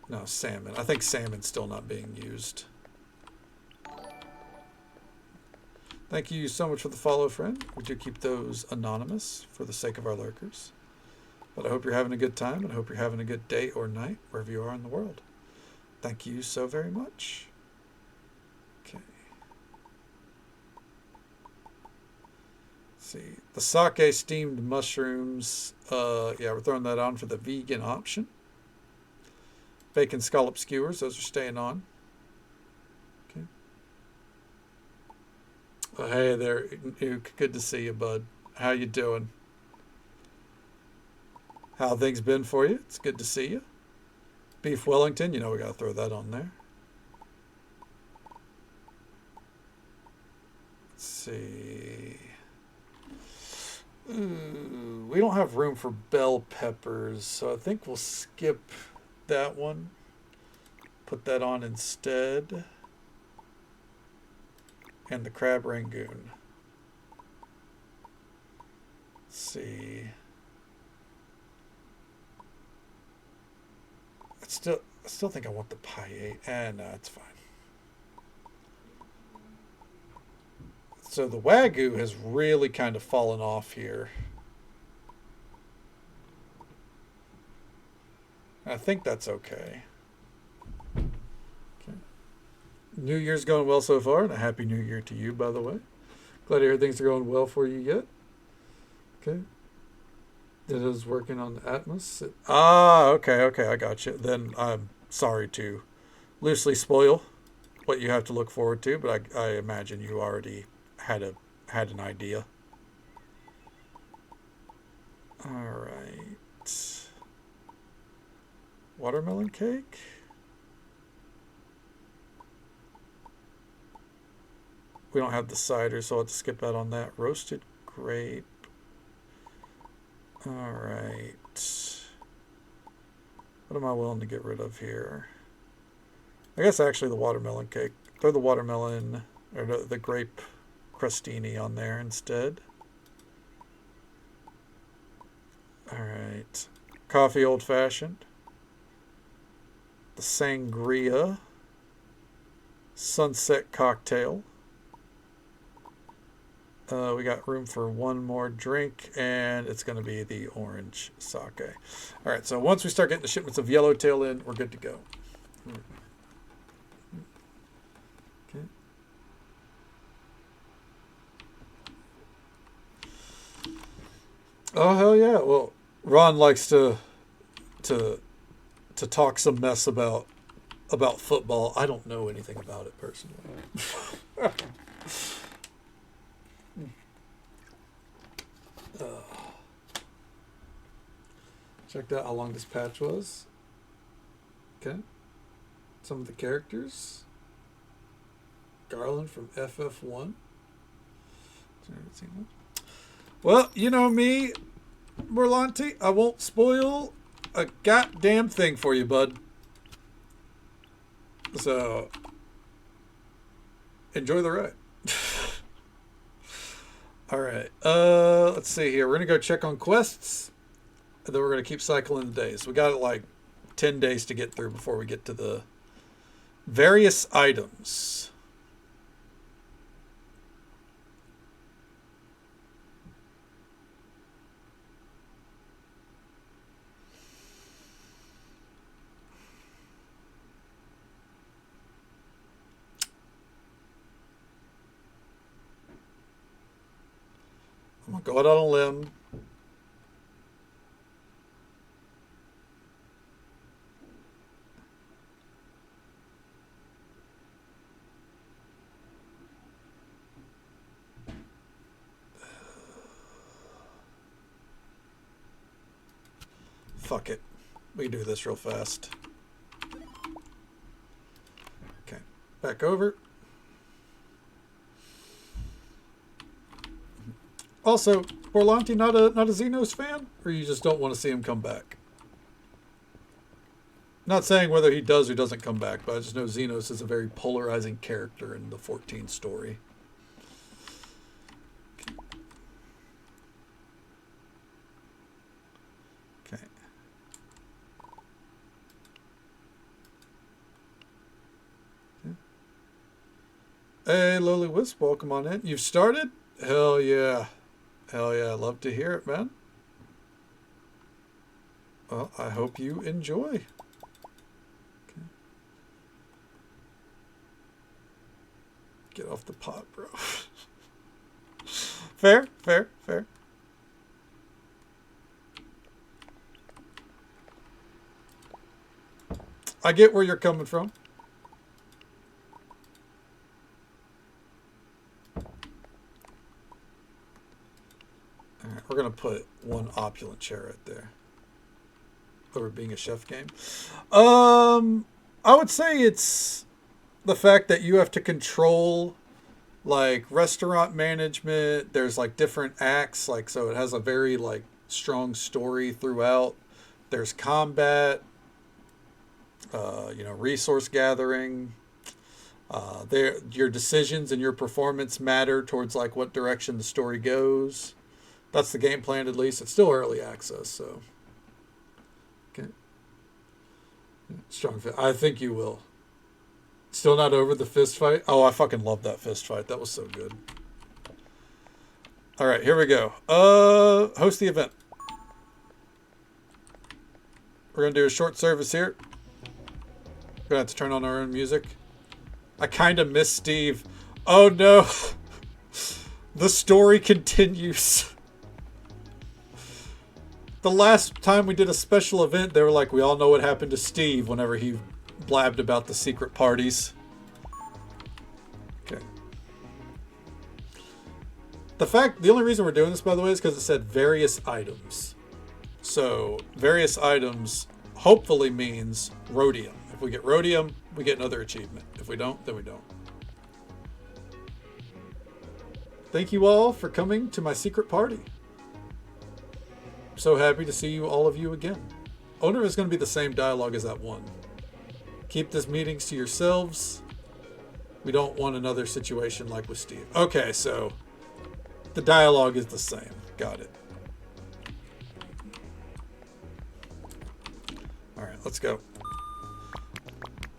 No, salmon. I think salmon's still not being used. Thank you so much for the follow, friend. We do keep those anonymous for the sake of our lurkers. But I hope you're having a good time, and I hope you're having a good day or night, wherever you are in the world. Thank you so very much. Okay. Let's see. The sake steamed mushrooms. Yeah, we're throwing that on for the vegan option. Bacon scallop skewers. Those are staying on. Okay. Oh, hey there, Nuke. Good to see you, bud. How you doing? How things been for you? It's good to see you. Beef Wellington, you know we gotta throw that on there. Let's see. Ooh, we don't have room for bell peppers, so I think we'll skip that one. Put that on instead. And the crab rangoon. Let's see. I still think I want the paella. No, it's fine. So the Wagyu has really kind of fallen off here. I think that's okay. Okay. New Year's going well so far, and a Happy New Year to you, by the way. Glad to hear things are going well for you yet. Okay. That is working on the Atmos. Okay, I got you. Then I'm sorry to loosely spoil what you have to look forward to, but I imagine you already had an idea. All right. Watermelon cake. We don't have the cider, so I'll have to skip out on that. Roasted grape. All right. What am I willing to get rid of here? I guess actually the watermelon cake. Throw the watermelon or the grape crostini on there instead. All right. Coffee old fashioned. The sangria. Sunset cocktail. We got room for one more drink, and it's going to be the orange sake. All right, so once we start getting the shipments of yellowtail in, we're good to go. Okay. Oh, hell yeah. Well, Ron likes to talk some mess about football. I don't know anything about it personally. Checked out how long this patch was. Okay. Some of the characters. Garland from FF1. Well, you know me, Merlanti. I won't spoil a goddamn thing for you, bud. So, enjoy the ride. All right. Let's see here. We're going to go check on quests. And then we're going to keep cycling the days. We got like 10 days to get through before we get to the various items. I'm going to go out on a limb. Fuck it. We can do this real fast. Okay. Back over. Also, Borlanti not a Xenos fan? Or you just don't want to see him come back? Not saying whether he does or doesn't come back, but I just know Xenos is a very polarizing character in the 14 story. Okay. Hey, Lowly Wisp, welcome on in. You've started? Hell yeah. Hell yeah, love to hear it, man. Well, I hope you enjoy. Okay. Get off the pot, bro. Fair, fair, fair. I get where you're coming from. All right, we're going to put one opulent chair right there. Over being a chef game. I would say it's the fact that you have to control like restaurant management. There's like different acts, like so it has a very like strong story throughout. There's combat, resource gathering. Your decisions and your performance matter towards like what direction the story goes. That's the game plan, at least. It's still early access, so okay. Strong fit. I think you will. Still not over the fist fight? Oh, I fucking love that fist fight. That was so good. All right, here we go. Host the event. We're gonna do a short service here. We're gonna have to turn on our own music. I kind of miss Steve. Oh no. The story continues. The last time we did a special event, they were like, we all know what happened to Steve whenever he blabbed about the secret parties. Okay. The only reason we're doing this, by the way, is because it said various items. So, various items hopefully means rhodium. If we get rhodium, we get another achievement. If we don't, then we don't. Thank you all for coming to my secret party. So happy to see all of you again. Owner is going to be the same dialogue as that one. Keep these meetings to yourselves. We don't want another situation like with Steve. Okay, so the dialogue is the same. Got it. All right, let's go.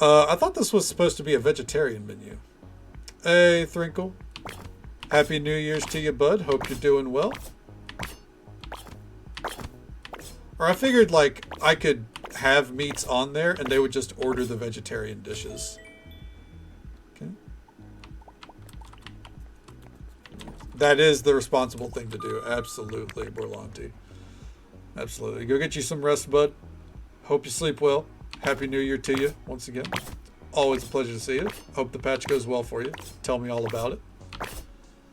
I thought this was supposed to be a vegetarian menu. Hey, Thrinkle. Happy New Year's to you, bud. Hope you're doing well. Or I figured, like, I could have meats on there and they would just order the vegetarian dishes. Okay. That is the responsible thing to do. Absolutely, Borlanti. Absolutely. Go get you some rest, bud. Hope you sleep well. Happy New Year to you, once again. Always a pleasure to see you. Hope the patch goes well for you. Tell me all about it.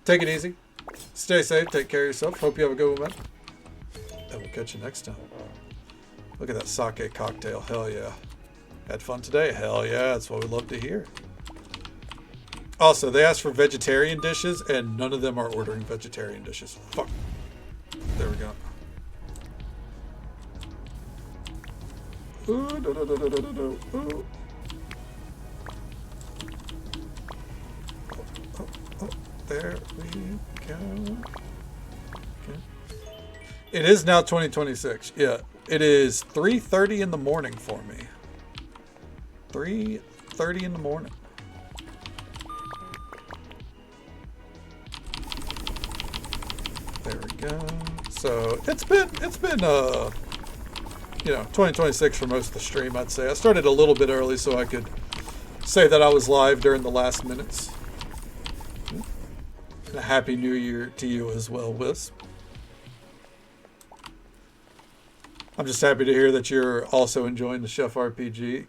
Take it easy. Stay safe. Take care of yourself. Hope you have a good one, man. And we'll catch you next time. Look at that sake cocktail. Hell yeah. Had fun today? Hell yeah. That's what we love to hear. Also, they asked for vegetarian dishes, and none of them are ordering vegetarian dishes. Fuck. There we go. Ooh, no, no, no, no, no, no, no. Ooh. Oh, there we go. Okay. It is now 2026. Yeah, it is 3:30 in the morning for me. 3:30 in the morning. There we go. So it's been 2026 for most of the stream, I'd say. I started a little bit early so I could say that I was live during the last minutes. And a happy new year to you as well, Wisp. I'm just happy to hear that you're also enjoying the Chef RPG.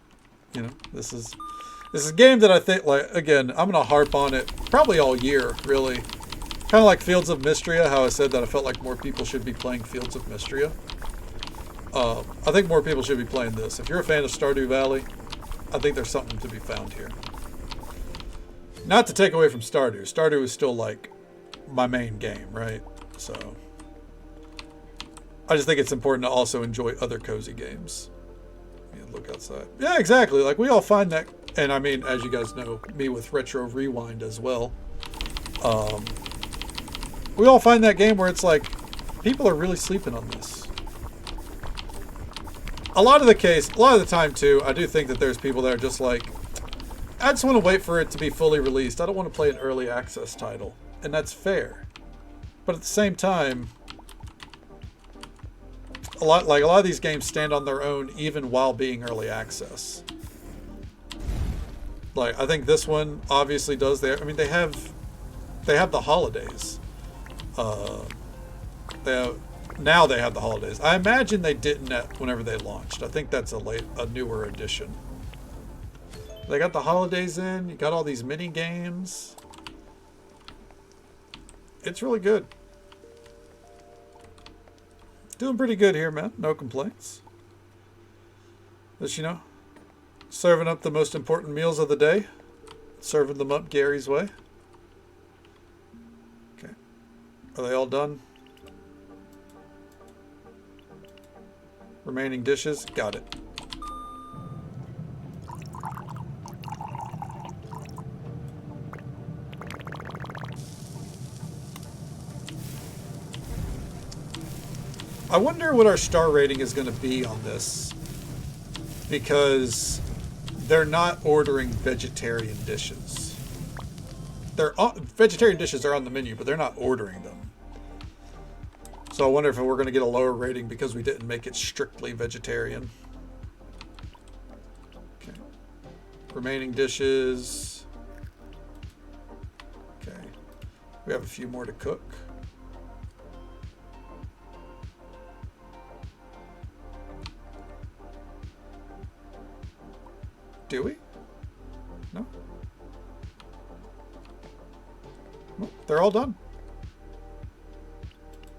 You know, this is a game that I think, like, again, I'm going to harp on it probably all year, really. Kind of like Fields of Mystria, how I said that I felt like more people should be playing Fields of Mystria. I think more people should be playing this. If you're a fan of Stardew Valley, I think there's something to be found here. Not to take away from Stardew. Stardew is still like my main game, right? So I just think it's important to also enjoy other cozy games. Yeah, look outside. Yeah, exactly. Like we all find that, and I mean, as you guys know, me with Retro Rewind as well. We all find that game where it's like people are really sleeping on this. A lot of the time too, I do think that there's people that are just like, I just want to wait for it to be fully released. I don't want to play an early access title, and that's fair. But at the same time, a lot of these games stand on their own even while being early access. Like, I think this one obviously does. They have the holidays. Now they have the holidays. I imagine they didn't whenever they launched. I think that's a newer edition. They got the holidays in. You got all these mini games. It's really good. Doing pretty good here, man. No complaints. Just, serving up the most important meals of the day. Serving them up Gary's way. Okay. Are they all done? Remaining dishes? Got it. I wonder what our star rating is going to be on this, because they're not ordering vegetarian dishes. Vegetarian dishes are on the menu, but they're not ordering them. So I wonder if we're going to get a lower rating because we didn't make it strictly vegetarian. Okay. Remaining dishes. Okay. We have a few more to cook. Do we? No? Nope, they're all done.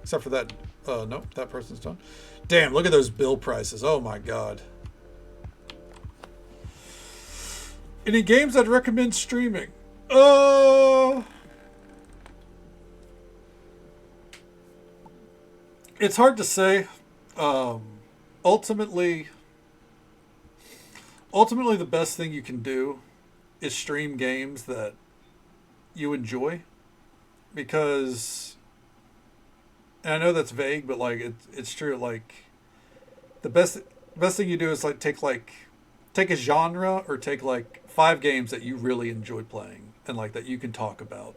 Except for that. Nope, that person's done. Damn, look at those bill prices. Oh my god. Any games I'd recommend streaming? It's hard to say. Ultimately, the best thing you can do is stream games that you enjoy, because, and I know that's vague, but like it's true. Like the best thing you do is like take a genre, or take like 5 games that you really enjoy playing and like that you can talk about,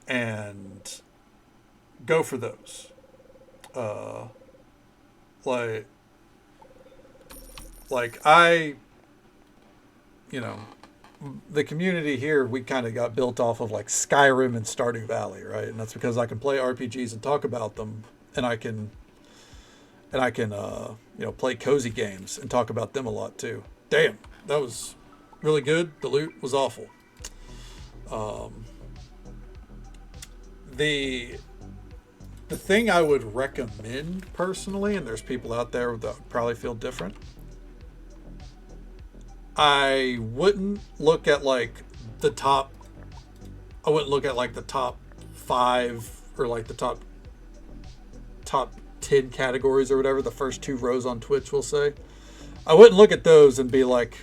and go for those. Like I, the community here, we kind of got built off of like Skyrim and Stardew Valley, right? And that's because I can play RPGs and talk about them, and I can play cozy games and talk about them a lot too. Damn, that was really good. The loot was awful. The thing I would recommend personally, and there's people out there that probably feel different, I wouldn't look at like the top 5 or like the top 10 categories or whatever, the first 2 rows on Twitch will say. I wouldn't look at those and be like,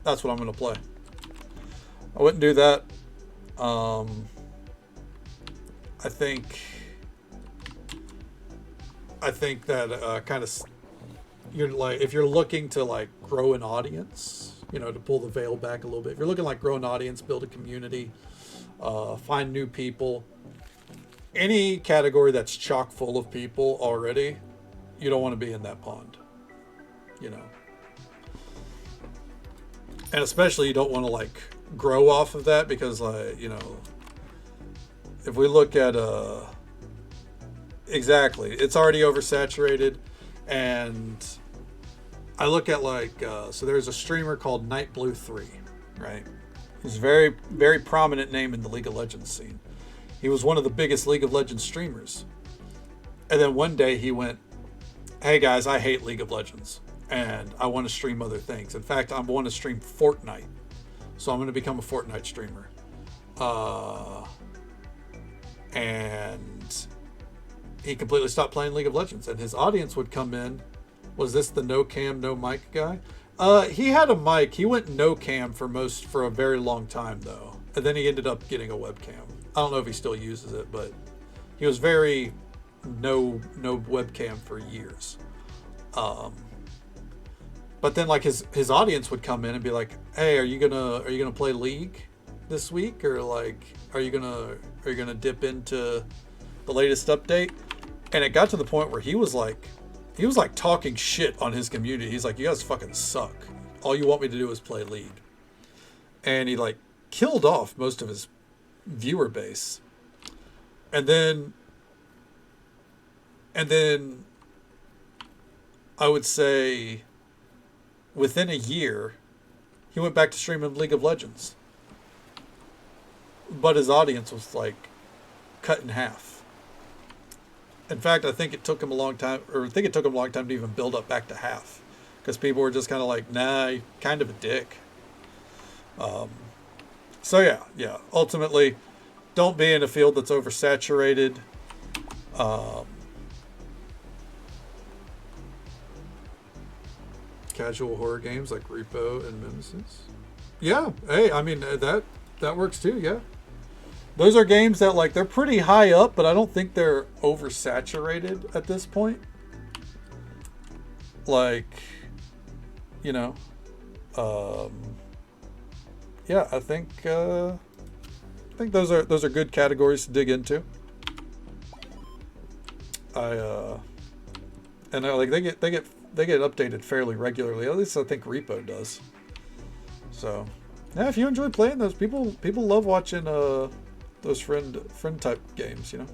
that's what I'm going to play. I wouldn't do that. I think that kind of, you're like, if you're looking to like grow an audience, to pull the veil back a little bit, if you're looking like grow an audience, build a community, find new people, any category that's chock full of people already, you don't want to be in that pond, and especially you don't want to like grow off of that, because if we look at exactly, it's already oversaturated. And I look at like, so there's a streamer called Nightblue3, right? He's a very, very prominent name in the League of Legends scene. He was one of the biggest League of Legends streamers. And then one day he went, hey guys, I hate League of Legends and I want to stream other things. In fact, I want to stream Fortnite. So I'm going to become a Fortnite streamer. And he completely stopped playing League of Legends, and his audience would come in. Was this the no cam, no mic guy? He had a mic. He went no cam for a very long time though. And then he ended up getting a webcam. I don't know if he still uses it, but he was very no webcam for years. But then like his audience would come in and be like, "Hey, are you gonna play League this week, or like are you gonna dip into the latest update?" And it got to the point where he was like talking shit on his community. He's like, "You guys fucking suck. All you want me to do is play League." And he like killed off most of his viewer base. And then I would say within a year, he went back to streaming League of Legends. But his audience was like cut in half. In fact, I think it took him a long time to even build up back to half. Because people were just kind of like, nah, you're kind of a dick. So yeah. Ultimately, don't be in a field that's oversaturated. Casual horror games like Repo and Mimesis. Yeah, hey, I mean that works too. Yeah, those are games that like they're pretty high up, but I don't think they're oversaturated at this point. Like, you know, yeah, I think those are good categories to dig into. And like they get updated fairly regularly. At least I think Repo does. So, yeah, if you enjoy playing those, people love watching those friend type games, you know.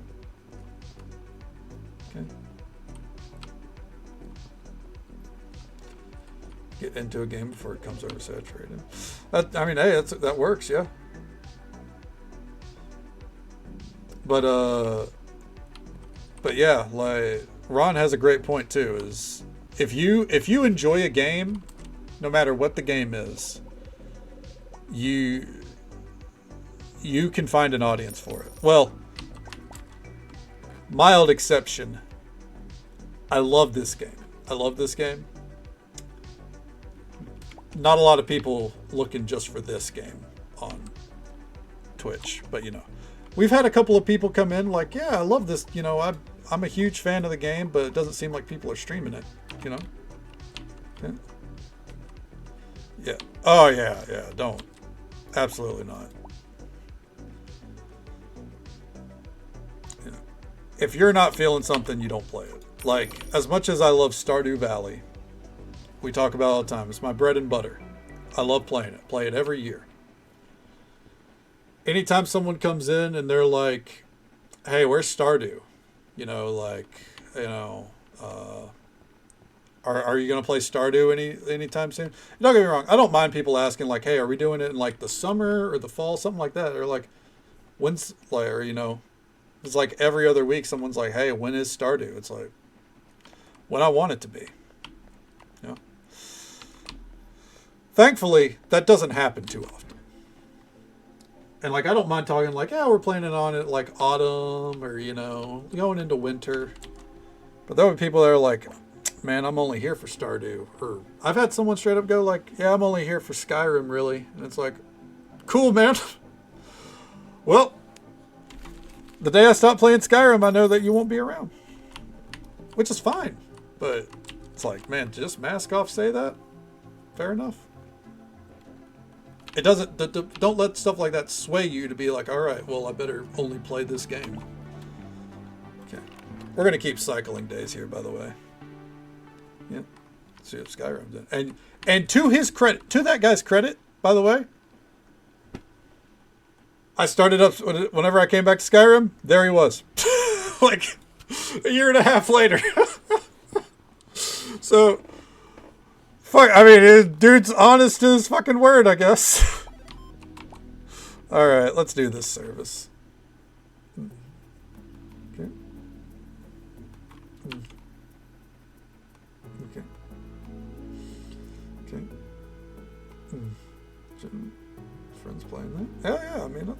Okay. Get into a game before it comes oversaturated. I mean, hey, that works, yeah. But yeah, like Ron has a great point too. Is if you enjoy a game, no matter what the game is, you can find an audience for it. Well, mild exception. I love this game. Not a lot of people looking just for this game on Twitch, but you know, we've had a couple of people come in like, yeah, I love this. You know, I'm a huge fan of the game, but it doesn't seem like people are streaming it. You know. Okay. Yeah. Oh yeah. Don't. Absolutely not. You know, if you're not feeling something, you don't play it. Like, as much as I love Stardew Valley, we talk about it all the time. It's my bread and butter. I love playing it. Play it every year. Anytime someone comes in and they're like, "Hey, where's Stardew?" You know, like, you know, are you gonna play Stardew anytime soon? Don't get me wrong. I don't mind people asking like, "Hey, are we doing it in like the summer or the fall, something like that?" Or like, when's like, or you know, it's like every other week someone's like, "Hey, when is Stardew?" It's like, when I want it to be. You know. Thankfully, that doesn't happen too often. And like, I don't mind talking like, yeah, we're playing it on it like autumn or, you know, going into winter. But there are people that are like, man, I'm only here for Stardew. Or I've had someone straight up go like, yeah, I'm only here for Skyrim, really. And it's like, cool, man. Well, the day I stop playing Skyrim, I know that you won't be around. Which is fine. But it's like, man, just mask off, say that? Fair enough. It doesn't. Don't let stuff like that sway you to be like, all right, well, I better only play this game. Okay, we're gonna keep cycling days here, by the way. Yeah, let's see if Skyrim's in. And to his credit, to that guy's credit, by the way, I started up whenever I came back to Skyrim. There he was, like a year and a half later. So. Fuck, I mean, dude's honest to his fucking word, I guess. Alright, let's do this service. Okay. Okay. Okay. Friends playing that? Yeah, I mean,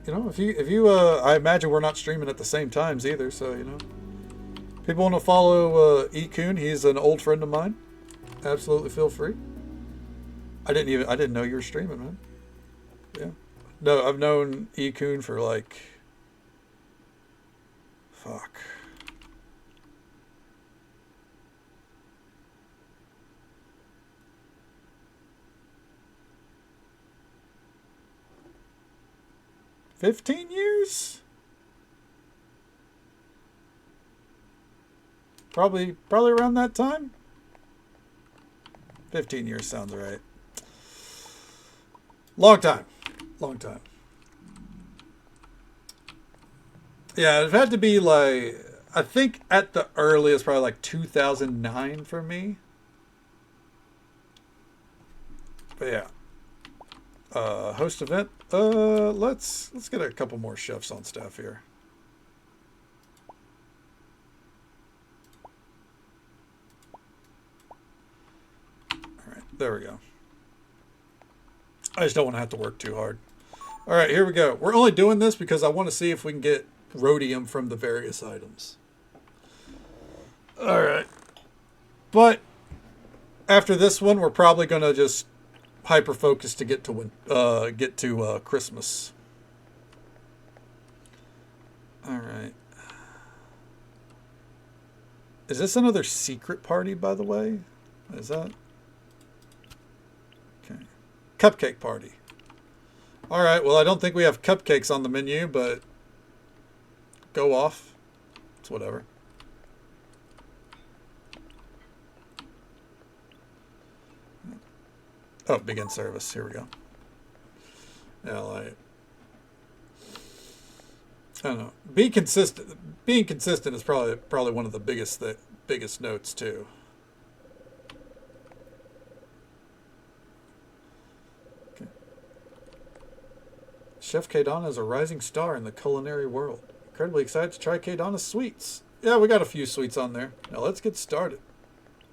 you know, if you, I imagine we're not streaming at the same times either, so, you know. People want to follow E-Kun, he's an old friend of mine. Absolutely feel free. I didn't know you were streaming, man. Yeah. No, I've known E-Kun for like, fuck. 15 years? Probably around that time. 15 years sounds right. Long time. Long time. Yeah, it had to be like, I think at the earliest, probably like 2009 for me. But yeah. Host event. Let's get a couple more chefs on staff here. All right, there we go. I just don't want to have to work too hard. All right, here we go. We're only doing this because I want to see if we can get rhodium from the various items. All right. But after this one, we're probably going to just hyper focus to get to Christmas. All right. Is this another secret party, by the way? Is that? Okay. Cupcake party. All right. Well, I don't think we have cupcakes on the menu, but go off. It's whatever. Oh, begin service. Here we go. Yeah, like, I don't know. Being consistent is probably one of the biggest notes too. Okay. Chef Kaydana is a rising star in the culinary world. Incredibly excited to try Kaydana's sweets. Yeah, we got a few sweets on there. Now let's get started.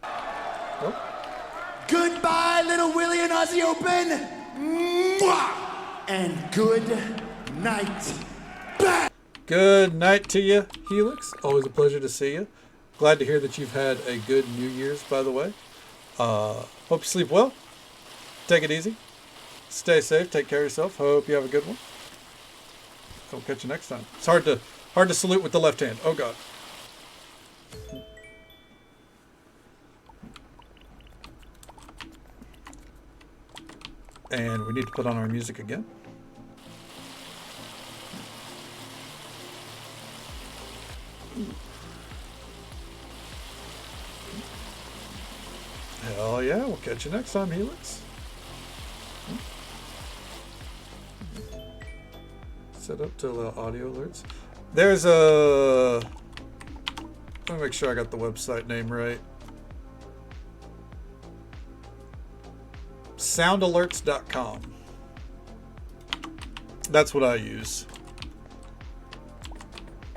Oh. Goodbye, Little Willie and Aussie Open. Mwah! And good night. Bye. Good night to you, Helix. Always a pleasure to see you. Glad to hear that you've had a good New Year's, by the way. Hope you sleep well. Take it easy. Stay safe. Take care of yourself. Hope you have a good one. I'll catch you next time. It's hard to salute with the left hand. Oh, God. And we need to put on our music again. Hell yeah, we'll catch you next time, Helix. Set up to allow audio alerts. There's a... Let me make sure I got the website name right. Soundalerts.com. That's what I use.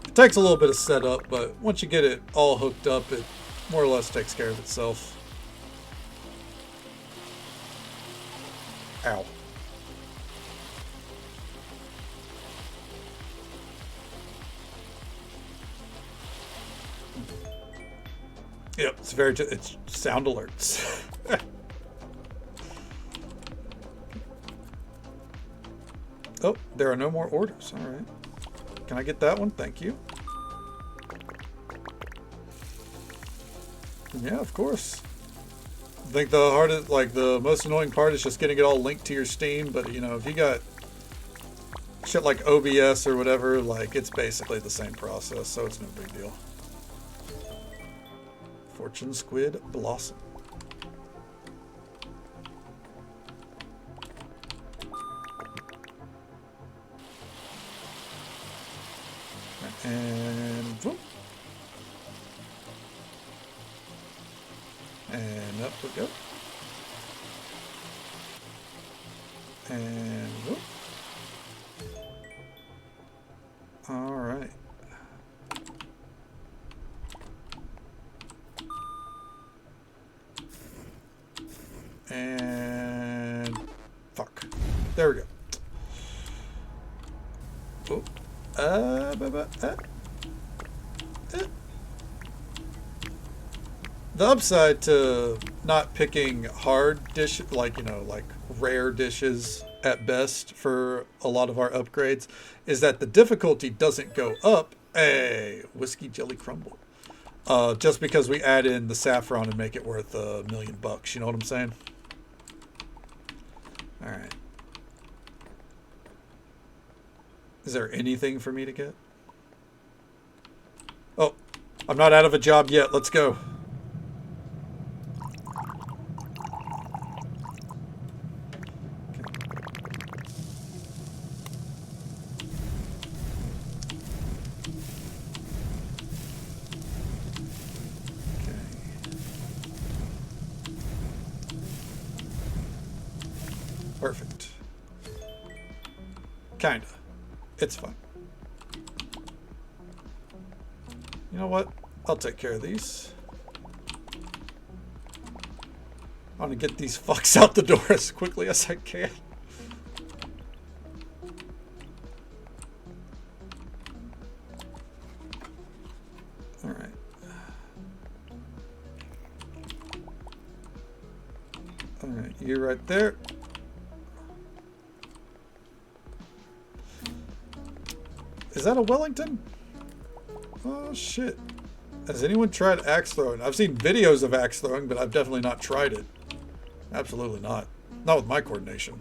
It takes a little bit of setup, but once you get it all hooked up, it more or less takes care of itself. Ow. Yep, it's sound alerts. Oh, there are no more orders. All right. Can I get that one? Thank you. Yeah, of course. I think the hardest, like the most annoying part is just getting it all linked to your Steam. But you know, if you got shit like OBS or whatever, like it's basically the same process, so it's no big deal. Fortune Squid Blossom. And whoop. And up we go. And whoop. All right. And fuck. There we go. Oh. The upside to not picking hard dishes, like, you know, like rare dishes at best for a lot of our upgrades, is that the difficulty doesn't go up. Hey, whiskey jelly crumble. Just because we add in the saffron and make it worth $1 million bucks. You know what I'm saying? All right. Is there anything for me to get? Oh, I'm not out of a job yet. Let's go. Perfect. Kinda. It's fine. You know what? I'll take care of these. I want to get these fucks out the door as quickly as I can. Alright. Alright, you right there. Is that a Wellington? Oh shit. Has anyone tried axe throwing? I've seen videos of axe throwing, but I've definitely not tried it. Absolutely not. Not with my coordination.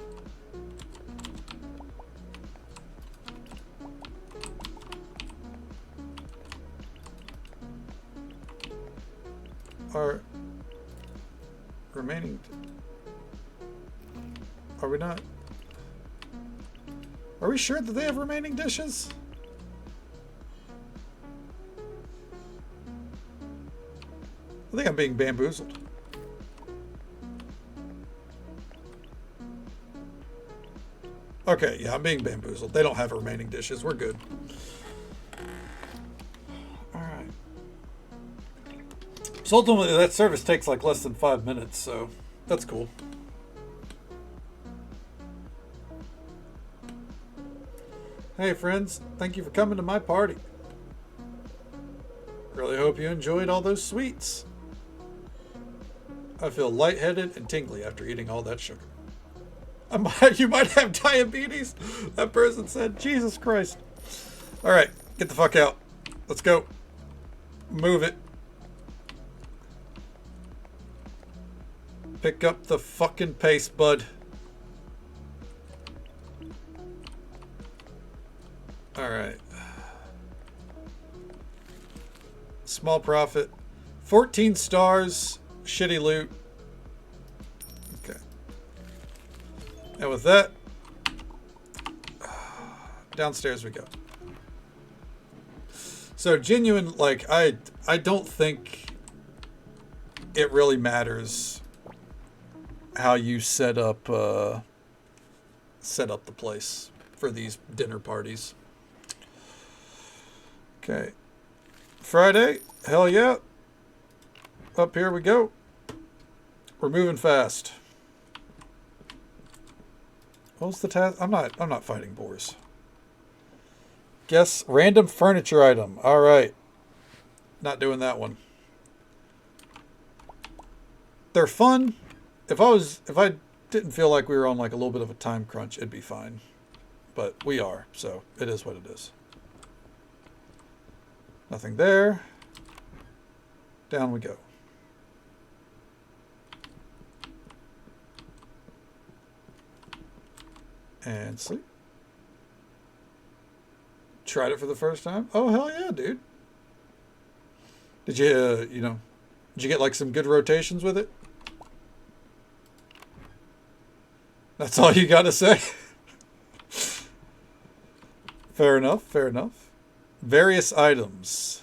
Are remaining... Are we not... Are we sure that they have remaining dishes? I think I'm being bamboozled. Okay, yeah, I'm being bamboozled. They don't have remaining dishes. We're good. Alright. So ultimately, that service takes like less than 5 minutes, so that's cool. Hey friends, thank you for coming to my party. Really hope you enjoyed all those sweets. I feel lightheaded and tingly after eating all that sugar. You might have diabetes, that person said. Jesus Christ. Alright, get the fuck out. Let's go. Move it. Pick up the fucking pace, bud. Alright. Small profit. 14 stars. Shitty loot. Okay. And with that, downstairs we go. So genuine, like, I don't think it really matters how you set up the place for these dinner parties. Okay. Friday, hell yeah. Up here we go. We're moving fast. What was the task? I'm not fighting boars. Guess random furniture item. All right. Not doing that one. They're fun. If I didn't feel like we were on like a little bit of a time crunch, it'd be fine. But we are, so it is what it is. Nothing there. Down we go. And sleep. Tried it for the first time. Oh, hell yeah, dude. Did you, did you get like some good rotations with it? That's all you got to say? Fair enough, fair enough. Various items.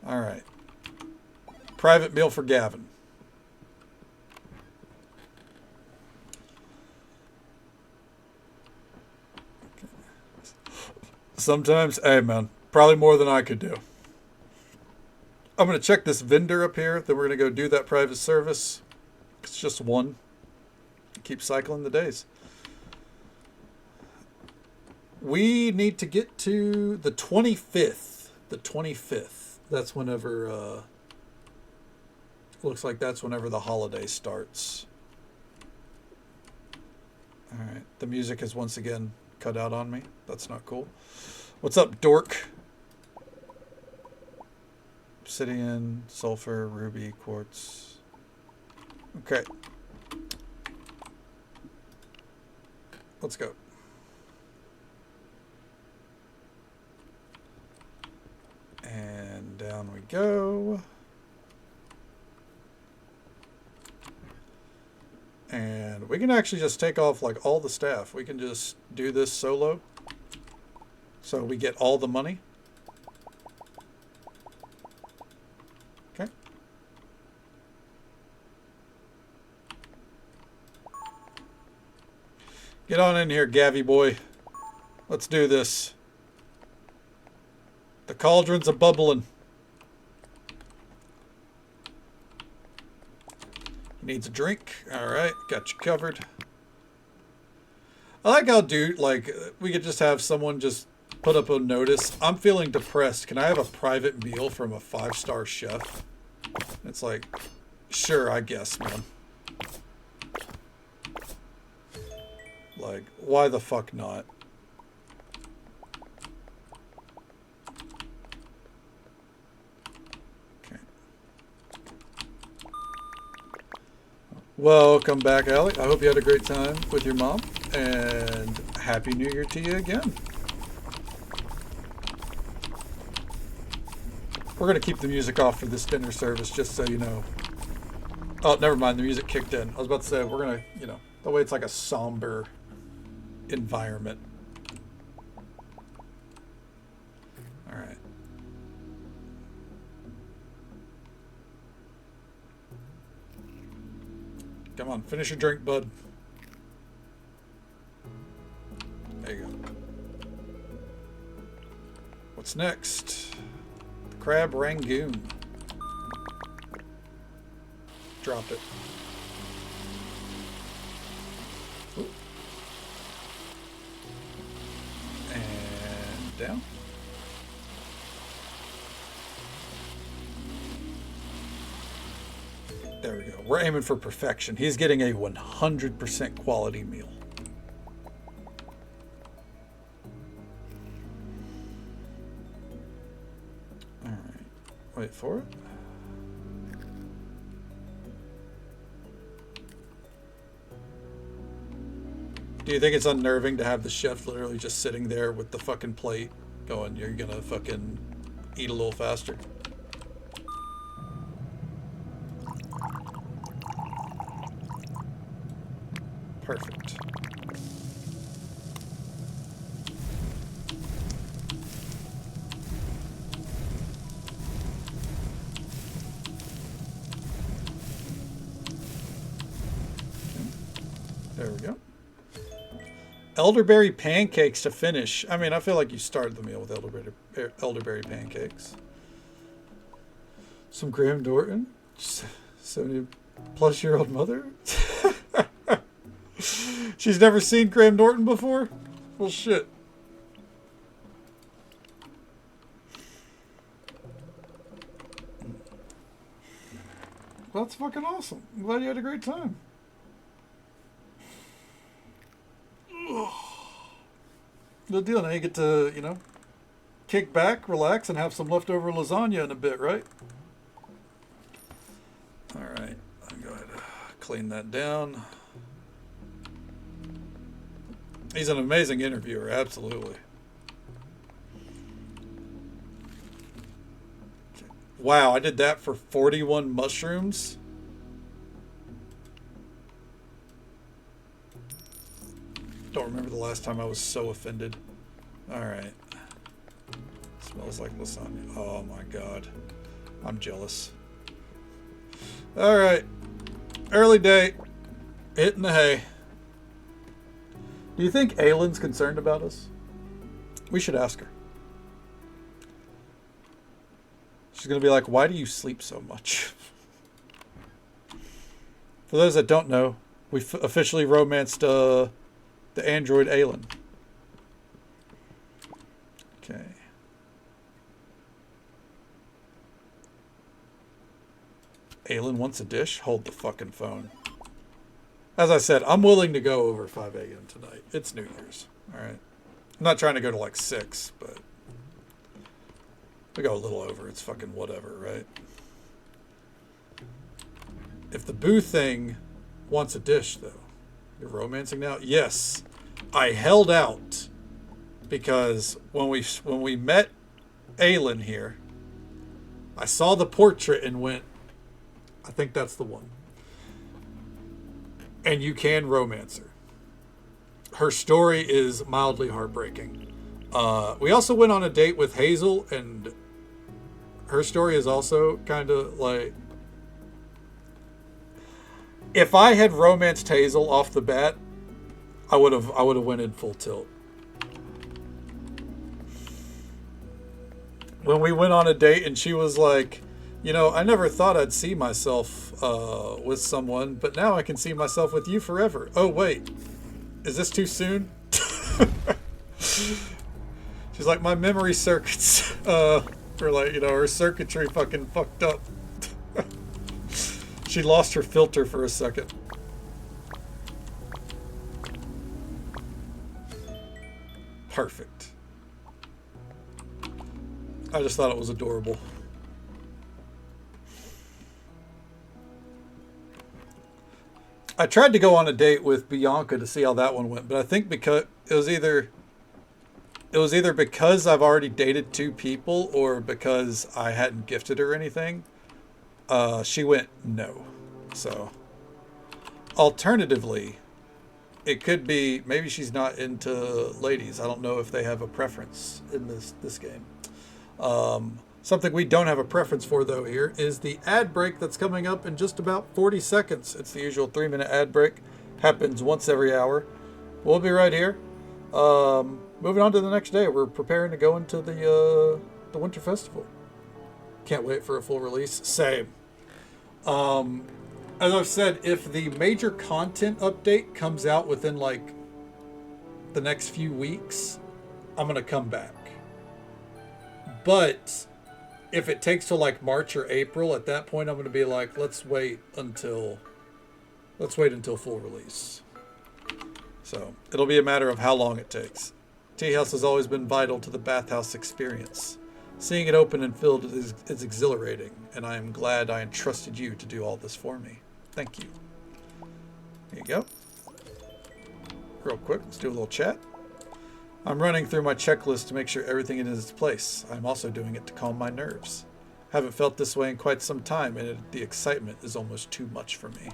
All right. Private meal for Gavin. Sometimes, hey man, probably more than I could do. I'm going to check this vendor up here. Then we're going to go do that private service. It's just one. Keep cycling the days. We need to get to the 25th. The 25th. That's whenever, looks like that's whenever the holiday starts. All right. The music is once again cut out on me. That's not cool. What's up, dork? Obsidian, sulfur, ruby, quartz. Okay. Let's go. go. And we can actually just take off like all the staff. We can just do this solo. So we get all the money. Okay. Get on in here, Gavy boy. Let's do this. The cauldron's a bubbling. Needs a drink. Alright, got you covered. I like how, dude, like, we could just have someone just put up a notice. I'm feeling depressed. Can I have a private meal from a 5-star chef? It's like, sure, I guess, man. Like, why the fuck not? Welcome back, Alec. I hope you had a great time with your mom, and Happy New Year to you again. We're going to keep the music off for this dinner service, just so you know. Oh, never mind. The music kicked in. I was about to say, we're going to, you know, that way it's like a somber environment. All right. Come on, finish your drink, bud. There you go. What's next? The crab rangoon. Drop it. Ooh. And down. There we go. We're aiming for perfection. He's getting a 100% quality meal. All right. Wait for it. Do you think it's unnerving to have the chef literally just sitting there with the fucking plate going, you're gonna fucking eat a little faster? Perfect. There we go. Elderberry pancakes to finish. I mean, I feel like you started the meal with elderberry pancakes. Some Graham Norton. 70-plus-year-old mother. She's never seen Graham Norton before? Well, shit. Well, that's fucking awesome. I'm glad you had a great time. Good deal. Now you get to, you know, kick back, relax, and have some leftover lasagna in a bit, right? All right. I'll go ahead and clean that down. He's an amazing interviewer, absolutely. Wow, I did that for 41 mushrooms. Don't remember the last time I was so offended. All right. Smells like lasagna. Oh my God. I'm jealous. All right. Early day. Hitting the hay. Do you think Aylin's concerned about us? We should ask her. She's going to be like, why do you sleep so much? For those that don't know, we officially romanced the android Aylin. Okay. Aylin wants a dish? Hold the fucking phone. As I said, I'm willing to go over 5 a.m. tonight. It's New Year's. All right. I'm not trying to go to like 6, but we go a little over. It's fucking whatever, right? If the boo thing wants a dish, though, you're romancing now? Yes. I held out because when we met Aylin here, I saw the portrait and went, I think that's the one. And you can romance her. Her story is mildly heartbreaking. We also went on a date with Hazel, and her story is also kind of like, if I had romanced Hazel off the bat, I would have went in full tilt. When we went on a date and she was like, you know, I never thought I'd see myself with someone, but now I can see myself with you forever. Oh, wait. Is this too soon? She's like, my memory circuits, or like, you know, her circuitry fucking fucked up. She lost her filter for a second. Perfect. I just thought it was adorable. I tried to go on a date with Bianca to see how that one went, but I think because it was either because I've already dated 2 people or because I hadn't gifted her anything. She went no. So alternatively, it could be maybe she's not into ladies. I don't know if they have a preference in this game. Something we don't have a preference for, though, here is the ad break that's coming up in just about 40 seconds. It's the usual 3-minute ad break. Happens once every hour. We'll be right here. Moving on to the next day. We're preparing to go into the Winter Festival. Can't wait for a full release. Same. As I've said, if the major content update comes out within, like, the next few weeks, I'm going to come back. But if it takes till like March or April, at that point I'm going to be like, let's wait until full release. So it'll be a matter of how long it takes. Tea House has always been vital to the bathhouse experience. Seeing it open and filled is exhilarating, and I am glad I entrusted you to do all this for me. Thank you. There you go. Real quick, let's do a little chat. I'm running through my checklist to make sure everything is in its place. I'm also doing it to calm my nerves. Haven't felt this way in quite some time, and the excitement is almost too much for me.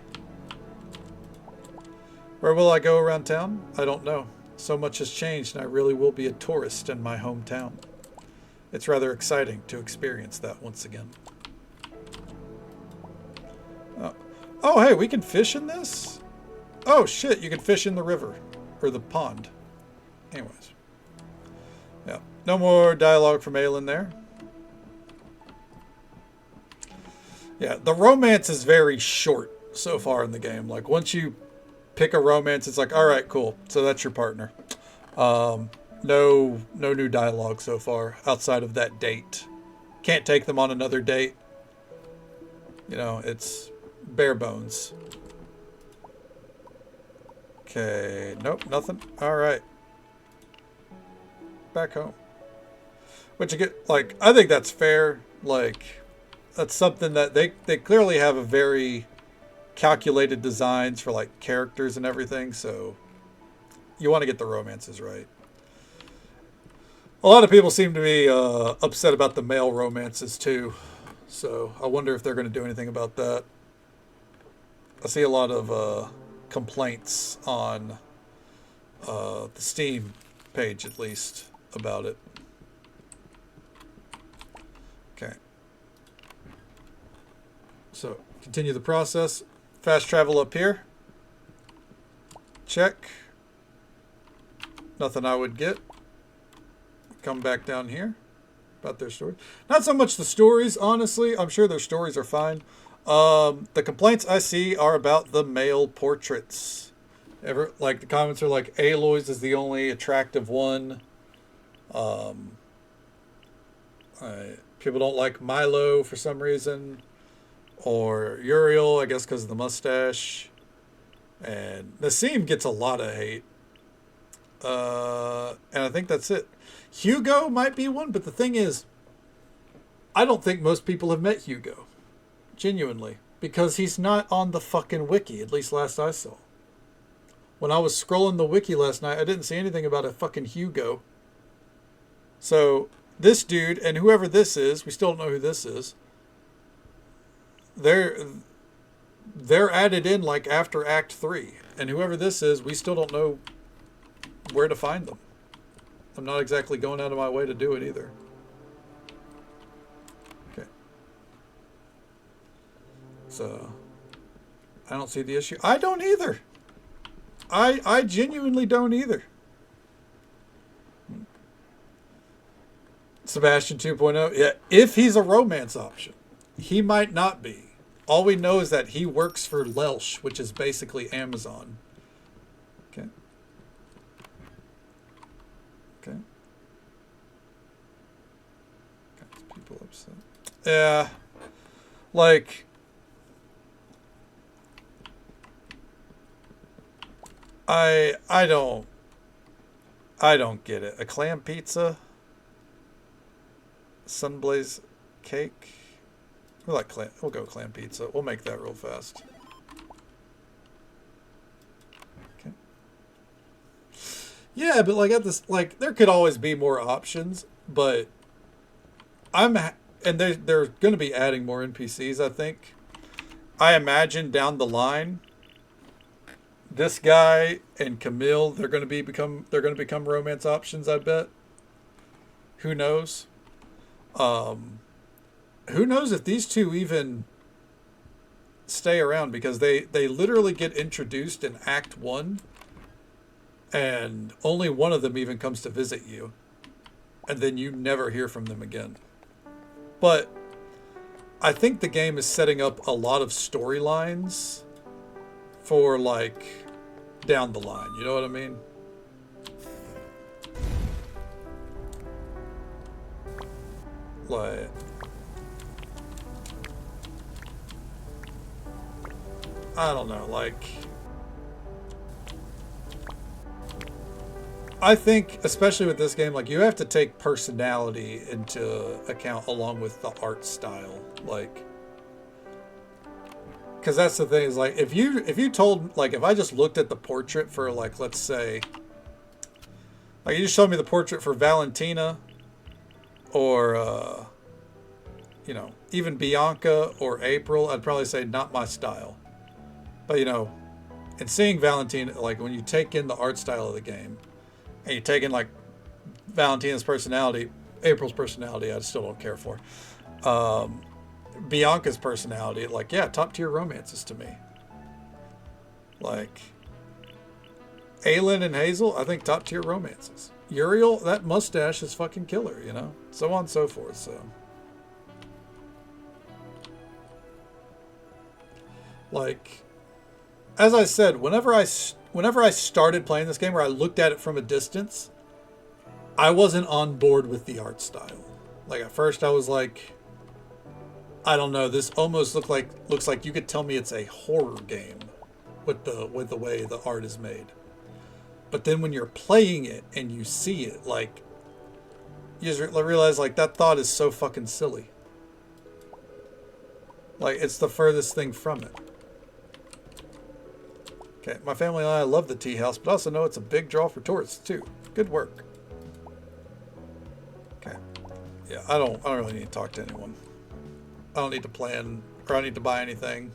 Where will I go around town? I don't know. So much has changed, and I really will be a tourist in my hometown. It's rather exciting to experience that once again. Oh, hey, we can fish in this? Oh, shit, you can fish in the river. Or the pond. Anyways. Yeah, no more dialogue from Aelin there. Yeah, the romance is very short so far in the game. Like, once you pick a romance, it's like, all right, cool. So that's your partner. No new dialogue so far outside of that date. Can't take them on another date. You know, it's bare bones. Okay, nope, nothing. All right. Back home. But you get, like, I think that's fair. Like, that's something that they clearly have a very calculated designs for, like, characters and everything, so you want to get the romances right. A lot of people seem to be upset about the male romances too, so I wonder if they're going to do anything about that. I see a lot of complaints on the Steam page, at least, about it. Okay. So, continue the process. Fast travel up here. Check. Nothing I would get. Come back down here. About their story. Not so much the stories, honestly. I'm sure their stories are fine. The complaints I see are about the male portraits. Like, the comments are like, Aloy's is the only attractive one. People don't like Milo for some reason. Or Uriel, I guess because of the mustache. And Nassim gets a lot of hate. And I think that's it. Hugo might be one, but the thing is, I don't think most people have met Hugo. Genuinely. Because he's not on the fucking wiki, at least last I saw. When I was scrolling the wiki last night, I didn't see anything about a fucking Hugo. So, this dude, and whoever this is, we still don't know who this is, they're added in like after Act 3. And whoever this is, we still don't know where to find them. I'm not exactly going out of my way to do it either. Okay. So, I don't see the issue. I don't either. I genuinely don't either. Sebastian 2.0. Yeah, if he's a romance option. He might not be. All we know is that he works for Lelsh, which is basically Amazon. Okay. Okay. Got people upset. Yeah. Like, I don't get it. A clam pizza? Sunblaze cake? We'll go clam pizza. We'll make that real fast. Okay. Yeah, but like at this, like there could always be more options, but and they're going to be adding more NPCs. I think. I imagine down the line, this guy and Camille, they're going to become romance options. I bet. Who knows? Who knows if these two even stay around, because they literally get introduced in Act 1 and only one of them even comes to visit you, and then you never hear from them again. But I think the game is setting up a lot of storylines for like down the line, you know what I mean? Like, I don't know, like, I think, especially with this game, like, you have to take personality into account along with the art style, like, because that's the thing, is like, if you told, like, if I just looked at the portrait for, like, let's say, like, you just showed me the portrait for Valentina, or, you know, even Bianca or April, I'd probably say not my style. But, you know, and seeing Valentina, like when you take in the art style of the game and you take in like Valentina's personality, April's personality, I still don't care for. Bianca's personality, like, yeah, top tier romances to me. Like, Aelin and Hazel, I think top tier romances. Uriel, that mustache is fucking killer, you know? So on and so forth, so. Like, as I said, whenever I started playing this game, or I looked at it from a distance, I wasn't on board with the art style. Like, at first I was like, I don't know, this almost looks like you could tell me it's a horror game with the way the art is made. But then when you're playing it and you see it, like, you just realize, like, that thought is so fucking silly. Like, it's the furthest thing from it. Okay, my family and I love the tea house, but also know it's a big draw for tourists too. Good work. Okay. Yeah, I don't really need to talk to anyone. I don't need to plan, or I need to buy anything.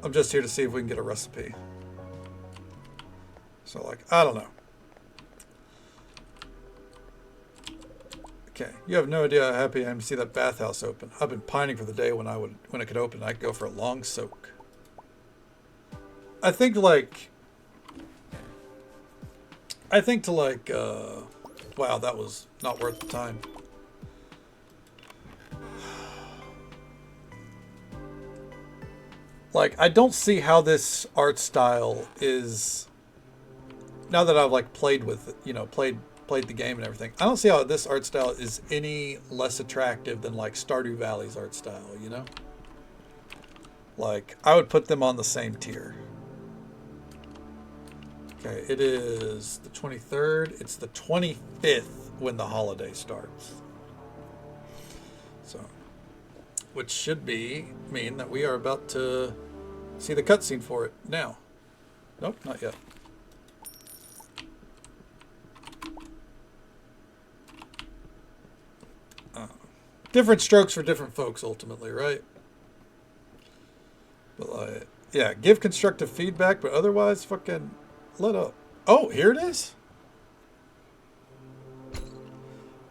I'm just here to see if we can get a recipe. So, like, I don't know. Okay, you have no idea how happy I am to see that bathhouse open. I've been pining for the day when it could open. I could go for a long soak. I think to wow, that was not worth the time. Like, I don't see how this art style is, now that I've like played with it, you know, played the game and everything, I don't see how this art style is any less attractive than like Stardew Valley's art style, you know? Like, I would put them on the same tier. Okay, it is the 23rd. It's the 25th when the holiday starts. So, which should mean that we are about to see the cutscene for it now. Nope, not yet. different strokes for different folks, ultimately, right? But like, yeah, give constructive feedback, but otherwise, fucking let up. Oh, here it is.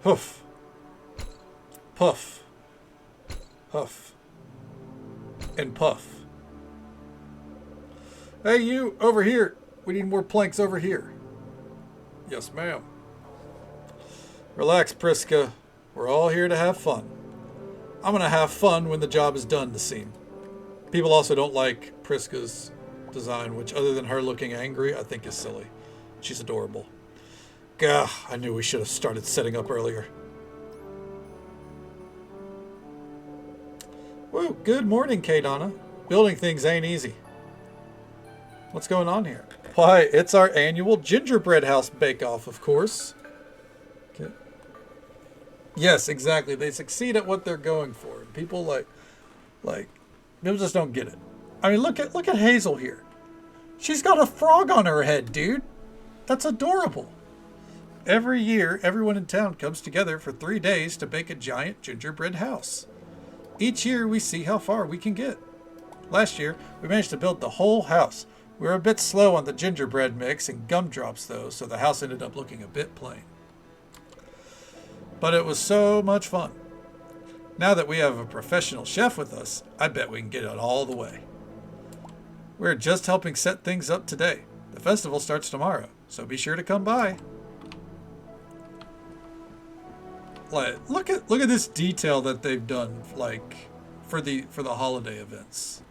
Hoof. Puff. Huff. And puff. Hey, you, over here. We need more planks over here. Yes, ma'am. Relax, Priska. We're all here to have fun. I'm going to have fun when the job is done, Nassim. People also don't like Priska's design, which, other than her looking angry, I think is silly. She's adorable. Gah, I knew we should have started setting up earlier. Whoa, good morning, K-Donna. Building things ain't easy. What's going on here? Why, it's our annual gingerbread house bake-off, of course. Okay. Yes, exactly. They succeed at what they're going for. People like, people just don't get it. I mean, look at Hazel here. She's got a frog on her head, dude. That's adorable. Every year, everyone in town comes together for 3 days to bake a giant gingerbread house. Each year, we see how far we can get. Last year, we managed to build the whole house. We were a bit slow on the gingerbread mix and gumdrops, though, so the house ended up looking a bit plain. But it was so much fun. Now that we have a professional chef with us, I bet we can get it all the way. We're just helping set things up today. The festival starts tomorrow, so be sure to come by. Like, look at this detail that they've done, like, for the holiday events.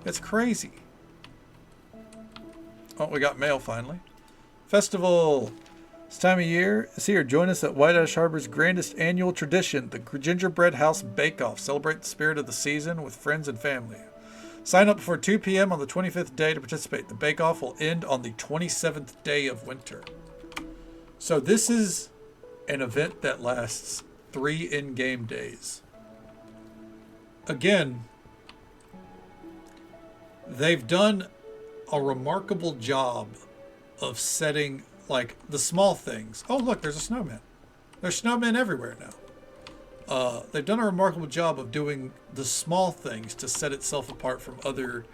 It's crazy. Oh, we got mail finally. Festival. This time of year is here. Join us at White Ash Harbor's grandest annual tradition, the Gingerbread House Bake-Off. Celebrate the spirit of the season with friends and family. Sign up before 2 p.m. on the 25th day to participate. The bake-off will end on the 27th day of winter. So this is an event that lasts 3 in-game days. Again, they've done a remarkable job of setting, like, the small things. Oh, look, there's a snowman. There's snowmen everywhere now. They've done a remarkable job of doing the small things to set itself apart from other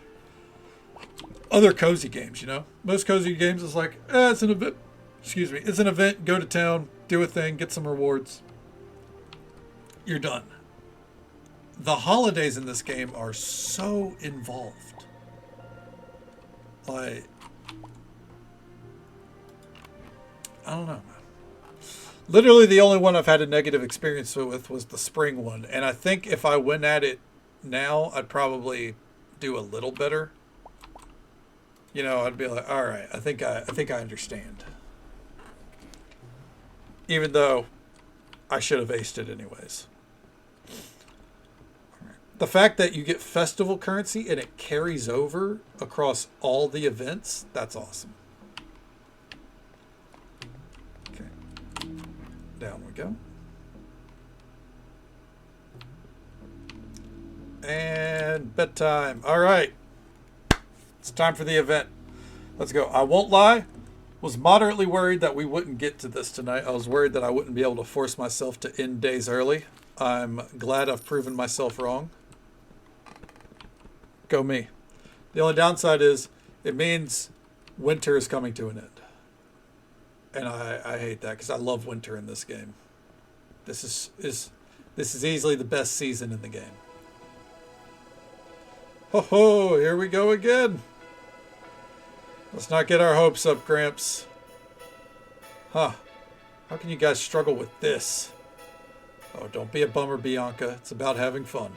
cozy games, you know? Most cozy games is like, it's an event. Excuse me. It's an event. Go to town, do a thing, get some rewards. You're done. The holidays in this game are so involved. Like, I don't know, man. Literally the only one I've had a negative experience with was the spring one. And I think if I went at it now, I'd probably do a little better. You know, I'd be like, all right, I think I understand. Even though I should have aced it anyways. The fact that you get festival currency and it carries over across all the events, that's awesome. Okay. Down we go. And bedtime. All right. It's time for the event. Let's go. I won't lie. Was moderately worried that we wouldn't get to this tonight. I was worried that I wouldn't be able to force myself to end days early. I'm glad I've proven myself wrong. Go me. The only downside is it means winter is coming to an end. And I hate that because I love winter in this game. This is easily the best season in the game. Ho ho, here we go again. Let's not get our hopes up, Gramps. Huh. How can you guys struggle with this? Oh, don't be a bummer, Bianca. It's about having fun.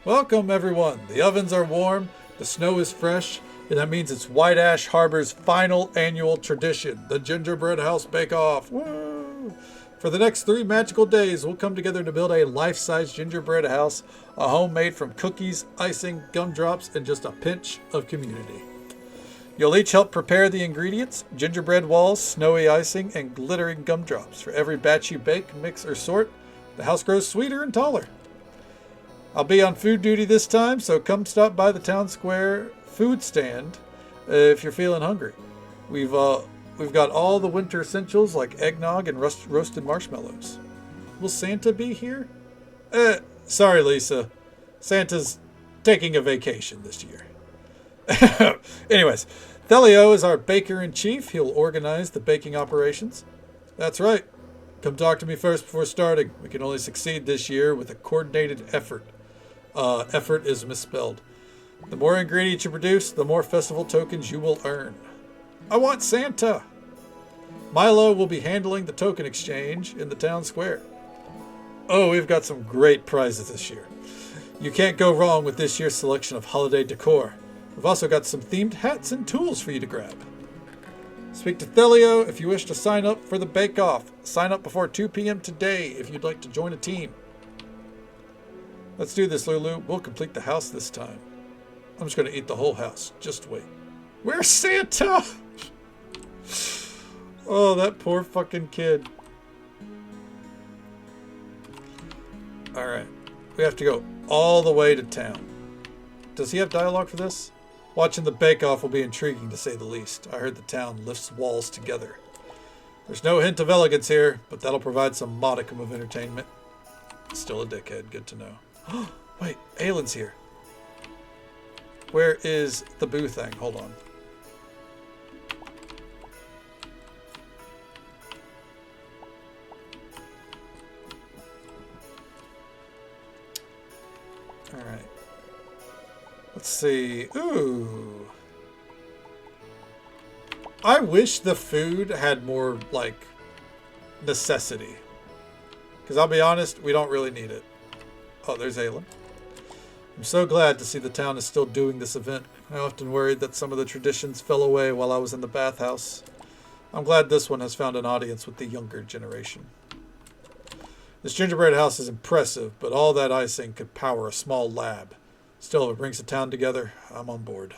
Welcome, everyone. The ovens are warm, the snow is fresh, and that means it's White Ash Harbor's final annual tradition, the Gingerbread House Bake-Off. Woo! For the next 3 magical days, we'll come together to build a life-size gingerbread house, a home made from cookies, icing, gumdrops, and just a pinch of community. You'll each help prepare the ingredients, gingerbread walls, snowy icing, and glittering gumdrops. For every batch you bake, mix, or sort, the house grows sweeter and taller. I'll be on food duty this time, so come stop by the town square food stand if you're feeling hungry. We've got all the winter essentials like eggnog and roasted marshmallows. Will Santa be here? Sorry, Lisa. Santa's taking a vacation this year. Anyways, Thelio is our baker-in-chief. He'll organize the baking operations. That's right. Come talk to me first before starting. We can only succeed this year with a coordinated effort. Effort is misspelled. The more ingredients you produce, the more festival tokens you will earn. I want Santa! Milo will be handling the token exchange in the town square. Oh, we've got some great prizes this year. You can't go wrong with this year's selection of holiday decor. We've also got some themed hats and tools for you to grab. Speak to Thelio if you wish to sign up for the bake-off. Sign up before 2 p.m. today if you'd like to join a team. Let's do this, Lulu. We'll complete the house this time. I'm just going to eat the whole house. Just wait. Where's Santa? Oh, that poor fucking kid. Alright. We have to go all the way to town. Does he have dialogue for this? Watching the bake-off will be intriguing, to say the least. I heard the town lifts walls together. There's no hint of elegance here, but that'll provide some modicum of entertainment. Still a dickhead. Good to know. Wait, Aylin's here. Where is the boo thing? Hold on. Alright. Let's see. Ooh. I wish the food had more, like, necessity. Because I'll be honest, we don't really need it. Oh, there's Aylin. I'm so glad to see the town is still doing this event. I often worried that some of the traditions fell away while I was in the bathhouse. I'm glad this one has found an audience with the younger generation. This gingerbread house is impressive, but all that icing could power a small lab. Still, if it brings the town together, I'm on board.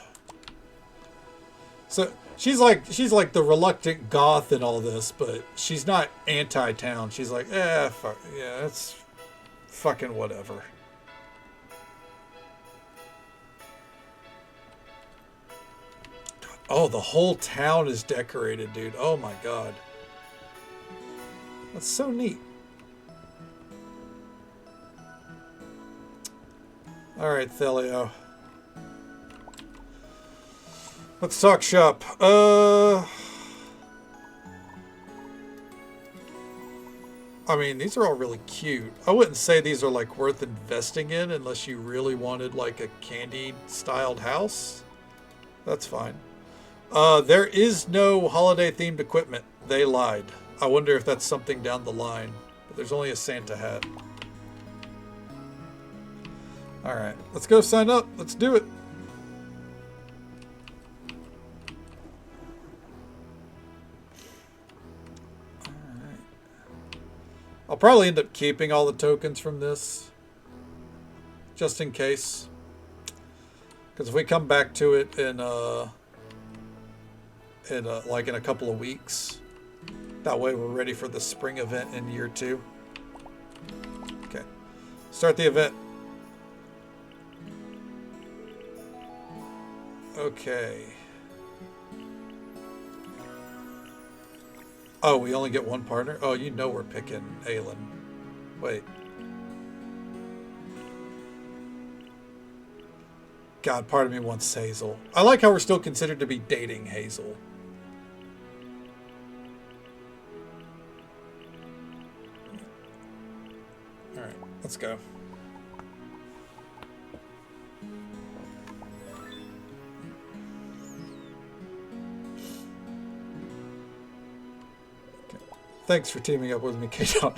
So she's like the reluctant goth in all this, but she's not anti-town. She's like, fuck, yeah, it's fucking whatever. Oh, the whole town is decorated, dude. Oh my god. That's so neat. Alright, Thelio. Let's talk shop. I mean, these are all really cute. I wouldn't say these are like worth investing in unless you really wanted like a candy styled house. That's fine. There is no holiday themed equipment. They lied. I wonder if that's something down the line. But there's only a Santa hat. Alright, let's go sign up. Let's do it. Alright. I'll probably end up keeping all the tokens from this. Just in case. Because if we come back to it in like in a couple of weeks, that way we're ready for the spring event in year 2. Okay. Start the event. Okay. Oh, we only get one partner? Oh, you know we're picking Aylin. Wait. God, part of me wants Hazel. I like how we're still considered to be dating Hazel. Alright, let's go. Thanks for teaming up with me, K-Town.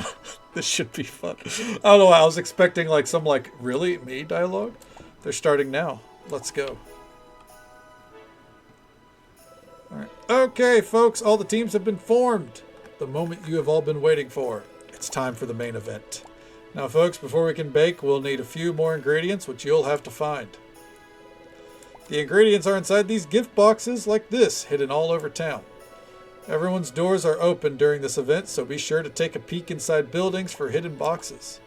This should be fun. I don't know why. I was expecting like some like, really? Me dialogue? They're starting now. Let's go. Alright. Okay, folks. All the teams have been formed. The moment you have all been waiting for. It's time for the main event. Now, folks, before we can bake, we'll need a few more ingredients, which you'll have to find. The ingredients are inside these gift boxes like this, hidden all over town. Everyone's doors are open during this event, so be sure to take a peek inside buildings for hidden boxes.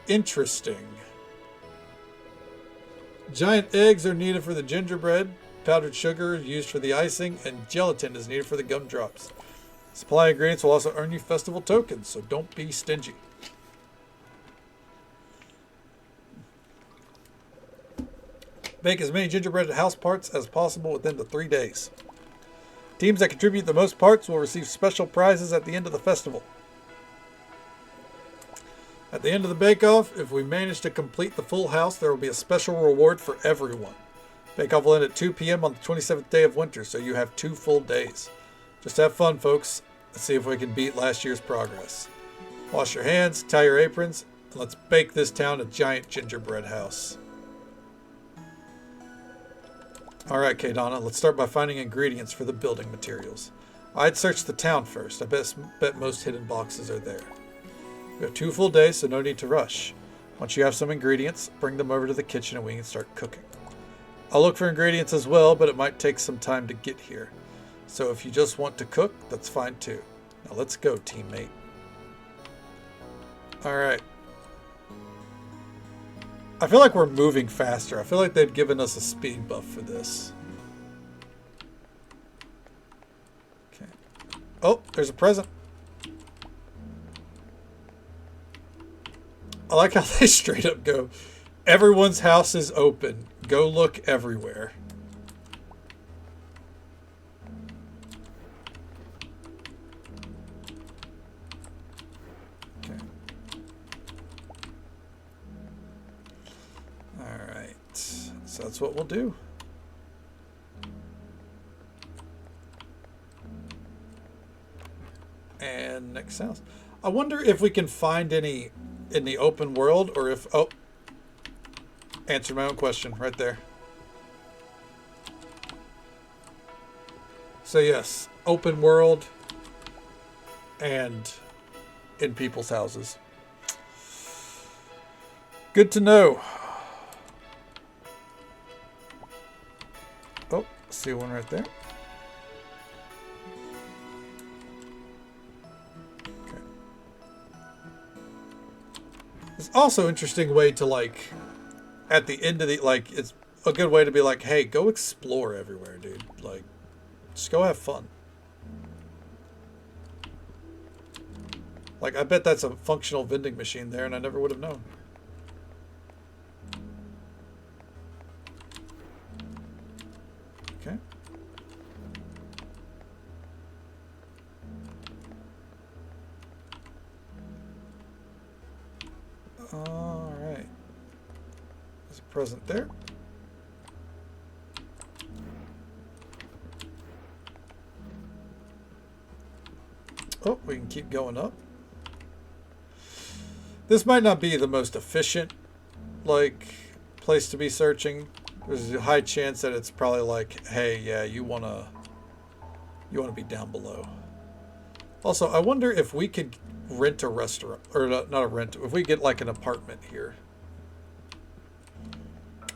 Interesting. Giant eggs are needed for the gingerbread, powdered sugar is used for the icing, and gelatin is needed for the gumdrops. Supply ingredients will also earn you festival tokens, so don't be stingy. Bake as many gingerbread house parts as possible within the 3 days. Teams that contribute the most parts will receive special prizes at the end of the festival. At the end of the bake-off, if we manage to complete the full house, there will be a special reward for everyone. Bake-off will end at 2 p.m. on the 27th day of winter, so you have 2 full days. Just have fun, folks. Let's see if we can beat last year's progress. Wash your hands, tie your aprons, and let's bake this town a giant gingerbread house. Alright, Kadana, let's start by finding ingredients for the building materials. I'd search the town first. I bet most hidden boxes are there. We have 2 full days, so no need to rush. Once you have some ingredients, bring them over to the kitchen and we can start cooking. I'll look for ingredients as well, but it might take some time to get here. So if you just want to cook, that's fine too. Now let's go, teammate. Alright. I feel like we're moving faster. I feel like they've given us a speed buff for this. Okay. Oh, there's a present. I like how they straight up go, everyone's house is open. Go look everywhere. Okay. Alright. So that's what we'll do. And next house. I wonder if we can find any in the open world, or if... Oh. Answered my own question right there. So yes, open world and in people's houses. Good to know. Oh, see one right there. Okay. It's also an interesting way to, like, at the end of the, like, it's a good way to be like, hey, go explore everywhere, dude. Like, just go have fun. Like, I bet that's a functional vending machine there, and I never would have known. Okay. All right. There's a present there. Oh, we can keep going up. This might not be the most efficient, like, place to be searching. There's a high chance that it's probably like, hey, yeah, you wanna be down below. Also, I wonder if we could rent a restaurant, or not a rent, if we get like an apartment here.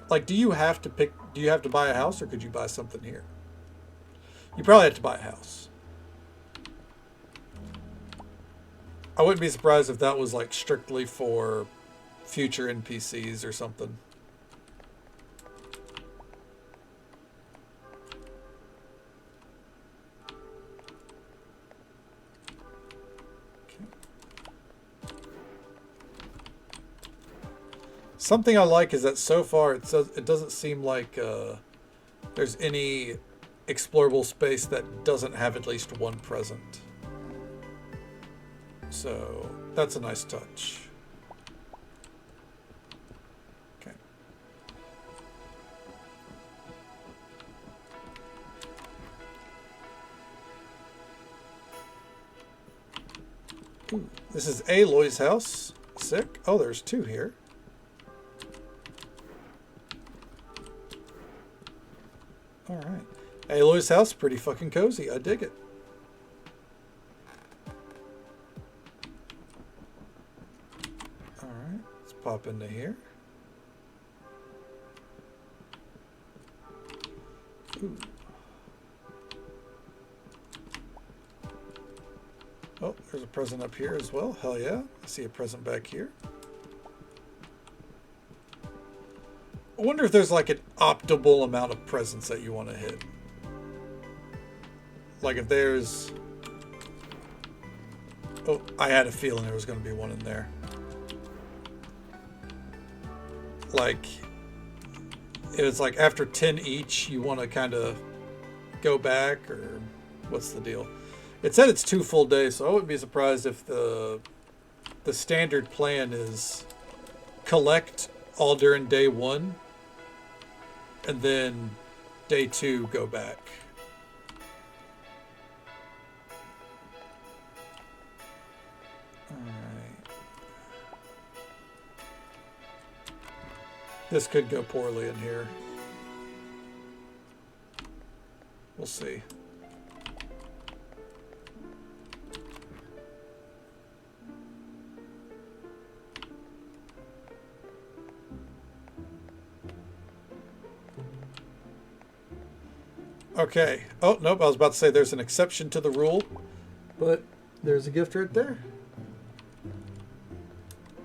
Like, do you have to buy a house, or could you buy something here? You probably have to buy a house. I wouldn't be surprised if that was like strictly for future NPCs or something. Okay. Something I like is that so far it doesn't seem like there's any explorable space that doesn't have at least one present. So that's a nice touch. Okay. Ooh, this is Aloy's house. Sick. Oh, there's 2 here. All right. Aloy's house, pretty fucking cozy. I dig it. Pop into here. Ooh. Oh, there's a present up here as well. Hell yeah. I see a present back here. I wonder if there's like an optimal amount of presents that you want to hit. Like if there's Oh, I had a feeling there was going to be one in there. Like, it was like after 10 each, you want to kind of go back, or what's the deal? It said it's 2 full days, so I wouldn't be surprised if the standard plan is collect all during day 1, and then day 2 go back. This could go poorly in here. We'll see. Okay. Oh, nope. I was about to say there's an exception to the rule, but there's a gift right there.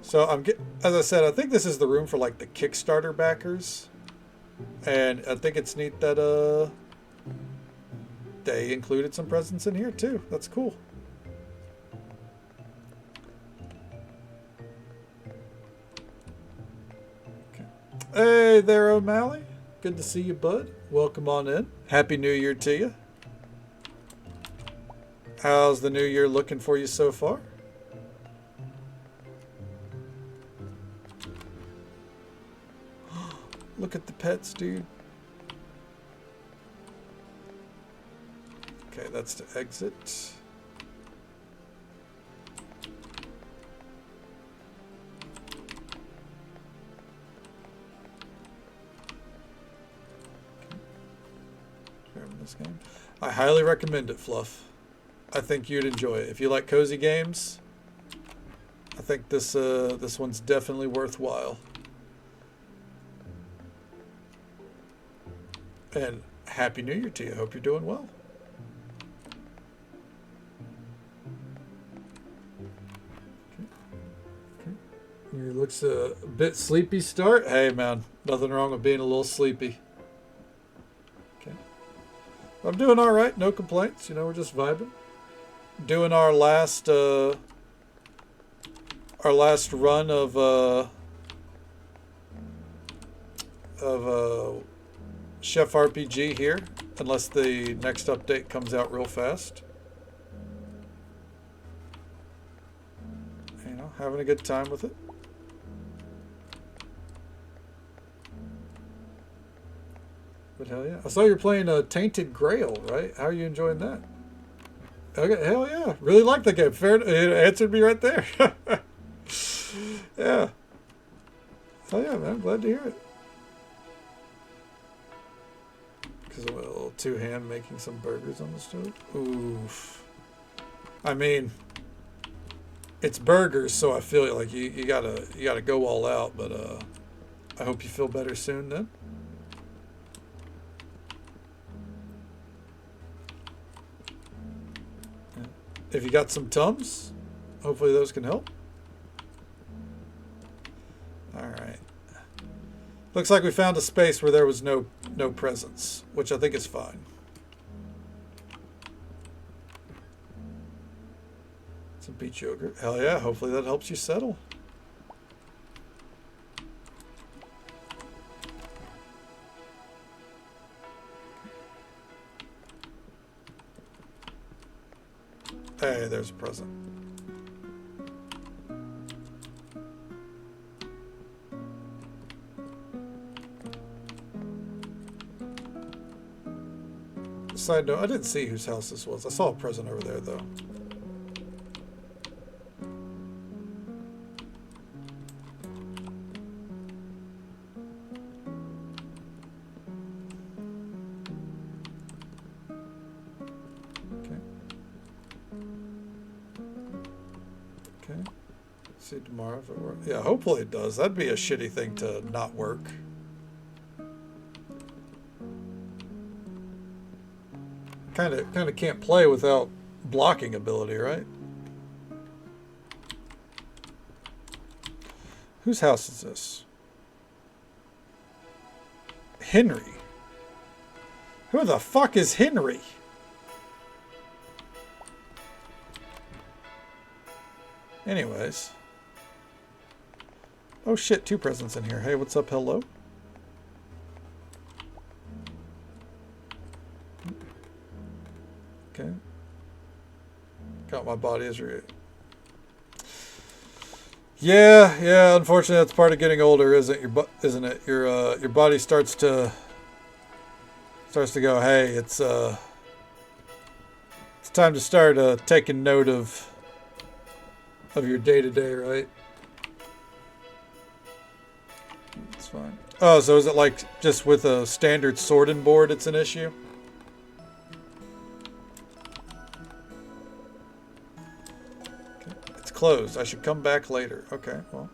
So as I said, I think this is the room for like the Kickstarter backers, and I think it's neat that they included some presents in here too. That's cool. Okay. Hey there, O'Malley. Good to see you, bud. Welcome on in. Happy New Year to you. How's the new year looking for you so far? Look at the pets, dude. Okay, that's to exit. Grabbing this game. I highly recommend it, Fluff. I think you'd enjoy it. If you like cozy games, I think this one's definitely worthwhile. And Happy New Year to you. Hope you're doing well. Okay. He looks a bit sleepy start. Hey, man. Nothing wrong with being a little sleepy. Okay. I'm doing all right. No complaints. You know, we're just vibing. Doing our last run of Chef RPG here, unless the next update comes out real fast. You know, having a good time with it. But hell yeah. I saw you're playing a Tainted Grail, right? How are you enjoying that? Okay, hell yeah. Really like the game. Fair, it answered me right there. Yeah. Hell yeah, man. Glad to hear it. Because I'm a little two-hand making some burgers on the stove. Oof. I mean, it's burgers, so I feel like you gotta go all out. But I hope you feel better soon then. If you got some Tums, hopefully those can help. All right. Looks like we found a space where there was no presence, which I think is fine. Some beet yogurt. Hell yeah, hopefully that helps you settle. Hey, there's a present. Side note, I didn't see whose house this was. I saw a present over there, though. Okay. Okay. See tomorrow if it works. Yeah, hopefully it does. That'd be a shitty thing to not work. Kind of can't play without blocking ability, right? Whose house is this? Henry. Who the fuck is Henry? Anyways. Oh shit, 2 presents in here. Hey, what's up? Hello? Okay. Got my body as re... Yeah, unfortunately that's part of getting older, isn't it? Your body starts to go, hey, it's time to start taking note of your day-to-day, right? It's fine. Oh, so is it like just with a standard sorting board it's an issue? Okay. It's closed. I should come back later. Okay, well.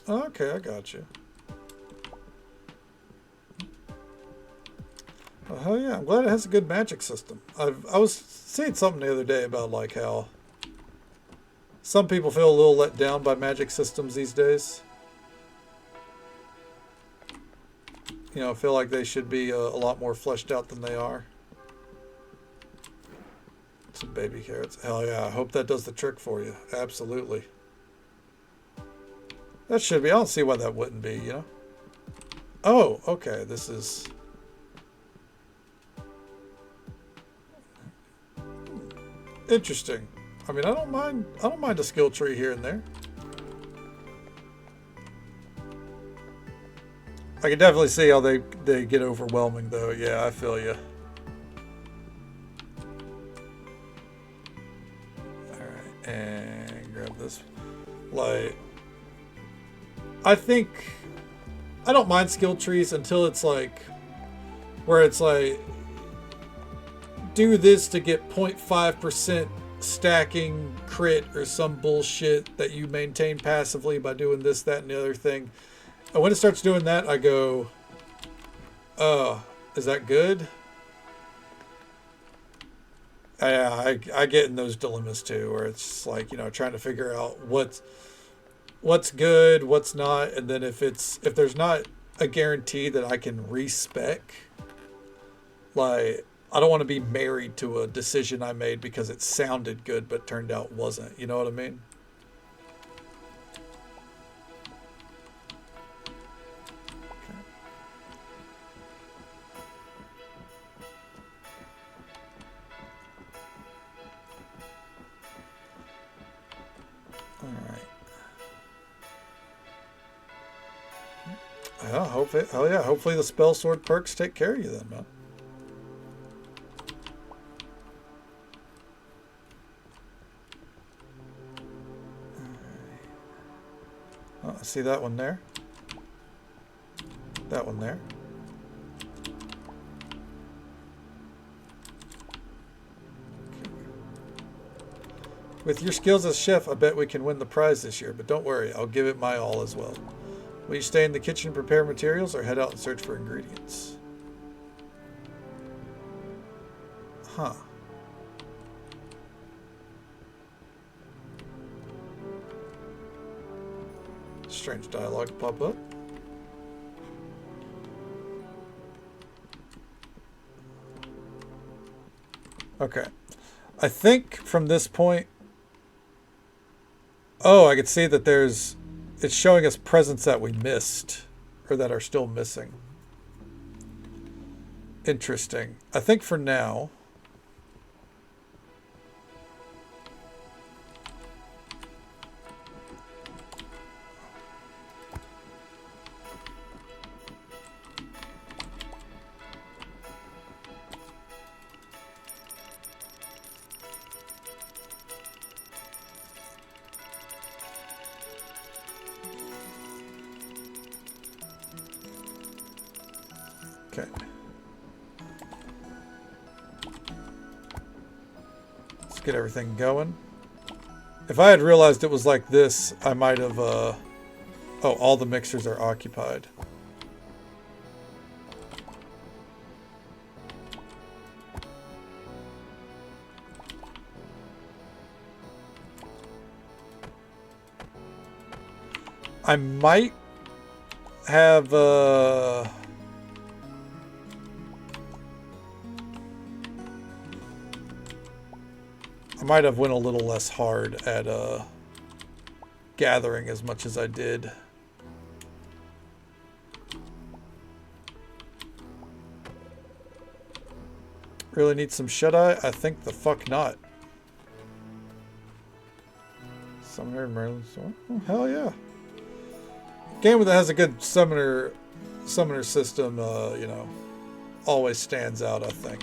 Okay, I got you. Oh, hell yeah, I'm glad it has a good magic system. I was seeing something the other day about like how some people feel a little let down by magic systems these days. You know, feel like they should be a lot more fleshed out than they are. Some baby carrots. Hell yeah, I hope that does the trick for you. Absolutely. That should be. I don't see why that wouldn't be, you know? Oh, okay. This is... interesting. I mean, I don't mind a skill tree here and there. I can definitely see how they get overwhelming, though. Yeah, I feel you. Alright, and grab this light. I think I don't mind skill trees until it's like where it's like do this to get 0.5% stacking crit or some bullshit that you maintain passively by doing this, that, and the other thing. And when it starts doing that, I go, is that good? I get in those dilemmas too, where it's like, you know, trying to figure out what's good, what's not, and then if there's not a guarantee that I can respec, like I don't want to be married to a decision I made because it sounded good but turned out wasn't. You know what I mean? Okay. All right. Yeah, hopefully the spell sword perks take care of you then, man. Oh, I see that one there. That one there. With your skills as chef, I bet we can win the prize this year, but don't worry, I'll give it my all as well. Will you stay in the kitchen and prepare materials or head out and search for ingredients? Huh. Strange dialogue pop up. Okay. I think from this point... Oh, I could see that it's showing us presents that we missed. Or that are still missing. Interesting. I think for now... Okay. Let's get everything going. If I had realized it was like this, I might have, oh, all the mixers are occupied. I might have went a little less hard at gathering as much as I did. Really need some Shut-Eye? I think the fuck not. Summoner Merlin Sword? Oh, hell yeah. Game that has a good summoner system, you know, always stands out, I think.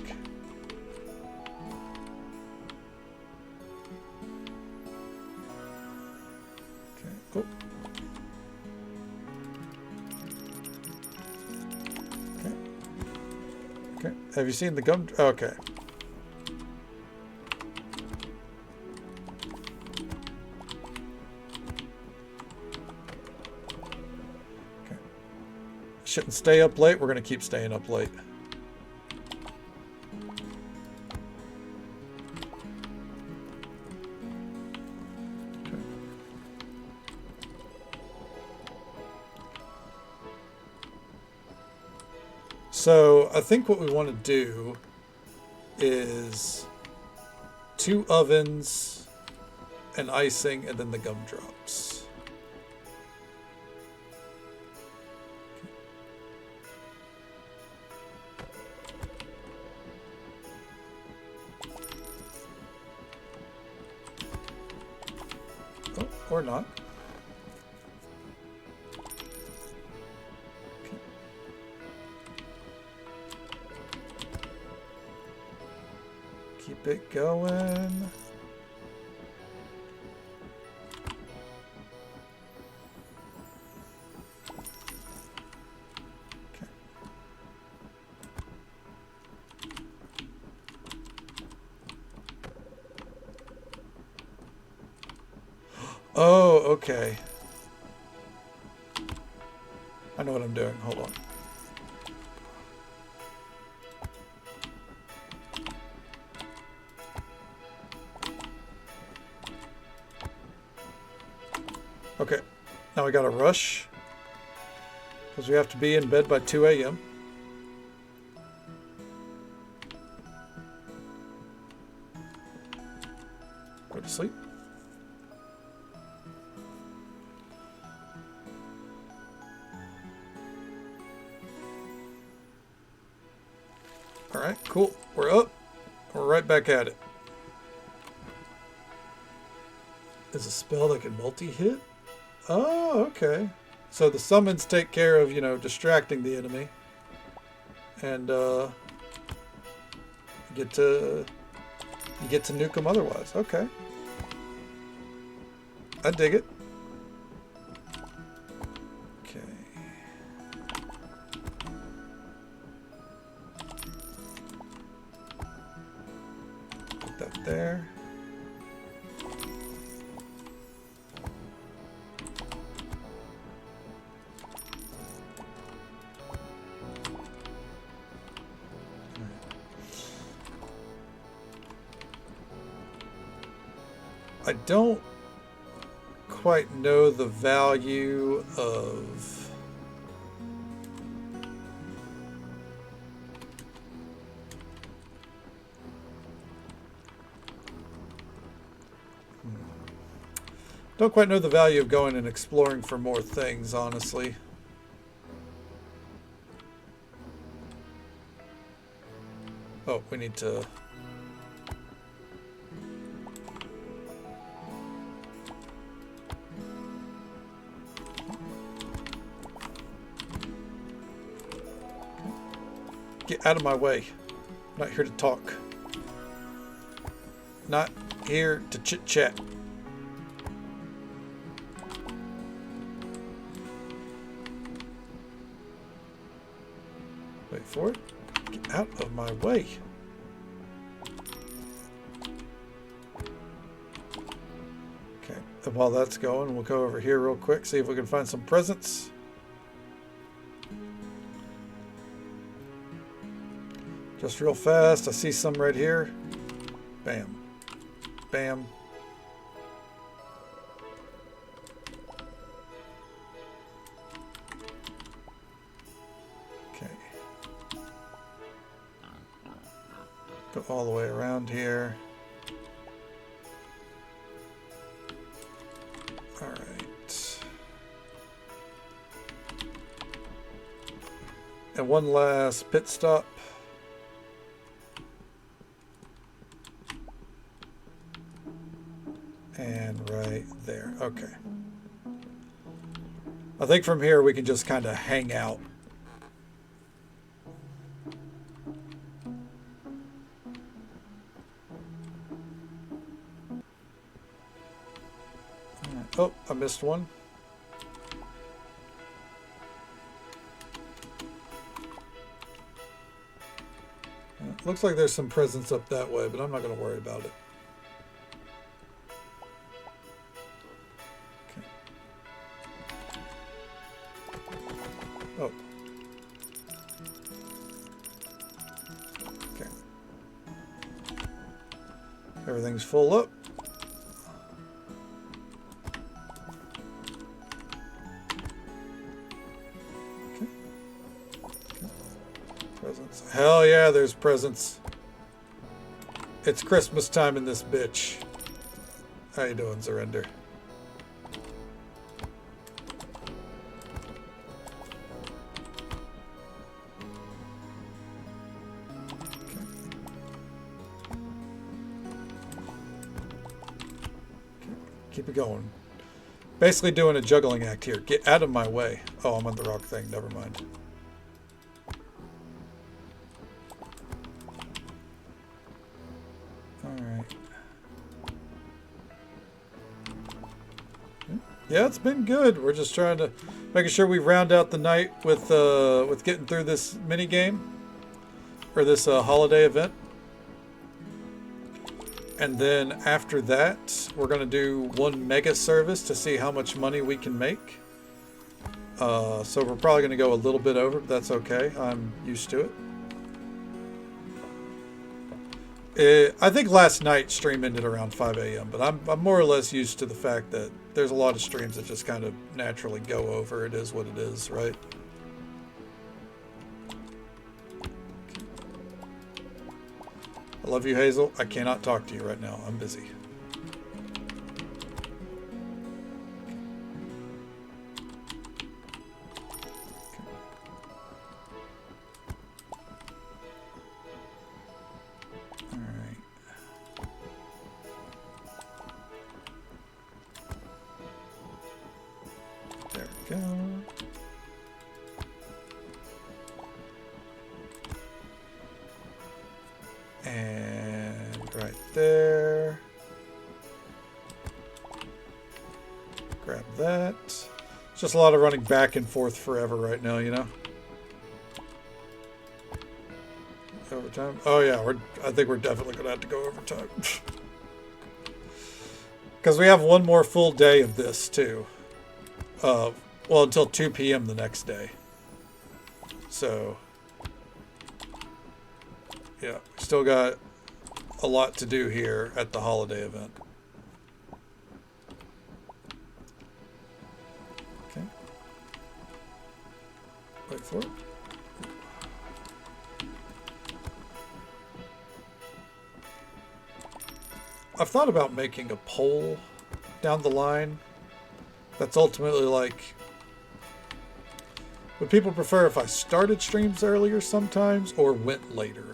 Okay, cool. Okay. Okay. Have you seen the gum? Okay. Shouldn't stay up late. We're going to keep staying up late. Okay. So I think what we want to do is 2 ovens, an icing, and then the gumdrops. Or not. Okay. Keep it going. Okay. Oh, okay. I know what I'm doing. Hold on. Okay. Now we got to rush because we have to be in bed by 2 a.m. Go to sleep. All right, cool. We're up. We're right back at it. Is a spell that can multi-hit? Oh, okay. So the summons take care of, you know, distracting the enemy. And you get to nuke them otherwise. Okay. I dig it. Okay. Put that there. I don't quite know the value of going and exploring for more things, honestly. Oh, we need to... Get out of my way. I'm not here to talk. Not here to chit-chat. Wait for it. Get out of my way. Okay, and while that's going, we'll go over here real quick, see if we can find some presents. Just real fast, I see some right here. Bam. Bam. Go all the way around here. All right. And one last pit stop. And right there. Okay. I think from here we can just kind of hang out. Oh, I missed one. Looks like there's some presents up that way, but I'm not going to worry about it. Oh. Okay. Everything's full up. Okay. Presents. Hell yeah, there's presents. It's Christmas time in this bitch. How you doing, Surrender? Keep it going. Basically doing a juggling act here. Get out of my way. Oh, I'm on the wrong thing. Never mind. Alright. Yeah, it's been good. We're just trying to... making sure we round out the night with getting through this mini game. Or this holiday event. And then after that, we're going to do one mega service to see how much money we can make. So we're probably going to go a little bit over, but that's okay. I'm used to it. I think last night's stream ended around 5 a.m., but I'm more or less used to the fact that there's a lot of streams that just kind of naturally go over. It is what it is, right? I love you, Hazel. I cannot talk to you right now. I'm busy. All right. There we go. And right there. Grab that. It's just a lot of running back and forth forever right now, you know? Overtime? Oh yeah, I think we're definitely going to have to go overtime. Because we have one more full day of this, too. Well, until 2 p.m. the next day. So... yeah, still got a lot to do here at the holiday event. Okay. Wait for it. I've thought about making a poll down the line that's ultimately like, would people prefer if I started streams earlier sometimes or went later?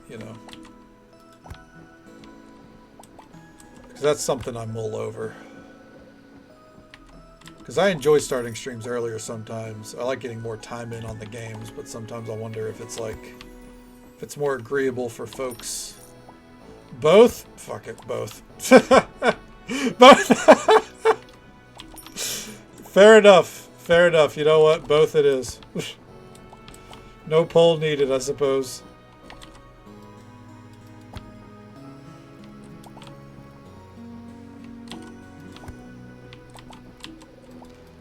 You know, because that's something I mull over. Because I enjoy starting streams earlier sometimes. I like getting more time in on the games, but sometimes I wonder if it's like, if it's more agreeable for folks. Both? Fuck it, both. Both. Fair enough. Fair enough. You know what? Both it is. No poll needed, I suppose.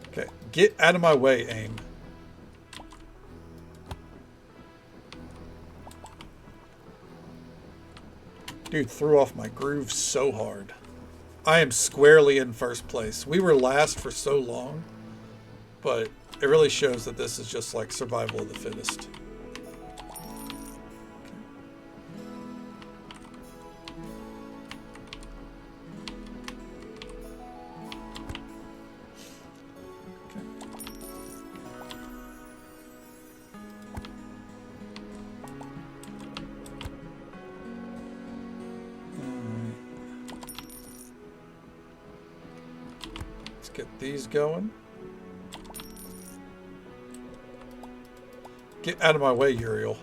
Okay, get out of my way, aim. Dude threw off my groove so hard. I am squarely in first place. We were last for so long, but it really shows that this is just like survival of the fittest. get these going. Get out of my way, Uriel.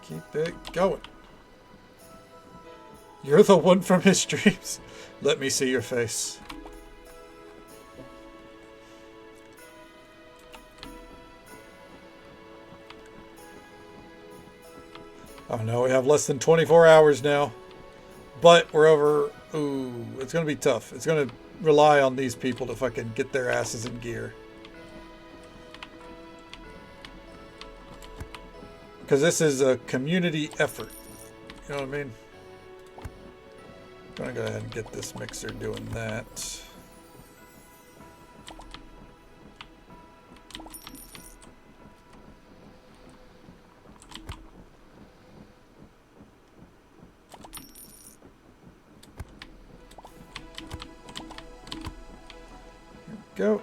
Keep it going. You're the one from his dreams. Let me see your face. Oh no, we have less than 24 hours now. But we're over. Ooh, it's going to be tough. It's going to rely on these people to fucking get their asses in gear. Because this is a community effort. You know what I mean? I'm going to go ahead and get this mixer doing that. Here we go.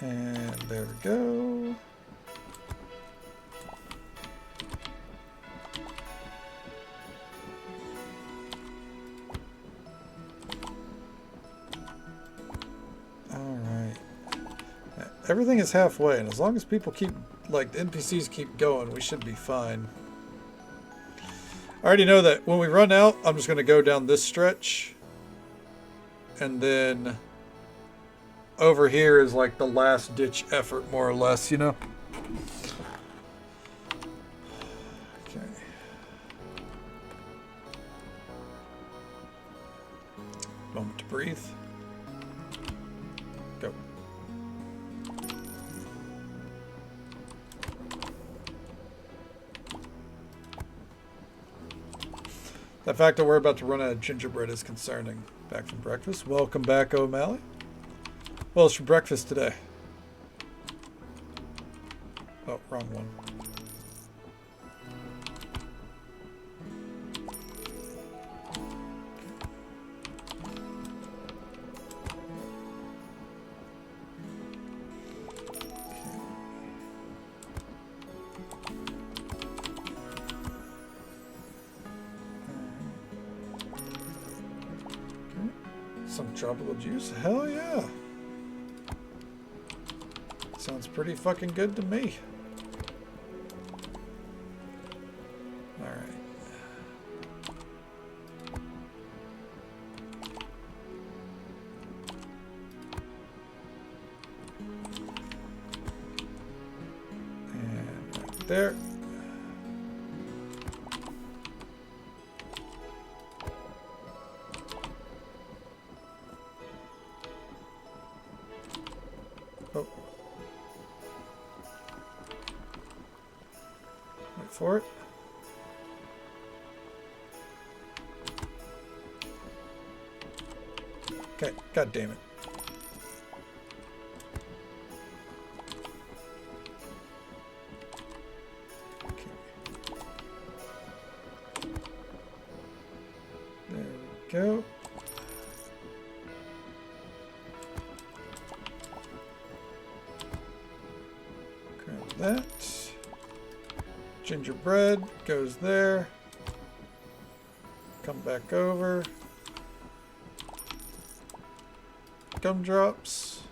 And there we go. All right. Everything is halfway, and as long as people keep, like, the NPCs keep going, we should be fine. I already know that when we run out, I'm just going to go down this stretch, and then over here is like the last ditch effort, more or less, you know? Okay. Moment to breathe. Go. The fact that we're about to run out of gingerbread is concerning. Back from breakfast. Welcome back, O'Malley. Well, it's for breakfast today. Oh, wrong one. Okay. Some tropical juice? Hell yeah. Sounds pretty fucking good to me. All right. And right there. Oh. For it. Okay, god damn it. Okay. There we go. Grab that. Gingerbread goes there. Come back over. Gumdrops.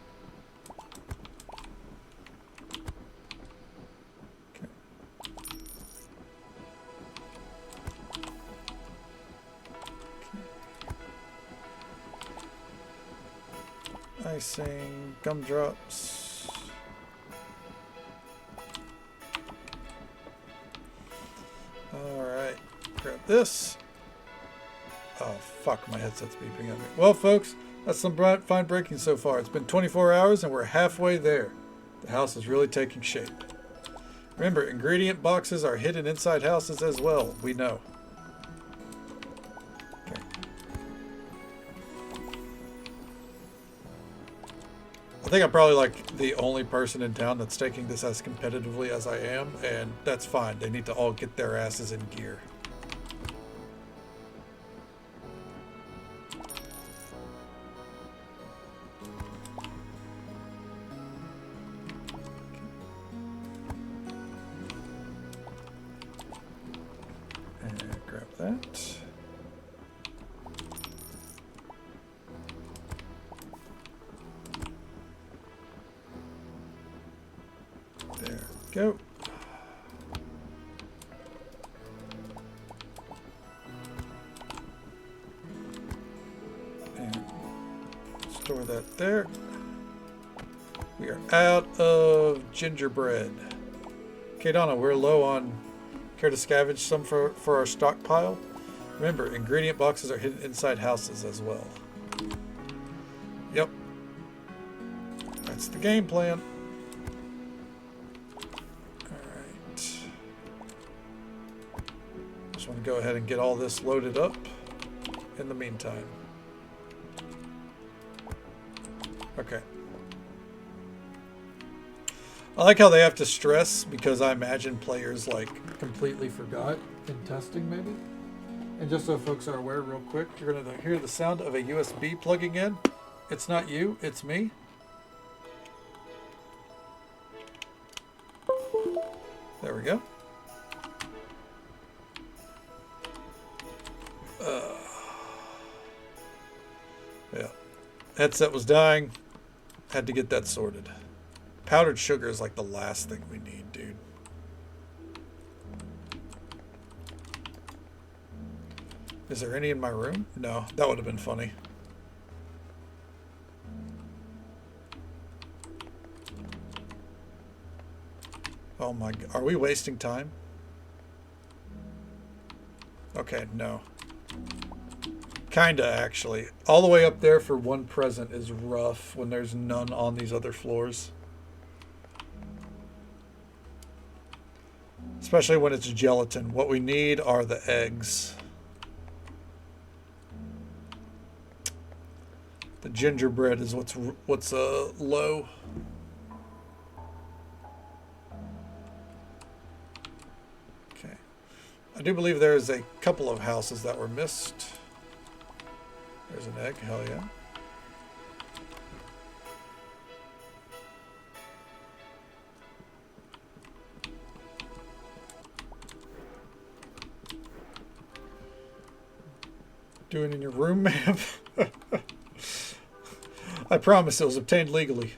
Okay. Icing, gumdrops. Alright, grab this. Oh fuck, my headset's beeping at me. Well folks, that's some fine breaking so far. It's been 24 hours and we're halfway there. The house is really taking shape. Remember, ingredient boxes are hidden inside houses as well. We know. Okay. think I'm probably like the only person in town that's taking this as competitively as I am, and that's fine. They need to all get their asses in gear. And grab that. Go. And store that there. We are out of gingerbread. Okay, Donna, we're low on. Care to scavenge some for our stockpile? Remember, ingredient boxes are hidden inside houses as well. Yep. That's the game plan. Just want to go ahead and get all this loaded up in the meantime. Okay. I like how they have to stress, because I imagine players like completely forgot in testing maybe. And just so folks are aware real quick, you're going to hear the sound of a USB plugging in. It's not you, it's me. There we go. Yeah. Headset was dying. Had to get that sorted. Powdered sugar is like the last thing we need, dude. Is there any in my room? No, that would have been funny. Oh my god. Are we wasting time? Okay, no. Kinda, actually. All the way up there for one present is rough when there's none on these other floors. Especially when it's gelatin. What we need are the eggs. The gingerbread is what's low. Okay. I do believe there's a couple of houses that were missed. There's an egg, hell yeah. Doing in your room, ma'am? I promise it was obtained legally.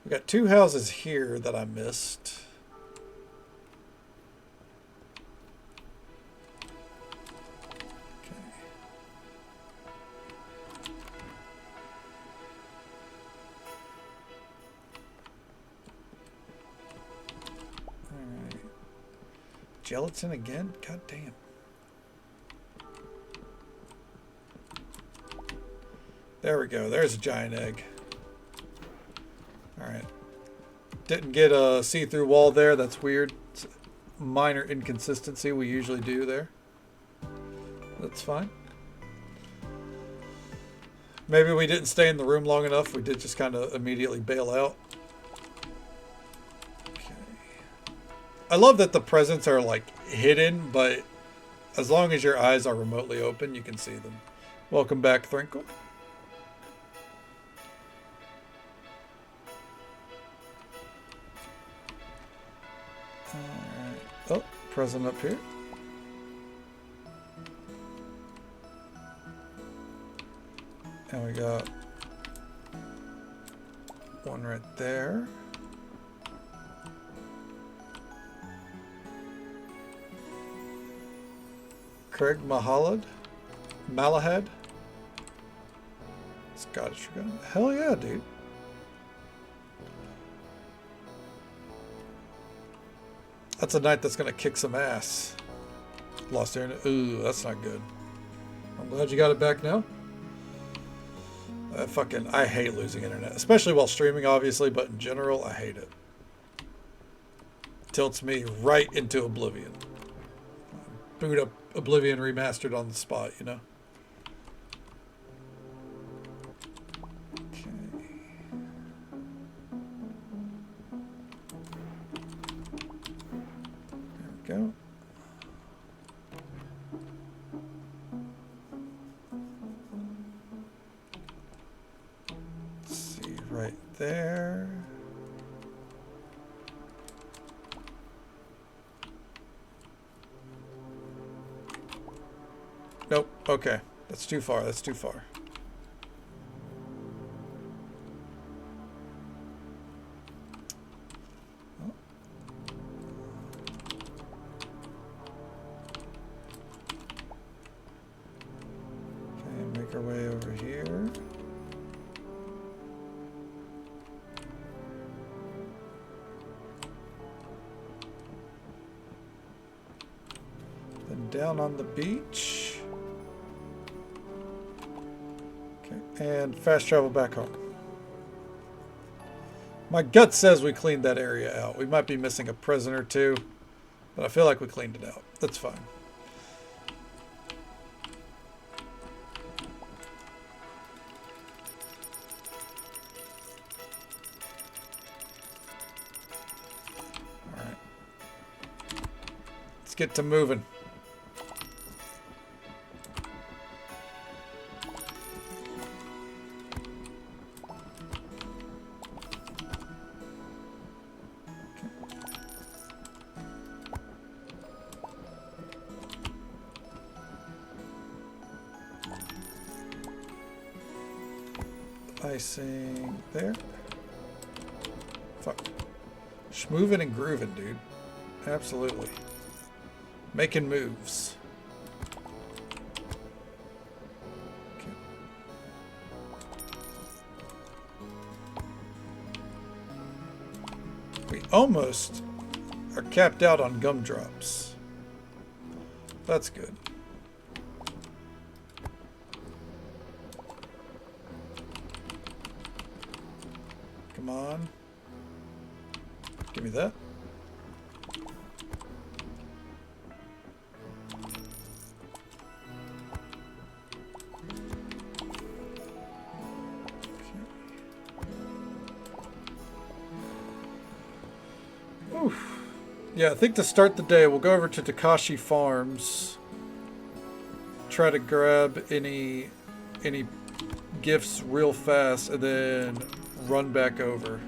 We got two houses here that I missed. Okay. All right. Gelatin again? God damn. There we go. There's a giant egg. Alright. Didn't get a see-through wall there. That's weird. It's a minor inconsistency we usually do there. That's fine. Maybe we didn't stay in the room long enough. We did just kind of immediately bail out. Okay. I love that the presents are like hidden, but as long as your eyes are remotely open, you can see them. Welcome back, Thrinkle. Oh, present up here. And we got one right there. Craig Malahad. Scottish gun. Hell yeah, dude. That's a knight that's gonna kick some ass. Lost internet. Ooh, that's not good. I'm glad you got it back now. I hate losing internet, especially while streaming, obviously, but in general, I hate it. tilts me right into Oblivion. Boot up Oblivion Remastered on the spot, you know? Okay. There we go. Let's see, right there. Nope. Okay. That's too far. That's too far. Oh. Okay, make our way over here. Then down on the beach. And fast travel back home. My gut says we cleaned that area out. We might be missing a prison or two, but I feel like we cleaned it out. That's fine. All right. Let's get to moving. Icing there. Fuck. Schmoovin' and groovin', dude. Absolutely. Making moves. Okay. We almost are capped out on gumdrops. That's good. Come on. Give me that. Oof. Yeah, I think to start the day, we'll go over to Takashi Farms. Try to grab any gifts real fast, and then run back over.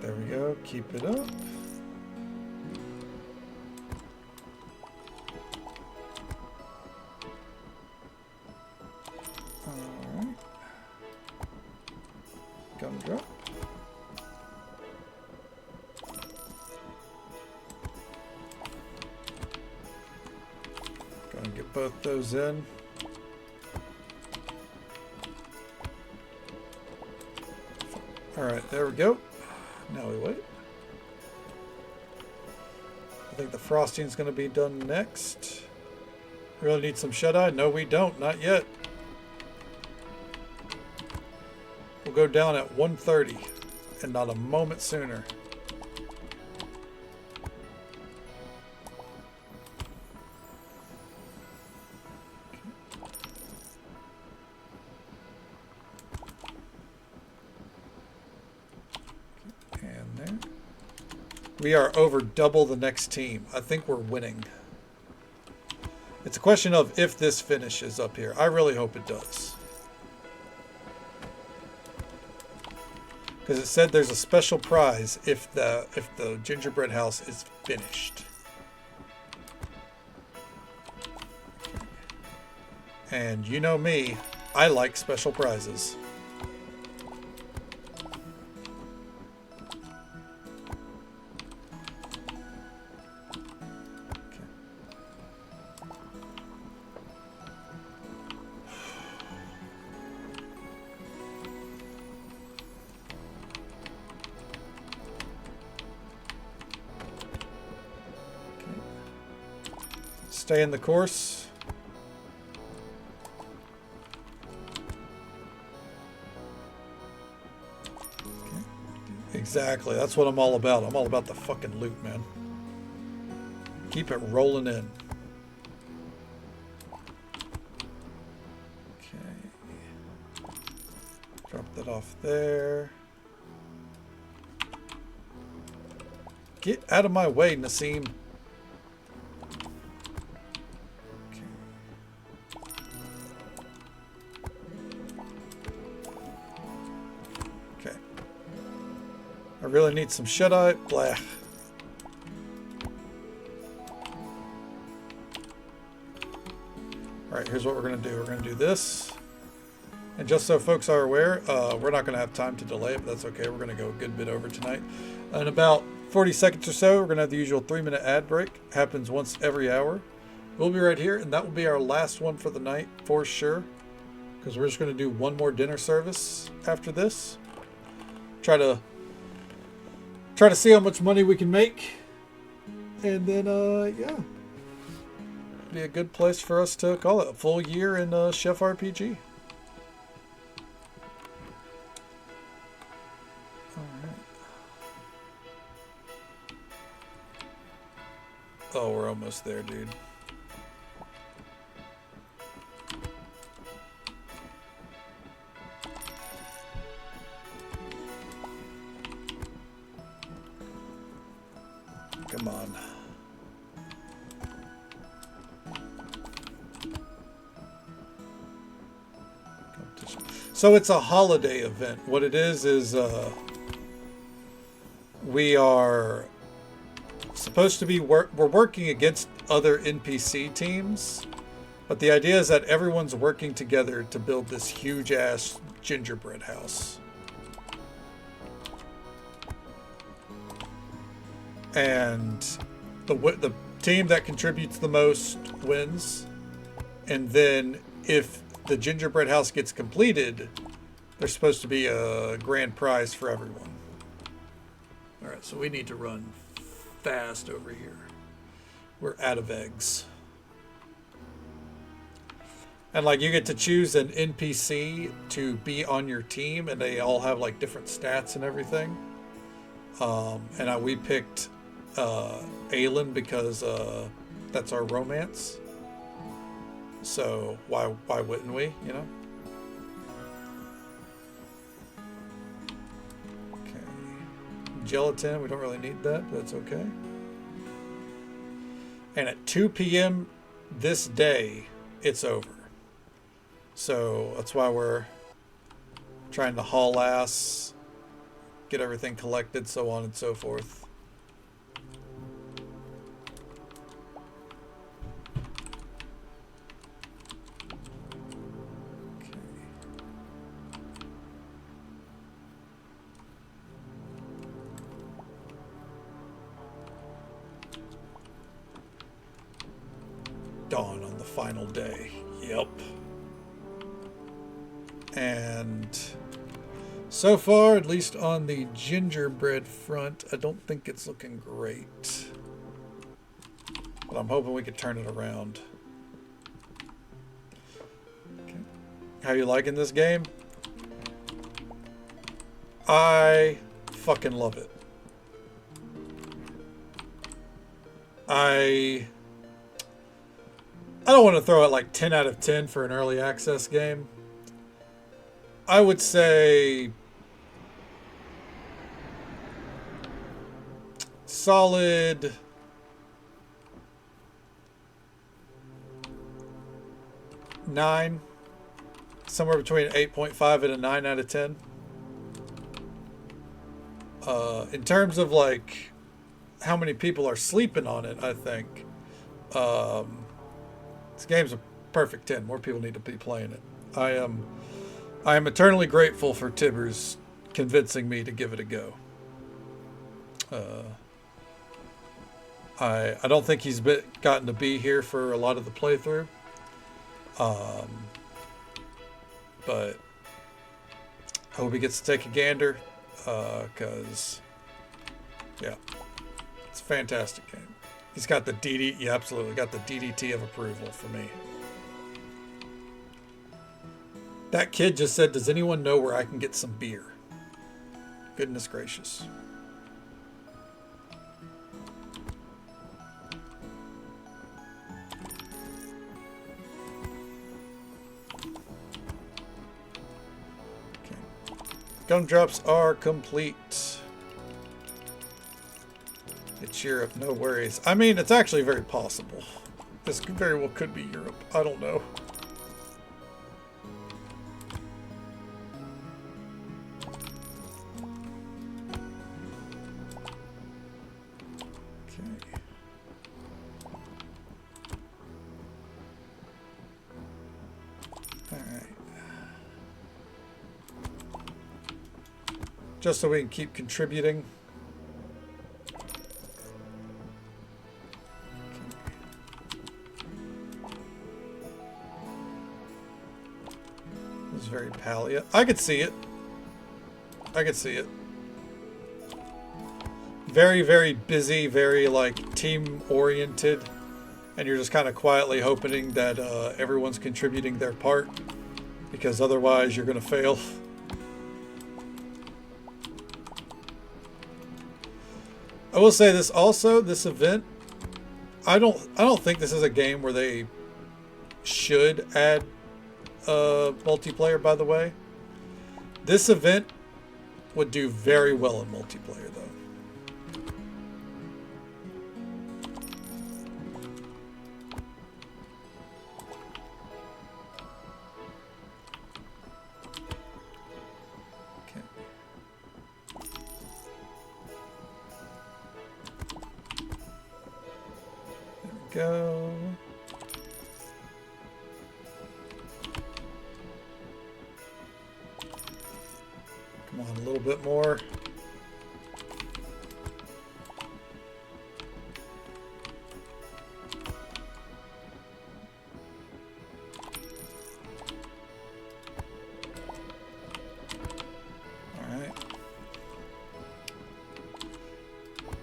There we go. Keep it up. Gumdrop. Go and get both those in. Alright, there we go. Now we wait. I think the frosting's going to be done next. Really need some shut-eye? No, we don't. Not yet. We'll go down at 1:30 and not a moment sooner. And there. We are over double the next team. I think we're winning. It's a question of if this finishes up here. I really hope it does. Because it said there's a special prize if the gingerbread house is finished. And you know me, I like special prizes. Stay in the course. Exactly. That's what I'm all about. I'm all about the fucking loot, man. Keep it rolling in. Okay. Drop that off there. Get out of my way, Nassim. Okay. I really need some shut-eye. Blah. Alright, here's what we're going to do. We're going to do this. And just so folks are aware, we're not going to have time to delay it, but that's okay. We're going to go a good bit over tonight. In about 40 seconds or so, we're going to have the usual 3-minute ad break. Happens once every hour. We'll be right here, and that will be our last one for the night, for sure. Because we're just going to do one more dinner service after this. Try to see how much money we can make. And then, yeah. Be a good place for us to call it a full year in Chef RPG. Oh, we're almost there, dude. Come on. So it's a holiday event. What it is we are supposed to be we're working against other NPC teams, but the idea is that everyone's working together to build this huge ass gingerbread house. And the team that contributes the most wins. And then if the gingerbread house gets completed, there's supposed to be a grand prize for everyone. All right, so we need to run fast over here. We're out of eggs. And like you get to choose an NPC to be on your team, and they all have like different stats and everything. We picked Aelin because that's our romance. So why wouldn't we, you know? Okay. Gelatin, we don't really need that, but that's okay. And at 2 p.m. this day, it's over. So that's why we're trying to haul ass, get everything collected, so on and so forth. Dawn on the final day. Yep. And so far, at least on the gingerbread front, I don't think it's looking great. But I'm hoping we could turn it around. Okay. How you liking this game? I fucking love it. I don't want to throw it like 10 out of 10 for an early access game. I would say solid 9, somewhere between 8.5 and a 9 out of 10. In terms of like how many people are sleeping on it, I think this game's a perfect 10. More people need to be playing it. I am eternally grateful for Tibbers convincing me to give it a go. I don't think he's gotten to be here for a lot of the playthrough. But I hope he gets to take a gander, because, yeah, it's a fantastic game. He's got the DD. Yeah, absolutely. Got the DDT of approval for me. That kid just said, does anyone know where I can get some beer? Goodness gracious. Okay. Gumdrops are complete. It's Europe, no worries. I mean, it's actually very possible. This very well could be Europe. I don't know. Just so we can keep contributing. This is very palliate. I could see it. I could see it. Very, very busy, very like team oriented. And you're just kind of quietly hoping that everyone's contributing their part. Because otherwise you're going to fail. I will say this also, this event, I don't think this is a game where they should add multiplayer, by the way. This event would do very well in multiplayer though. Go. Come on, a little bit more. All right.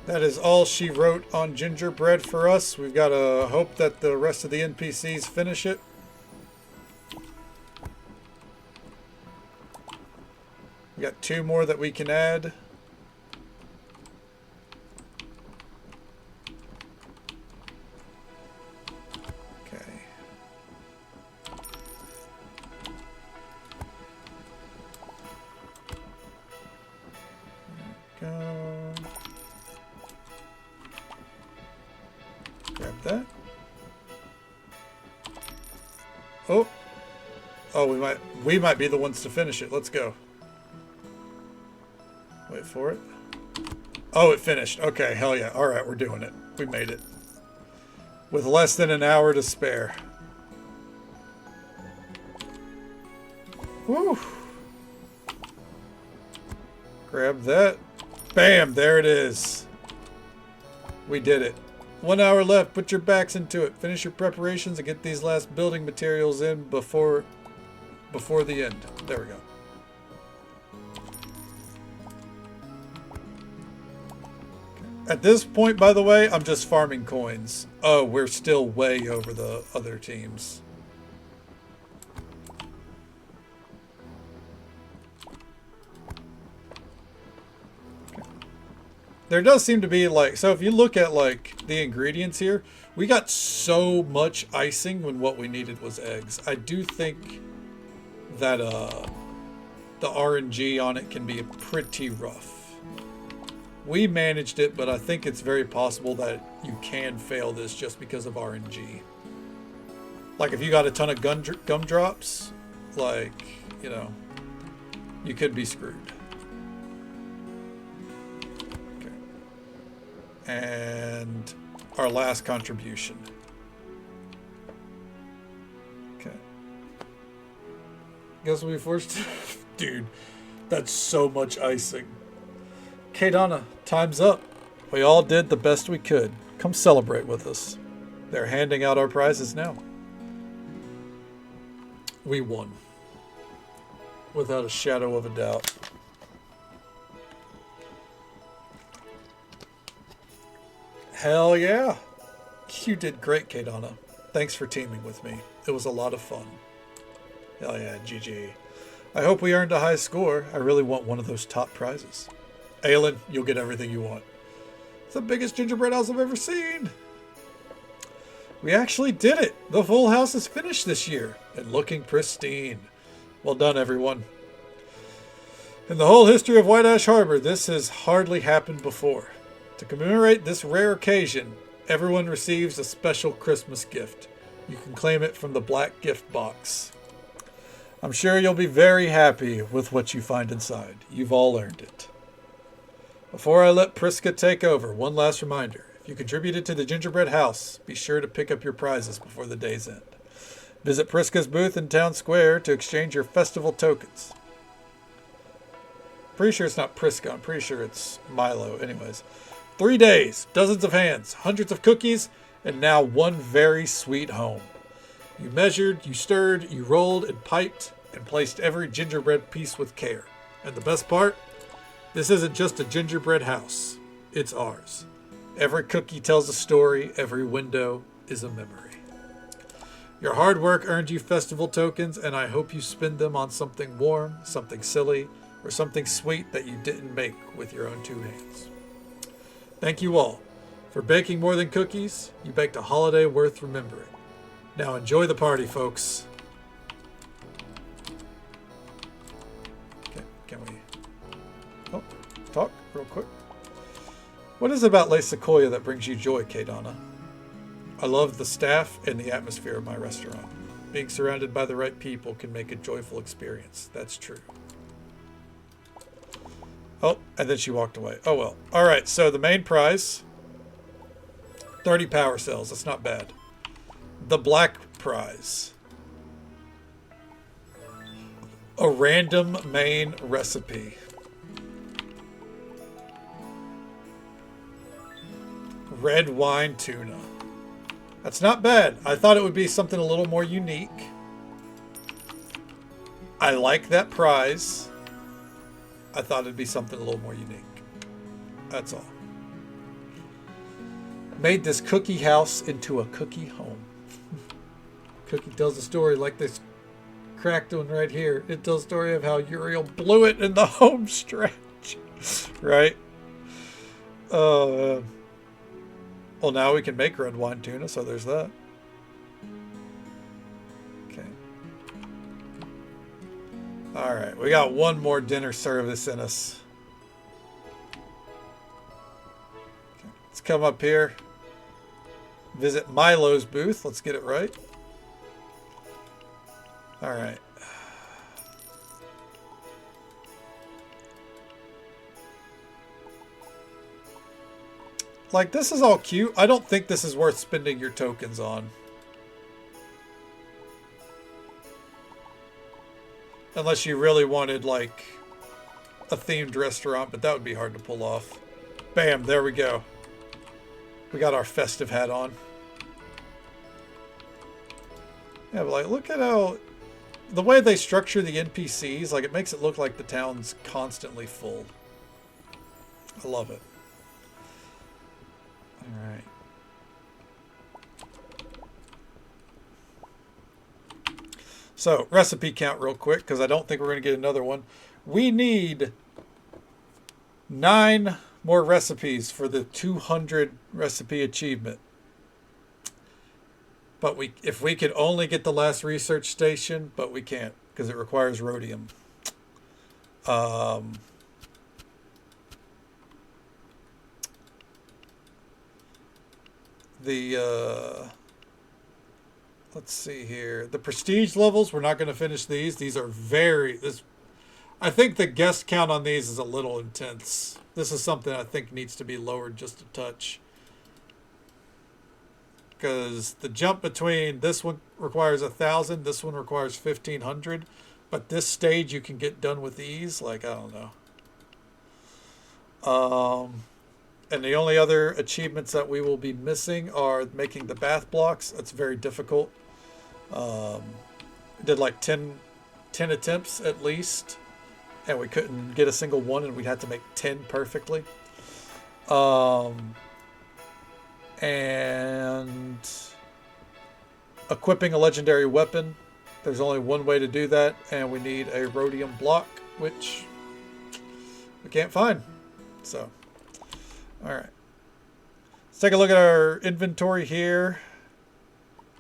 That is all she wrote on Gingerbread for us. We've got to hope that the rest of the NPCs finish it. We got 2 more that we can add. Okay. There we go. Grab that. Oh. Oh, we might be the ones to finish it. Let's go. Wait for it. Oh, it finished. Okay, hell yeah. All right, we're doing it. We made it. With less than an hour to spare. Woo. Grab that. Bam, there it is. We did it. 1 hour left. Put your backs into it. Finish your preparations and get these last building materials in before the end. There we go. At this point, by the way, I'm just farming coins. Oh, we're still way over the other teams. Okay. There does seem to be like, so if you look at like the ingredients here, we got so much icing when what we needed was eggs. I do think that the RNG on it can be pretty rough. We managed it, but I think it's very possible that you can fail this just because of RNG. Like if you got a ton of gumdrops, like, you know, you could be screwed. Okay. And our last contribution. Okay. Guess we forced. Dude, that's so much icing. Okay, Donna, time's up. We all did the best we could. Come celebrate with us. They're handing out our prizes now. We won. Without a shadow of a doubt. Hell yeah. You did great, Kadana. Thanks for teaming with me. It was a lot of fun. Hell yeah, GG. I hope we earned a high score. I really want one of those top prizes. Aelin, you'll get everything you want. It's the biggest gingerbread house I've ever seen. We actually did it. The full house is finished this year and looking pristine. Well done, everyone. In the whole history of White Ash Harbor, this has hardly happened before. To commemorate this rare occasion, everyone receives a special Christmas gift. You can claim it from the black gift box. I'm sure you'll be very happy with what you find inside. You've all earned it. Before I let Priska take over, one last reminder. If you contributed to the Gingerbread House, be sure to pick up your prizes before the day's end. Visit Priska's booth in Town Square to exchange your festival tokens. Pretty sure it's not Priska. I'm pretty sure it's Milo. Anyways. 3 days, dozens of hands, hundreds of cookies, and now one very sweet home. You measured, you stirred, you rolled and piped, and placed every gingerbread piece with care. And the best part? This isn't just a gingerbread house. It's ours. Every cookie tells a story. Every window is a memory. Your hard work earned you festival tokens, and I hope you spend them on something warm, something silly, or something sweet that you didn't make with your own 2 hands. Thank you all. For baking more than cookies, you baked a holiday worth remembering. Now enjoy the party, folks. Okay, can we... Oh, talk real quick. What is it about Lake Sequoia that brings you joy, Kadana? I love the staff and the atmosphere of my restaurant. Being surrounded by the right people can make a joyful experience. That's true. Oh, and then she walked away. Oh well. Alright, so the main prize. 30 power cells. That's not bad. The black prize. A random main recipe. Red wine tuna. That's not bad. I thought it would be something a little more unique. I like that prize. I thought it'd be something a little more unique. That's all. Made this cookie house into a cookie home. Cookie tells a story like this cracked one right here. It tells a story of how Uriel blew it in the home stretch. Right? Well, now we can make red wine tuna, so there's that. Okay. Alright, we got one more dinner service in us. Okay, let's come up here. Visit Milo's booth. Let's get it right. Alright. Like, this is all cute. I don't think this is worth spending your tokens on. Unless you really wanted, like, a themed restaurant, but that would be hard to pull off. Bam, there we go. We got our festive hat on. Yeah, but, like, look at how... The way they structure the NPCs, like, it makes it look like the town's constantly full. I love it. Alright. So, recipe count real quick, because I don't think we're going to get another one. We need 9 more recipes for the 200 recipe achievement. But if we could only get the last research station, but we can't, because it requires rhodium. Let's see here. The prestige levels, we're not going to finish these. These are I think the guest count on these is a little intense. This is something I think needs to be lowered just a touch. Because the jump between this one requires 1,000, this one requires 1,500. But this stage you can get done with ease. Like, I don't know. And the only other achievements that we will be missing are making the bath blocks. That's very difficult. Did like 10 attempts at least. And we couldn't get a single one, and we'd have to make 10 perfectly. And equipping a legendary weapon. There's only one way to do that, and we need a rhodium block, which we can't find. So, alright. Let's take a look at our inventory here.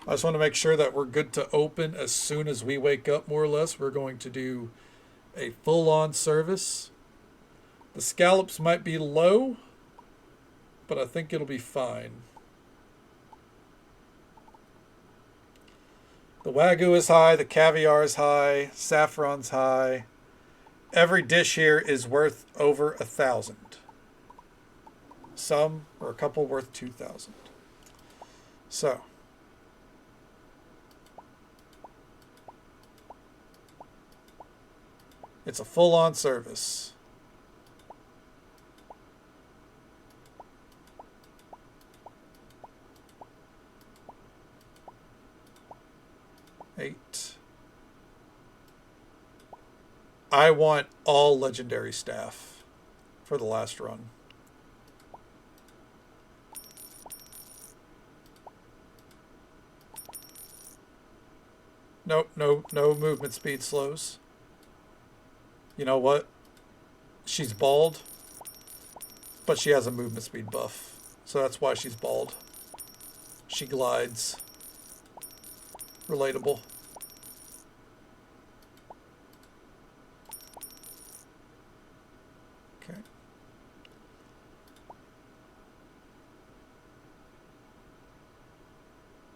I just want to make sure that we're good to open as soon as we wake up, more or less. We're going to do a full-on service. The scallops might be low, but I think it'll be fine. The Wagyu is high, the caviar is high, saffron's high. Every dish here is worth over 1,000. Some, or a couple, worth 2,000. So, it's a full-on service. I want all legendary staff for the last run. Nope, no movement speed slows. You know what? She's bald, but she has a movement speed buff. So that's why she's bald. She glides. Relatable. Okay.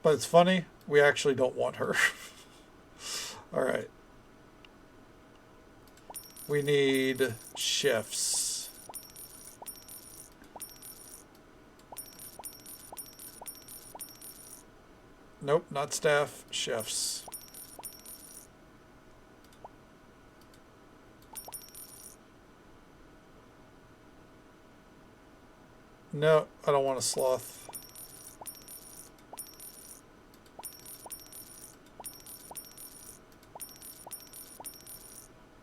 But it's funny, we actually don't want her. All right. We need chefs. Nope, not staff, chefs. No, I don't want a sloth.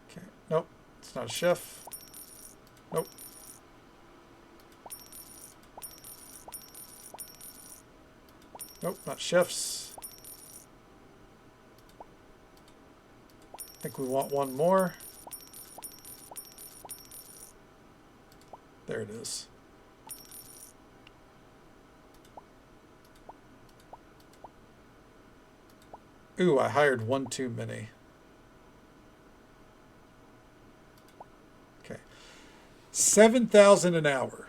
Okay, nope, it's not a chef. Nope. Nope, not chefs. I think we want one more. There it is. Ooh, I hired one too many. Okay. 7,000 an hour.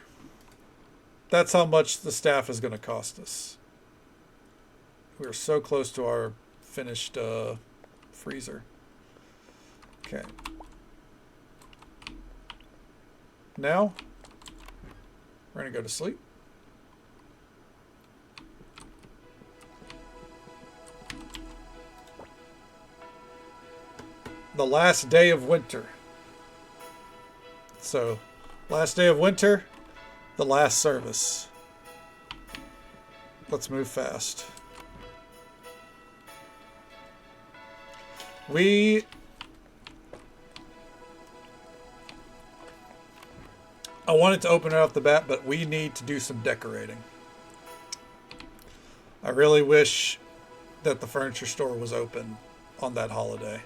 That's how much the staff is going to cost us. We're so close to our finished freezer. Okay. Now, we're going to go to sleep. The last day of winter. So, last day of winter, the last service. Let's move fast. I wanted to open it off the bat, but we need to do some decorating. I really wish that the furniture store was open on that holiday.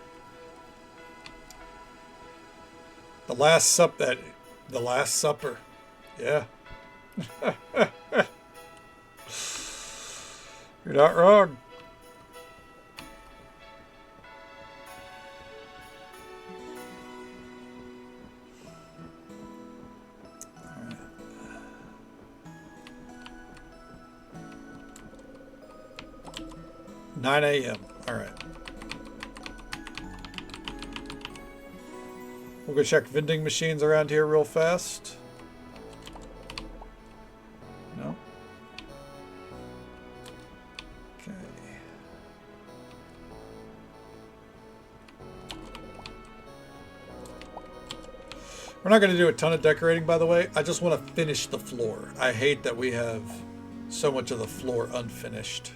The Last Supper. Yeah. You're not wrong. All right. 9 a.m. All right. We'll go check vending machines around here real fast. No. Okay. We're not going to do a ton of decorating, by the way. I just want to finish the floor. I hate that we have so much of the floor unfinished.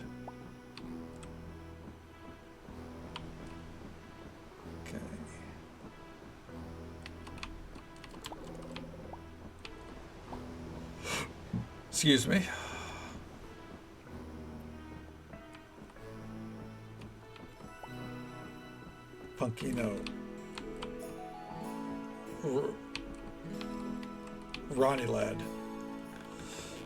Excuse me. Punkino. Ronnie Lad.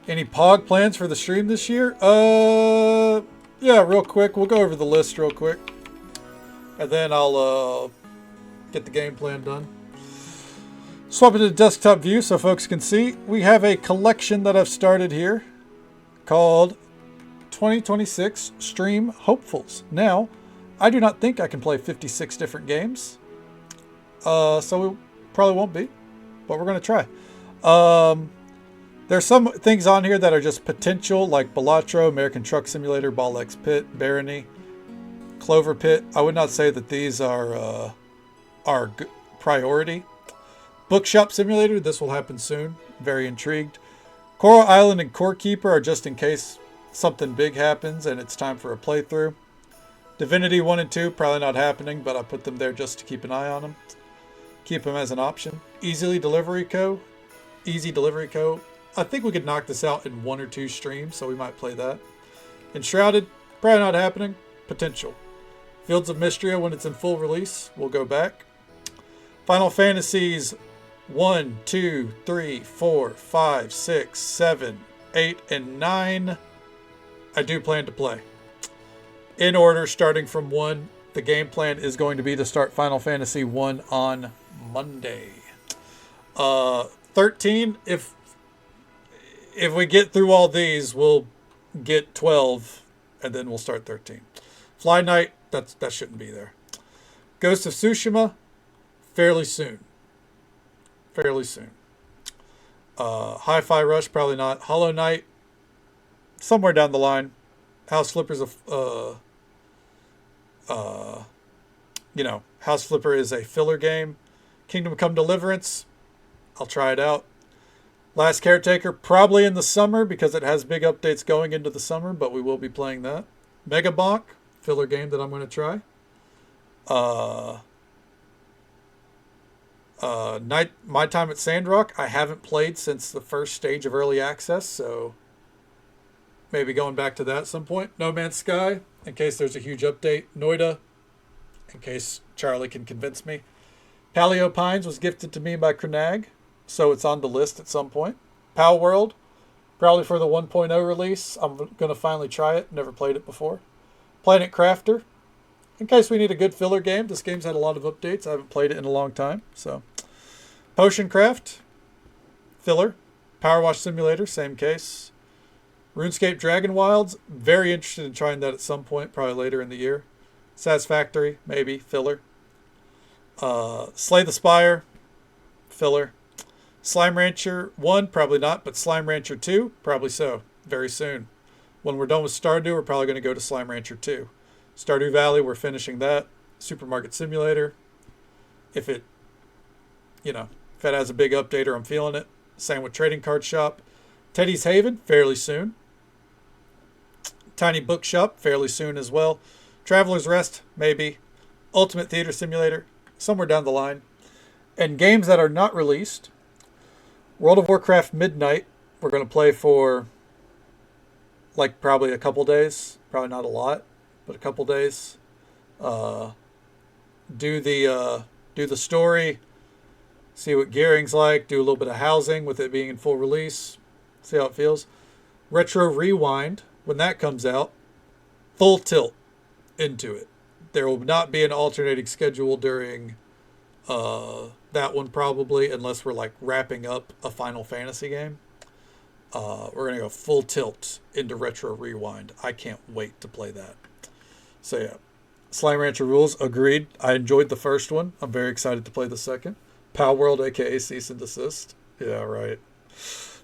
Any Pog plans for the stream this year? Yeah, real quick. We'll go over the list real quick. And then I'll get the game plan done. Swap it to desktop view so folks can see. We have a collection that I've started here called 2026 Stream Hopefuls. Now, I do not think I can play 56 different games. So we probably won't be, but we're going to try. There's some things on here that are just potential, like Balatro, American Truck Simulator, Ball X Pit, Barony, Clover Pit. I would not say that these are priority. Bookshop Simulator, this will happen soon. Very intrigued. Coral Island and Core Keeper are just in case something big happens and it's time for a playthrough. Divinity 1 and 2, probably not happening, but I put them there just to keep an eye on them. Keep them as an option. Easy Delivery Co. I think we could knock this out in 1 or 2 streams, so we might play that. Enshrouded, probably not happening. Potential. Fields of Mystria, when it's in full release, we'll go back. Final Fantasies 1, 2, 3, 4, 5, 6, 7, 8, and 9. I do plan to play. In order, starting from 1, the game plan is going to be to start Final Fantasy 1 on Monday. 13, if we get through all these, we'll get 12, and then we'll start 13. Fly Night, that shouldn't be there. Ghost of Tsushima, fairly soon. Hi-Fi Rush, probably not. Hollow Knight, somewhere down the line. House Flipper's House Flipper is a filler game. Kingdom Come Deliverance, I'll try it out. Last Caretaker, probably in the summer because it has big updates going into the summer, but we will be playing that. Mega Bonk, filler game that I'm going to try. My Time at Sandrock, I haven't played since the first stage of early access, so maybe going back to that at some point. No Man's Sky, in case there's a huge update. Noida, in case Charlie can convince me. Paleo Pines was gifted to me by Crenag, so it's on the list at some point. Pal World, probably for the 1.0 release. I'm going to finally try it. Never played it before. Planet Crafter, in case we need a good filler game. This game's had a lot of updates. I haven't played it in a long time. So, Potion Craft, filler. Power Wash Simulator, same case. RuneScape Dragon Wilds, very interested in trying that at some point, probably later in the year. Satisfactory, maybe, filler. Slay the Spire, filler. Slime Rancher 1, probably not, but Slime Rancher 2, probably so, very soon. When we're done with Stardew, we're probably going to go to Slime Rancher 2. Stardew Valley, we're finishing that. Supermarket Simulator, if it has a big update or I'm feeling it. Same with Trading Card Shop. Teddy's Haven, fairly soon. Tiny Bookshop, fairly soon as well. Traveler's Rest, maybe. Ultimate Theater Simulator, somewhere down the line. And games that are not released. World of Warcraft Midnight, we're going to play for probably a couple days. Probably not a lot, but a couple days. Do the story. See what gearing's like. Do a little bit of housing with it being in full release. See how it feels. Retro Rewind, when that comes out, full tilt into it. There will not be an alternating schedule during that one probably, unless we're wrapping up a Final Fantasy game. We're going to go full tilt into Retro Rewind. I can't wait to play that. So yeah, Slime Rancher Rules, agreed. I enjoyed the first one. I'm very excited to play the second. Pal World, aka Cease and Desist. Yeah, right.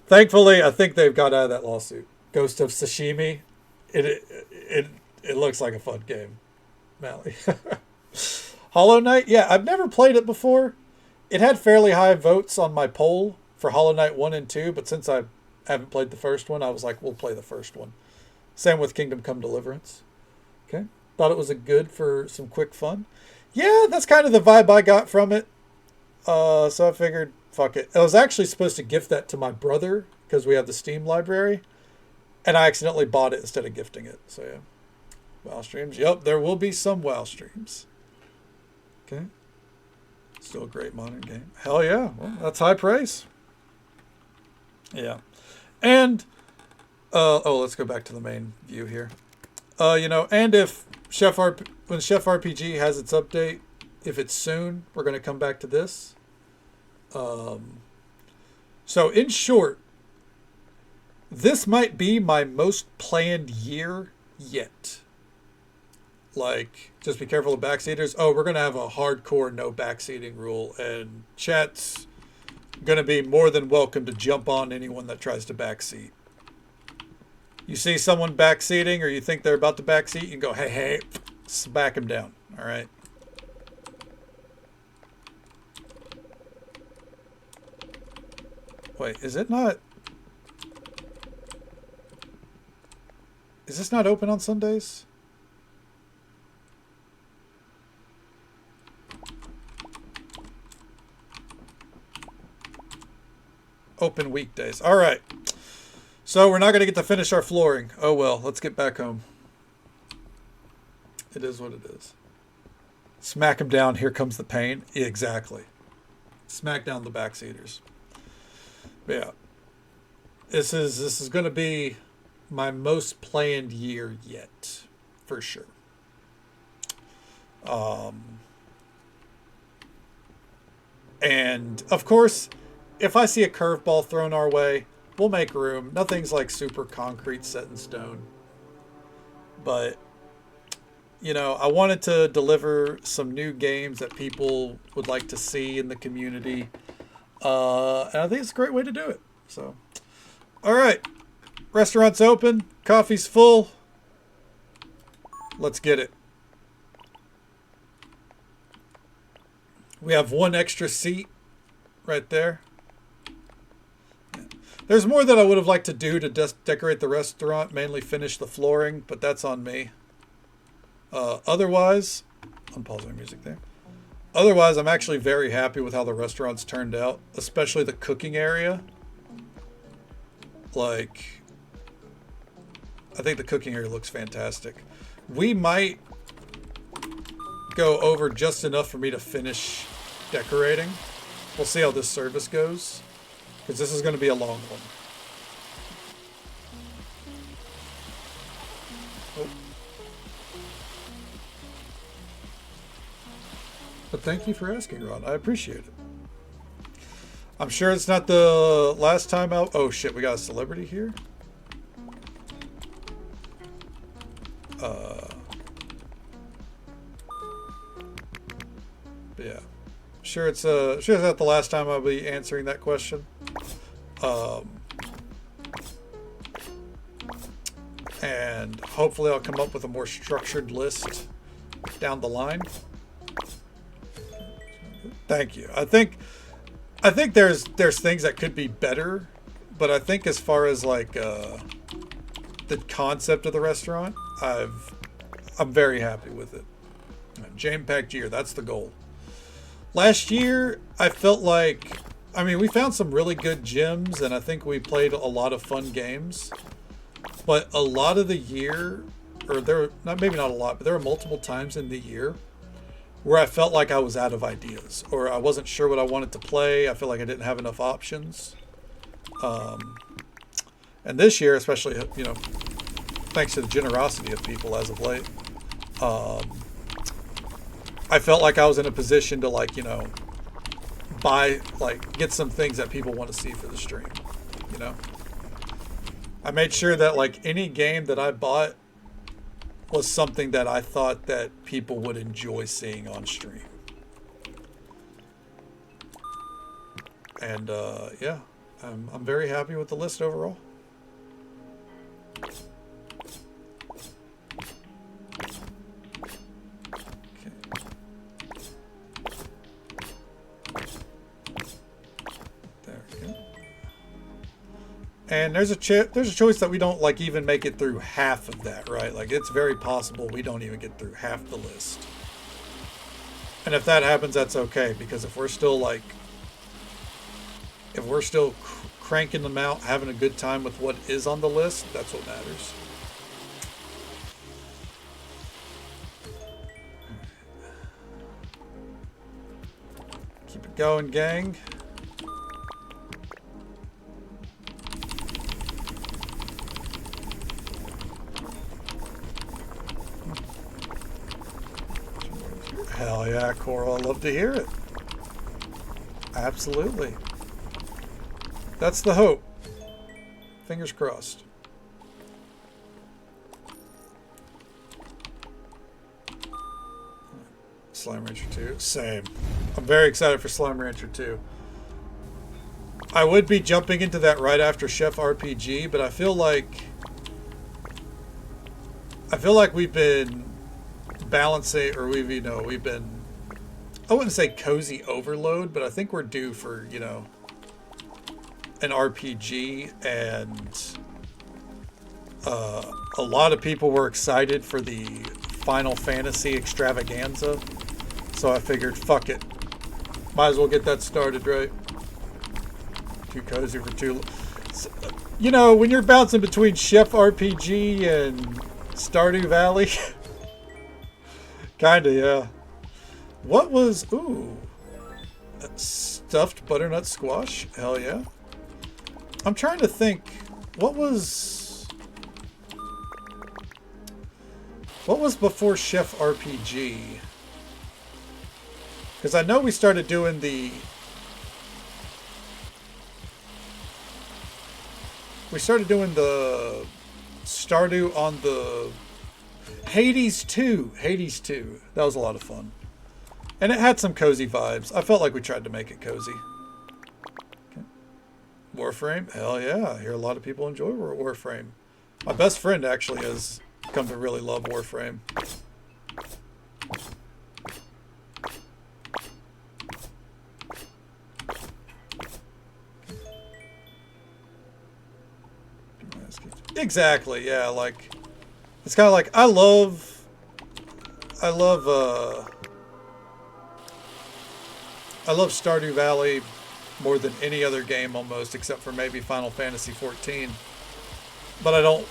Thankfully, I think they've got out of that lawsuit. Ghost of Sashimi. It looks like a fun game. Mally. Hollow Knight, yeah, I've never played it before. It had fairly high votes on my poll for Hollow Knight 1 and 2, but since I haven't played the first one, I was like, we'll play the first one. Same with Kingdom Come Deliverance. Okay. Thought it was good for some quick fun. Yeah, that's kind of the vibe I got from it. So I figured, fuck it. I was actually supposed to gift that to my brother because we have the Steam library, and I accidentally bought it instead of gifting it. So yeah. WoW streams. Yep, there will be some WoW streams. Okay. Still a great modern game. Hell yeah. Well, that's high praise. Yeah. And, let's go back to the main view here. And if when Chef RPG has its update, if it's soon, we're going to come back to this. So in short, this might be my most planned year yet. Like, just be careful of backseaters. Oh, we're going to have a hardcore no backseating rule, and chat's going to be more than welcome to jump on anyone that tries to backseat. You see someone backseating or you think they're about to backseat, you can go, hey, smack them down. All right. Wait, is this not open on Sundays? Open weekdays. All right. So we're not going to get to finish our flooring. Oh, well, let's get back home. It is what it is. Smack them down. Here comes the pain. Exactly. Smack down the backseaters. Yeah. This is going to be my most planned year yet, for sure. And of course, if I see a curveball thrown our way, we'll make room. Nothing's like super concrete set in stone. But, I wanted to deliver some new games that people would like to see in the community. And I think it's a great way to do it. So, all right. Restaurant's open. Coffee's full. Let's get it. We have one extra seat right there. There's more that I would have liked to do to decorate the restaurant, mainly finish the flooring, but that's on me. Otherwise, unpause my music there. Otherwise, I'm actually very happy with how the restaurant's turned out, especially the cooking area. Like, I think the cooking area looks fantastic. We might go over just enough for me to finish decorating. We'll see how this service goes, because this is going to be a long one. Oh. But thank you for asking, Ron. I appreciate it. I'm sure it's not the last time out. Oh shit, we got a celebrity here. Yeah. Sure it's not the last time I'll be answering that question. And hopefully I'll come up with a more structured list down the line. Thank you. I think there's things that could be better, but I think as far as like the concept of the restaurant, I'm very happy with it. Jam-packed year, that's the goal. Last year, I felt like, we found some really good gyms, and I think we played a lot of fun games. But a lot of the year, maybe not a lot, but there were multiple times in the year where I felt like I was out of ideas, or I wasn't sure what I wanted to play. I feel like I didn't have enough options. And this year, especially, thanks to the generosity of people as of late, I felt like I was in a position to get some things that people want to see for the stream, I made sure that any game that I bought was something that I thought that people would enjoy seeing on stream. And yeah, I'm very happy with the list overall. And there's a choice that we don't even make it through half of that, right? It's very possible we don't even get through half the list. And if that happens, that's okay, because if we're still cranking them out, having a good time with what is on the list, that's what matters. going, gang. Hell yeah, Coral. I love to hear it. Absolutely. That's the hope. Fingers crossed. Slime Rancher 2. Same. I'm very excited for Slime Rancher 2. I would be jumping into that right after Chef RPG, but I feel like we've been balancing, or we've been, I wouldn't say cozy overload, but I think we're due for, an RPG, and a lot of people were excited for the Final Fantasy extravaganza, so I figured, fuck it, might as well get that started, right? Too cozy for too, when you're bouncing between Chef RPG and Stardew Valley, kinda, yeah. What was, stuffed butternut squash? Hell yeah. I'm trying to think, what was before Chef RPG? Because I know we started doing the Stardew on the Hades 2. Hades 2. That was a lot of fun. And it had some cozy vibes. I felt like we tried to make it cozy. Okay. Warframe? Hell yeah. I hear a lot of people enjoy Warframe. My best friend actually has come to really love Warframe. Exactly, yeah, like, it's kind of like, I love Stardew Valley more than any other game almost, except for maybe Final Fantasy 14. But I don't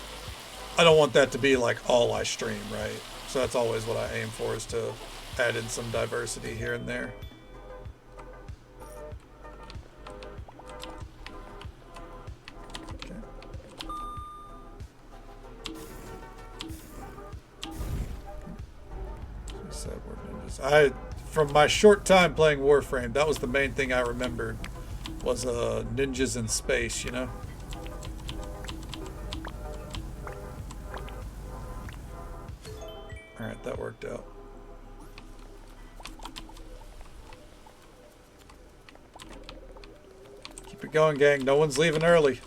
want that to be like all I stream, right? So that's always what I aim for, is to add in some diversity here and there. From my short time playing Warframe, that was the main thing I remembered, was ninjas in space, Alright, that worked out. Keep it going, gang. No one's leaving early.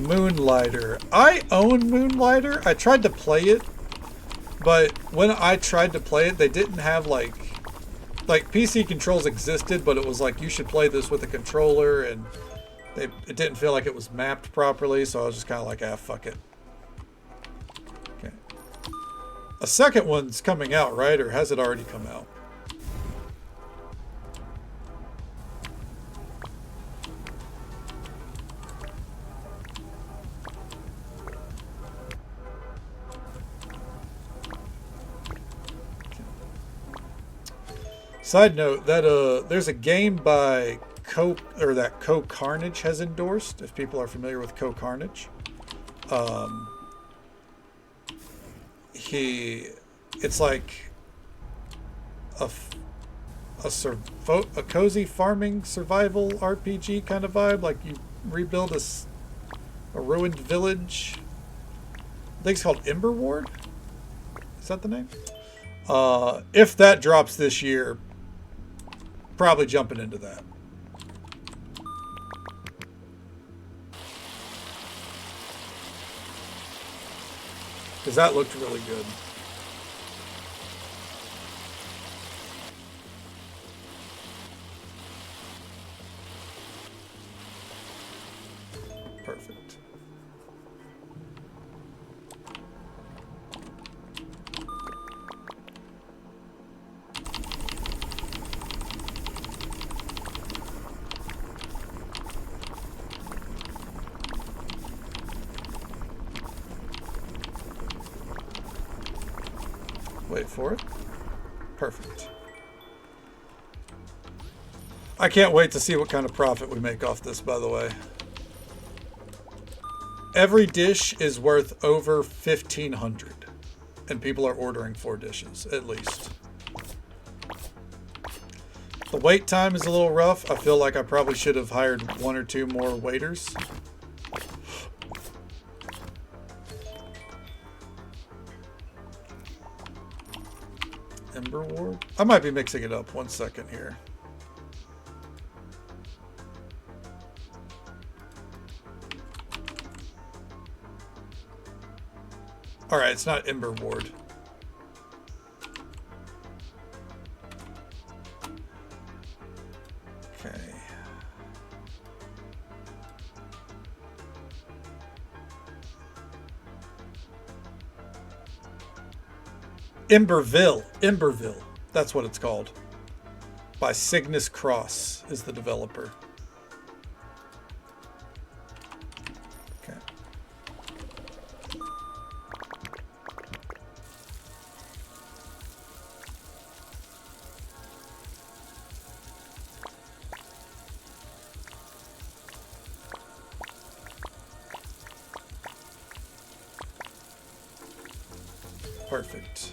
Moonlighter. I own Moonlighter. I tried to play it, but when I tried to play it, they didn't have like PC controls existed, but it was like, you should play this with a controller, and it didn't feel like it was mapped properly, so I was just kind of like, fuck it. Okay. A second one's coming out, right? Or has it already come out? Side note, that there's a game by that Co Carnage has endorsed, if people are familiar with Co Carnage. It's like a cozy farming survival RPG kind of vibe, like you rebuild a ruined village. I think it's called Ember Ward. Is that the name? If that drops this year, probably jumping into that. Because that looked really good. Perfect. Wait for it. Perfect. I can't wait to see what kind of profit we make off this, by the way. Every dish is worth over 1,500. And people are ordering 4 dishes, at least. The wait time is a little rough. I feel like I probably should have hired 1 or 2 more waiters. Ember Ward? I might be mixing it up. 1 second here. Alright, it's not Ember Ward. Okay. Emberville. That's what it's called. By Cygnus Cross is the developer. Okay. Perfect.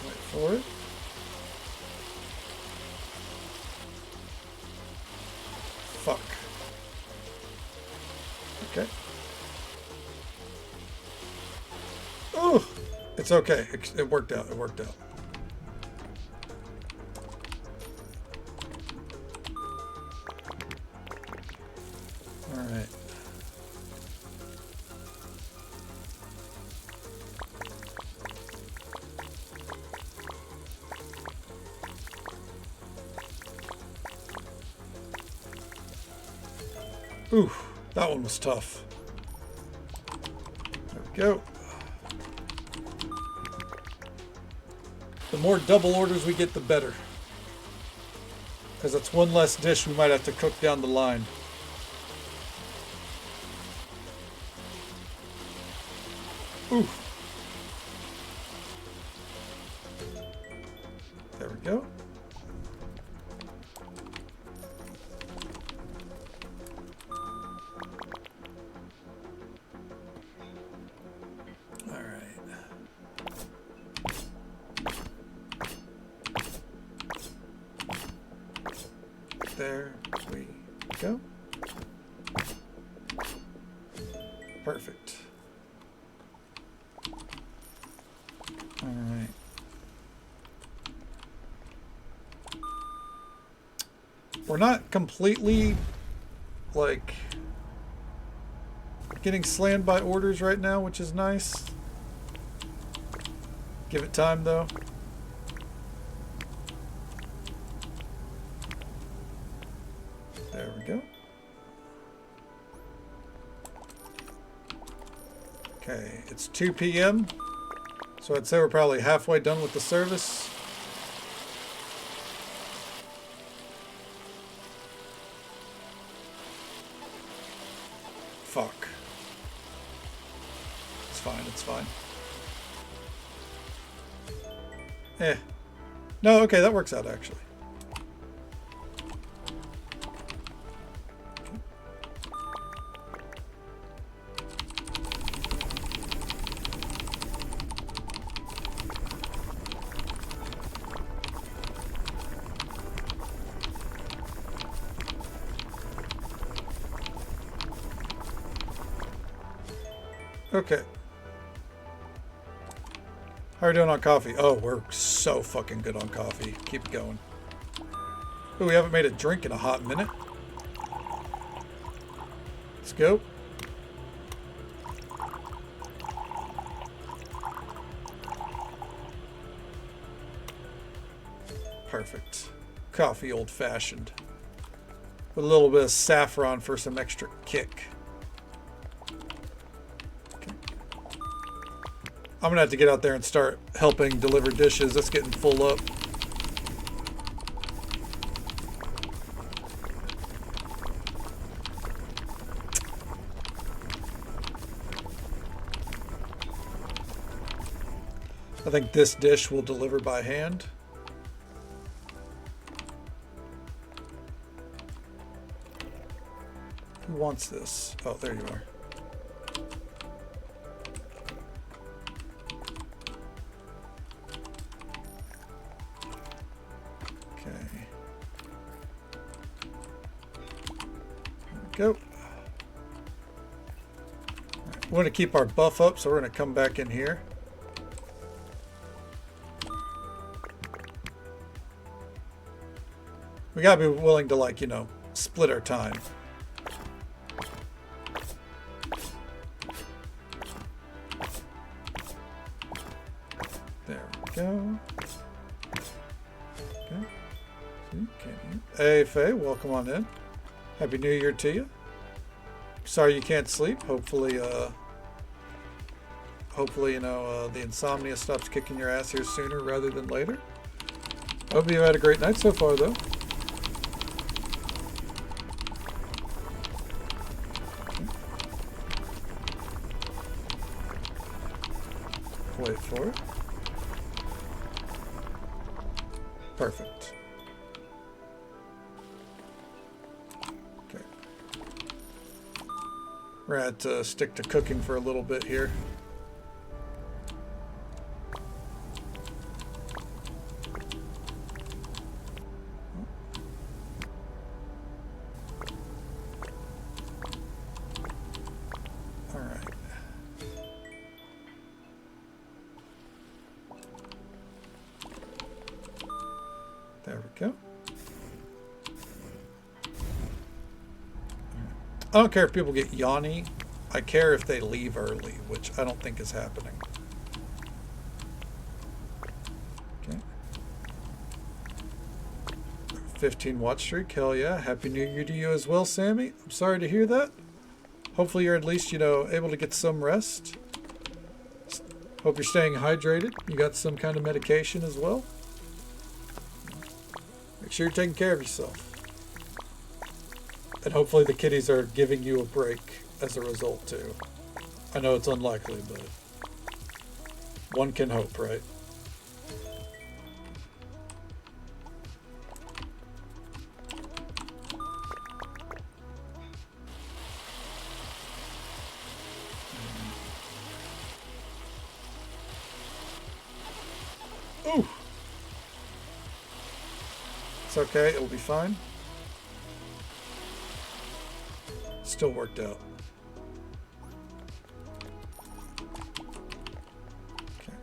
Wait for it. Fuck. Okay. Oh, it's okay. It worked out. It worked out. All right. Ooh, that one was tough. There we go. The more double orders we get, the better. Because that's 1 less dish we might have to cook down the line. Ooh. There we go. All right. There we go. Perfect. All right. We're not completely, like, getting slammed by orders right now, which is nice. Give it time, though. There we go. Okay, it's 2 p.m. So I'd say we're probably halfway done with the service. Fuck. It's fine, it's fine. No, okay, that works out actually. Okay. How are we doing on coffee? Oh, we're so fucking good on coffee. Keep it going. Oh, we haven't made a drink in a hot minute. Let's go. Perfect. Coffee old-fashioned. With a little bit of saffron for some extra kick. I'm gonna have to get out there and start helping deliver dishes. That's getting full up. I think this dish will deliver by hand. Who wants this? Oh, there you are. Okay. There we go. We want to keep our buff up, so we're going to come back in here. We got to be willing to, like, you know, split our time. There we go. Okay. See, hey, Faye, welcome on in. Happy New Year to you. Sorry you can't sleep. Hopefully, you know, the insomnia stops kicking your ass here sooner rather than later. Hope you've had a great night so far, though. Wait for it. Perfect. Okay. We're going to stick to cooking for a little bit here. All right. There we go. I don't care if people get yawny. I care if they leave early, which I don't think is happening. Okay. 15 watch streak. Hell yeah. Happy New Year to you as well, Sammy. I'm sorry to hear that. Hopefully you're at least, you know, able to get some rest. Hope you're staying hydrated. You got some kind of medication as well. Make sure you're taking care of yourself. And hopefully the kitties are giving you a break as a result too. I know it's unlikely, but one can hope, right? Ooh. It's okay, it'll be fine. Still worked out. Okay.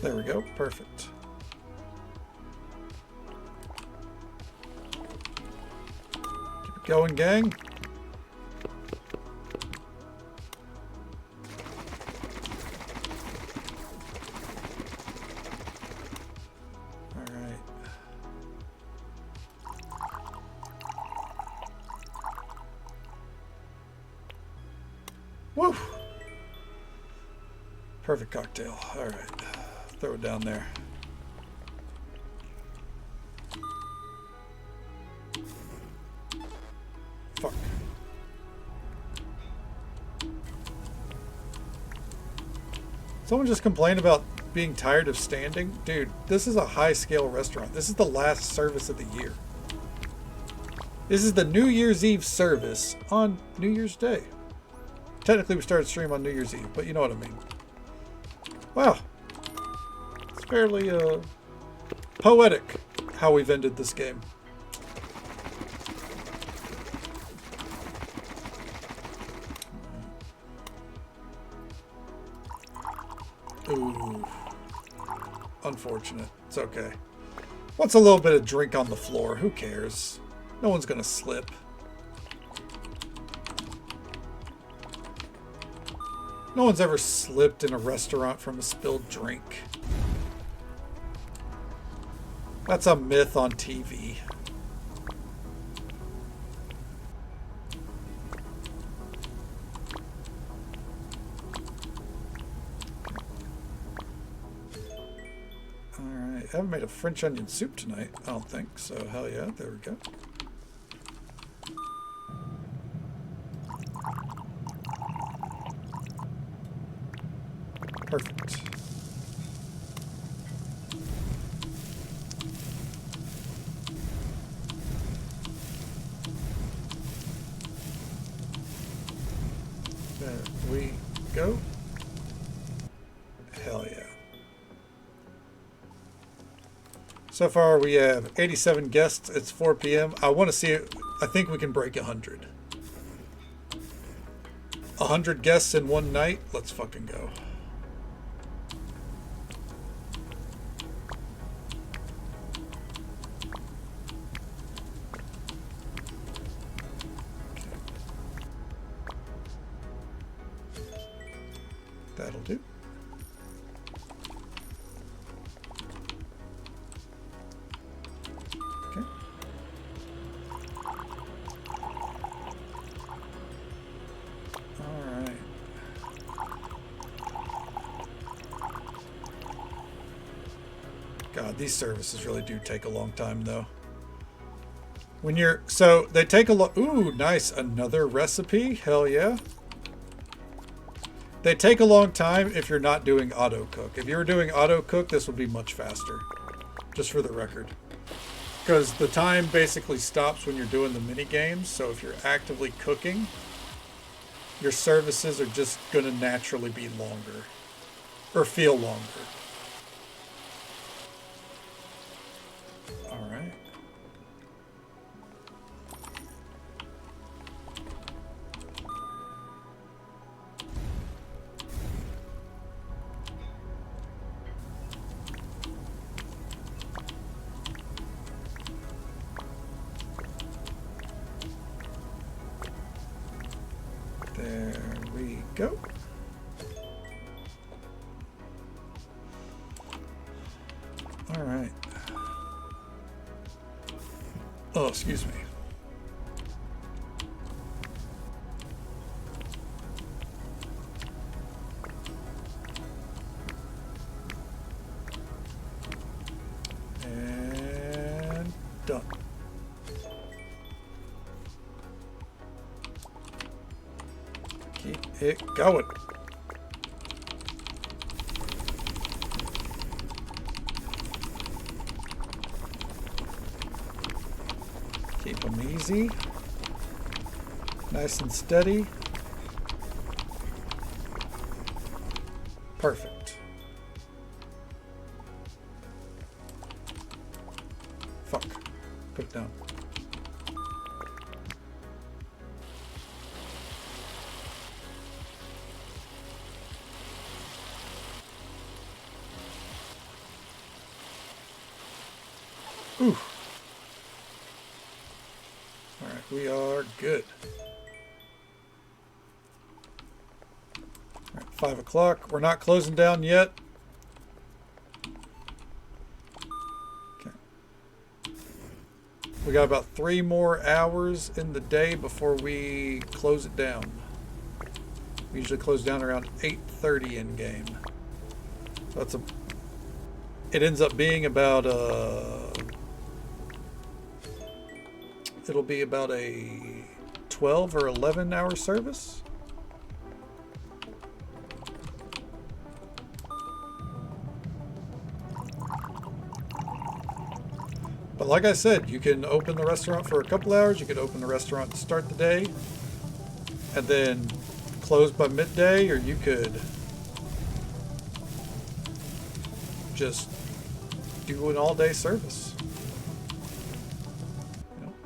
There we go, perfect. Going, gang. All right. Woo! Perfect cocktail. All right. Throw it down there. Fuck. Someone just complained about being tired of standing. Dude, this is a high-scale restaurant. This is the last service of the year. This is the New Year's Eve service on New Year's Day. Technically, we started stream on New Year's Eve, but you know what I mean. Wow. It's fairly poetic how we've ended this game. Ooh. Unfortunate. It's okay. What's a little bit of drink on the floor? Who cares? No one's gonna slip. No one's ever slipped in a restaurant from a spilled drink. That's a myth on TV. haven't made a French onion soup tonight. I don't think so. Hell yeah. There we go. Perfect. There we go. Hell yeah. So far we have 87 guests. It's 4 p.m. I want to see it. I think we can break 100. 100 guests in one night. Let's fucking go. That'll do. Okay. All right. God, these services really do take a long time, though. When you're so they take a lot. Ooh, nice. Another recipe. Hell yeah. They take a long time if you're not doing auto cook. If you were doing auto cook, this would be much faster. Just for the record. Because the time basically stops when you're doing the mini games. So if you're actively cooking, your services are just going to naturally be longer. Or feel longer. All right. There we go. All right. Oh, excuse me. And done. Keep it going. Keep them easy. Nice and steady. Perfect. Fuck. Put it down. Ooh. All right, we are good. All right, 5 o'clock. We're not closing down yet. Okay. We got about 3 more hours in the day before we close it down. We usually close down around 8:30 in game. So that's it ends up being about it'll be about a 12 or 11 hour service. But like I said, you can open the restaurant for a couple hours. You could open the restaurant to start the day and then close by midday, or you could just do an all-day service.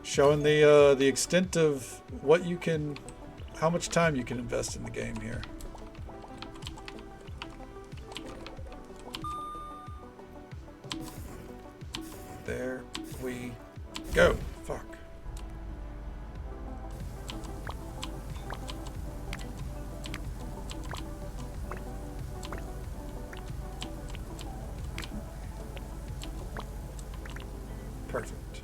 Showing the extent of what you can, how much time you can invest in the game here. There we go. Fuck. Perfect.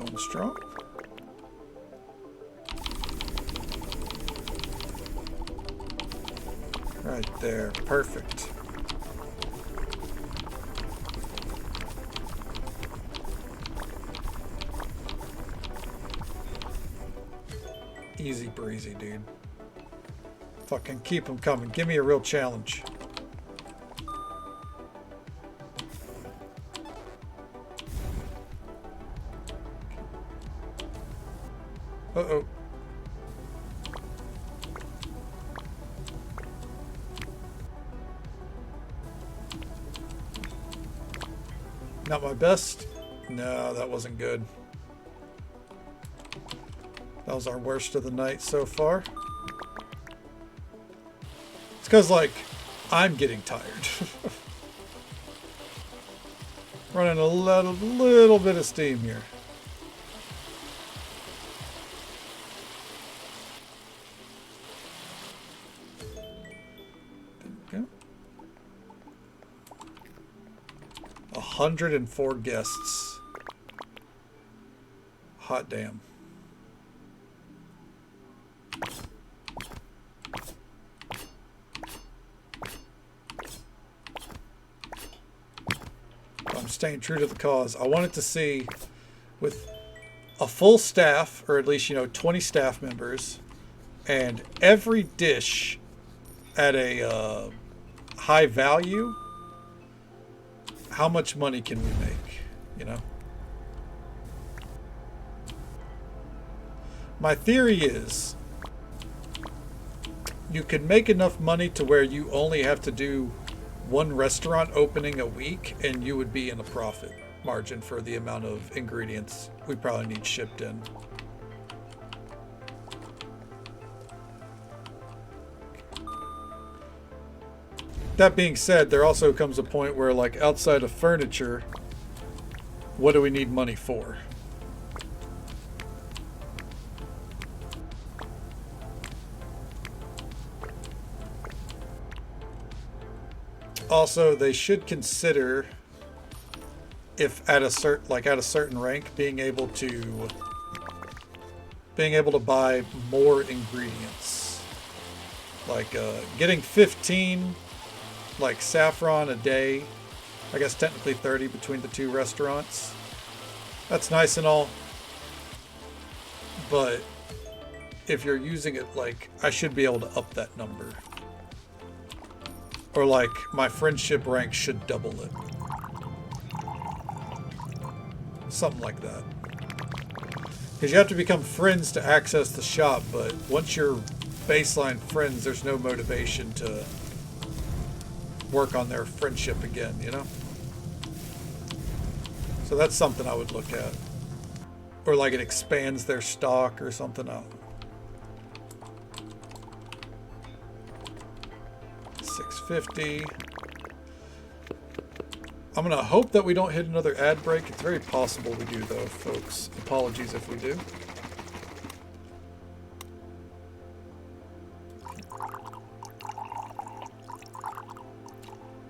going strong. Right there, perfect. Easy breezy, dude. Fucking keep them coming. Give me a real challenge. Uh-oh. Not my best. No, that wasn't good. That was our worst of the night so far. It's because, like, I'm getting tired. Running a little bit of steam here. There we go. 104 guests. Hot damn. I'm staying true to the cause. I wanted to see with a full staff, or at least, 20 staff members, and every dish at a high value, how much money can we make, My theory is you can make enough money to where you only have to do one restaurant opening a week and you would be in a profit margin for the amount of ingredients we probably need shipped in. That being said, there also comes a point where, like, outside of furniture, what do we need money for? Also, they should consider, if at a certain rank, being able to buy more ingredients, like getting 15 like saffron a day. I guess technically 30 between the two restaurants. That's nice and all, but if you're using it, like, I should be able to up that number. Or, like, my friendship rank should double it. Something like that. Because you have to become friends to access the shop, but once you're baseline friends, there's no motivation to work on their friendship again, So that's something I would look at. Or, like, it expands their stock or something out. 650. I'm gonna hope that we don't hit another ad break. It's very possible we do, though, folks. Apologies if we do.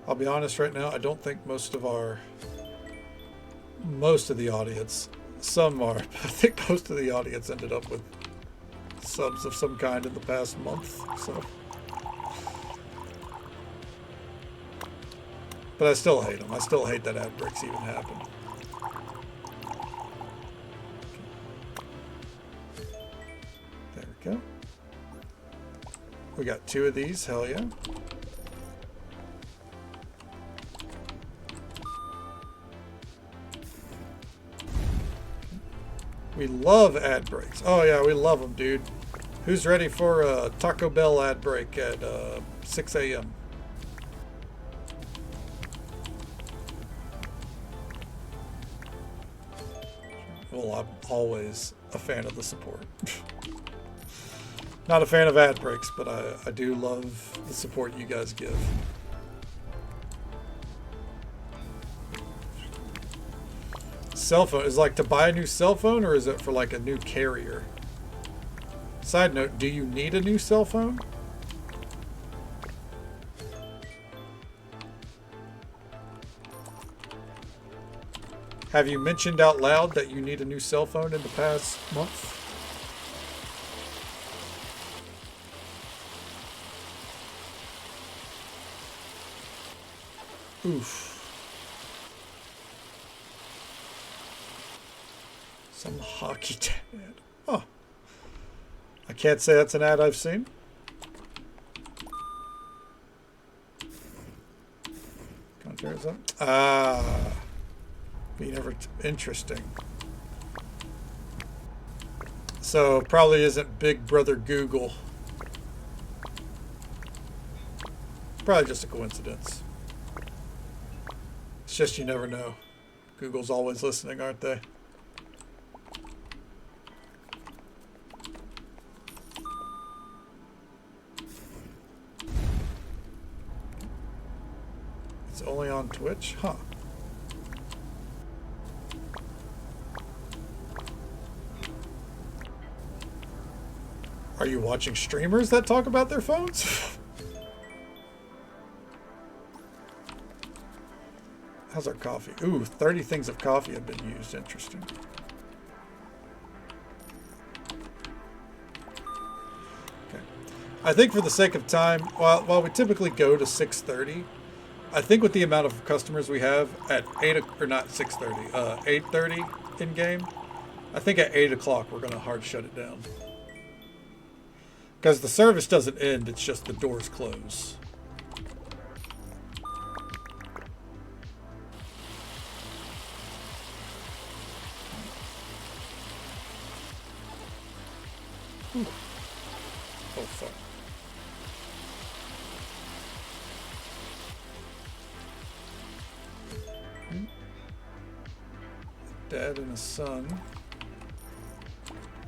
I'll be honest right now, I don't think most of the audience, some are, but I think most of the audience ended up with subs of some kind in the past month, so. But I still hate them. I still hate that ad breaks even happen. There we go. We got 2 of these, hell yeah. We love ad breaks. Oh yeah, we love them, dude. Who's ready for a Taco Bell ad break at 6 a.m.? Well, I'm always a fan of the support. Not a fan of ad breaks, but I do love the support you guys give. Cell phone is like to buy a new cell phone, or is it for like a new carrier? Side note, do you need a new cell phone? Have you mentioned out loud that you need a new cell phone in the past month? Oof. Some hockey ad. Oh. I can't say that's an ad I've seen. Ah. Be never interesting. So probably isn't Big Brother Google. Probably just a coincidence. It's just you never know. Google's always listening, aren't they? It's only on Twitch? Huh. Are you watching streamers that talk about their phones? How's our coffee? Ooh, 30 things of coffee have been used. Interesting. Okay. I think for the sake of time, while we typically go to 6:30, I think with the amount of customers we have at 8:30 in game, I think at 8 o'clock we're going to hard shut it down. Because the service doesn't end, it's just the doors close. Ooh. Oh, fuck. Dad and a son.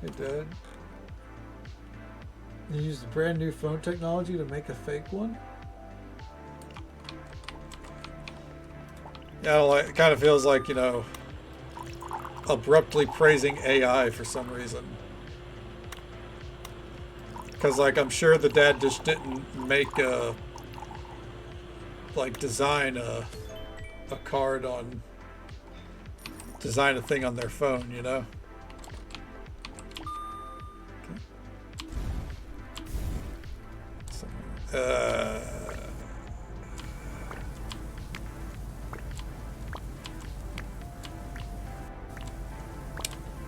Hey, Dad. You use the brand new phone technology to make a fake one? Yeah, like, it kind of feels like, you know, abruptly praising AI for some reason. Because, like, I'm sure the dad just didn't make a, like, design a card on, design a thing on their phone, you know?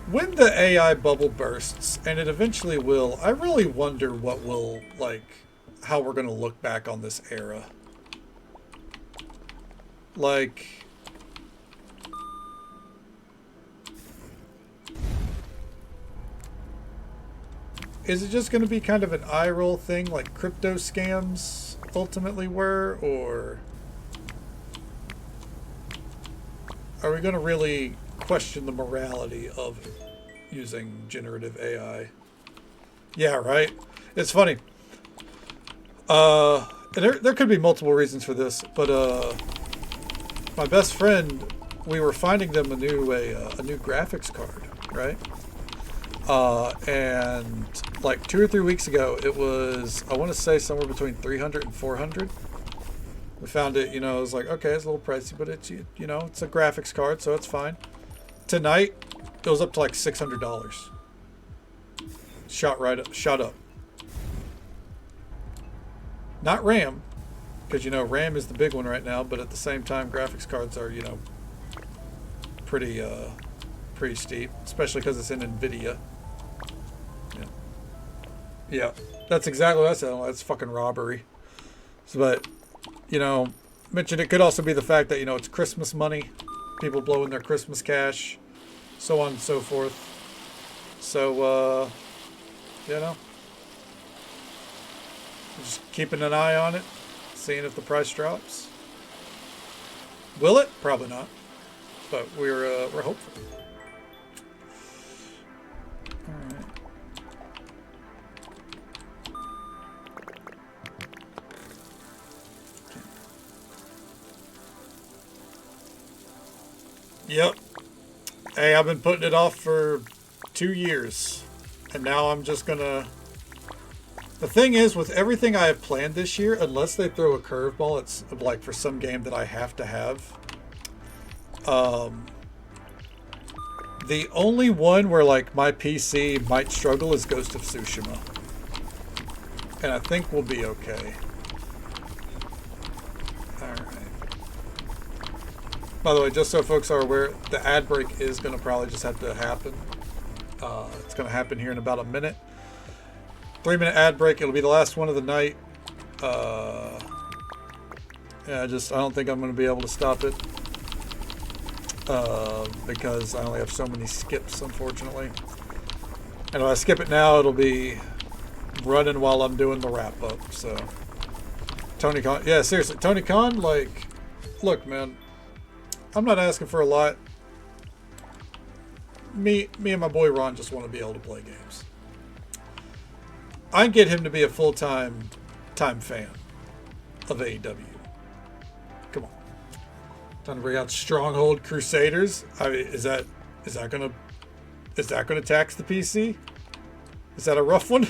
When the AI bubble bursts, and it eventually will, I really wonder what will, like, how we're going to look back on this era. Like, is it just going to be kind of an eye roll thing like crypto scams ultimately were, or are we going to really question the morality of using generative AI? Yeah, right. It's funny. There could be multiple reasons for this, but my best friend, we were finding them a new graphics card, right? And like 2 or 3 weeks ago, it was, I want to say somewhere between 300 and 400. We found it, you know, it was like, okay, it's a little pricey, but it's, you know, it's a graphics card, so it's fine. Tonight, it was up to like $600. Shot up. Not RAM, because, you know, RAM is the big one right now, but at the same time, graphics cards are, you know, pretty steep, especially because it's in NVIDIA. Yeah, that's exactly what I said. That's fucking robbery. So, but, you know, mentioned it could also be the fact that, you know, it's Christmas money. People blowing their Christmas cash. So on and so forth. So, you know. Just keeping an eye on it. Seeing if the price drops. Will it? Probably not. But we're hopeful. Alright. Yep. Hey, I've been putting it off for 2 years. And now I'm just gonna... The thing is, with everything I have planned this year, unless they throw a curveball, it's like for some game that I have to have. The only one where like my PC might struggle is Ghost of Tsushima. And I think we'll be okay. Alright. By the way, just so folks are aware, the ad break is going to probably just have to happen. It's going to happen here in about a minute. 3-minute ad break. It'll be the last one of the night. Yeah, I don't think I'm going to be able to stop it. Because I only have so many skips, unfortunately. And if I skip it now, it'll be running while I'm doing the wrap up. So, Tony Khan, yeah, seriously, Tony Khan, like, look, man, I'm not asking for a lot. Me and my boy Ron just want to be able to play games. I can get him to be a full-time fan of AEW. Come on. Time to bring out Stronghold Crusaders. I mean, is that gonna tax the PC? Is that a rough one?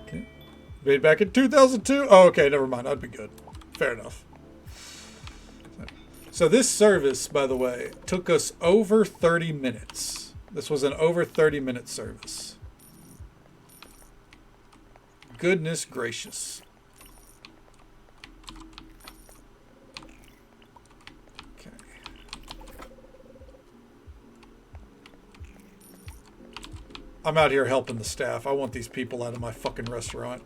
Okay. Made back in 2002. Oh, okay, never mind. I'd be good. Fair enough. So this service, by the way, took us over 30 minutes. This was an over 30-minute service. Goodness gracious. Okay. I'm out here helping the staff. I want these people out of my fucking restaurant.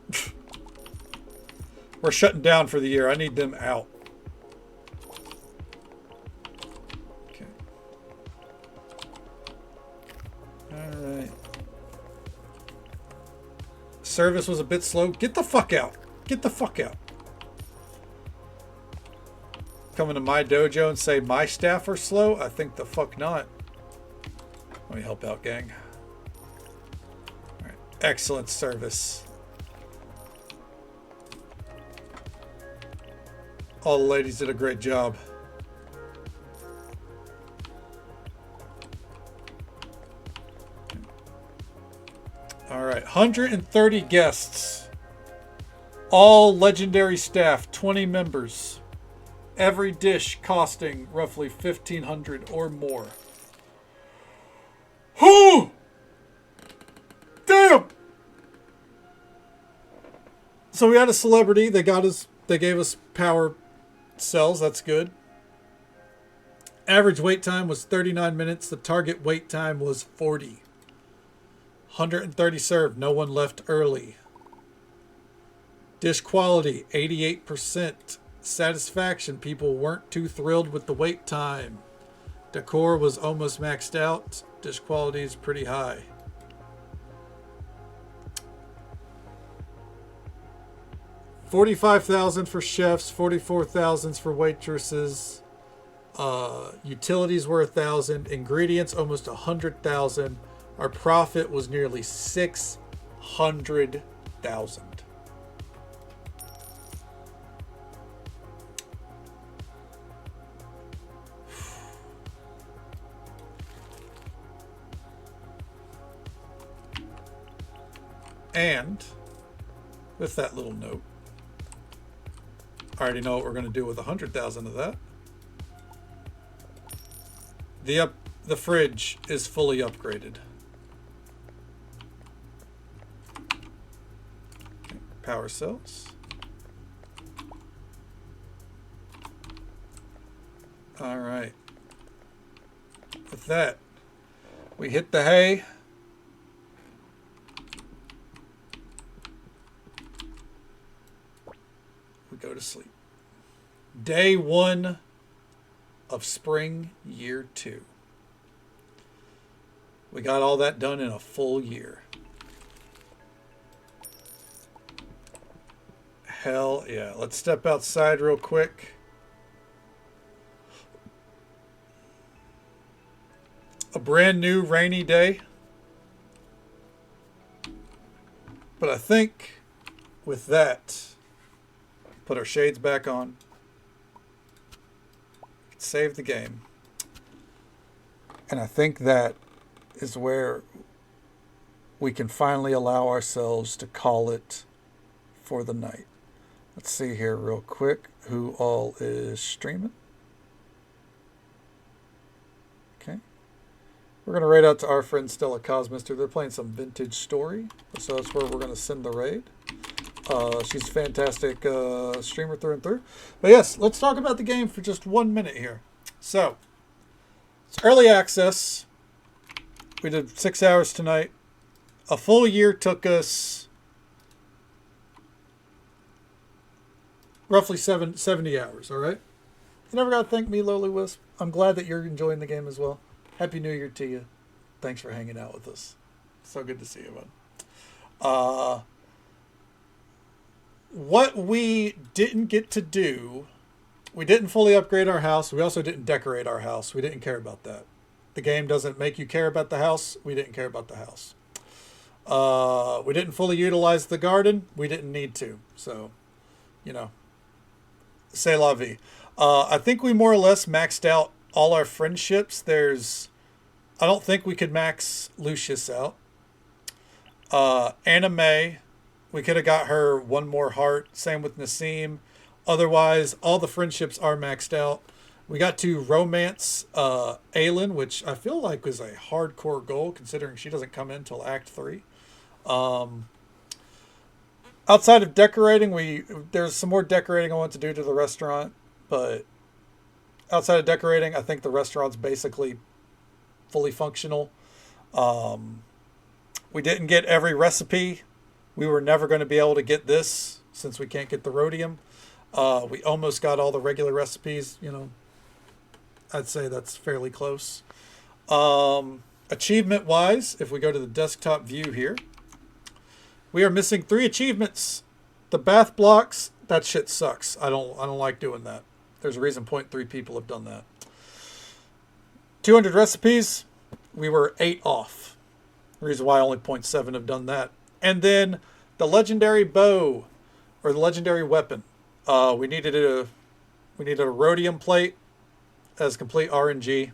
We're shutting down for the year. I need them out. Okay. Alright. Service was a bit slow. Get the fuck out. Get the fuck out. Coming to my dojo and say my staff are slow? I think the fuck not. Let me help out, gang. Alright. Excellent service. All the ladies did a great job. All right, 130 guests. All legendary staff, 20 members. Every dish costing roughly $1,500 or more. Whoo! Damn! So we had a celebrity. They gave us power cells. That's good. Average wait time was 39 minutes. The target wait time was 40. 130 served. No one left early. Dish quality 88%. Satisfaction. People weren't too thrilled with the wait time. Decor was almost maxed out. Dish quality is pretty high. $45,000 for chefs, $44,000 for waitresses. Utilities were $1,000. Ingredients almost $100,000. Our profit was nearly $600,000. And with that little note, I already know what we're going to do with 100,000 of that. The fridge is fully upgraded. Okay, power cells. All right. With that, we hit the hay. Go to sleep. Day 1 of spring year 2. We got all that done in a full year. Hell yeah. Let's step outside real quick. A brand new rainy day. But I think with that, put our shades back on. Save the game. And I think that is where we can finally allow ourselves to call it for the night. Let's see here real quick who all is streaming. Okay. We're going to raid out to our friend Stella Cosmister. They're playing some Vintage Story. So that's where we're going to send the raid. She's a fantastic streamer through and through. But yes, let's talk about the game for just 1 minute here. So, it's early access. We did 6 hours tonight. A full year took us roughly 70 hours, all right? You never got to thank me, Lowly Wisp. I'm glad that you're enjoying the game as well. Happy New Year to you. Thanks for hanging out with us. So good to see you, bud. What we didn't get to do, we didn't fully upgrade our house. We also didn't decorate our house. We didn't care about that. The game doesn't make you care about the house. We didn't care about the house. We didn't fully utilize the garden. We didn't need to. So, you know, c'est la vie. I think we more or less maxed out all our friendships. I don't think we could max Lucius out. Anime, we could have got her one more heart. Same with Nassim. Otherwise, all the friendships are maxed out. We got to romance Aelin, which I feel like was a hardcore goal considering she doesn't come in until Act 3. Outside of decorating, there's some more decorating I want to do to the restaurant, but outside of decorating, I think the restaurant's basically fully functional. We didn't get every recipe. We were never going to be able to get this since we can't get the rhodium. We almost got all the regular recipes, you know. I'd say that's fairly close. Achievement-wise, if we go to the desktop view here, we are missing 3 achievements. The bath blocks, that shit sucks. I don't like doing that. There's a reason 0.3 people have done that. 200 recipes, we were 8 off. The reason why only 0.7 have done that. And then the legendary bow, or the legendary weapon. We needed a rhodium plate as complete RNG.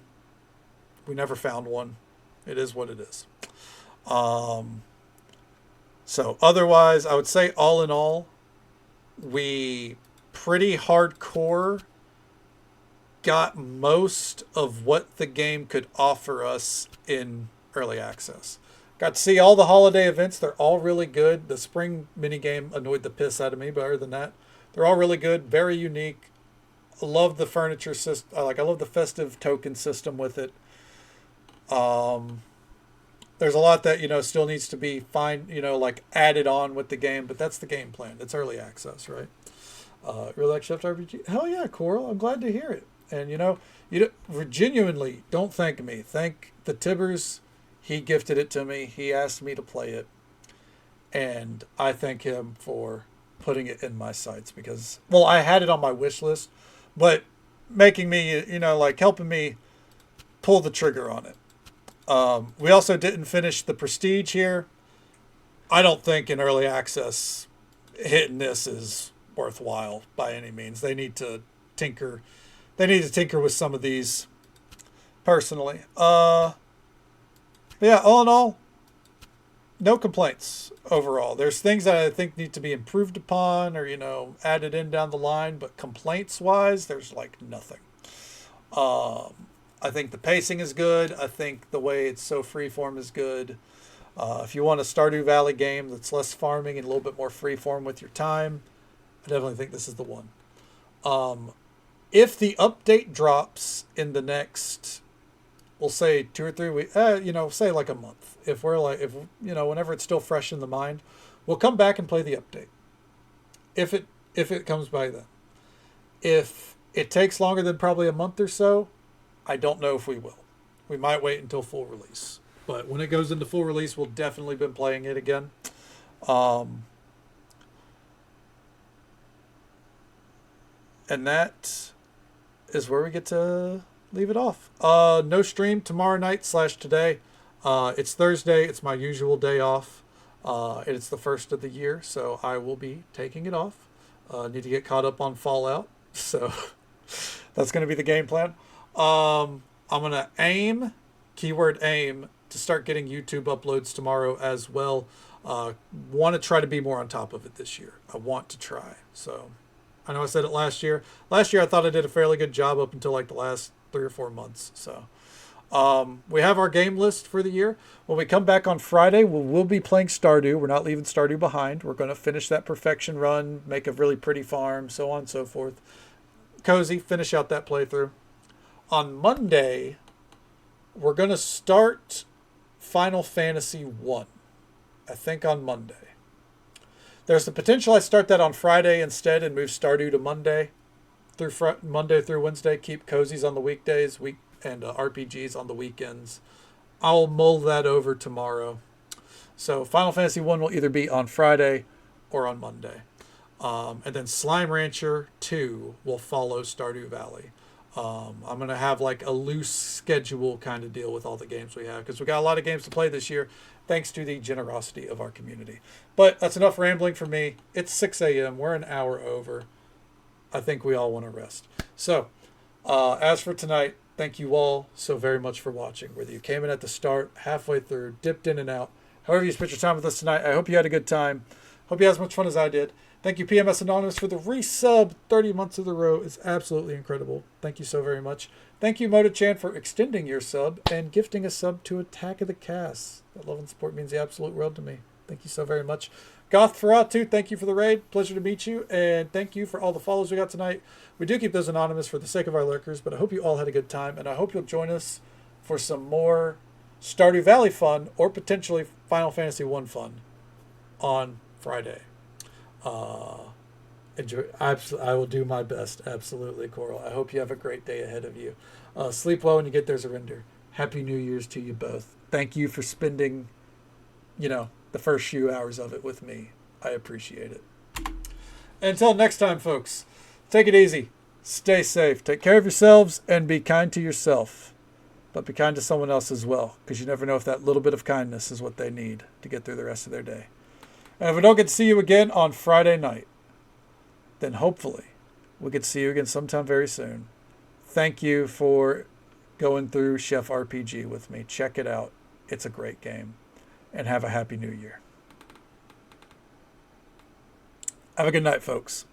We never found one. It is what it is. So otherwise, I would say all in all, we pretty hardcore got most of what the game could offer us in early access. Got to see all the holiday events. They're all really good. The spring minigame annoyed the piss out of me, but other than that, they're all really good, very unique. I love the furniture system. I love the festive token system with it. There's a lot that, still needs to be added on with the game, but that's the game plan. It's early access, right? Really like Chef RPG? Hell yeah, Coral. I'm glad to hear it. And, genuinely, don't thank me. Thank the Tibbers. He gifted it to me. He asked me to play it. And I thank him for putting it in my sights because, I had it on my wish list, but making me, helping me pull the trigger on it. We also didn't finish the Prestige here. I don't think in early access hitting this is worthwhile by any means. They need to tinker. They need to tinker with some of these personally. Yeah, all in all, no complaints overall. There's things that I think need to be improved upon or, added in down the line, but complaints-wise, there's nothing. I think the pacing is good. I think the way it's so freeform is good. If you want a Stardew Valley game that's less farming and a little bit more freeform with your time, I definitely think this is the one. If the update drops in the next, we'll say 2 or 3 weeks, say like a month. If whenever it's still fresh in the mind, we'll come back and play the update. If it comes by then. If it takes longer than probably a month or so, I don't know if we will. We might wait until full release. But when it goes into full release, we'll definitely be playing it again. And that is where we get to leave it off. No stream tomorrow night / today. It's Thursday. It's my usual day off. It's the first of the year, so I will be taking it off. Need to get caught up on Fallout. So that's going to be the game plan. I'm going to aim keyword aim to start getting YouTube uploads tomorrow as well. Want to try to be more on top of it this year. I want to try. So I know I said it last year. Last year I thought I did a fairly good job up until like the last 3 or 4 months. So we have our game list for the year. When we come back on Friday, we'll be playing Stardew. We're not leaving Stardew behind. We're going to finish that perfection run, make a really pretty farm, so on and so forth. Cozy, finish out that playthrough. On Monday, we're going to start Final Fantasy 1. I think on Monday. There's the potential I start that on Friday instead and move Stardew to Monday through Monday through Wednesday. Keep Cozies on the weekdays, and RPGs on the weekends. I'll mull that over tomorrow. So Final Fantasy 1 will either be on Friday or on Monday. And then Slime Rancher 2 will follow Stardew Valley. I'm going to have like a loose schedule kind of deal with all the games we have because we got a lot of games to play this year thanks to the generosity of our community. But that's enough rambling for me. It's 6 a.m. We're an hour over. I think we all want to rest. So as for tonight, thank you all so very much for watching. Whether you came in at the start, halfway through, dipped in and out, however you spent your time with us tonight, I hope you had a good time. Hope you had as much fun as I did. Thank you, PMS Anonymous, for the resub. 30 months of the row is absolutely incredible. Thank you so very much. Thank you, Moto-chan, for extending your sub and gifting a sub to Attack of the Cast. That love and support means the absolute world to me. Thank you so very much. Goth Ferratu, thank you for the raid. Pleasure to meet you. And thank you for all the follows we got tonight. We do keep those anonymous for the sake of our lurkers, but I hope you all had a good time. And I hope you'll join us for some more Stardew Valley fun or potentially Final Fantasy 1 fun on Friday. Enjoy. I will do my best. Absolutely, Coral. I hope you have a great day ahead of you. Sleep well when you get there, Zarinder. Happy New Year's to you both. Thank you for spending, the first few hours of it with me. I appreciate it. Until next time, folks, take it easy. Stay safe. Take care of yourselves and be kind to yourself. But be kind to someone else as well, because you never know if that little bit of kindness is what they need to get through the rest of their day. And if we don't get to see you again on Friday night, then hopefully we get to see you again sometime very soon. Thank you for going through Chef RPG with me. Check it out. It's a great game. And have a happy new year. Have a good night, folks.